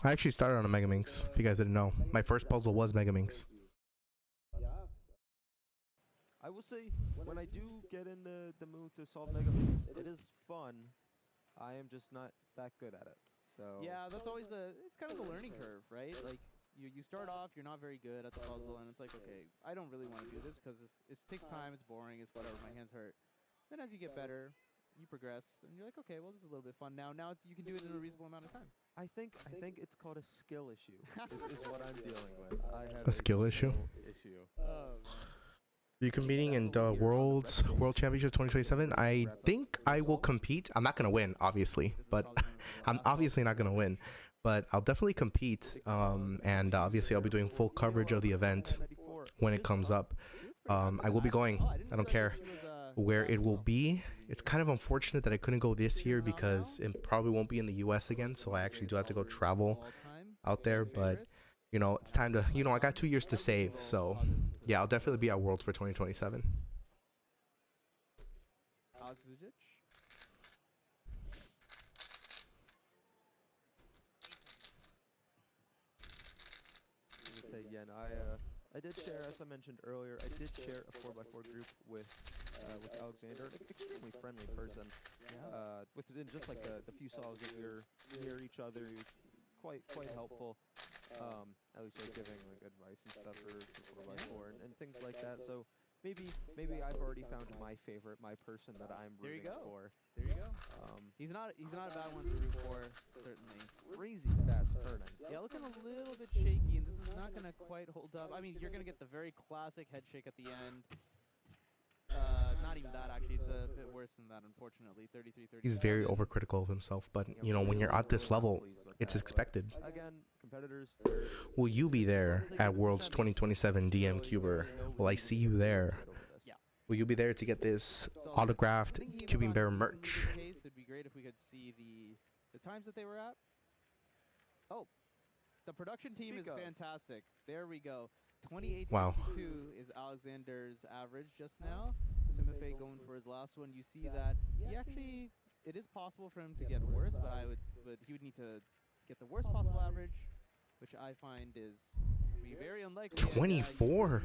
I actually started on a Megaminx, if you guys didn't know. My first puzzle was Megaminx. I will say, when I do get in the mood to solve Megaminx, it is fun. I am just not that good at it. So Yeah, that's always it's kind of the learning curve, right? Like, you start off, you're not very good at the puzzle, and it's like, okay, I don't really want to do this because it takes time, it's boring, it's whatever, my hands hurt. Then as you get better, you progress, and you're like, okay, well, this is a little bit fun now. Now you can do it in a reasonable amount of time. I think it's called a skill issue. is what I'm dealing with. I have A skill issue? issue. You competing in the World Championships 2027? I think I will compete. I'm not gonna win, obviously, but I'm obviously not gonna win. But I'll definitely compete, and obviously I'll be doing full coverage of the event when it comes up. I will be going. I don't care where it will be. It's kind of unfortunate that I couldn't go this year because it probably won't be in the US again, so I actually do have to go travel out there, but you know, it's time to, you know, I got 2 years to save, so yeah, I'll definitely be at Worlds for 2027. Alex Vujic. Say again, I did share, as I mentioned earlier, I did share a 4x4 group with Alexander, an extremely friendly person. Within just like the few solves that we were near each other, he was quite helpful. At least like giving like advice and stuff for 4x4 and things like that. So maybe I've already found my favorite, my person that I'm rooting for. There you go. He's not a bad one to root for, certainly. Crazy fast turning. Yeah, looking a little bit shaky, and this is not gonna quite hold up. I mean, you're gonna get the very classic head shake at the end. Not even that, actually. It's a bit worse than that, unfortunately. 33-30. He's very overcritical of himself, but you know, when you're at this level, it's expected. Again, competitors. Will you be there at Worlds 2027 DM Cuber? Will I see you there? Yeah. Will you be there to get this autographed Cubing Bear merch? It'd be great if we could see the times that they were at. Oh, the production team is fantastic. There we go. 28.62 Wow. is Alexander's average just now. Timofey going for his last one. You see that it is possible for him to get worse, but he would need to get the worst possible average, which I find is be very unlikely. 24.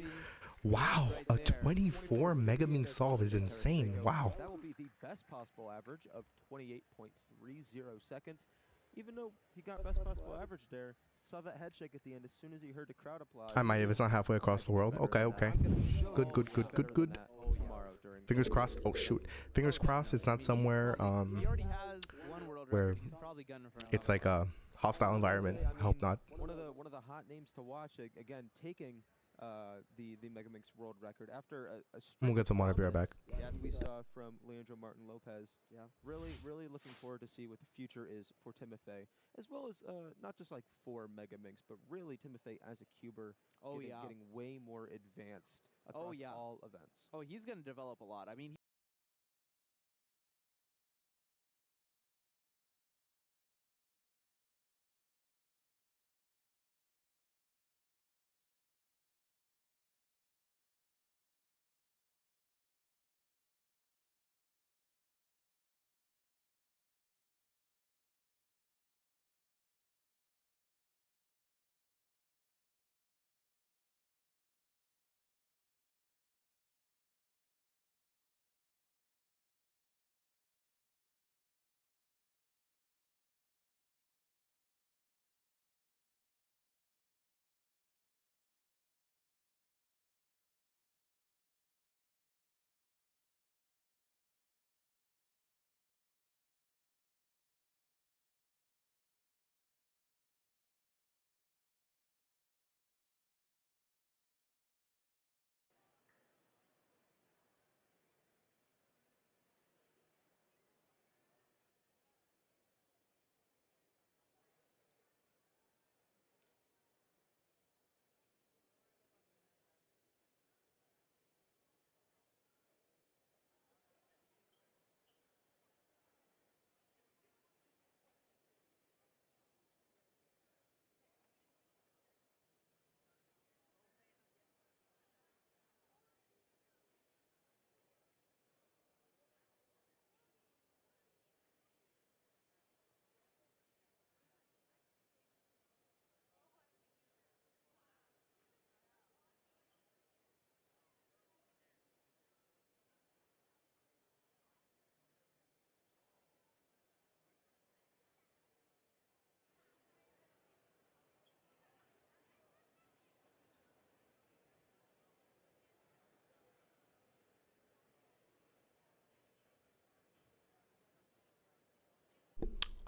Wow, a 24 Megaminx solve is insane. Wow. That will be the best possible average of 28.30 seconds. Even though he got best possible average there, saw that head shake at the end as soon as he heard the crowd applaud. I might if it's not halfway across the world. Okay. Good. Fingers crossed. Oh shoot. Fingers crossed it's not somewhere where it's like a hostile environment. I hope not. One of the hot names to watch, again, taking the Megaminx world record after a We'll get some water. Be right back. we saw from Leandro Martin Lopez. Yeah. Really looking forward to see what the future is for Timofey, as well as not just like for Megaminx, but really Timofey as a cuber. Getting way more advanced across all events. Oh, he's going to develop a lot. I mean,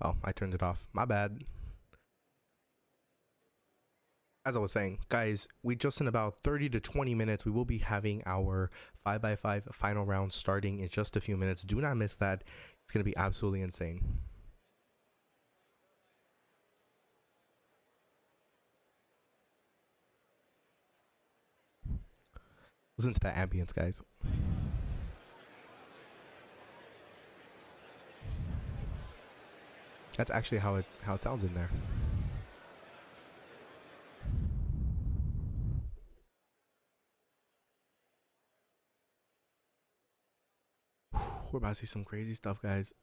Oh, I turned it off. My bad. As I was saying, guys, we just in about 30 to 20 minutes, we will be having our 5x5 final round starting in just a few minutes. Do not miss that. It's going to be absolutely insane. Listen to that ambience, guys. That's actually how it sounds in there. We're about to see some crazy stuff, guys.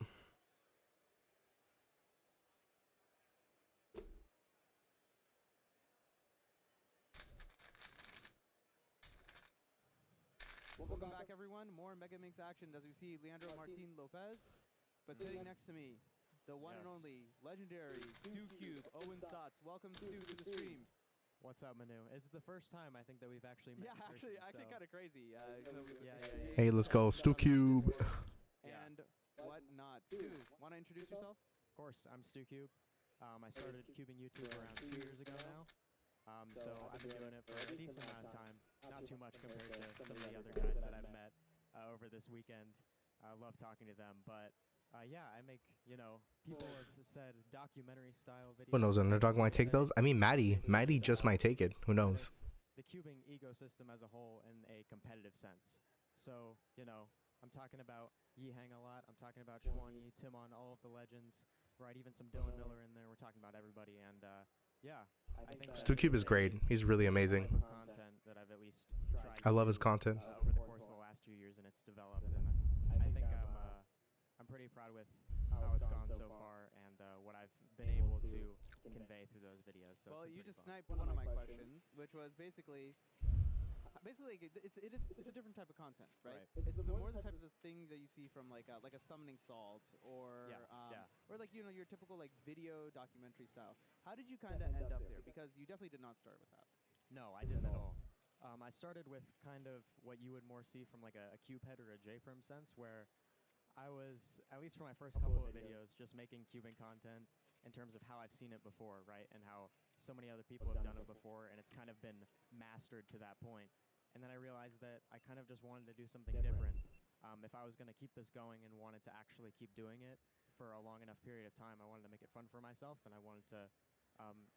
Welcome back, everyone. More Mega Minx action as we see Leandro Martin Lopez. But sitting next to me, the one and only legendary SpeedCube, Owen Stotts. Welcome, Stu, to the stream. What's up, Manu? It's the first time I think that we've actually met. Yeah, actually kind of crazy. Hey, let's go, SpeedCube. And whatnot. Stu, want to introduce yourself? Of course, I'm SpeedCube. I started cubing YouTube around 2 years ago now. So I've been doing it for a decent amount of time. Not too much compared to some of the other guys that I've met over this weekend. I love talking to them, but yeah, I make, you know, people have said documentary style videos. Who knows? Underdog might take those. I mean, Maddie just might take it. Who knows? The cubing ecosystem as a whole in a competitive sense. So, you know, I'm talking about Yihang a lot. I'm talking about Schwani, Timon, all of the legends, right? Even some Dylan Miller in there. We're talking about everybody, and yeah, I think SpeedCube is great. He's really amazing. Content that I've at least tried. I love his content. Over the course of the last 2 years, and it's developed, and I think I'm pretty proud with how it's gone so far and what I've been able to convey through those videos. So well, you just sniped one of my questions, which was basically it's a different type of content, right? It's more the type of thing that you see from like a summoning salt or or like, you know, your typical like video documentary style. How did you kind of end up there? Because you definitely did not start with that. No, I didn't at all. I started with kind of what you would more see from like a cube head or a JPrim sense, where I was, at least for my first couple of videos, just making cubing content in terms of how I've seen it before, right? And how so many other people have done it before, and it's kind of been mastered to that point. And then I realized that I kind of just wanted to do something different. If I was going to keep this going and wanted to actually keep doing it for a long enough period of time, I wanted to make it fun for myself, and I wanted to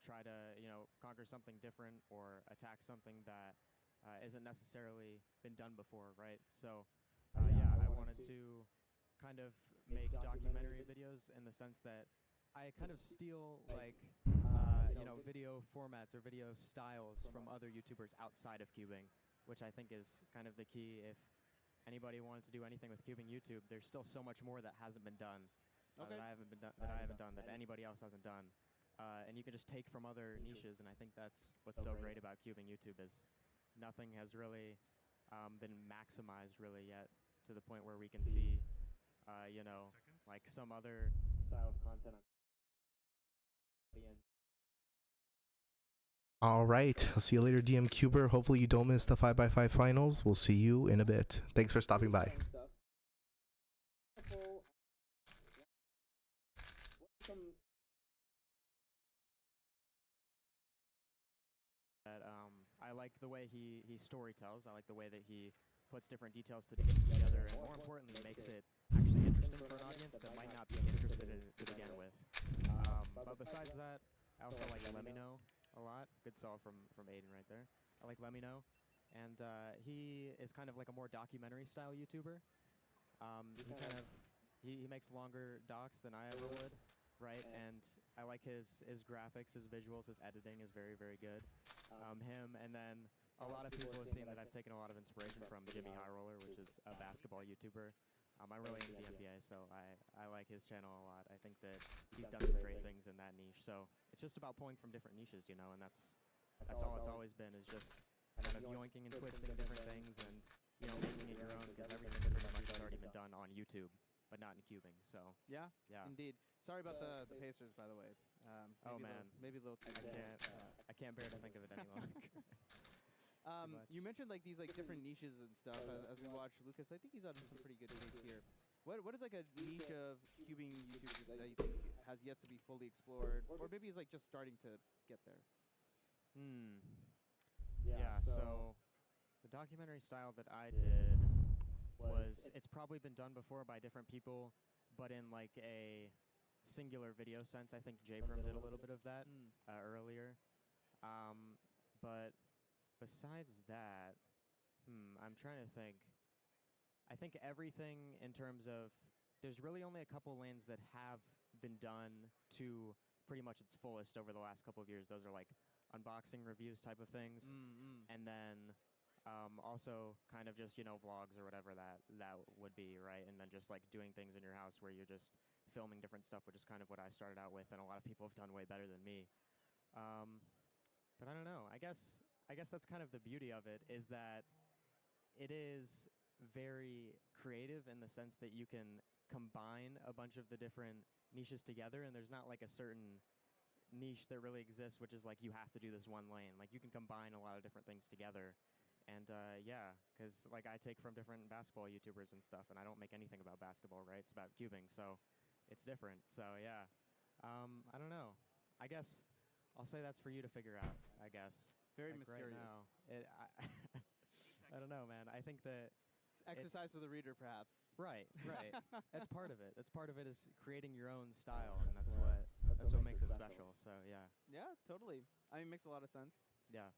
try to, you know, conquer something different or attack something that isn't necessarily been done before, right? So, yeah, I wanted to kind of make documentary videos in the sense that I kind of steal like you know, video formats or video styles from other YouTubers outside of cubing, which I think is kind of the key. If anybody wanted to do anything with cubing YouTube, there's still so much more that hasn't been done, that I haven't done, that anybody else hasn't done, and you can just take from other niches. And I think that's what's so great about cubing YouTube is nothing has really been maximized really yet to the point where we can see you know, like some other style of content. All right. I'll see you later, DM Cuber. Hopefully you don't miss the 5x5 finals. We'll see you in a bit. Thanks for stopping by. I like the way he story tells. I like the way that he puts different details together, and more importantly, makes it actually interesting for an audience that might not be interested in it to begin with. But besides that, I also like Lemino a lot. Good solve from Aiden right there. I like Lemino, and he is kind of like a more documentary style YouTuber. He makes longer docs than I ever would, right? And I like his graphics, his visuals, his editing is very, very good. Him, and then a lot of people have seen that I've taken a lot of inspiration from Jimmy High Roller, which is a basketball YouTuber. I'm really into the NBA, so I like his channel a lot. I think that he's done some great things in that niche. So it's just about pulling from different niches, you know, and that's all it's always been, is just kind of yoinking and twisting different things and, you know, making it your own, because everything pretty much has already been done on YouTube, but not in cubing. So yeah, indeed. Sorry about the Pacers, by the way. Oh man, maybe a little too I can't bear to think of it any longer. You mentioned like these like different niches and stuff as we watch Lucas. I think he's on some pretty good pace here. what is like a niche of cubing YouTube that you think has yet to be fully explored, or maybe is like just starting to get there? Yeah, so the documentary style that I did was, it's probably been done before by different people, but in like a singular video sense. I think J-Prim did a little bit of that earlier. But besides that, I'm trying to think. I think everything in terms of, there's really only a couple lanes that have been done to pretty much its fullest over the last couple of years. Those are like unboxing reviews type of things. And then also kind of just, you know, vlogs or whatever that would be, right? And then just like doing things in your house where you're just filming different stuff, which is kind of what I started out with, and a lot of people have done way better than me. But I don't know. I guess that's kind of the beauty of it, is that it is very creative in the sense that you can combine a bunch of the different niches together, and there's not like a certain niche that really exists, which is like you have to do this one lane. Like you can combine a lot of different things together. And yeah, because like I take from different basketball YouTubers and stuff, and I don't make anything about basketball, right? It's about cubing, so it's different. So yeah, I don't know. I guess I'll say that's for you to figure out, I guess. Very like mysterious. Right now, I don't know, man. I think that it's exercise for the reader, perhaps. Right. That's part of it. That's part of it, is creating your own style, and that's what makes it special. So yeah. Yeah, totally. I mean, it makes a lot of sense. Yeah.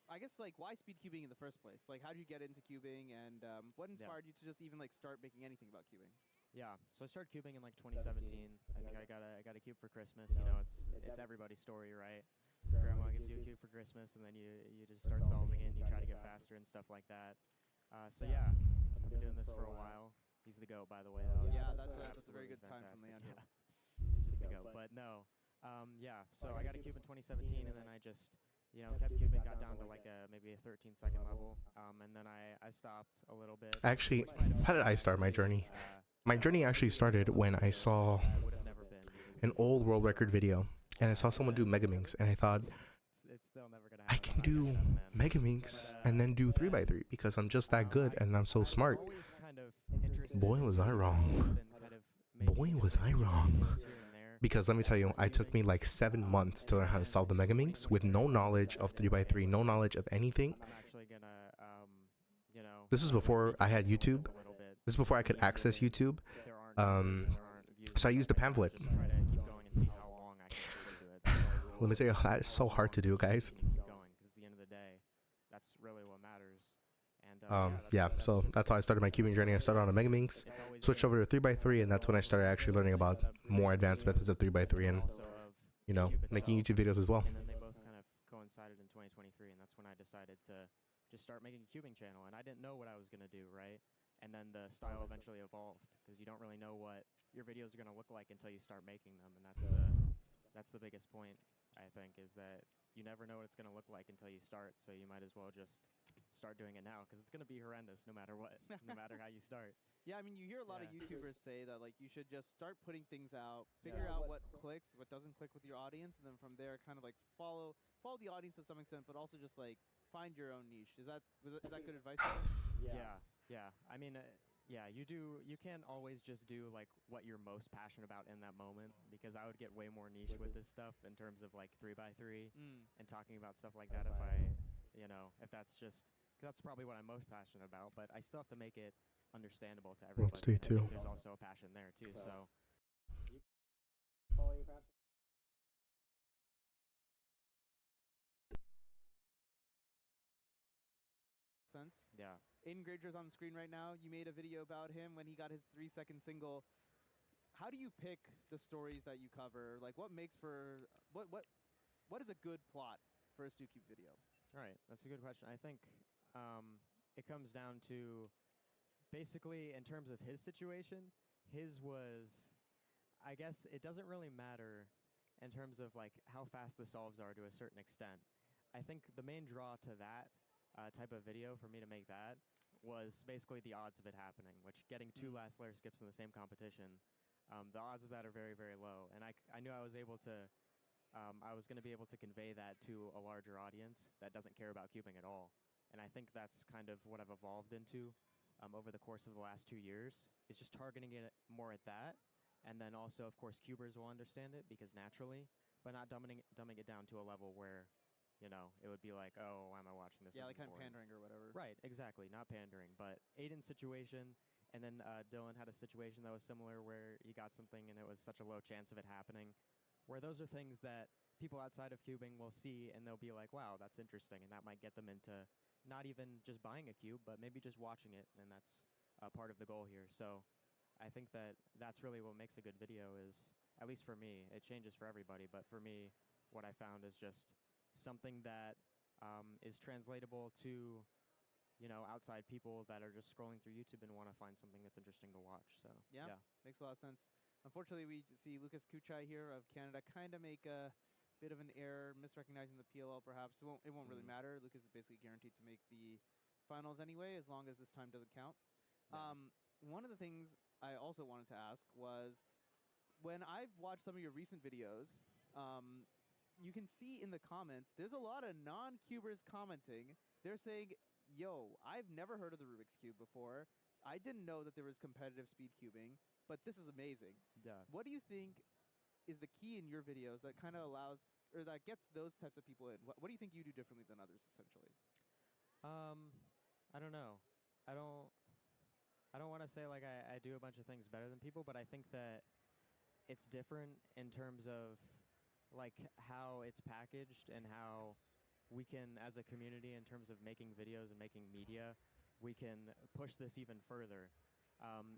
I guess, like, why SpeedCubing in the first place? Like, how did you get into cubing, and what inspired you to just even, like, start making anything about cubing? Yeah, so I started cubing in, like, 2017. I think I got a cube for Christmas. You know, it's everybody's story, right? Grandma gives you a cube for Christmas, and then you just start solving it, and you try to get faster and stuff like that. So, yeah, I've been doing this for a while. He's the GOAT, by the way. Yeah, that's a very good time from Leandro. Yeah. He's just the GOAT. But no, yeah, so I got a cube in 2017, and then I just, you know, kept cubing, got down to like maybe a 13-second level, and then I stopped a little bit. Actually, how did I start my journey? My journey actually started when I saw an old world record video, and I saw someone do Megaminx, and I thought, it's still never gonna I can do Megaminx and then do 3x3 because I'm just that good and I'm so smart. Boy, was I wrong. Boy, was I wrong. Because let me tell you, it took me like 7 months to learn how to solve the Megaminx with no knowledge of 3x3, no knowledge of anything. This is before I had YouTube. This is before I could access YouTube. So I used a pamphlet. Let me tell you, that is so hard to do, guys. That's really what matters. And yeah, so that's how I started my cubing journey. I started on a Megaminx, switched over to 3x3, and that's when I started actually learning about more advanced methods of 3x3 and, you know, making YouTube videos as well. And then they both kind of coincided in 2023, and that's when I decided to just start making a cubing channel. And I didn't know what I was going to do, right? And then the style eventually evolved, because you don't really know what your videos are going to look like until you start making them. And that's the biggest point, I think, is that you never know what it's going to look like until you start. So you might as well just start doing it now, because it's going to be horrendous no matter what, no matter how you start. Yeah, I mean, you hear a lot of YouTubers say that, like, you should just start putting things out, figure out what clicks, what doesn't click with your audience, and then from there kind of like follow the audience to some extent, but also just like find your own niche. Is that good advice? Yeah. I mean, you can't always just do like what you're most passionate about in that moment, because I would get way more niche with this stuff in terms of like 3x3 and talking about stuff like that. If that's probably what I'm most passionate about, but I still have to make it understandable to everybody. Let's do too. There's also a passion there too. So. Yeah. Aiden Grager's on the screen right now. You made a video about him when he got his 3-second single. How do you pick the stories that you cover? Like, what makes for what is a good plot for a StuCube video? All right, that's a good question. I think it comes down to basically in terms of his situation. His was, I guess, it doesn't really matter in terms of like how fast the solves are to a certain extent. I think the main draw to that type of video for me to make that was basically the odds of it happening, which getting 2 last layer skips in the same competition, the odds of that are very, very low. And I knew I was able to, I was going to be able to convey that to a larger audience that doesn't care about cubing at all. And I think that's kind of what I've evolved into over the course of the last 2 years is just targeting it more at that. And then also, of course, cubers will understand it because naturally, but not dumbing it down to a level where, you know, it would be like, oh, why am I watching this? Yeah, This like is kind of boring. pandering or whatever. Right, exactly, not pandering. But Aiden's situation, and then Dylan had a situation that was similar where he got something and it was such a low chance of it happening, where those are things that people outside of cubing will see and they'll be like, wow, that's interesting, and that might get them into not even just buying a cube, but maybe just watching it, and that's part of the goal here. So I think that that's really what makes a good video is, at least for me, it changes for everybody, but for me, what I found is just something that is translatable to, you know, outside people that are just scrolling through YouTube and want to find something that's interesting to watch. So Yeah, makes a lot of sense. Unfortunately, we see Lucas Kuchai here of Canada kind of make a bit of an error, misrecognizing the PLL perhaps. It won't really matter. Lucas is basically guaranteed to make the finals anyway, as long as this time doesn't count. Yeah. One of the things I also wanted to ask was, when I've watched some of your recent videos, you can see in the comments, there's a lot of non-cubers commenting. They're saying, yo, I've never heard of the Rubik's Cube before. I didn't know that there was competitive speed cubing, but this is amazing. Yeah. What do you think is the key in your videos that kind of allows, or that gets those types of people in? What do you think you do differently than others, essentially? I don't know. I don't want to say like I do a bunch of things better than people, but I think that it's different in terms of like how it's packaged and how we can, as a community, in terms of making videos and making media, we can push this even further.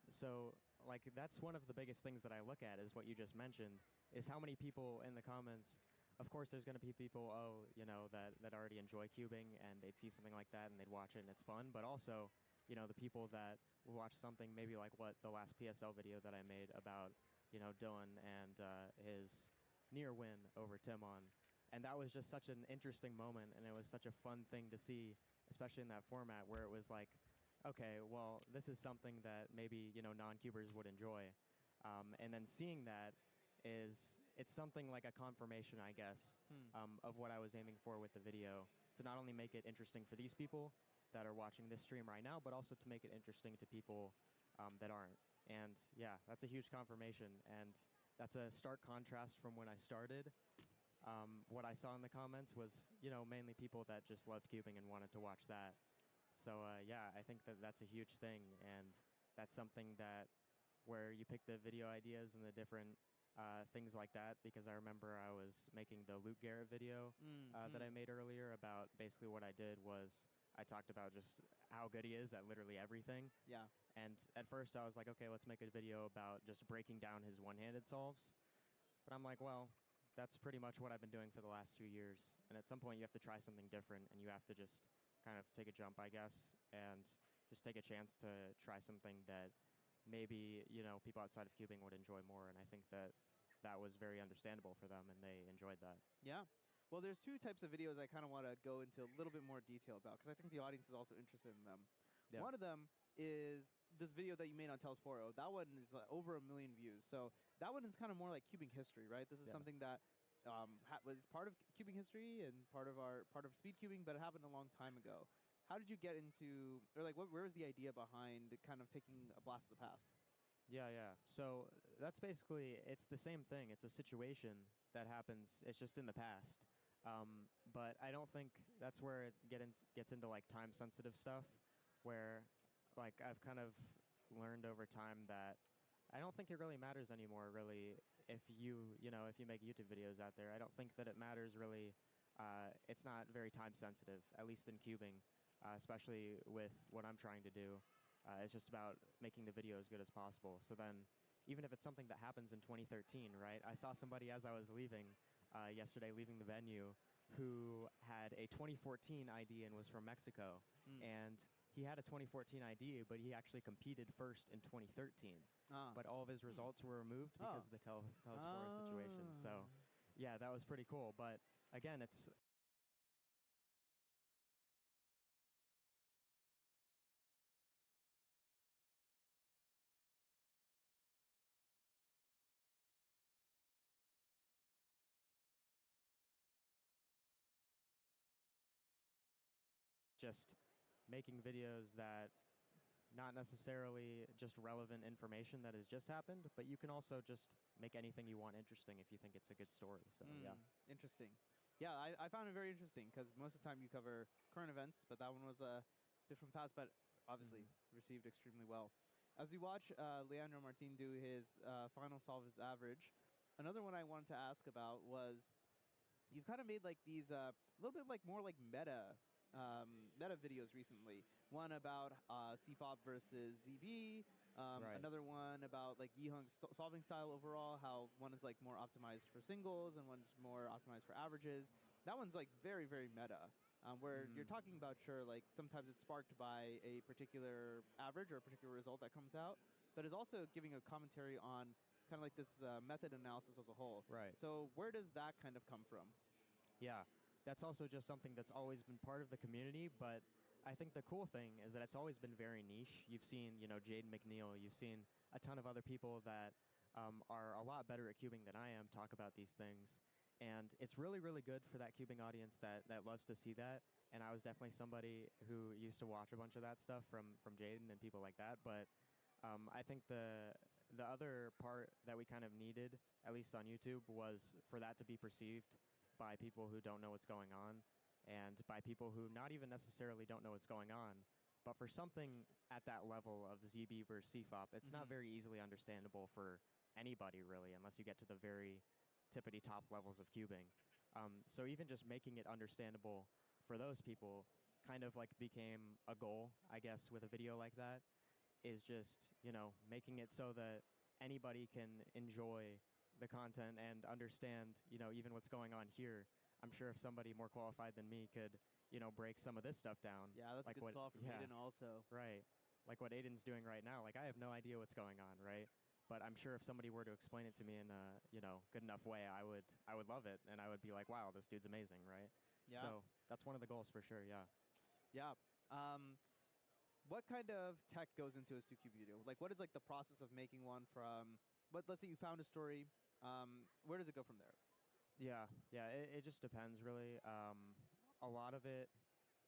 So like that's one of the biggest things that I look at is what you just mentioned, is how many people in the comments. Of course, there's going to be people, you know, that already enjoy cubing and they'd see something like that and they'd watch it and it's fun. But also, you know, the people that will watch something maybe like what the last PSL video that I made about, you know, Dylan and his near win over Timon. And that was just such an interesting moment, and it was such a fun thing to see, especially in that format where it was like, okay, well, this is something that maybe, you know, non-cubers would enjoy. And then seeing that it's something like a confirmation, I guess, of what I was aiming for with the video, to not only make it interesting for these people that are watching this stream right now, but also to make it interesting to people that aren't. And yeah, that's a huge confirmation, and that's a stark contrast from when I started. What I saw in the comments was, you know, mainly people that just loved cubing and wanted to watch that. So yeah, I think that that's a huge thing, and that's something that where you pick the video ideas and the different things like that, because I remember I was making the Luke Garrett video that I made earlier about basically what I did was I talked about just how good he is at literally everything. Yeah. And at first I was like, okay, let's make a video about just breaking down his one-handed solves. But I'm like, well, that's pretty much what I've been doing for the last 2 years. And at some point you have to try something different, and you have to just kind of take a jump, I guess, and just take a chance to try something that maybe, you know, people outside of cubing would enjoy more. And I think that that was very understandable for them, and they enjoyed that. Yeah. Well, there's two types of videos I kind of want to go into a little bit more detail about, because I think the audience is also interested in them. Yeah. One of them is this video that you made on Telsporo. That one is over 1 million views. So that one is kind of more like cubing history, right? This is something that was part of cubing history and part of speed cubing, but it happened a long time ago. How did you get into, or like, where was the idea behind kind of taking a blast of the past? Yeah. So that's basically, it's the same thing. It's a situation that happens. It's just in the past. But I don't think that's where it gets into like time-sensitive stuff, where like I've kind of learned over time that I don't think it really matters anymore, really, if you make YouTube videos out there. I don't think that it matters really. It's not very time-sensitive, at least in cubing, especially with what I'm trying to do. It's just about making the video as good as possible. So then, even if it's something that happens in 2013, right? I saw somebody as I was leaving yesterday, leaving the venue, who had a 2014 ID and was from Mexico. And he had a 2014 ID, but he actually competed first in 2013. But all of his results were removed because of the Telsporo situation. So, yeah, that was pretty cool. But again, it's just making videos that not necessarily just relevant information that has just happened, but you can also just make anything you want interesting if you think it's a good story. So yeah. Interesting. Yeah, I found it very interesting because most of the time you cover current events, but that one was different paths, but obviously received extremely well. As we watch Leandro Martin do his final solve his average, another one I wanted to ask about was you've kind of made like these a little bit like more like meta videos recently. One about CFOP versus ZB. Right. Another one about like Yihung's solving style overall, how one is like more optimized for singles and one's more optimized for averages. That one's like very, very meta, where you're talking about, sure, like sometimes it's sparked by a particular average or a particular result that comes out, but is also giving a commentary on kind of like this method analysis as a whole. Right. So where does that kind of come from? Yeah, that's also just something that's always been part of the community, but I think the cool thing is that it's always been very niche. You've seen, Jaden McNeil, you've seen a ton of other people that are a lot better at cubing than I am talk about these things, and it's really, really good for that cubing audience that loves to see that, and I was definitely somebody who used to watch a bunch of that stuff from Jaden and people like that, but I think the other part that we kind of needed, at least on YouTube, was for that to be perceived by people who don't know what's going on, and by people who not even necessarily don't know what's going on, but for something at that level of ZB versus CFOP, it's not very easily understandable for anybody really, unless you get to the very tippity top levels of cubing. So even just making it understandable for those people kind of like became a goal, I guess, with a video like that, is just, making it so that anybody can enjoy the content and understand, even what's going on here. I'm sure if somebody more qualified than me could, break some of this stuff down. Yeah, that's like a good solve from Aiden also. Right. Like what Aiden's doing right now. Like I have no idea what's going on, right? But I'm sure if somebody were to explain it to me in a, good enough way, I would love it, and I would be like, wow, this dude's amazing, right? Yeah. So that's one of the goals for sure, yeah. Yeah. What kind of tech goes into a StuCube video? Like, what is like the process of making one from? But let's say you found a story. Where does it go from there? Yeah. It just depends, really. A lot of it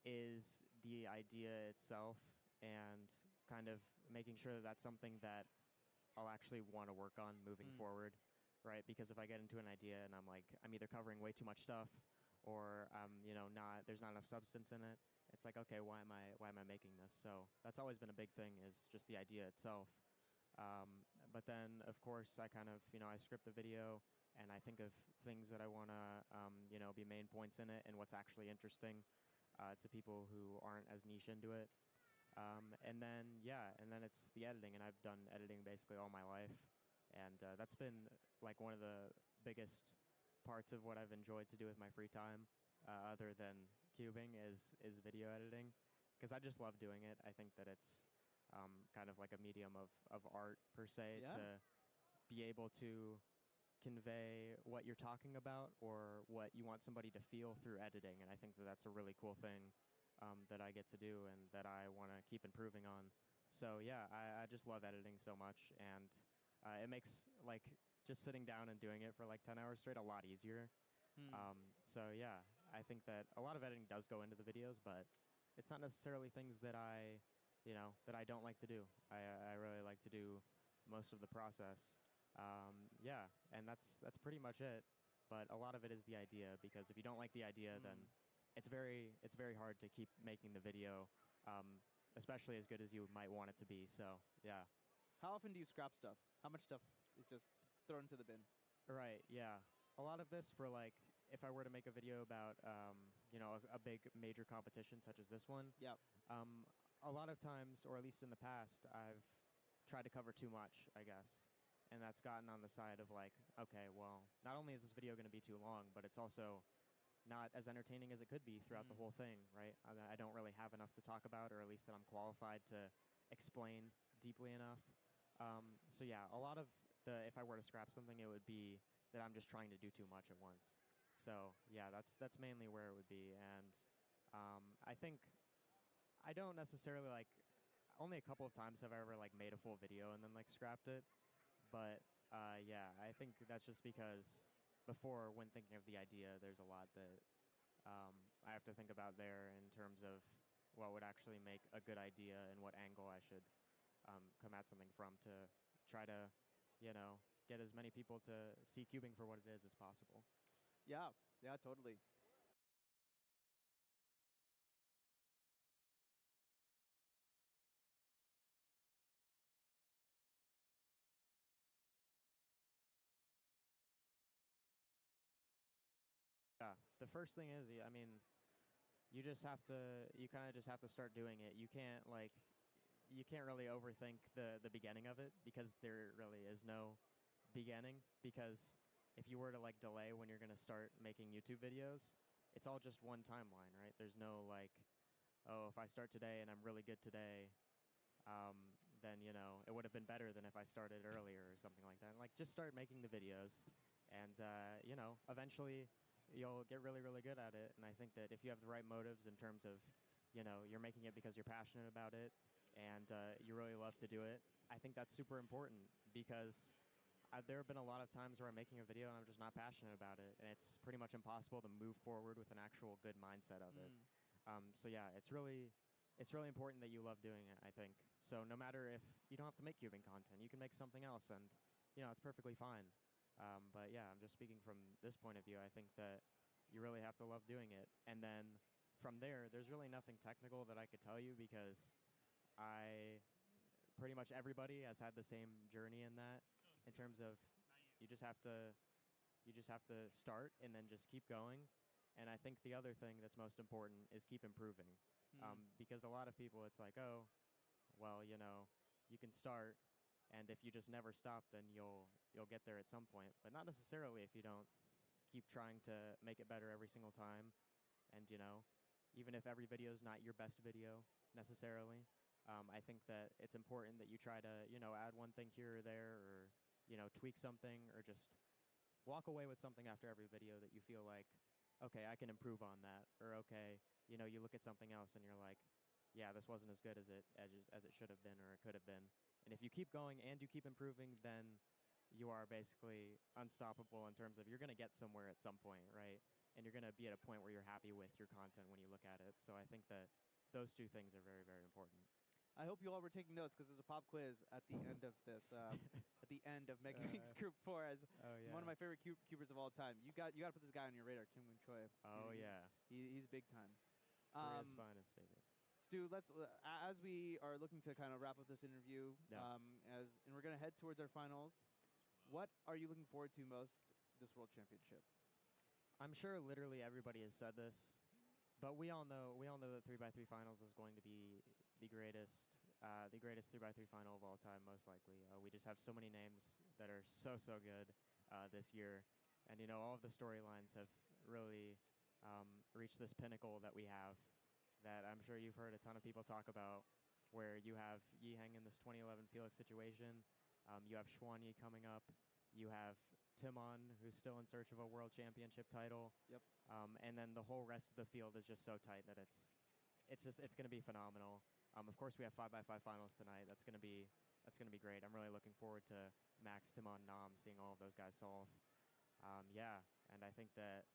is the idea itself and kind of making sure that that's something that I'll actually want to work on moving forward, right? Because if I get into an idea and I'm either covering way too much stuff or there's not enough substance in it, it's like, okay, why am I making this? So that's always been a big thing, is just the idea itself. But then, of course, I kind of, I script the video and I think of things that I want to, be main points in it and what's actually interesting to people who aren't as niche into it. And then it's the editing, and I've done editing basically all my life. And that's been like one of the biggest parts of what I've enjoyed to do with my free time, other than cubing, is video editing, because I just love doing it. I think that it's kind of like a medium of art per se, to be able to convey what you're talking about or what you want somebody to feel through editing. And I think that that's a really cool thing that I get to do and that I want to keep improving on. So yeah, I just love editing so much, and it makes like just sitting down and doing it for like 10 hours straight a lot easier. So yeah, I think that a lot of editing does go into the videos, but it's not necessarily things that I don't like to do. I really like to do most of the process. Yeah, and that's pretty much it. But a lot of it is the idea, because if you don't like the idea, then it's very hard to keep making the video, especially as good as you might want it to be. So yeah. How often do you scrap stuff? How much stuff is just thrown into the bin? Right, yeah. A lot of this for like, if I were to make a video about, a big major competition such as this one. Yeah. A lot of times, or at least in the past, I've tried to cover too much, I guess. And that's gotten on the side of like, okay, well, not only is this video going to be too long, but it's also not as entertaining as it could be throughout the whole thing, right? I don't really have enough to talk about, or at least that I'm qualified to explain deeply enough. So yeah, a lot of if I were to scrap something, it would be that I'm just trying to do too much at once. So yeah, that's mainly where it would be. And I think I don't necessarily only a couple of times have I ever made a full video and then scrapped it. But yeah, I think that's just because before, when thinking of the idea, there's a lot that I have to think about there in terms of what would actually make a good idea and what angle I should come at something from, to try to, you know, get as many people to see cubing for what it is as possible. Yeah, yeah, totally. Yeah, the first thing is, I mean, you kind of just have to start doing it. You can't really overthink the beginning of it, because there really is no beginning. Because if you were to like delay when you're going to start making YouTube videos, it's all just one timeline, right? There's no like, oh, if I start today and I'm really good today, then, you know, it would have been better than if I started earlier or something like that. Like, just start making the videos, and, you know, eventually you'll get really, really good at it. And I think that if you have the right motives in terms of, you know, you're making it because you're passionate about it, and you really love to do it, I think that's super important, because there have been a lot of times where I'm making a video and I'm just not passionate about it, and it's pretty much impossible to move forward with an actual good mindset of it. So yeah, it's really important that you love doing it, I think. So no matter if you don't have to make cubing content, you can make something else, and, you know, it's perfectly fine. But yeah, I'm just speaking from this point of view. I think that you really have to love doing it. And then from there, there's really nothing technical that I could tell you, because pretty much everybody has had the same journey in that, in terms of you just have to start and then just keep going. And I think the other thing that's most important is keep improving. Because a lot of people, it's like, oh, well, you know, you can start, and if you just never stop, then you'll get there at some point. But not necessarily if you don't keep trying to make it better every single time. And, you know, even if every video is not your best video necessarily, I think that it's important that you try to, you know, add one thing here or there, or, you know, tweak something, or just walk away with something after every video that you feel like, okay, I can improve on that. Or, okay, you know, you look at something else and you're like, yeah, this wasn't as good as it should have been, or it could have been. And if you keep going and you keep improving, then you are basically unstoppable, in terms of you're going to get somewhere at some point, right? And you're going to be at a point where you're happy with your content when you look at it. So I think that those two things are very, very important. I hope you all were taking notes, because there's a pop quiz at the end of this, at the end of Mega Mix Group 4, as one of my favorite cubers of all time. You got to put this guy on your radar, Kim-Won Choi. He's big time. Korea's finest, baby. Stu, let's as we are looking to kind of wrap up this interview, and we're gonna head towards our finals. What are you looking forward to most this World Championship? I'm sure literally everybody has said this, but we all know that 3x3 finals is going to be the greatest 3x3 final of all time, most likely. We just have so many names that are so good this year, and, you know, all of the storylines have really reached this pinnacle that we have, that I'm sure you've heard a ton of people talk about, where you have Yiheng in this 2011 Felix situation, you have Xuanyi coming up, you have Timon, who's still in search of a world championship title. Yep. And then the whole rest of the field is just so tight that it's going to be phenomenal. Of course, we have 5x5 finals tonight. That's going to be great. I'm really looking forward to Max, Timon, Nam, seeing all of those guys solve. And I think that,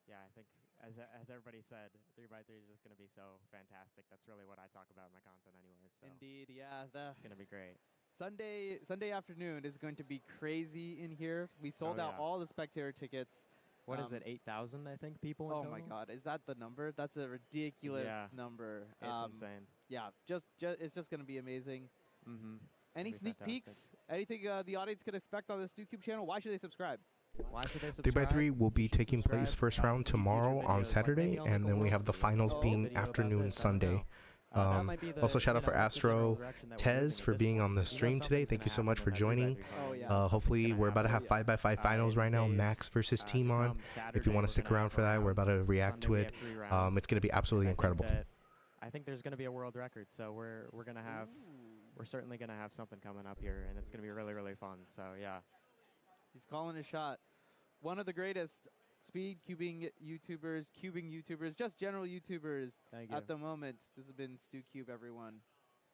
I think as everybody said, 3x3 is just going to be so fantastic. That's really what I talk about in my content anyway. So Indeed, yeah. It's going to be great. Sunday afternoon is going to be crazy in here. We sold out all the spectator tickets. What is it, 8,000, I think, people in total? My God. Is that the number? That's a ridiculous number. It's insane. Yeah, it's just going to be amazing. Any sneak fantastic. peeks? Anything the audience can expect on this SpeedCube channel? Why should they subscribe? Why should they subscribe? 3x3 will be taking place first round tomorrow on Saturday, and then we have the finals being afternoon Sunday. Also, shout out for Astro Tez for being on the stream today. Thank you so much for joining. Hopefully, we're about to have 5x5 finals right now, Max versus Timon. If you want to stick around for that, we're about to react to it. It's going to be absolutely incredible. I think there's going to be a world record, so we're certainly going to have something coming up here, and it's going to be really, really fun. So yeah, he's calling a shot. One of the greatest SpeedCubing YouTubers, just general YouTubers at the moment. This has been StuCube, everyone.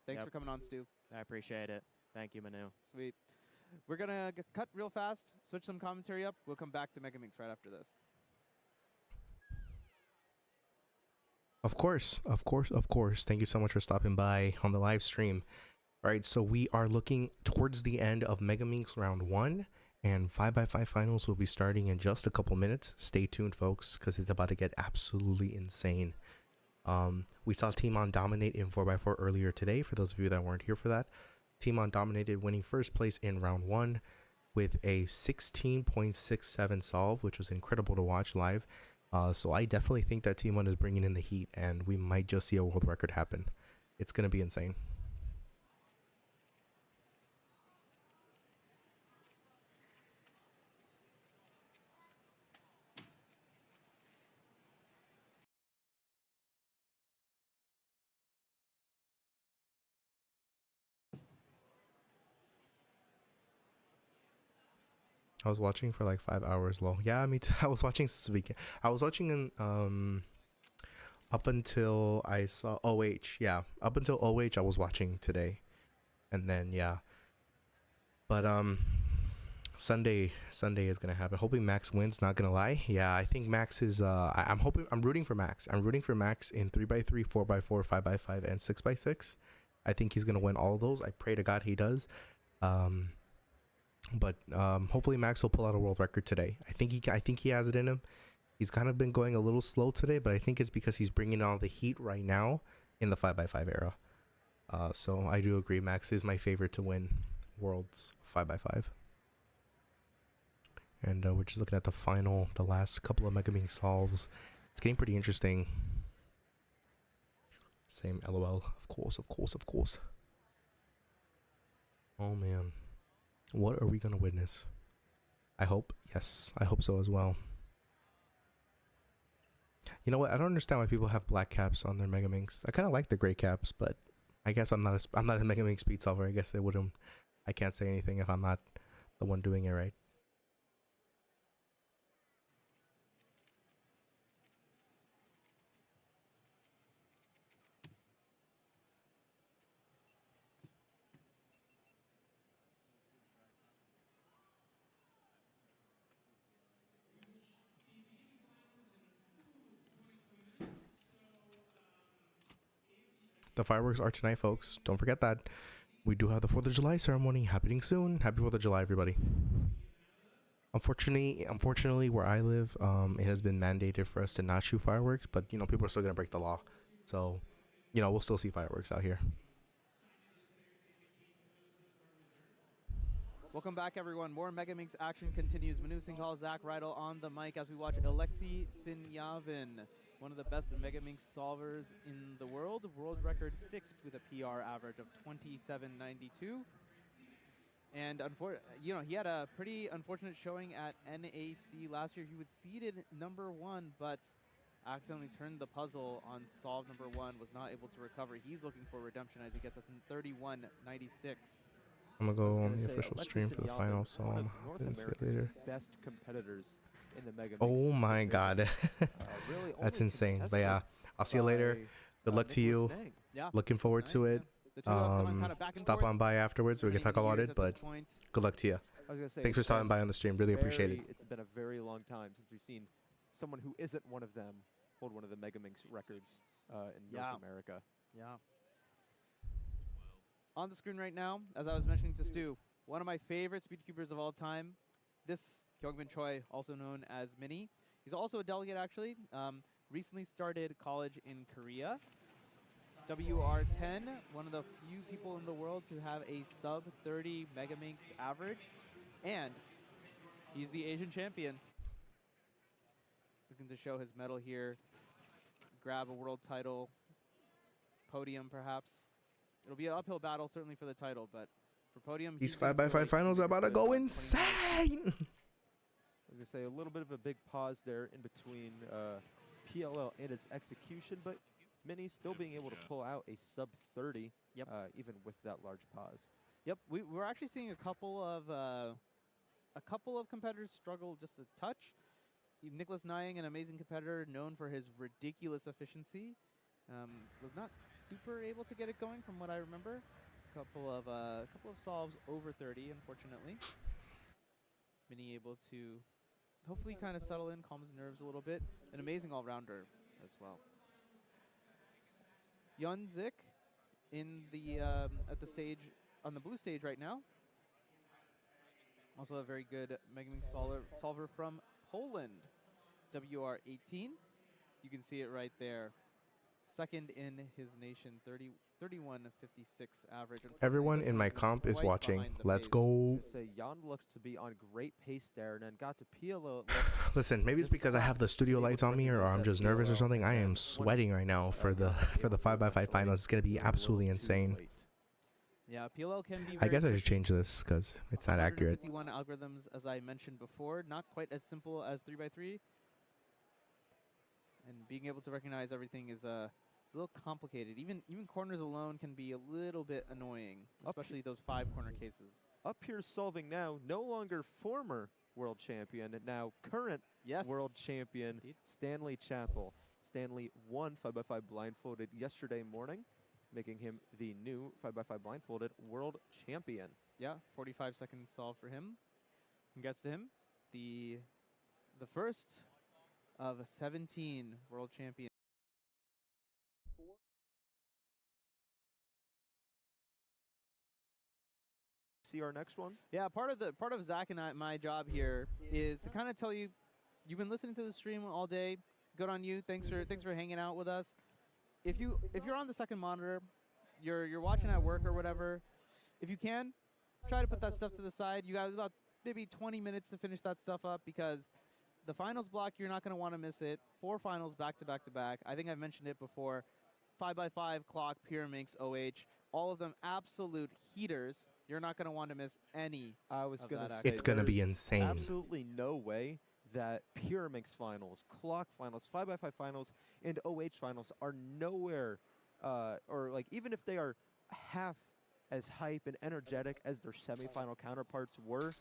Thanks for coming on, Stu. I appreciate it. Thank you, Manu. Sweet. We're going to cut real fast, switch some commentary up. We'll come back to Mega Mix right after this. Of course. Thank you so much for stopping by on the live stream. All right, so we are looking towards the end of Mega Minx round 1, and 5x5 finals will be starting in just a couple minutes. Stay tuned, folks, because it's about to get absolutely insane. We saw Team On dominate in 4x4 earlier today. For those of you that weren't here for that, Team On dominated, winning first place in round 1 with a 16.67 solve, which was incredible to watch live. So I definitely think that Team On is bringing in the heat, and we might just see a world record happen. It's going to be insane. I was watching for like 5 hours long. Yeah, me too. I was watching since the weekend. I was watching in, up until I saw OH. Yeah, up until OH I was watching today. And then, yeah. But, Sunday is going to happen. Hoping Max wins, not going to lie. Yeah, I think Max is, I'm rooting for Max. I'm rooting for Max in 3x3, 4x4, 5x5, and 6x6. I think he's going to win all of those. I pray to God he does. But hopefully Max will pull out a world record today. I think he has it in him. He's kind of been going a little slow today, but I think it's because he's bringing on the heat right now in the 5x5 era. So I do agree. Max is my favorite to win Worlds 5x5. And we're just looking at the last couple of Mega Minx solves. It's getting pretty interesting. Same LOL, of course. Oh man. What are we going to witness? I hope. Yes, I hope so as well. You know what? I don't understand why people have black caps on their Mega Minx. I kind of like the gray caps, but I guess I'm not a Mega Minx speed solver. I guess I can't say anything if I'm not the one doing it right. The fireworks are tonight, folks. Don't forget that. We do have the 4th of July ceremony happening soon. Happy 4th of July, everybody. Unfortunately, where I live, it has been mandated for us to not shoot fireworks, but, you know, people are still going to break the law. So, you know, we'll still see fireworks out here. Welcome back, everyone. More Mega Minx action continues. Manu Singhal, Zach Rydell on the mic as we watch Alexei Sinyavin, one of the best Mega Minx solvers in the world. World record 6th with a PR average of 27.92. And you know, he had a pretty unfortunate showing at NAC last year. He was seeded number 1, but accidentally turned the puzzle on solve number 1. Was not able to recover. He's looking for redemption as he gets a 31.96. I'm gonna go on the official stream for the final, so I'll see it later. Best competitors in the Mega Minx. Oh my God, really that's insane. But yeah, I'll see you later. Good luck to you. Yeah, looking forward to it. Stop on by afterwards so we can talk about it. But good luck to you. I was gonna say, thanks for stopping by on the stream. Really appreciate it. It's been a very long time since we've seen someone who isn't one of them hold one of the Mega Minx records in North America. Yeah. On the screen right now, as I was mentioning to Stu, one of my favorite SpeedCubers of all time, this Kyungmin Choi, also known as Mini. He's also a delegate, actually. Recently started college in Korea. WR10, one of the few people in the world to have a sub-30 Mega Minx average. And he's the Asian champion. Looking to show his medal here. Grab a world title. Podium, perhaps. It'll be an uphill battle, certainly, for the title, but for podium... These 5x5 finals are about to go insane! I was going to say, a little bit of a big pause there in between PLL and its execution, but Mini still being able to pull out a sub-30, even with that large pause. Yep, we're actually seeing a couple of competitors struggle just a touch. Nicholas Nying, an amazing competitor known for his ridiculous efficiency, was not super able to get it going from what I remember. A couple of solves over 30, unfortunately. Mini able to hopefully kind of settle in, calm his nerves a little bit. An amazing all-rounder as well. Yunzik in the at the stage on the blue stage right now. Also a very good Megaming solver from Poland, WR18. You can see it right there. Second in his nation, 31.56 average. Everyone in my comp is watching. Let's go. Say Jan looks to be on great pace there, and then got to peel. Listen, maybe it's because I have the studio lights on me, or I'm just nervous or something. I am sweating right now for the 5x5 finals. It's gonna be absolutely insane. Yeah, PLL can be. I guess I should change this because it's not accurate. 151 algorithms, as I mentioned before, not quite as simple as 3x3. And being able to recognize everything is a little complicated. Even corners alone can be a little bit annoying, especially those 5-corner cases. Up here solving now, no longer former world champion, and now current world champion, Stanley Chappell. Stanley won 5x5 blindfolded yesterday morning, making him the new 5x5 blindfolded world champion. Yeah, 45-second solve for him. Congrats to him. The first of 17 world champions. See our next one? Yeah, part of Zach and my job here is to kind of tell you, you've been listening to the stream all day. Good on you. Thanks for hanging out with us. If you're on the second monitor, you're watching at work or whatever, if you can, try to put that stuff to the side. You got about maybe 20 minutes to finish that stuff up, because the finals block, you're not going to want to miss it. 4 finals back to back to back. I think I've mentioned it before. 5x5, Clock, Pyraminx, OH, all of them absolute heaters. You're not going to want to miss any. I was going to say, it's going to be insane. Absolutely no way that Pyraminx finals, Clock finals, 5x5 finals, and OH finals are nowhere, or like even if they are half as hype and energetic as their semifinal counterparts were,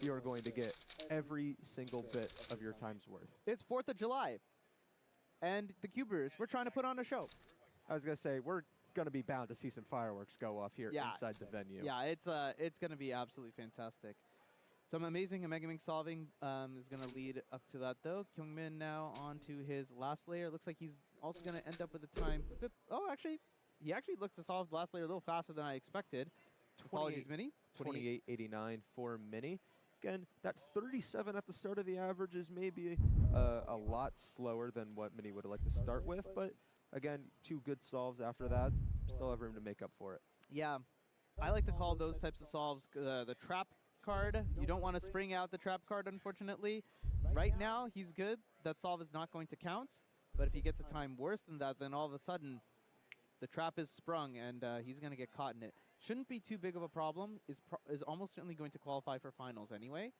you are going to get every single bit of your time's worth. It's 4th of July, and the Cubers, we're trying to put on a show. I was going to say, we're going to be bound to see some fireworks go off here inside the venue. Yeah, it's going to be absolutely fantastic. Some amazing Megaming solving is going to lead up to that, though. Kyungmin now on to his last layer. Looks like he's also going to end up with a time. He actually looked to solve the last layer a little faster than I expected. Apologies, Mini. 28.89 for Mini. Again, that 37 at the start of the average is maybe a lot slower than what Mini would like to start with, but again, 2 good solves after that. Still have room to make up for it. Yeah, I like to call those types of solves the trap card. You don't want to spring out the trap card, unfortunately. Right now, he's good. That solve is not going to count, but if he gets a time worse than that, then all of a sudden, the trap is sprung, and he's going to get caught in it. Shouldn't be too big of a problem. Is almost certainly going to qualify for finals anyway.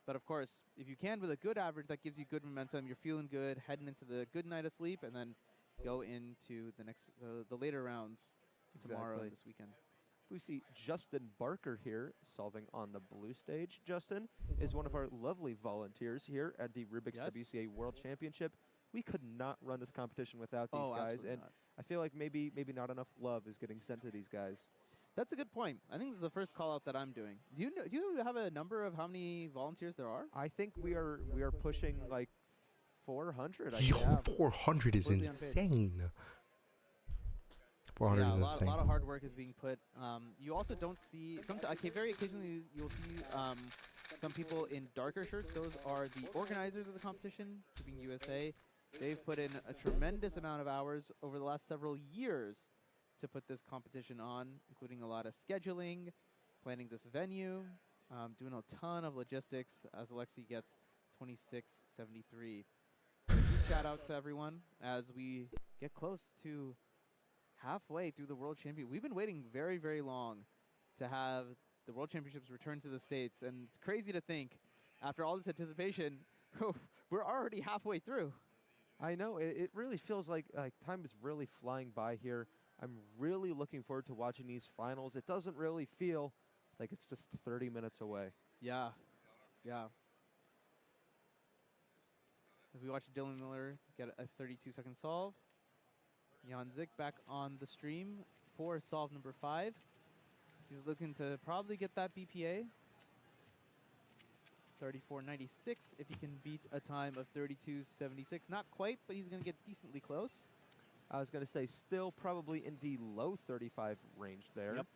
But of course, if you can with a good average, that gives you good momentum. You're feeling good, heading into the good night of sleep, and then go into the later rounds tomorrow and this weekend. We see Justin Barker here solving on the blue stage. Justin is one of our lovely volunteers here at the Rubik's WCA World Championship. We could not run this competition without these guys, and I feel like maybe not enough love is getting sent to these guys. That's a good point. I think this is the first call out that I'm doing. Do you have a number of how many volunteers there are? I think we are pushing like 400. Yo, 400 is insane. 400 yeah, is insane. A lot of hard work is being put. You also don't see very occasionally you'll see some people in darker shirts. Those are the organizers of the competition, Cubing USA. They've put in a tremendous amount of hours over the last several years to put this competition on, including a lot of scheduling, planning this venue, doing a ton of logistics as Alexi gets 26.73. So huge shout out to everyone as we get close to halfway through the World Championship. We've been waiting very, very long to have the World Championships return to the States, and it's crazy to think, after all this anticipation, we're already halfway through. I know, it really feels like time is really flying by here. I'm really looking forward to watching these finals. It doesn't really feel like it's just 30 minutes away. Yeah, yeah. As we watch Dylan Miller get a 32-second solve. Jan Zik back on the stream for solve number 5. He's looking to probably get that BPA. 34.96 if he can beat a time of 32.76. Not quite, but he's going to get decently close. I was going to say still probably in the low 35 range there. Yep.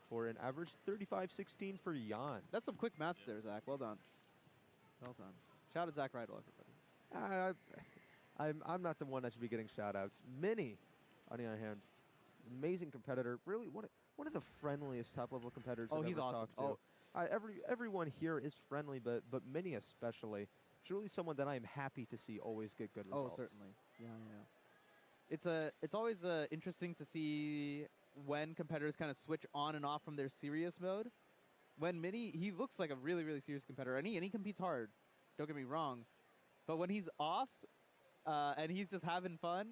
For an average 35.16 for Jan. That's some quick math there, Zach. Well done. Well done. Shout out Zach Rydell, everybody. I'm not the one that should be getting shout-outs. Minnie, on the other hand, amazing competitor. Really one of the friendliest top-level competitors I've ever talked to. Everyone here is friendly, but Minnie especially. She's really someone that I am happy to see always get good results. Oh, certainly. Yeah. It's always interesting to see when competitors kind of switch on and off from their serious mode. When Minnie, he looks like a really, really serious competitor, and he competes hard. Don't get me wrong, but when he's off and he's just having fun,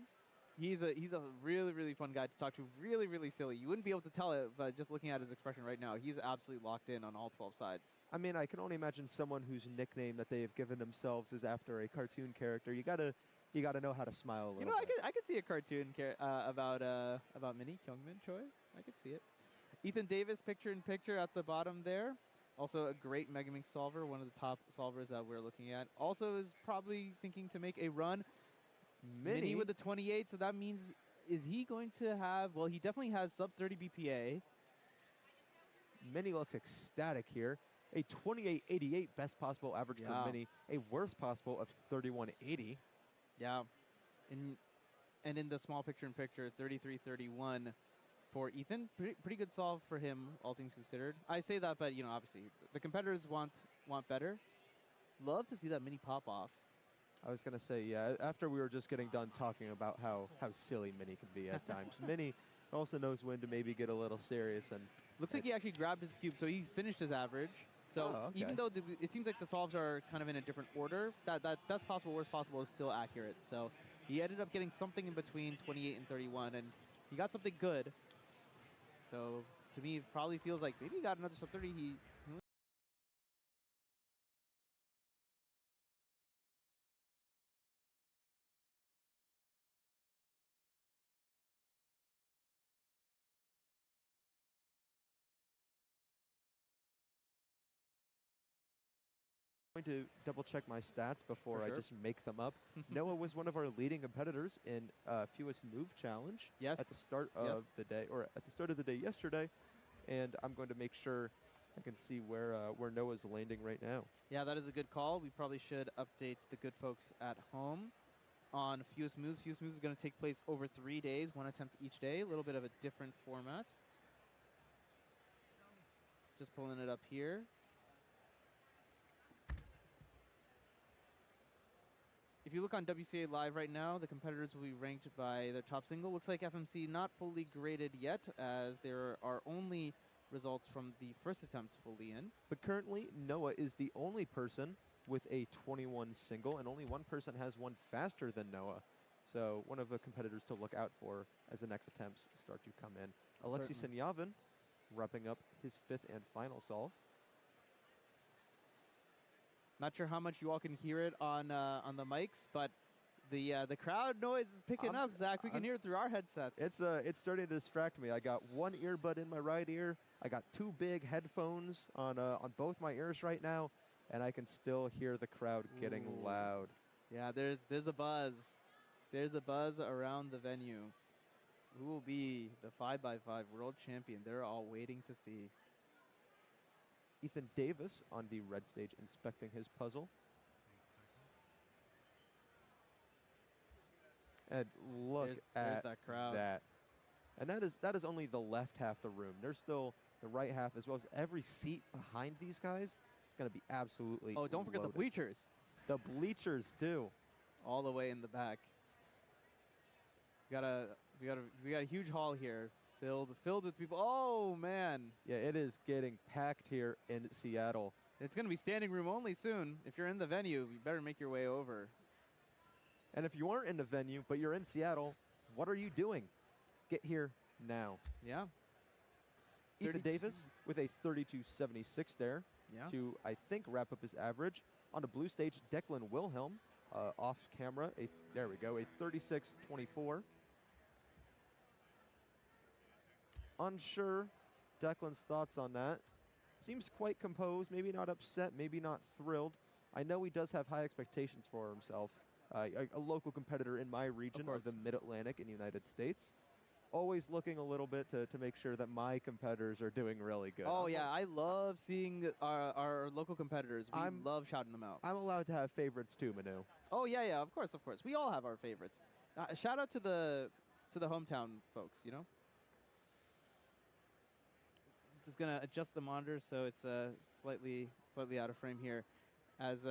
he's a really, really fun guy to talk to. Really, really silly. You wouldn't be able to tell it, but just looking at his expression right now, he's absolutely locked in on all 12 sides. I mean, I can only imagine someone whose nickname that they have given themselves is after a cartoon character. You gotta know how to smile a little. You know, I could see a cartoon about Minnie Kyungmin Choi. I could see it. Ethan Davis, picture in picture at the bottom there. Also a great Megamix solver, one of the top solvers that we're looking at. Also is probably thinking to make a run. Minnie with the 28, so that means, is he going to have, well, he definitely has sub 30 BPA. Minnie looks ecstatic here. A 28.88 best possible average for Minnie. A worst possible of 31.80. Yeah. And in the small picture in picture, 33.31 for Ethan. Pretty good solve for him, all things considered. I say that, but, you know, obviously, the competitors want better. Love to see that Minnie pop off. I was going to say, yeah, after we were just getting done talking about how silly Minnie can be at times. Minnie also knows when to maybe get a little serious. And looks like he actually grabbed his cube, so he finished his average. So even though it seems like the solves are kind of in a different order, that best possible, worst possible is still accurate. So he ended up getting something in between 28 and 31, and he got something good. So to me, it probably feels like maybe he got another sub 30. He going to double check my stats before I just make them up. Noah was one of our leading competitors in fewest move challenge at the start of the day, or at the start of the day yesterday, and I'm going to make sure I can see where Noah's landing right now. Yeah, that is a good call. We probably should update the good folks at home on fewest moves. Fewest moves is going to take place over 3 days, one attempt each day, a little bit of a different format. Just pulling it up here. If you look on WCA Live right now, the competitors will be ranked by their top single. Looks like FMC not fully graded yet, as there are only results from the first attempt fully in. But currently, Noah is the only person with a 21 single, and only one person has one faster than Noah. So one of the competitors to look out for as the next attempts start to come in. Alexei Sinyavin wrapping up his 5th and final solve. Not sure how much you all can hear it on the mics, but the crowd noise is picking up, Zach. We can hear it through our headsets. It's starting to distract me. I got one earbud in my right ear. I got 2 big headphones on both my ears right now, and I can still hear the crowd getting loud. Yeah, there's a buzz. There's a buzz around the venue. Who will be the 5x5 world champion? They're all waiting to see. Ethan Davis on the red stage inspecting his puzzle. And look at that crowd. And that is only the left half of the room. There's still the right half, as well as every seat behind these guys. It's going to be absolutely Oh, don't forget the bleachers. The bleachers, too. All the way in the back. We got a huge hall here. Filled with people. Oh, man. Yeah, it is getting packed here in Seattle. It's going to be standing room only soon. If you're in the venue, you better make your way over. And if you aren't in the venue, but you're in Seattle, what are you doing? Get here now. Yeah. Ethan Davis with a 32.76 there to, I think, wrap up his average. On the blue stage, Declan Wilhelm, off camera. There we go, a 36.24. Unsure Declan's thoughts on that. Seems quite composed, maybe not upset, maybe not thrilled. I know he does have high expectations for himself. a local competitor in my region of the Mid-Atlantic in the United States. Always looking a little bit to make sure that my competitors are doing really good. Oh, yeah, I love seeing our local competitors. We love shouting them out. I'm allowed to have favorites too, Manu. Oh, yeah, of course. We all have our favorites. Shout out to the hometown folks, you know? Just gonna adjust the monitor so it's slightly out of frame here, as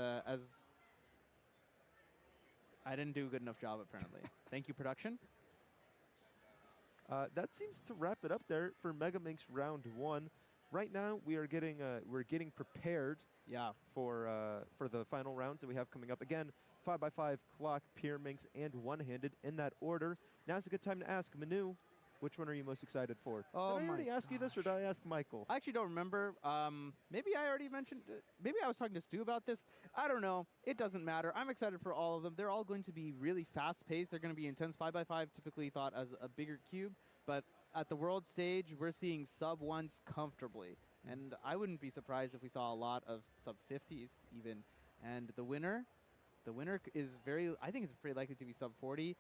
I didn't do a good enough job apparently. Thank you, production. That seems to wrap it up there for Megaminx round 1. Right now we are getting prepared. Yeah. For the final rounds that we have coming up. Again, 5x5, clock, Pyraminx, and one-handed in that order. Now's a good time to ask Manu, which one are you most excited for? Oh, did I already ask you this, or did I ask Michael? I actually don't remember. Maybe I already mentioned. Maybe I was talking to Stu about this. I don't know. It doesn't matter. I'm excited for all of them. They're all going to be really fast-paced. They're going to be intense. 5x5 typically thought as a bigger cube, but at the world stage, we're seeing sub-1s comfortably. And I wouldn't be surprised if we saw a lot of sub-50s even. And the winner is I think it's pretty likely to be sub-40.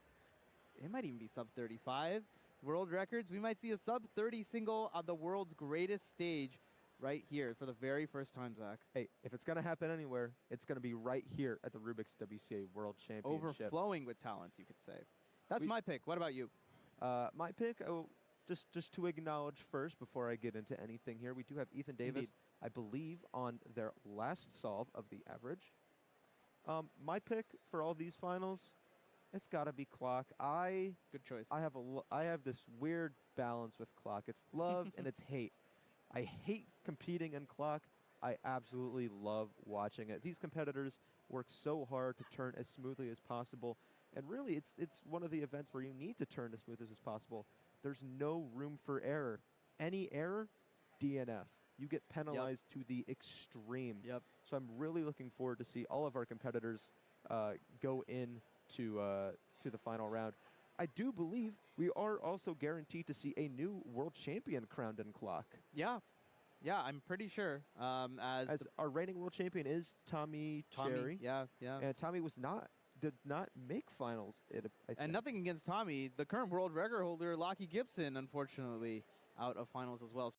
It might even be sub-35. World records, we might see a sub-30 single on the world's greatest stage right here for the very first time, Zach. Hey, if it's going to happen anywhere, it's going to be right here at the Rubik's WCA World Championship. Overflowing with talent, you could say. That's my pick. What about you? My pick, just to acknowledge first before I get into anything here, we do have Ethan Davis, Indeed. I believe, on their last solve of the average. My pick for all these finals, it's got to be clock. Good choice. I have this weird balance with clock. It's love and it's hate. I hate competing in clock. I absolutely love watching it. These competitors work so hard to turn as smoothly as possible. And really, it's one of the events where you need to turn as smoothly as possible. There's no room for error. Any error, DNF. You get penalized to the extreme. Yep. So I'm really looking forward to see all of our competitors go in to the final round. I do believe we are also guaranteed to see a new world champion crowned in clock. Yeah, I'm pretty sure. As our reigning world champion is Tommy Cherry. Yeah. And Tommy did not make finals. And nothing against Tommy. The current world record holder, Lockie Gibson, unfortunately, out of finals as well.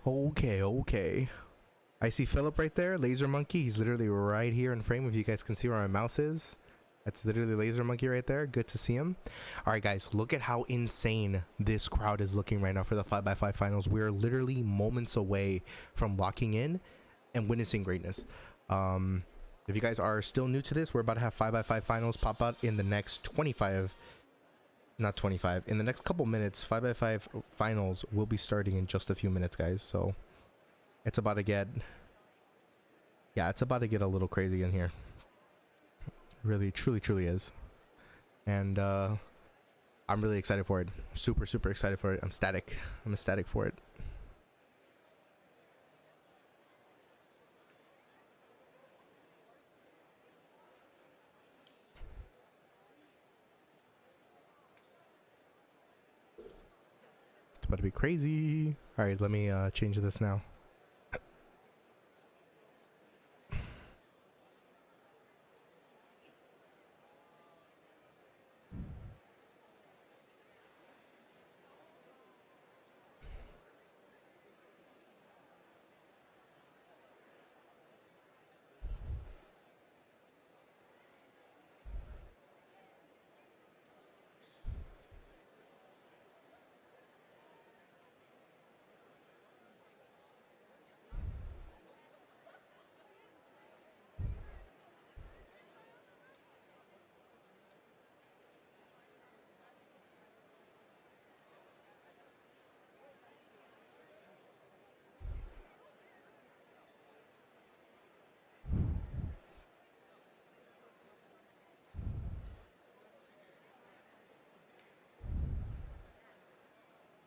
Okay. I see Philip right there, Laser Monkey. He's literally right here in frame. If you guys can see where my mouse is, that's literally Laser Monkey right there. Good to see him. All right, guys, look at how insane this crowd is looking right now for the 5x5 finals. We're literally moments away from locking in and witnessing greatness. If you guys are still new to this, we're about to have 5x5 finals pop out in the next in the next couple minutes. 5x5 finals will be starting in just a few minutes, guys. So it's about to get a little crazy in here. Really, truly is. And I'm really excited for it. Super excited for it. I'm ecstatic for it. about to be crazy. All right, let me change this now.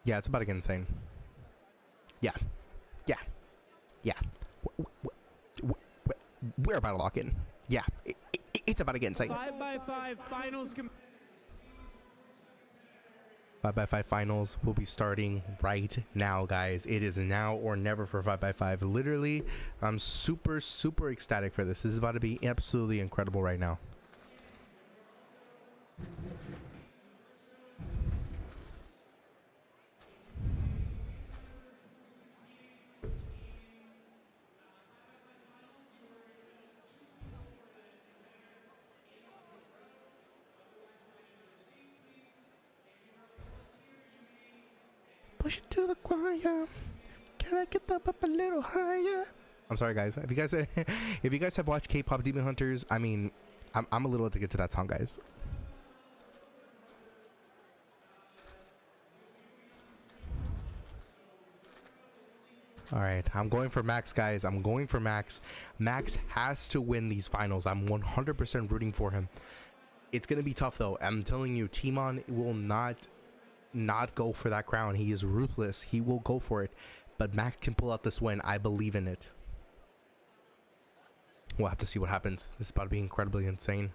Yeah, it's about to get insane. Yeah. Yeah. Yeah. We're about to lock in. Yeah. It's about to get insane. 5x5 finals. 5x5 finals will be starting right now, guys. It is now or never for 5x5. Literally, I'm super ecstatic for this. This is about to be absolutely incredible right now. Push it to the choir. Can I get up a little higher? I'm sorry, guys. If you guys have watched K-pop Demon Hunters, I mean, I'm a little addicted to that song, guys. All right, I'm going for Max, guys. I'm going for Max. Max has to win these finals. I'm 100% rooting for him. It's gonna be tough, though. I'm telling you, Timon will not go for that crown. He is ruthless. He will go for it, but Max can pull out this win. I believe in it. We'll have to see what happens. This is about to be incredibly insane.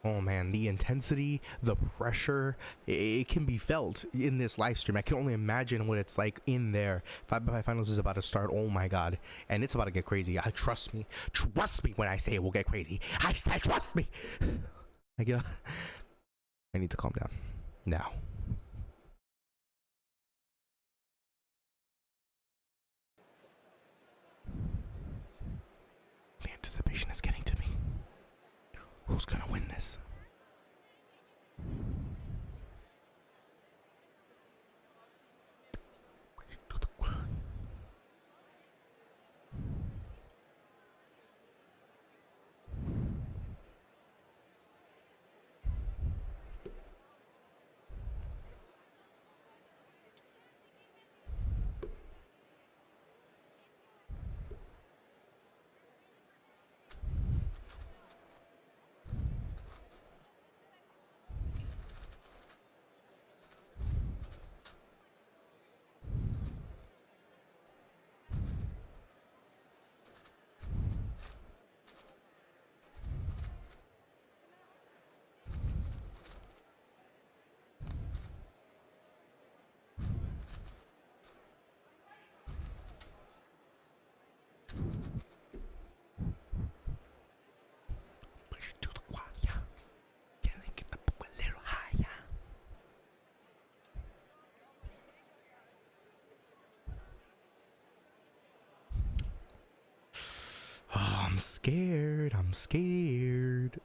Oh man, the intensity, the pressure, it can be felt in this live stream. I can only imagine what it's like in there. 5x5 finals is about to start. Oh my god. And it's about to get crazy. Trust me when I say it will get crazy. I said trust me. I need to calm down now. The anticipation is getting to me. Who's gonna win this? I'm scared. I'm scared.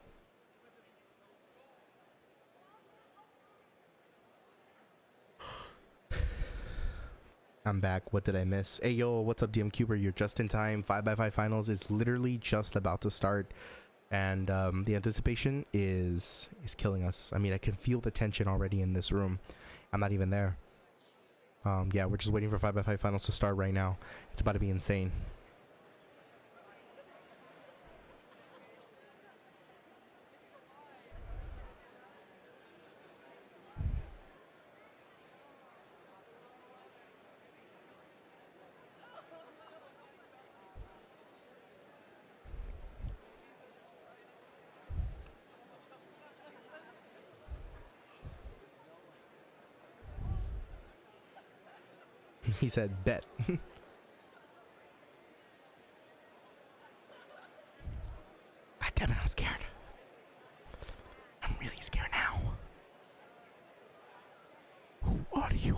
I'm back. What did I miss? Hey, yo, what's up, DM Cuber? You're just in time. 5x5 finals is literally just about to start. And the anticipation is killing us. I mean, I can feel the tension already in this room. I'm not even there. Yeah, we're just waiting for 5x5 finals to start right now. It's about to be insane. He said, bet. God damn it, I'm scared. I'm really scared now. Who are you?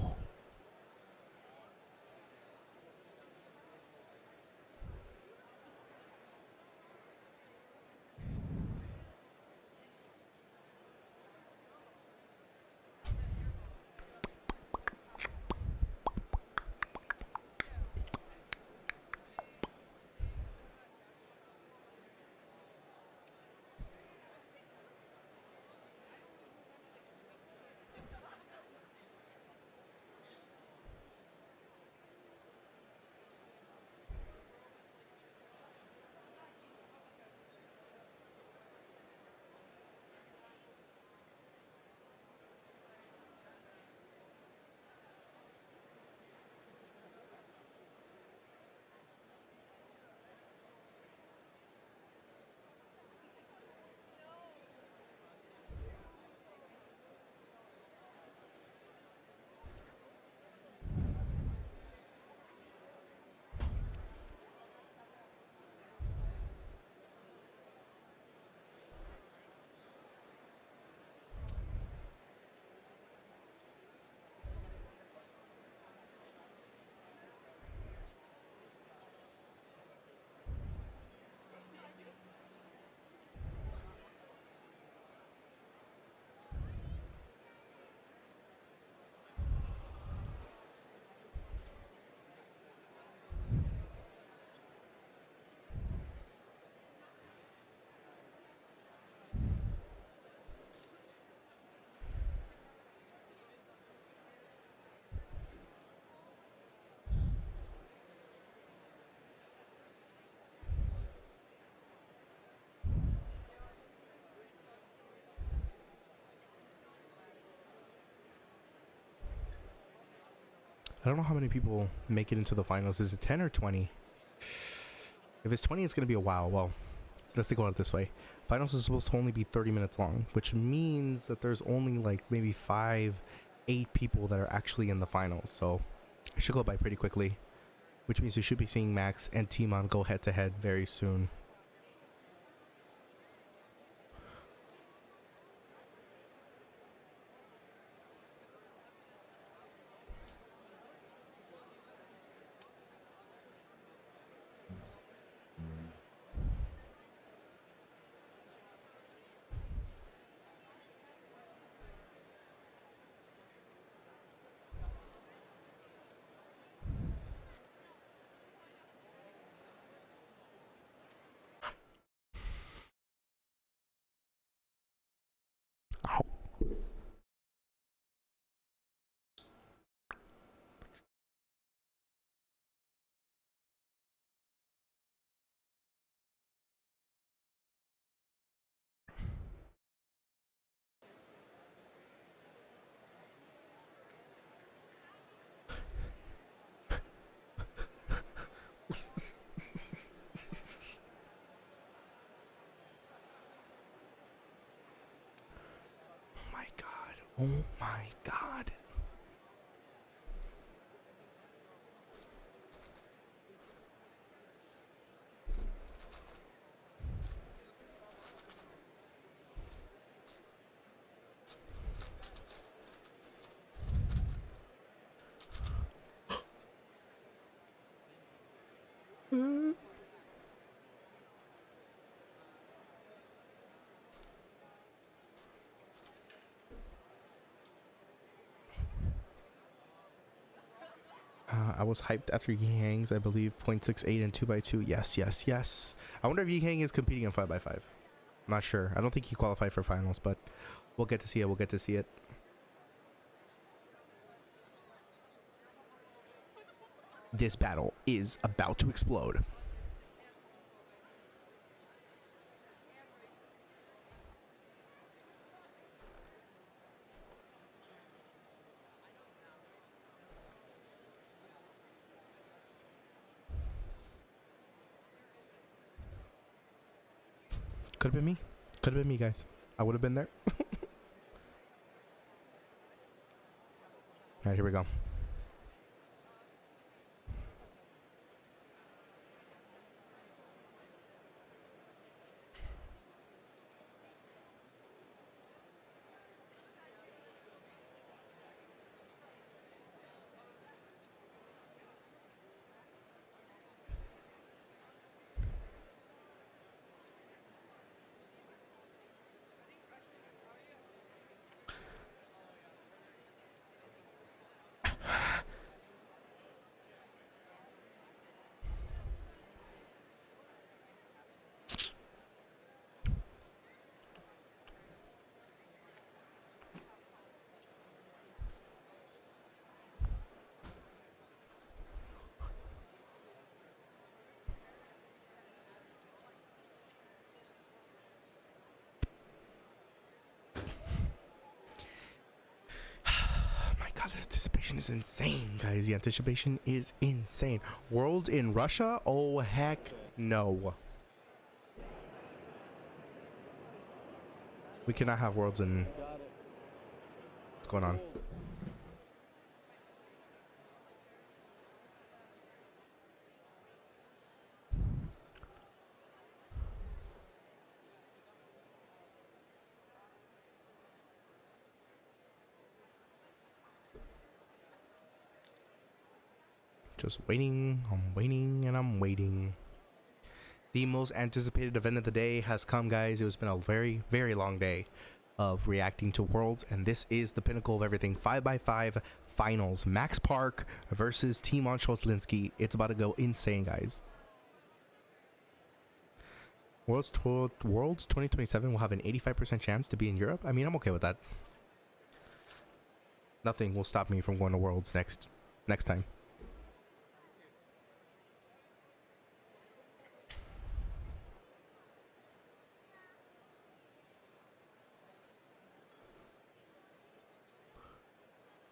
I don't know how many people make it into the finals. Is it 10 or 20? If it's 20, it's going to be a while. Well, let's think about it this way. Finals is supposed to only be 30 minutes long, which means that there's only like maybe 5, 8 people that are actually in the finals. So it should go by pretty quickly, which means we should be seeing Max and Timon go head to head very soon. Oh my god. I was hyped after Yi Hang's, I believe, 0.68 and 2x2. Yes, yes, yes. I wonder if Yi Hang is competing in 5x5. I'm not sure. I don't think he qualified for finals, but we'll get to see it. We'll get to see it. This battle is about to explode. Could have been me. Could have been me, guys. I would have been there. All right, here we go. God, the anticipation is insane, guys. The anticipation is insane. Worlds in Russia? Oh, heck no. We cannot have worlds in... What's going on? Just waiting, I'm waiting, and I'm waiting. The most anticipated event of the day has come, guys. It's been a very, very long day of reacting to Worlds, and this is the pinnacle of everything. 5x5 finals. Max Park versus Team on Schultlinski. It's about to go insane, guys. Worlds 2027 will have an 85% chance to be in Europe. I mean, I'm okay with that. Nothing will stop me from going to Worlds next time.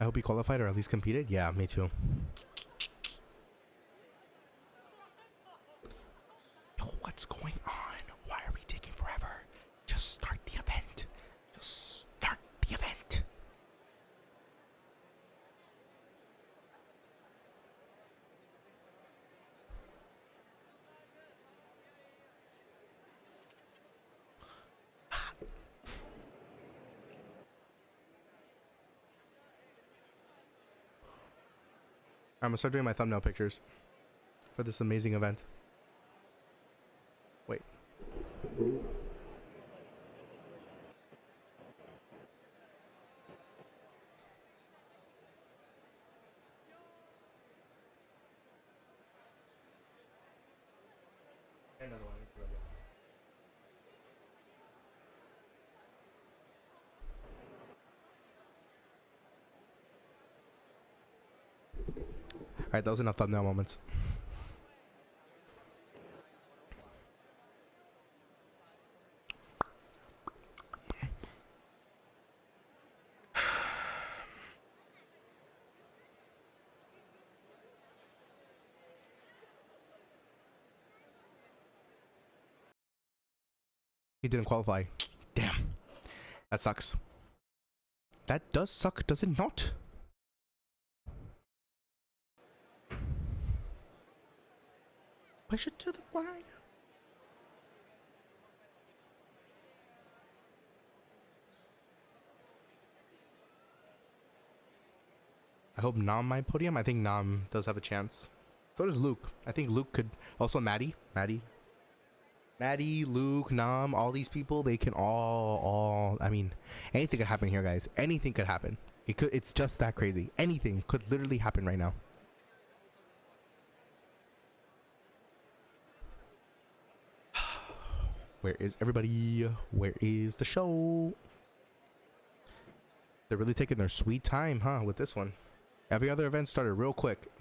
I hope he qualified or at least competed. Yeah, me too. Yo, what's going on? Why are we taking forever? Just start the event. Just start the event. I'm gonna start doing my thumbnail pictures for this amazing event. Wait. Alright, that was enough thumbnail moments. He didn't qualify. Damn. That sucks. That does suck, does it not? Push it to the ground. I hope Nam my podium. I think Nam does have a chance. So does Luke. I think Luke could also Maddie, Luke, Nam, all these people, they can all I mean, anything could happen here, guys. Anything could happen. It's just that crazy. Anything could literally happen right now. Where is everybody? Where is the show? They're really taking their sweet time, huh, with this one. Every other event started real quick.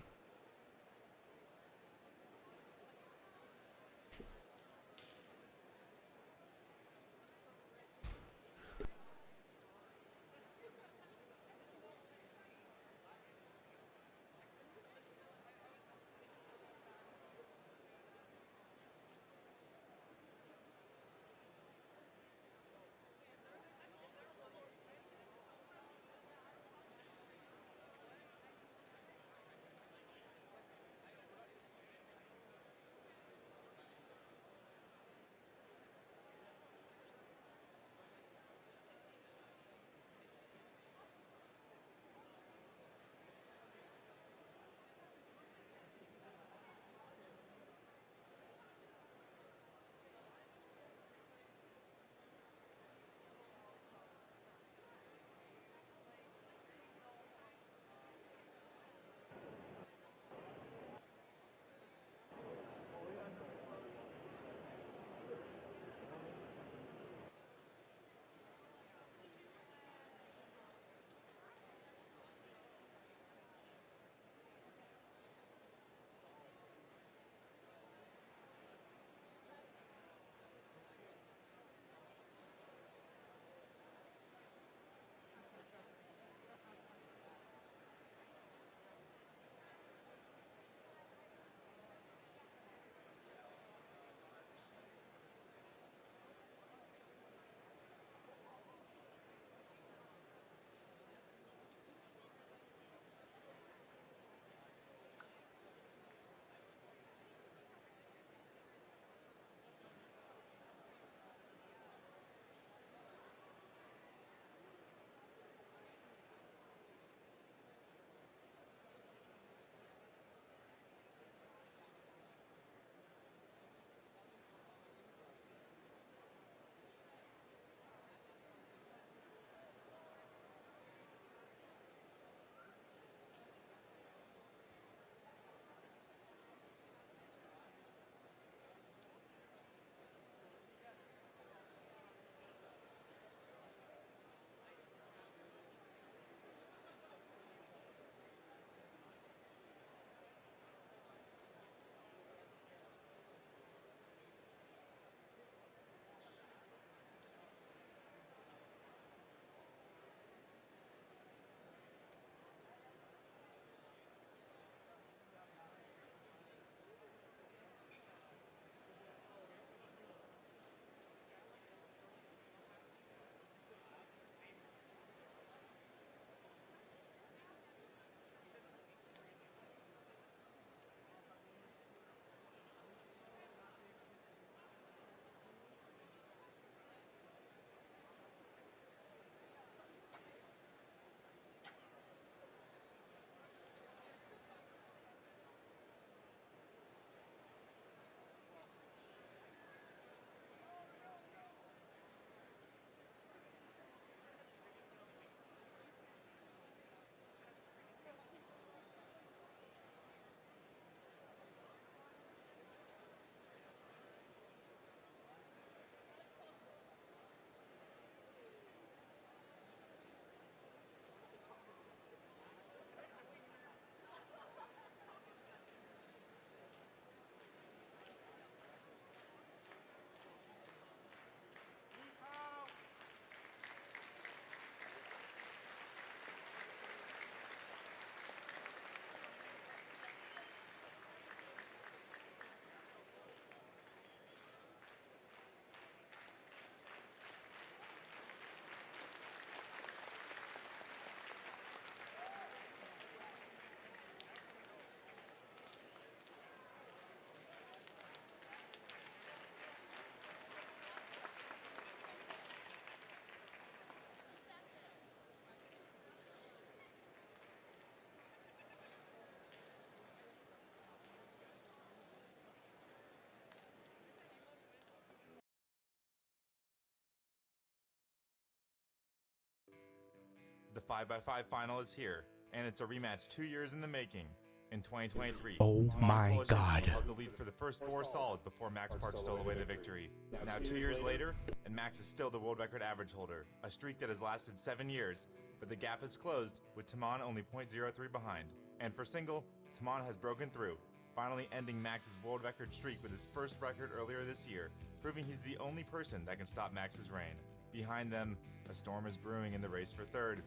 The 5x5 final is here, and it's a rematch 2 years in the making. In 2023, Oh my Coalition God. held the lead for the first 4 solves before Max Park stole away the victory. Now 2 years later, and Max is still the world record average holder, a streak that has lasted 7 years, but the gap is closed, with Timon only 0.03 behind. And for single, Timon has broken through, finally ending Max's world record streak with his first record earlier this year, proving he's the only person that can stop Max's reign. Behind them, a storm is brewing in the race for third.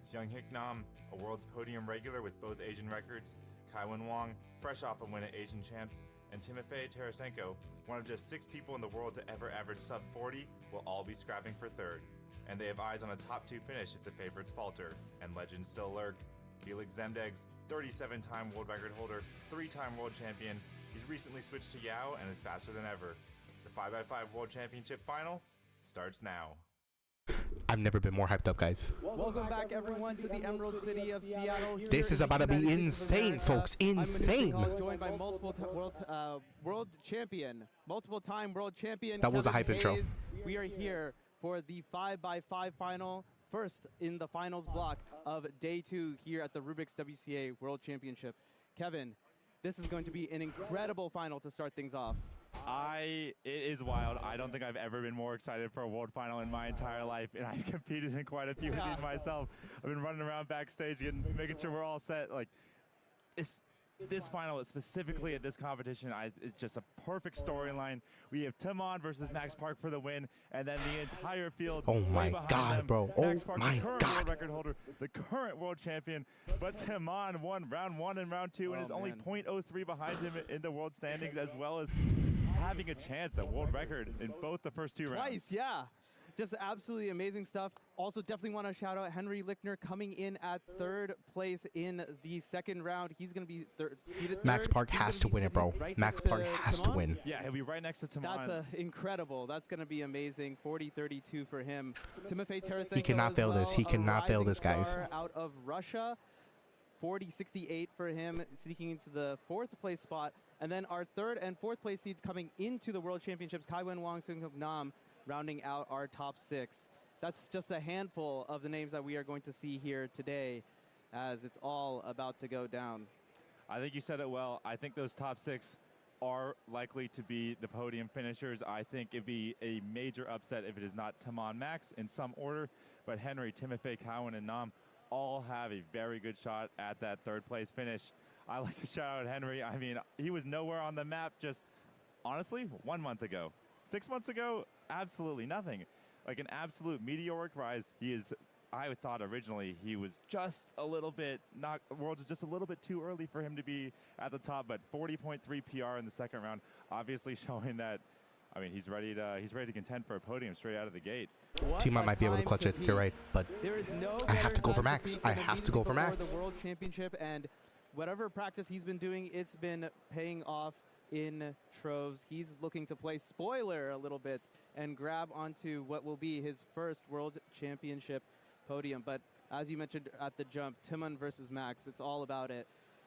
Seung-Hik Nam, a world's podium regular with both Asian records, Kaiwen Wang, fresh off a win at Asian Champs, and Timofey Tarasenko, one of just 6 people in the world to ever average sub 40, will all be scrapping for third. And they have eyes on a top 2 finish if the favorites falter, and legends still lurk. Felix Zemdegs, 37-time world record holder, 3-time world champion. He's recently switched to Yao and is faster than ever. The 5x5 World Championship final starts now. I've never been more hyped up, guys. Welcome back, everyone, to the Emerald City of Seattle. This is about to be insane, folks. Insane. I'm joined by multiple time world champion. That was a hype Kevin intro. Hayes. We are here for the 5x5 final, first in the finals block of day 2 here at the Rubik's WCA World Championship. Kevin, this is going to be an incredible final to start things off. It is wild. I don't think I've ever been more excited for a world final in my entire life, and I've competed in quite a few of these myself. I've been running around backstage and making sure we're all set. Like, this final, specifically at this competition, is just a perfect storyline. We have Timon versus Max Park for the win, and then the entire field. Oh my God, them, bro. Max Oh Park, my the current God. world record holder, the current world champion, but Timon won round 1 and round 2, and is only 0.03 behind him in the world standings, as well as having a chance at world record in both the first 2 rounds. Twice, yeah. Just absolutely amazing stuff. Also, definitely want to shout out Henry Lichtner coming in at 3rd place in the 2nd round. He's going to be seated 3rd. Max Park has to win it, bro. Right Max Park has to win. Yeah, he'll be right next to Timon. That's incredible. That's going to be amazing. 40-32 for him. Timofey Tarasenko He cannot fail this. He cannot fail this, guys. Out of Russia. 40-68 for him, sneaking into the 4th place spot. And then our 3rd and 4th place seeds coming into the World Championships, Kaiwen Wang, Seung-Hik Nam, rounding out our top 6. That's just a handful of the names that we are going to see here today, as it's all about to go down. I think you said it well. I think those top 6 are likely to be the podium finishers. I think it'd be a major upset if it is not Timon Max in some order, but Henry, Timofey, Kaiwen, and Nam all have a very good shot at that 3rd place finish. I like to shout out Henry. I mean, he was nowhere on the map just, honestly, 1 month ago. 6 months ago, absolutely nothing. Like an absolute meteoric rise. I thought originally he was just a little bit, Worlds was just a little bit too early for him to be at the top, but 40.3 PR in the 2nd round, obviously showing that, I mean, he's ready to contend for a podium straight out of the gate. Timon might be able to clutch it. You're right, but There is no I have to go for better Max. time I than have to go for before Max. The World Championship, and whatever practice he's been doing, it's been paying off in troves. He's looking to play spoiler a little bit and grab onto what will be his first World Championship podium. But as you mentioned at the jump, Timon versus Max, it's all about it.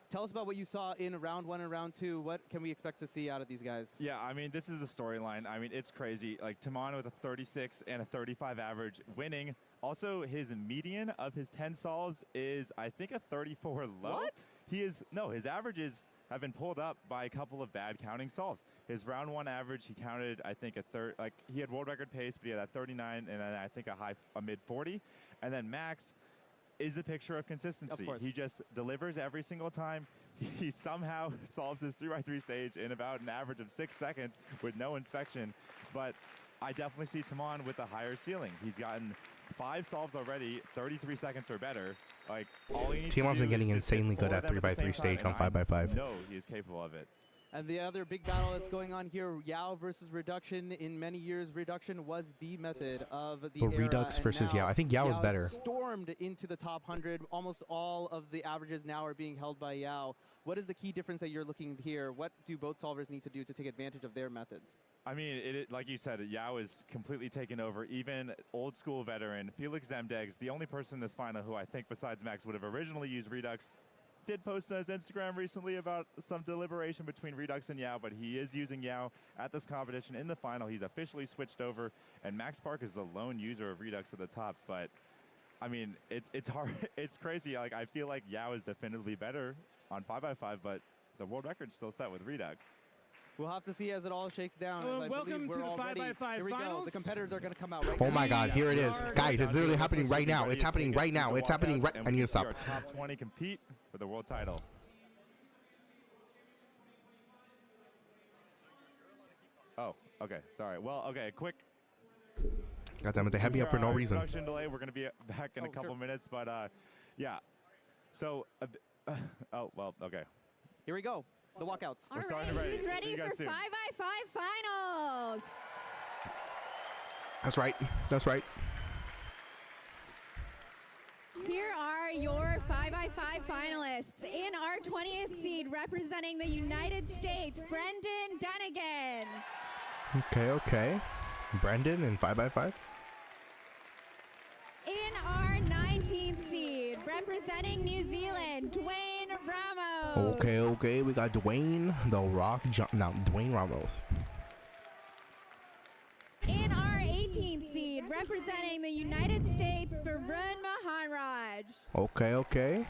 Tell us about what you saw in round 1 and round 2. What can we expect to see out of these guys? Yeah, I mean, this is a storyline. I mean, it's crazy. Like, Timon with a 36 and a 35 average winning. Also, his median of his 10 solves is, I think, a 34 low. What? His averages have been pulled up by a couple of bad counting solves. His round 1 average, he counted, I think, he had world record pace, but he had that 39 and then I think a mid 40. And then Max is the picture of consistency. Of course. He just delivers every single time. He somehow solves his 3x3 stage in about an average of 6 seconds with no inspection. But I definitely see Timon with a higher ceiling. He's gotten 5 solves already, 33 seconds or better. Like, all he needs to Timon's do been getting is just hit insanely good 4 at of them the 3x3 same stage time, on and 5x5. No, he is capable of it. And the other big battle that's going on here, Yao versus Reduction. In many years, Reduction was the method of the But era, Redux and versus now Yao. I think Yao is Yao's better. Stormed into the top 100. Almost all of the averages now are being held by Yao. What is the key difference that you're looking here? What do both solvers need to do to take advantage of their methods? I mean, like you said, Yao is completely taken over. Even old school veteran Felix Zemdegs, the only person in this final who I think besides Max would have originally used Redux, did post on his Instagram recently about some deliberation between Redux and Yao, but he is using Yao at this competition in the final. He's officially switched over, and Max Park is the lone user of Redux at the top. But I mean, it's hard. It's crazy. Like, I feel like Yao is definitively better on 5x5, but the world record's still set with Redux. We'll have to see as it all shakes down. Well, as I welcome believe to we're the already, 5x5 here we go. finals. The competitors are going to come out right now. Oh my God, here it is. Guys, it's literally happening right now. It's happening right now. It's happening right. I need to stop. Our top 20 compete for the world title. Oh, okay. Sorry. Well, okay. Quick. God damn it, they had me up for no reason. Production delay. We're going to be back in a couple minutes, but yeah. So, oh, well, okay. Here we go. The walkouts. All right, who's ready for 5x5 finals? That's right. That's right. Here are your 5x5 finalists. In our 20th seed, representing the United States, Brendan Dunnigan. Okay, okay. Brendan in 5x5. In our 19th seed, representing New Zealand, Dwayne Ramos. Okay, okay. We got Dwayne, the Rock, Dwayne Ramos. In our 18th seed, representing the United States, Varun Maharaj. Okay, okay.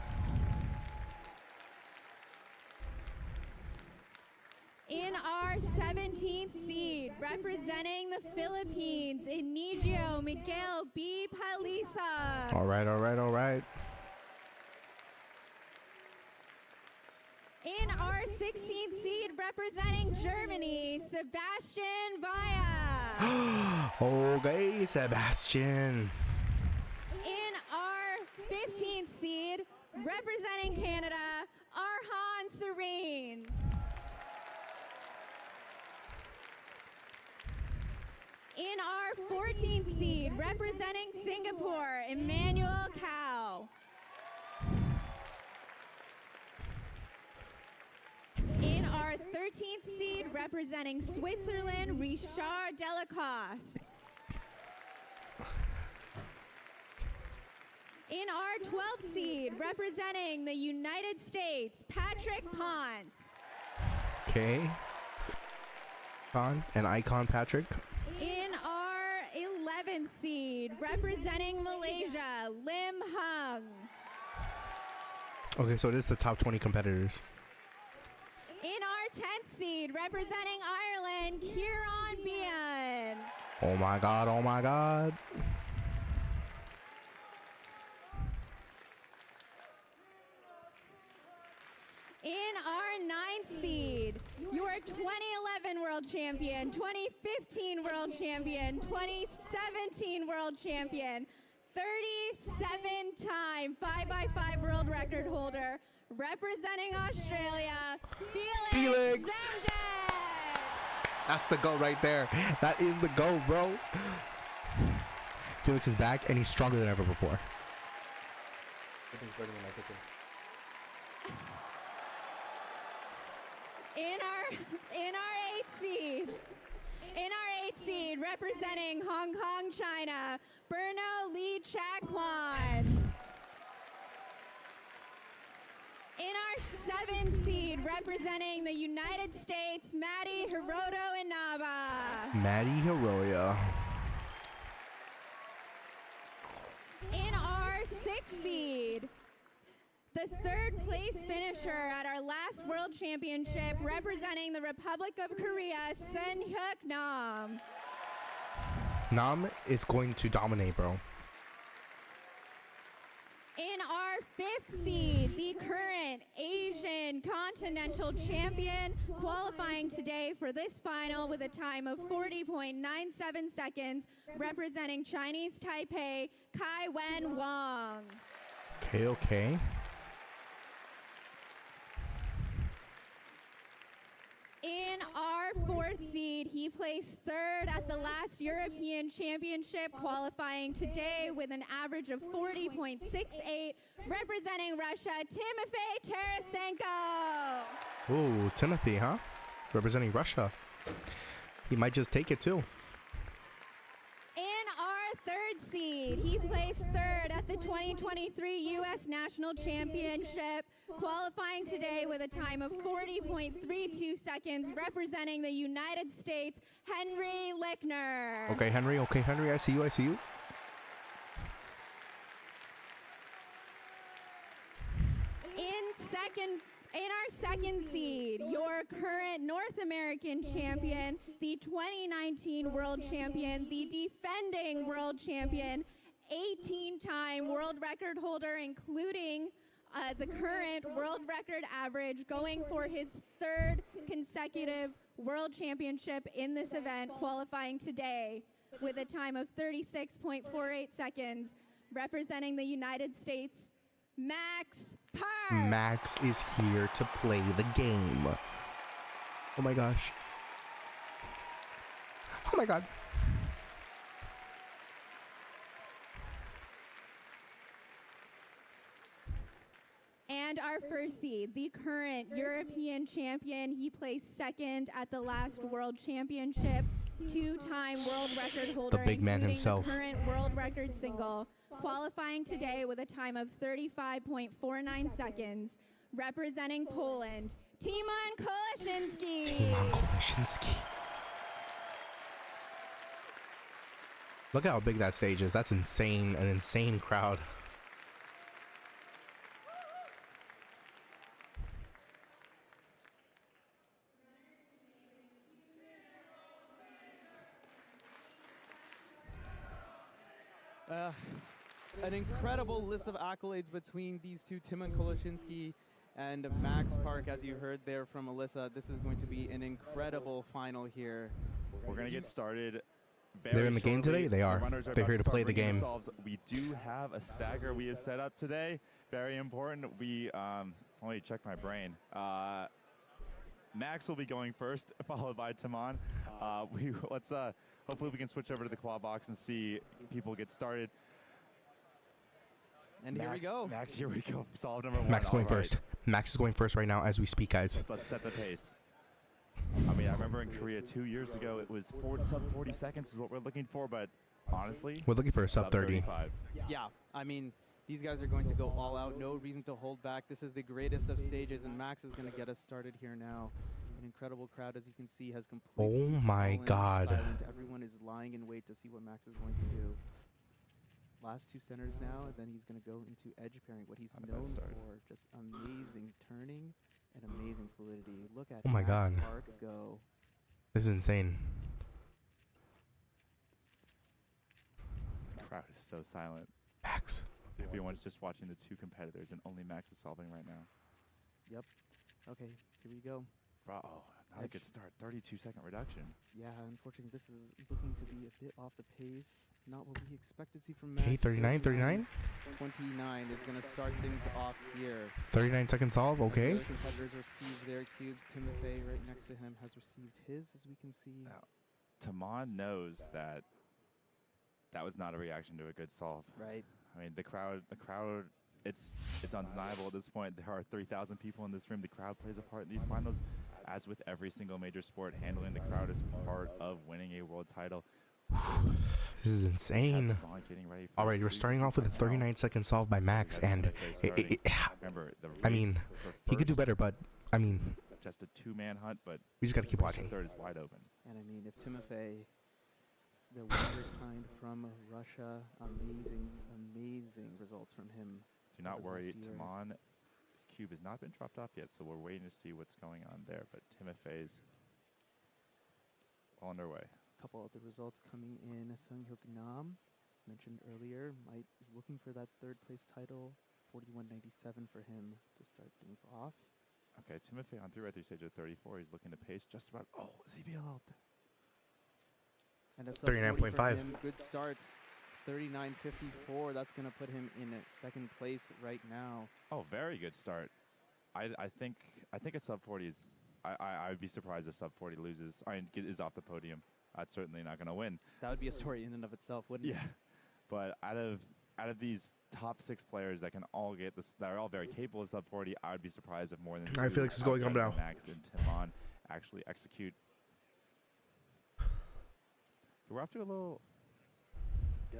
In our 17th seed, representing the Philippines, Inigio Miguel B. Palisa. All right, all right, all right. In our 16th seed, representing Germany, Sebastian Vaya. Okay, Sebastian. In our 15th seed, representing Canada, Arhan Serene. In our 14th seed, representing Singapore, Emmanuel Cao. In our 13th seed, representing Switzerland, Richard Delacoste. In our 12th seed, representing the United States, Patrick Ponce. Okay. An icon, Patrick. In our 11th seed, representing Malaysia, Lim Hung. Okay, so it is the top 20 competitors. In our 10th seed, representing Ireland, Kieran Bean. Oh my God, oh my God. In our 9th seed, your 2011 world champion, 2015 world champion, 2017 world champion, 37-time 5x5 world record holder, representing Australia, Felix Zemdek. That's the goal right there. That is the goal, bro. Felix is back, and he's stronger than ever before. In our 8th seed, representing Hong Kong, China, Berno Lee Chakwan. In our 7th seed, representing the United States, Maddie Hiroto Inaba. Maddie Hiroya. In our 6th seed, the 3rd place finisher at our last World Championship, representing the Republic of Korea, Sun Hyuk Nam. Nam is going to dominate, bro. In our 5th seed, the current Asian Continental Champion, qualifying today for this final with a time of 40.97 seconds, representing Chinese Taipei, Kai Wen Wang. Okay, okay. In our 4th seed, he placed 3rd at the last European Championship, qualifying today with an average of 40.68, representing Russia, Timofey Tarasenko. Ooh, Timothy, huh? Representing Russia. He might just take it too. In our 3rd seed, he placed 3rd at the 2023 U.S. National Championship, qualifying today with a time of 40.32 seconds, representing the United States, Henry Lickner. Okay, Henry, I see you, I see you. second seed, your current North American champion, the 2019 world champion, the defending world champion, 18-time world record holder, including the current world record average, going for his third consecutive world championship in this event, qualifying today with a time of 36.48 seconds, representing the United States, Max Park. Max is here to play the game. Oh my gosh. Oh my god. And our first seed, the current European champion. He placed second at the last World Championship. Two-time world record holder, the big man including himself. The current world record single, qualifying today with a time of 35.49 seconds, representing Poland, Timon Koleszyński. Timon Koleszyński. Look how big that stage is. That's insane. An insane crowd. An incredible list of accolades between these two, Timon Koleszyński and Max Park, as you heard there from Alyssa. This is going to be an incredible final here. We're going to get started. They're in the game today? They are. They're here to play the game. We do have a stagger we have set up today. Very important. We, let me check my brain. Max will be going first, followed by Timon. Let's hopefully we can switch over to the quad box and see people get started. And Max, here we go. Max, here we go. Solve number one. Max going first. Max is going first right now as we speak, guys. Let's set the pace. I mean, I remember in Korea 2 years ago, it was sub 40 seconds is what we're looking for, but honestly, we're looking for a sub 30. Yeah, I mean, these guys are going to go all out. No reason to hold back. This is the greatest of stages, and Max is going to get us started here now. An incredible crowd, as you can see, has completely Oh my god. silent. Everyone is lying in wait to see what Max is going to do. Last two centers now, and then he's going to go into edge pairing, what he's known for. Just amazing turning and amazing fluidity. Look at Oh my god. Park go. This is insane. The crowd is so silent. Max. Everyone's just watching the two competitors, and only Max is solving right now. Yep. Okay, here we go. Wow, not a good start. 32-second reduction. Yeah, unfortunately, this is looking to be a bit off the pace. Not what we expected to see from Max. Okay, 39, 39? 29 is going to start things off here. 39 second solve, okay. The other competitors receive their cubes. Timothy, right next to him, has received his, as we can see. Now, Timon knows that that was not a reaction to a good solve. Right. I mean, the crowd, it's undeniable at this point. There are 3,000 people in this room. The crowd plays a part in these finals. As with every single major sport, handling the crowd is part of winning a world title. This is insane. All right, we're starting off with a 39-second solve by Max, and I mean, he could do better, but I mean, just a two-man hunt, but we just got to keep watching. Third is wide open. And I mean, if Timofey, the wonderkind from Russia, amazing results from him. Do not worry, Timon. His cube has not been dropped off yet, so we're waiting to see what's going on there. But Timofey's well underway. A couple of the results coming in. Sunghyuk Nam, mentioned earlier, is looking for that third place title. 41.97 for him to start things off. Okay, Timofey on right through stage of 34. He's looking to pace just about. Oh, ZBL out there. And a 39.5. Good start. 39.54. That's going to put him in second place right now. Oh, very good start. I think a sub 40 is. I would be surprised if sub 40 loses. Is off the podium. That's certainly not going to win. That would be a story in and of itself, wouldn't it? Yeah. But out of these top 6 players that can all get this, that are all very capable of sub 40, I would be surprised if more than All right, Felix is going up now. Max and Timon actually execute. We're off to a little.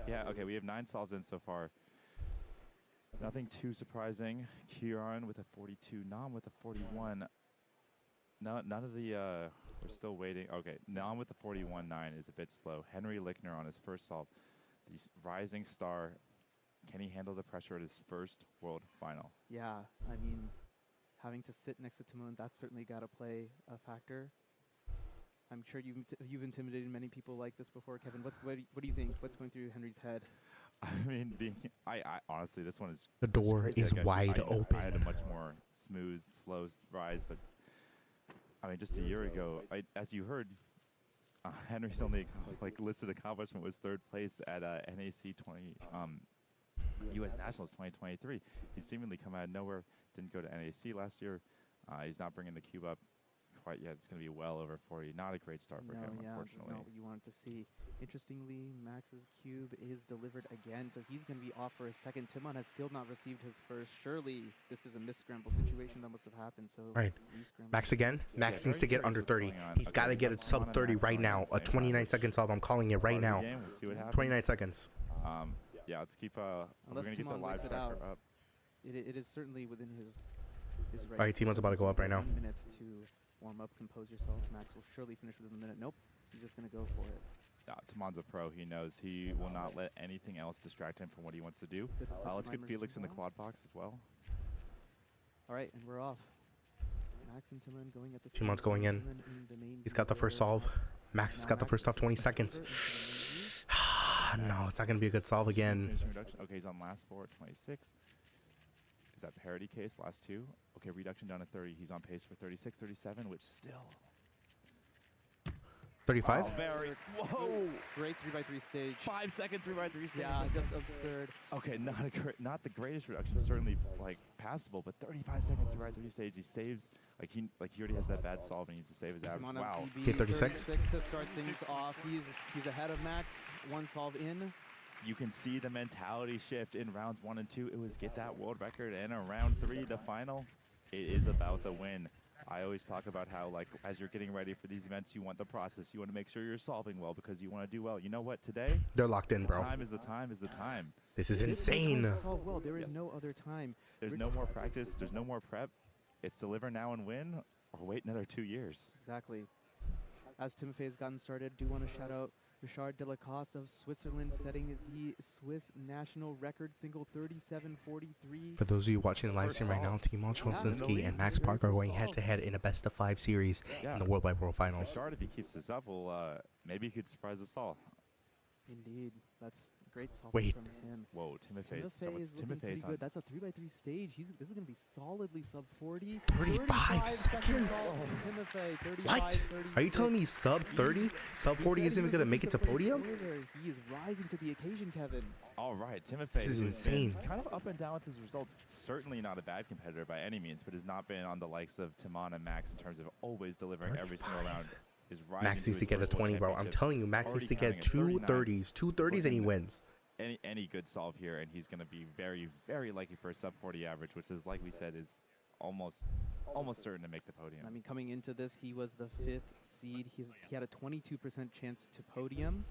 Yeah, okay, we have 9 solves in so far. Nothing too surprising. Kieran with a 42, Nam with a 41. No, none of the, we're still waiting. Okay, Nam with the 41.9 is a bit slow. Henry Lickner on his first solve. The rising star, can he handle the pressure at his first world final? Yeah, I mean, having to sit next to Timon, that's certainly got to play a factor. I'm sure you've intimidated many people like this before, Kevin. What do you think? What's going through Henry's head? I mean, I honestly, this one is... The door crazy. is wide open. I had a much more smooth, slow rise, but I mean, just a year ago, as you heard, Henry's only listed accomplishment was 3rd place at NAC U.S. Nationals 2023. He's seemingly come out of nowhere. Didn't go to NAC last year. He's not bringing the cube up quite yet. It's going to be well over 40. Not a great start for him, unfortunately. That's not what you wanted to see. Interestingly, Max's cube is delivered again, so he's going to be off for a second. Timon has still not received his first. Surely this is a miss-scramble situation that must have happened. So right. Max again. Max needs to get under 30. He's got to get a sub 30 right now. A 29-second solve. I'm calling it right now. 29 seconds. Yeah, let's keep. Unless we're gonna Timon get the live waits it tracker out. up. It is certainly within his race. All right, Timon's about to go up right now. 1 minute to warm up, compose yourself. Max will surely finish within the minute. Nope, he's just gonna go for it. Timon's a pro. He knows he will not let anything else distract him from what he wants to do. Let's get Felix in the quad box as well. All right, and we're off. Max and Timon going at the same Timon's going in. He's got the first solve. Max has got the first off 20 seconds. No, it's not going to be a good solve again. Okay, he's on last 4, 26. Is that parity case? Last 2. Okay, reduction down to 30. He's on pace for 36, 37, which still... 35? Oh, very... Whoa! Great 3x3 stage. 5-second 3x3 stage. Yeah, just absurd. Okay, not the greatest reduction. Certainly, passable, but 35-second 3x3 stage. He saves... he already has that bad solve and he needs to save his average. Wow. Okay, 36. 36 to start things off. He's ahead of Max. 1 solve in. You can see the mentality shift in rounds 1 and 2. It was get that world record, and in round 3, the final, it is about the win. I always talk about how, as you're getting ready for these events, you want the process. You want to make sure you're solving well because you want to do well. You know what? Today, they're locked in, bro. Time is the time. This is insane. Solve well. There is no other time. There's no more practice. There's no more prep. It's deliver now and win, or wait another 2 years. Exactly. As Timofey has gotten started, do want to shout out Richard Delacoste of Switzerland setting the Swiss national record single 37:43. For those of you watching the live stream right now, Timon Cholsinski and Max Park are going head-to-head in a best-of-5 series in the World by World Finals. Richard, if he keeps this up, maybe he could surprise us all. Indeed. That's great solve from him. Whoa, Timofey is looking pretty good. That's a 3x3 stage. This is going to be solidly sub 40. 35 seconds. Timofey, 35, What? 36. Are you telling me sub 30? Sub 40 isn't even going to make it to podium? He is rising to the occasion, Kevin. All right, Timofey. This is insane. Kind of up and down with his results. Certainly not a bad competitor by any means, but has not been on the likes of Timon and Max in terms of always delivering every single round. Max needs to get a 20, bro. I'm telling you, Max needs to get 2 30s. 2 30s and he wins. Any good solve here, and he's going to be very, very likely for a sub 40 average, which is, like we said, is almost certain to make the podium. I mean, coming into this, he was the 5th seed. He had a 22% chance to podium,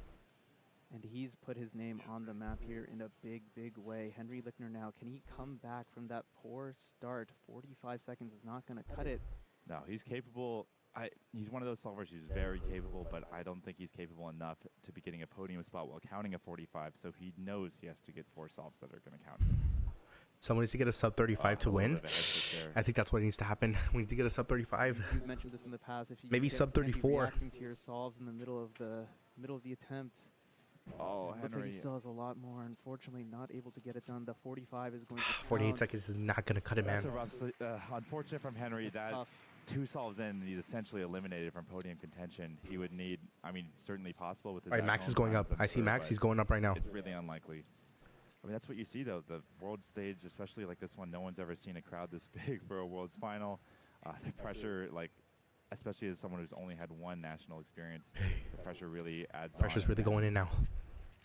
and he's put his name on the map here in a big, big way. Henry Lickner now, can he come back from that poor start? 45 seconds is not going to cut it. No, he's capable. He's one of those solvers who's very capable, but I don't think he's capable enough to be getting a podium spot while counting a 45, so he knows he has to get 4 solves that are going to count. Someone needs to get a sub 35 to win. I think that's what needs to happen. We need to get a sub 35. You've mentioned this in the past. If you maybe sub 34. Reacting to your solves in the middle of the attempt. Oh, Henry. Looks like he still has a lot more. Unfortunately, not able to get it done. The 45 is going to 48 count. seconds is not going to cut it, man. That's a rough, unfortunate from Henry. That's tough. 2 solves in, he's essentially eliminated from podium contention. He would need, certainly possible with his... All right, Max is going up. I see Max. He's going up right now. It's really unlikely. I mean, that's what you see, though. The world stage, especially like this one, no one's ever seen a crowd this big for a world's final. The pressure, especially as someone who's only had 1 national experience, the pressure really adds Pressure's really going in now.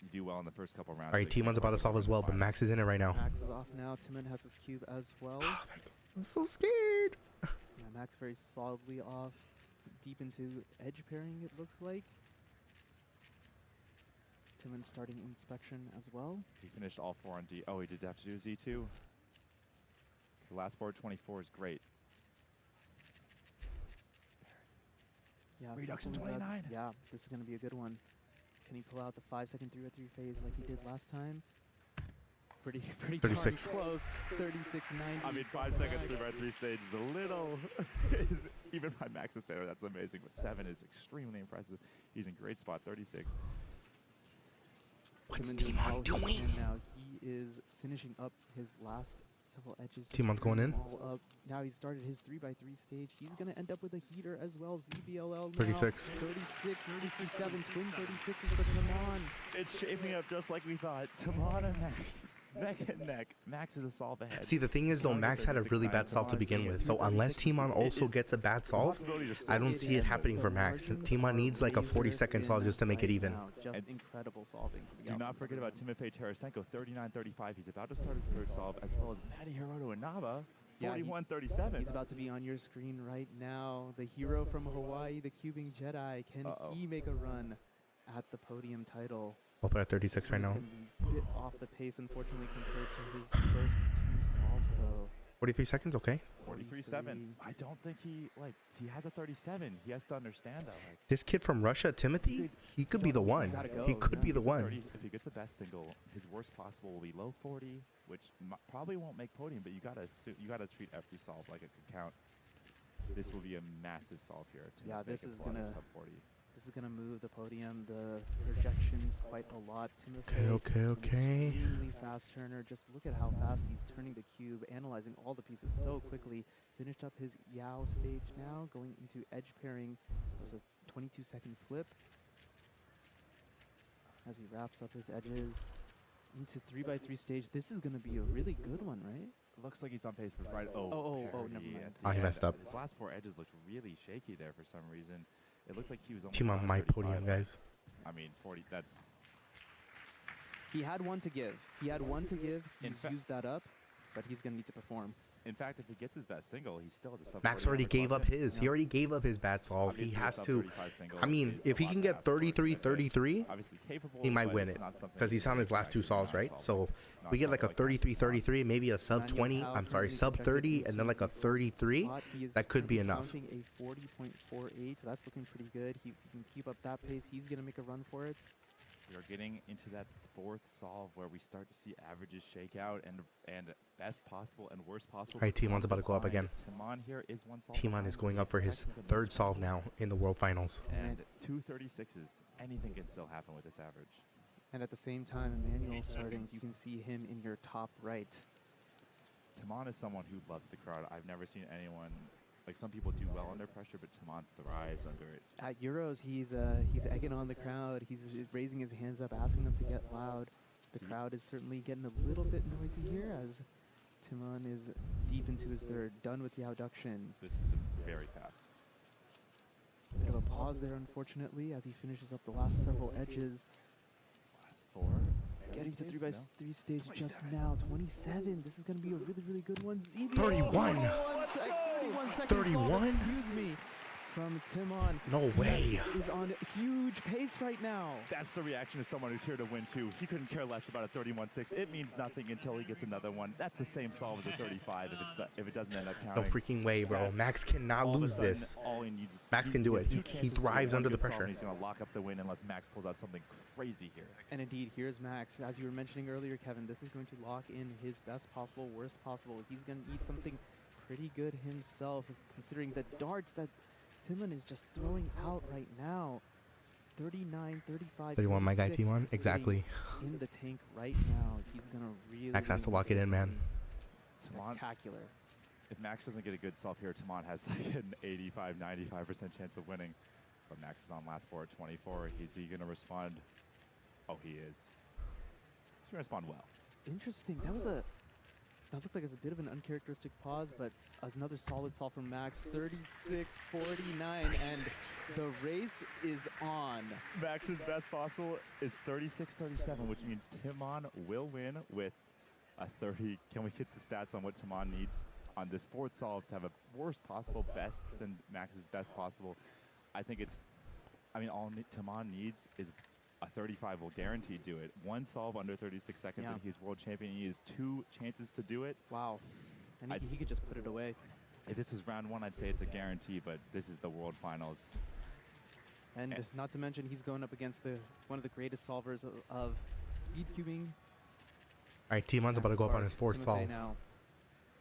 You do well in the first couple rounds. All right, Timon's about to solve as well, but Max is in it right now. Max is off now. Timon has his cube as well. I'm so scared. Yeah, Max very solidly off, deep into edge pairing, it looks like. Timon starting inspection as well. He finished all 4 on D. Oh, he did have to do Z2. The last 424 is great. Yeah, reduction 29. Yeah, this is going to be a good one. Can he pull out the 5-second 3x3 phase like he did last time? pretty 36. darn close. 36.90. I mean, 5 second 3x3 stage is a little, is even by Max's standard, that's amazing. But 7 is extremely impressive. He's in great spot, 36. What's Timon Timon doing? And now he is finishing up his last several edges. Timon's going in. All up. Now he started his 3x3 stage. He's going to end up with a heater as well. ZBLL now. 36. 36, 67, twin 36s for Timon. It's shaping up just like we thought. Timon and Max, neck and neck. Max is a solve ahead. See, the thing is, though, Max had a really bad solve to begin with. So unless Timon also gets a bad solve, I don't see it happening for Max. Timon needs like a 40-second solve just to make it even. Just incredible solving. Do not forget about Timofey Tarasenko, 39-35. He's about to start his third solve, as well as Matty Hiroto and Naba, 41-37. He's about to be on your screen right now. The hero from Hawaii, the Cubing Jedi. Can he make a run at the podium title? Both are at 36 right now. A bit off the pace, unfortunately, compared to his first 2 solves, though. 43 seconds, okay. 43-7. I don't think he has a 37. He has to understand that. Like, This kid from Russia, Timothy, he could be the one. He could be the one. If he gets a best single, his worst possible will be low 40, which probably won't make podium, but you gotta treat every solve like it could count. This will be a massive solve here. This is gonna sub 40. This is gonna move the podium, the projections quite a lot. Timothy, Okay. extremely fast turner. Just look at how fast he's turning the cube, analyzing all the pieces so quickly. Finished up his Yao stage now, going into edge pairing. That was a 22-second flip. As he wraps up his edges into 3x3 stage, this is gonna be a really good one, right? Looks like he's on pace for right. Never mind. He messed up. His last 4 edges looked really shaky there for some reason. It looked like he was almost Team on my 35. podium, guys. I mean, 40. That's. He had one to give. He's used that up, but he's gonna need to perform. In fact, if he gets his best single, he still has a sub. Max already gave up his. He already gave up his bad solve. He has to. I mean, if he can get 33-33, he might win it because he's on his last 2 solves, right? So we get like a 33-33, maybe a sub 20. I'm sorry, sub 30, and then like a 33. That could be enough. A 40.48. So that's looking pretty good. He can keep up that pace. He's gonna make a run for it. We are getting into that 4th solve where we start to see averages shake out and best possible and worst possible. All right, Timon's about to go up again. Timon here is 1 solve. Timon is going up for his 3rd solve now in the World Finals. And 2 36s. Anything can still happen with this average. And at the same time, Emmanuel starting, you can see him in your top right. Timon is someone who loves the crowd. I've never seen anyone. Like, some people do well under pressure, but Timon thrives under it. At Euros, he's egging on the crowd. He's raising his hands up, asking them to get loud. The crowd is certainly getting a little bit noisy here as Timon is deep into his 3rd, done with the abduction. This is very fast. Bit of a pause there, unfortunately, as he finishes up the last several edges. Last 4. Getting to 3x3 stage just now. 27. This is going to be a really, really good one. 31. 31? Excuse me. From Timon. No way. Is on huge pace right now. That's the reaction of someone who's here to win, too. He couldn't care less about a 31-6. It means nothing until he gets another one. That's the same solve as a 35 if it doesn't end up counting. No freaking way, bro. Max cannot lose this. All he needs, Max can do it. He thrives under the pressure. He's going to lock up the win unless Max pulls out something crazy here. And indeed, here's Max. As you were mentioning earlier, Kevin, this is going to lock in his best possible, worst possible. He's going to need something pretty good himself, considering the darts that Timon is just throwing out right now. 39, 35, 31, my guy Timon. Exactly. In the tank right now. He's going to really... Max has to lock it in, man. Spectacular. If Max doesn't get a good solve here, Timon has like an 85-95% chance of winning. But Max is on last 4 at 24. Is he going to respond? Oh, he is. He's going to respond well. Interesting. That looked like it was a bit of an uncharacteristic pause, but another solid solve from Max. 36-49, and the race is on. Max's best possible is 36-37, which means Timon will win with a 30. Can we get the stats on what Timon needs on this 4th solve to have a worst possible best than Max's best possible? I think all Timon needs is a 35 will guaranteed do it. 1 solve under 36 seconds and he's world champion. He has 2 chances to do it. Wow. And he could just put it away. If this was round 1, I'd say it's a guarantee, but this is the World Finals. And not to mention, he's going up against one of the greatest solvers of SpeedCubing. right, Timon's about to go up on his fourth solve.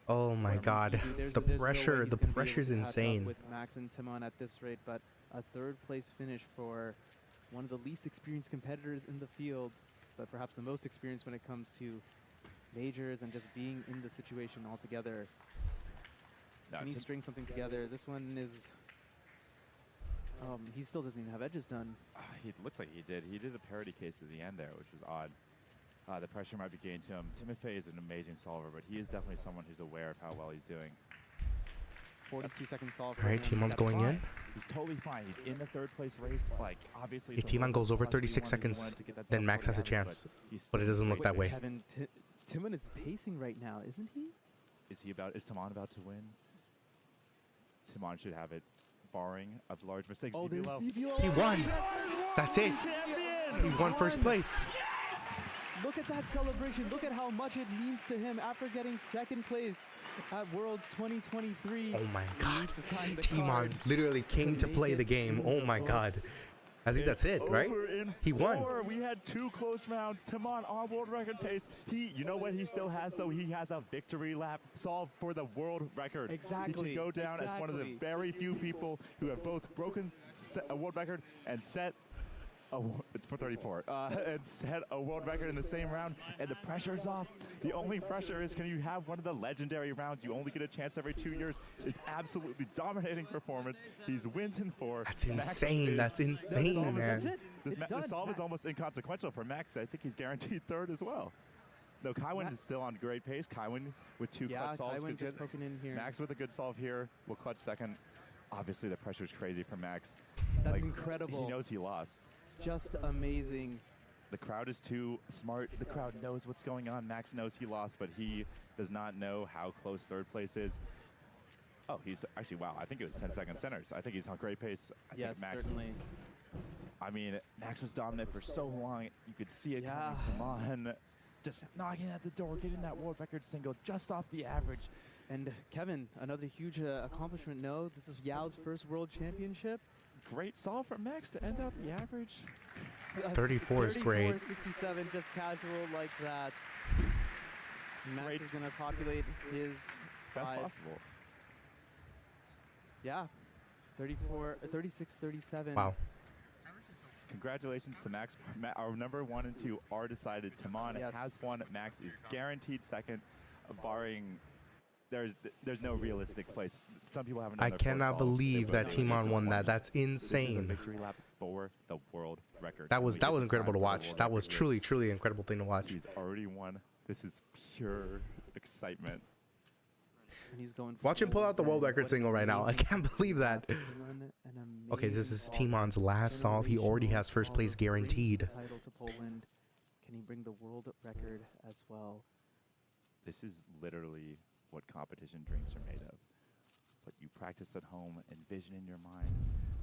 Oh my God, the pressure's insane. With Max and Timon at this rate, but a third place finish for one of the least experienced competitors in the field, but perhaps the most experienced when it comes to majors and just being in the situation altogether. Can he string something together? This one is. He still doesn't even have edges done. He looks like he did. He did a parity case at the end there, which was odd. The pressure might be getting to him. Timothy is an amazing solver, but he is definitely someone who's aware of how well he's doing. 42-second solve. All right, Timon's going in. He's totally fine. He's in the third place race. Like, obviously, if Timon goes over 36 seconds, then Max has a chance. But it doesn't look that way. Kevin, Timon is pacing right now, isn't he? Is Timon about to win? Timon should have it, barring of large mistakes. Oh, he won. That's it. He won first place. Look at that celebration. Look at how much it means to him after getting second place at Worlds 2023. Oh my God. Timon literally came to play the game. Oh my God. I think that's it, right? He won. We had 2 close rounds. Timon on world record pace. You know what he still has, though? He has a victory lap solved for the world record. Exactly. He can go down as one of the very few people who have both broken a world record and set. It's for 34. And set a world record in the same round, and the pressure's off. The only pressure is, can you have one of the legendary rounds? You only get a chance every 2 years. It's absolutely dominating performance. He's wins in 4. That's insane. That's insane, man. The solve is almost inconsequential for Max. I think he's guaranteed 3rd as well. No, Kaiwin is still on great pace. Kaiwin with 2 clutch solves. Kaiwin just poking in here. Max with a good solve here. Will clutch 2nd. Obviously, the pressure's crazy for Max. That's incredible. He knows he lost. Just amazing. The crowd is too smart. The crowd knows what's going on. Max knows he lost, but he does not know how close 3rd place is. Oh, he's actually, wow, I think it was 10-second centers. I think he's on great pace. I think Max, certainly. I mean, Max was dominant for so long. You could see it coming. Timon just knocking at the door, getting that world record single just off the average. And Kevin, another huge accomplishment. No, this is Yao's first world championship. Great solve for Max to end up the average. 34 is great. 67, just casual like that. Max is going to populate his best possible. Yeah, 36, 37. Wow. Congratulations to Max. Our number 1 and 2 are decided. Timon has won. Max is guaranteed 2nd, barring. There's no realistic place. Some people haven't. I cannot believe that Timon won that. That's insane. This is a victory lap for the world record. That was incredible to watch. That was truly an incredible thing to watch. He's already won. This is pure excitement. He's going. Watch him pull out the world record single right now. I can't believe that. Okay, this is Timon's last solve. He already has first place guaranteed. Title to Poland. Can he bring the world record as well? This is literally what competition drinks are made of. But you practice at home, envision in your mind,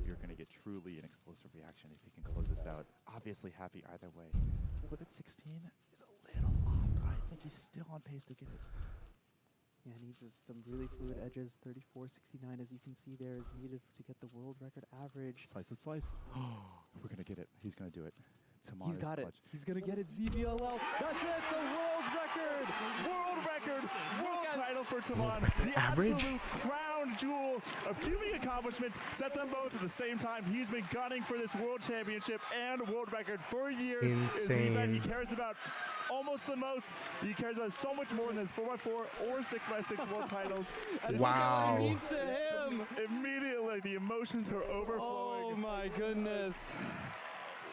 you're going to get truly an explosive reaction if you can close this out. Obviously happy either way. But at 16 is a little off. I think he's still on pace to get it. Yeah, needs some really fluid edges. 34.69, as you can see there, is needed to get the world record average. Slice with slice. We're going to get it. He's going to do it. He's got it. He's going to get it. ZBLL. That's it. The world record. World record. World title for Timon. The absolute crown jewel of cubing accomplishments. Set them both at the same time. He's been gunning for this world championship and world record for years. Insane. He cares about almost the most. He cares about so much more than his 4x4 or 6x6 world titles. Wow. It means to him. Immediately, the emotions are overflowing. Oh my goodness.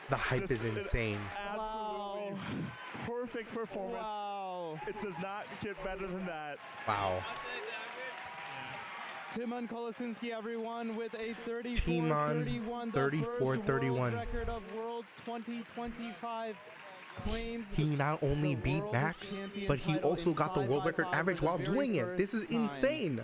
The hype is insane. Absolutely perfect performance. Wow. It does not get better than that. Wow. Timon Kolosinski, everyone, with a 34-31. 34-31 record of Worlds 2025. Claims he not only beat Max, but he also got the world record average while doing it. This is insane.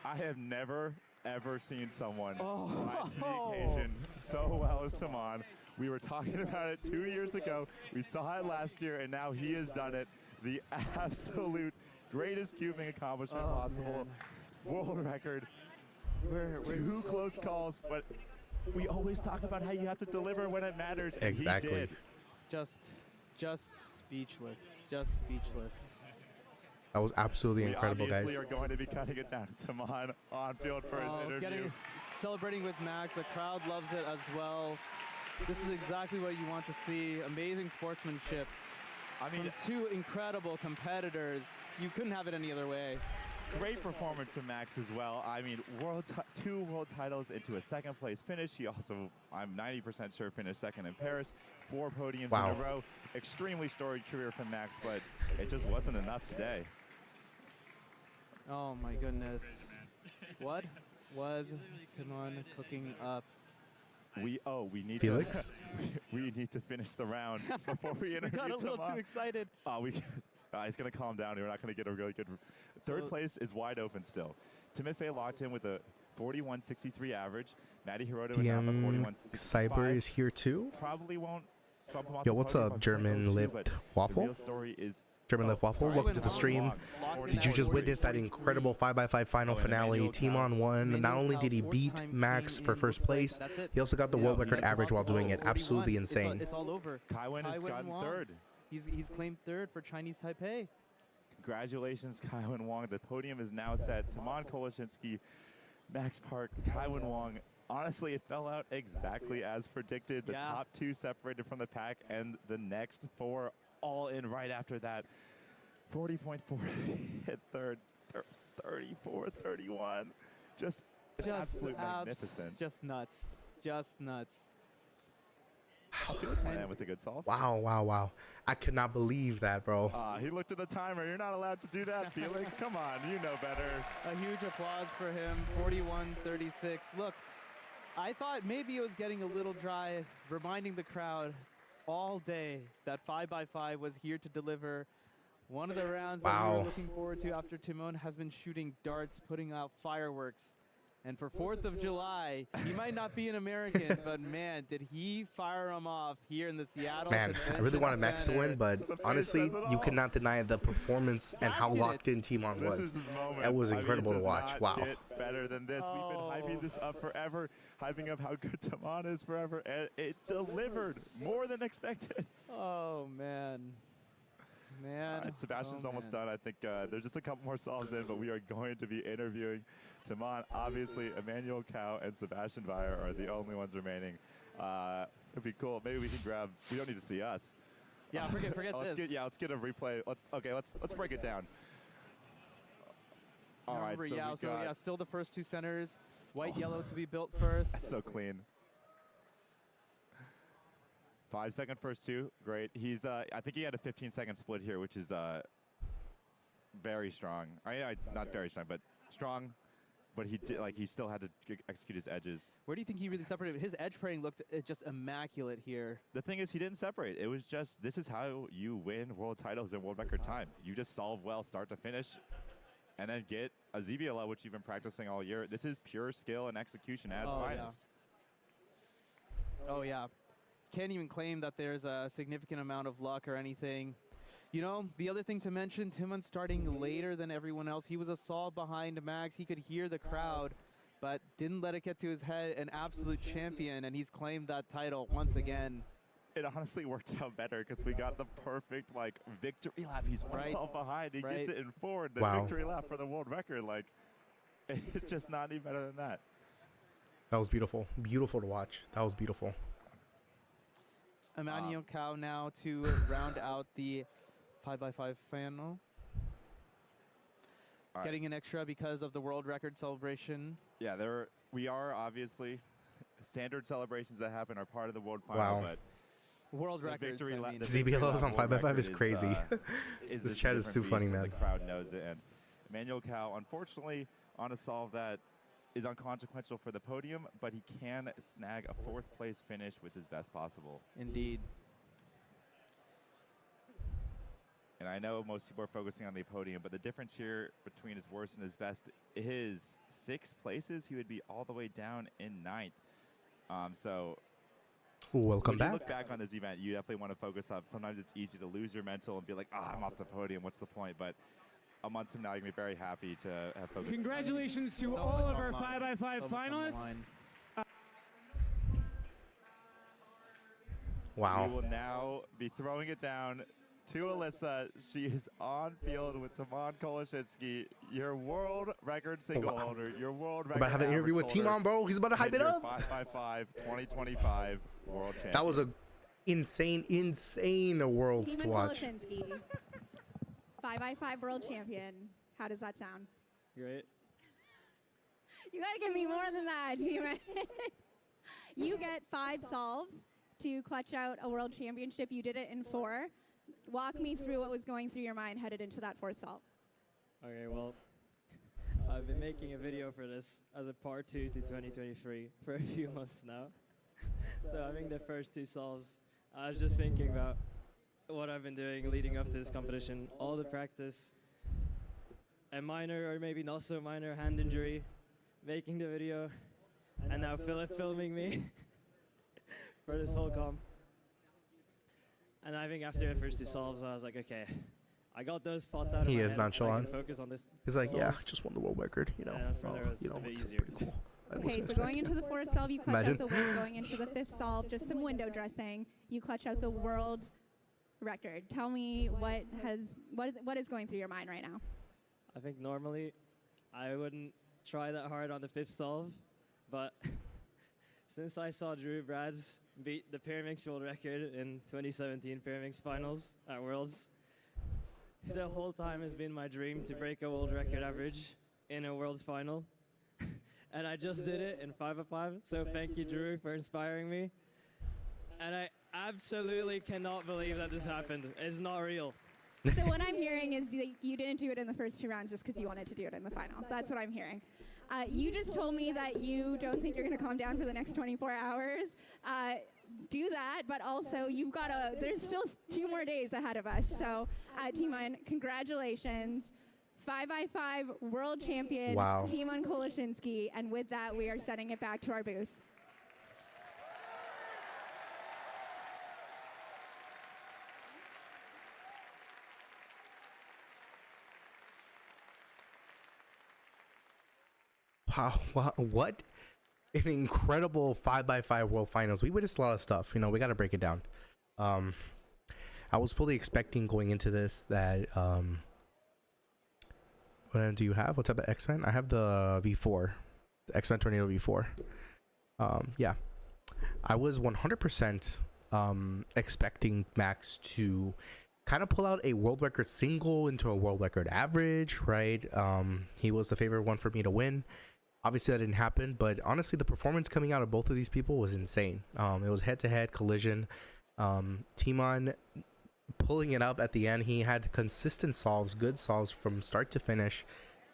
I have never ever seen someone rise to the occasion so well as Timon. We were talking about it 2 years ago. We saw it last year, and now he has done it. The absolute greatest cubing accomplishment possible. Man. World record. We're 2 close calls, but we always talk about how you have to deliver when it matters. And exactly. He did. just speechless. Just speechless. That was absolutely incredible, guys. We are going to be cutting it down to Taman on field for his interview. Celebrating with Max. The crowd loves it as well. This is exactly what you want to see. Amazing sportsmanship. I mean, from two incredible competitors. You couldn't have it any other way. Great performance from Max as well. I mean, two world titles into a second place finish. He also, I'm 90% sure, finished second in Paris. 4 podiums in a row. Extremely storied career from Max, but it just wasn't enough today. Oh my goodness. What was Timon cooking up? We need Felix? we need to finish the round before we interview We got a little too excited. He's going to calm down. We're not going to get a really good... Third place is wide open still. Timofey locked in with a 41.63 average. Matty Hiroto and Napa 41.65. Cyber is here too? Probably won't bump him off Yo, the what's podium up, German Lift Waffle? The real story is... German Lift Waffle, welcome to the stream. Did you just witness that incredible 5x5 final finale? Timon won. Not only did he beat Max for first place, he also got the world record average while doing it. Absolutely insane. It's all over. Kaiwen has gotten third. He's claimed third for Chinese Taipei. Congratulations, Kaiwen Wong. The podium is now set. Taman Koleshinsky, Max Park, Kaiwen Wong. Honestly, it fell out exactly as predicted. The top 2 separated from the pack, and the next 4 all in right after that. 40.4 hit third, 34-31. Just absolute magnificent. Just nuts. Just nuts. Felix went in with a good solve. Wow. I could not believe that, bro. He looked at the timer. You're not allowed to do that, Felix. Come on, you know better. A huge applause for him. 41-36. Look, I thought maybe it was getting a little dry, reminding the crowd all day that 5x5 was here to deliver. One of the rounds that we were looking forward to after Timon has been shooting darts, putting out fireworks. And for 4th of July, he might not be an American, but man, did he fire them off here in the Seattle Convention I really wanted Max to Center. win, but honestly, you could not deny the performance and how locked in Timon was. This is his moment. That was incredible to watch. Wow. Get better than this. We've been hyping this up forever, hyping up how good Taman is forever, and it delivered more than expected. Oh, man. Sebastian's almost done. I think there's just a couple more solves in, but we are going to be interviewing Taman. Obviously, Emmanuel Cao and Sebastian Weyer are the only ones remaining. It'd be cool. Maybe we can grab. We don't need to see us. Yeah, forget let's this. Let's get a replay. Let's break it down. All right. So still the first 2 centers. White, yellow to be built first. That's so clean. 5-second first 2, great. He's I think he had a 15-second split here, which is very strong. Not very strong, but strong. But he still had to execute his edges. Where do you think he really separated? His edge pairing looked just immaculate here. The thing is, he didn't separate. It was just, this is how you win world titles in world record time. You just solve well, start to finish, and then get a ZBLL, which you've been practicing all year. This is pure skill and execution at its finest. Oh, yeah. Can't even claim that there's a significant amount of luck or anything. You know, the other thing to mention, Timon starting later than everyone else. He was a solve behind Max. He could hear the crowd, but didn't let it get to his head. An absolute champion, and he's claimed that title once again. It honestly worked out better because we got the perfect victory lap. He's one solve behind. He gets it in forward. The victory lap for the world record. It's just not any better than that. That was beautiful. Beautiful to watch. That was beautiful. Emmanuel Cao now to round out the 5x5 final. Getting an extra because of the world record celebration. Yeah, we are obviously standard celebrations that happen are part of the world final, but world records. ZBLOs on 5x5 is crazy. This chat is too funny, man. The crowd knows it, and Emmanuel Cao, unfortunately, on a solve that is inconsequential for the podium, but he can snag a 4th place finish with his best possible. Indeed. And I know most people are focusing on the podium, but the difference here between his worst and his best is 6 places. He would be all the way down in 9th. So welcome back. When you look back on this event, you definitely want to focus up. Sometimes it's easy to lose your mental and be like, I'm off the podium. What's the point? But a month from now, you're going to be very happy to have focused. Congratulations to all of our 5x5 finalists. Wow. We will now be throwing it down to Alyssa. She is on field with Timon Koloshinsky, your world record single holder, your world record. We're about to have an interview with Timon, bro. He's about to hype it up. 5x5 2025 world champion. That was a insane worlds to watch. 5x5 world champion. How does that sound? Great. You gotta give me more than that, Timon. You get 5 solves to clutch out a world championship. You did it in 4. Walk me through what was going through your mind headed into that 4th solve. Okay, well, I've been making a video for this as a part 2 to 2023 for a few months now. So I think the first 2 solves, I was just thinking about what I've been doing leading up to this competition, all the practice, a minor or maybe not so minor hand injury, making the video, and now Philip filming me for this whole comp. And I think after the first 2 solves, I was like, okay, I got those thoughts out of my head. He is nonchalant. I can focus on this. He's like, yeah, solves. just won the world record, you know. You know, it's pretty cool. Okay, so going into the 4th solve, you clutch out the win. Going into the 5th solve, just some window dressing, you clutch out the world record. Tell me what is going through your mind right now? I think normally I wouldn't try that hard on the 5th solve, but since I saw Drew Brads beat the Pyramix world record in 2017 Pyramix finals at Worlds, the whole time has been my dream to break a world record average in a Worlds final. And I just did it in 5x5, so thank you, Drew, for inspiring me. And I absolutely cannot believe that this happened. It's not real. So what I'm hearing is that you didn't do it in the first 2 rounds just because you wanted to do it in the final. That's what I'm hearing. You just told me that you don't think you're going to calm down for the next 24 hours. Do that, but also there's still 2 more days ahead of us. So, Timon, congratulations. 5x5 world champion, wow. Timon Koloshinsky. And with that, we are sending it back to our booth. Wow, what an incredible 5x5 world finals. We witnessed a lot of stuff, you know. We got to break it down. I was fully expecting going into this that what do you have? What type of X-Men? I have the V4, the X-Men Tornado V4. Yeah, I was 100% expecting Max to kind of pull out a world record single into a world record average, right? He was the favorite one for me to win. Obviously that didn't happen, but honestly the performance coming out of both of these people was insane. It was head-to-head collision. Timon pulling it up at the end. He had consistent solves, good solves from start to finish,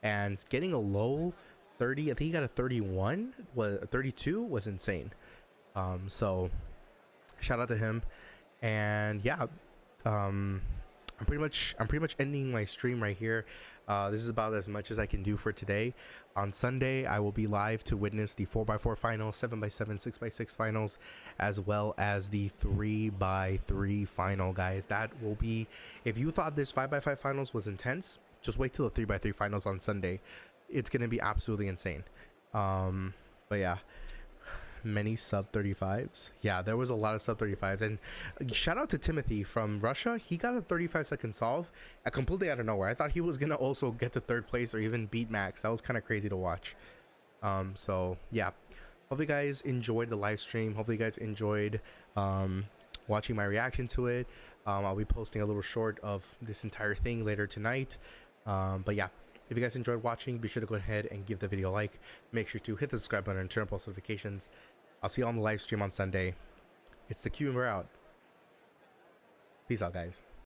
and getting a low 30, I think he got a 31, 32 was insane. So shout out to him. And yeah, I'm pretty much ending my stream right here. This is about as much as I can do for today. On Sunday, I will be live to witness the 4x4 finals, 7x7, 6x6 finals, as well as the 3x3 final, guys. That will be, if you thought this 5x5 finals was intense, just wait till the 3x3 finals on Sunday. It's going to be absolutely insane. But yeah, many sub 35s. Yeah, there was a lot of sub 35s. And shout out to Timothy from Russia. He got a 35-second solve completely out of nowhere. I thought he was gonna also get to 3rd place or even beat Max. That was kind of crazy to watch. So yeah, hopefully you guys enjoyed the live stream. Hopefully you guys enjoyed watching my reaction to it. I'll be posting a little short of this entire thing later tonight. But yeah, if you guys enjoyed watching, be sure to go ahead and give the video a like. Make sure to hit the subscribe button and turn on post notifications. I'll see you on the live stream on Sunday. It's the Cube and we're out. Peace out, guys.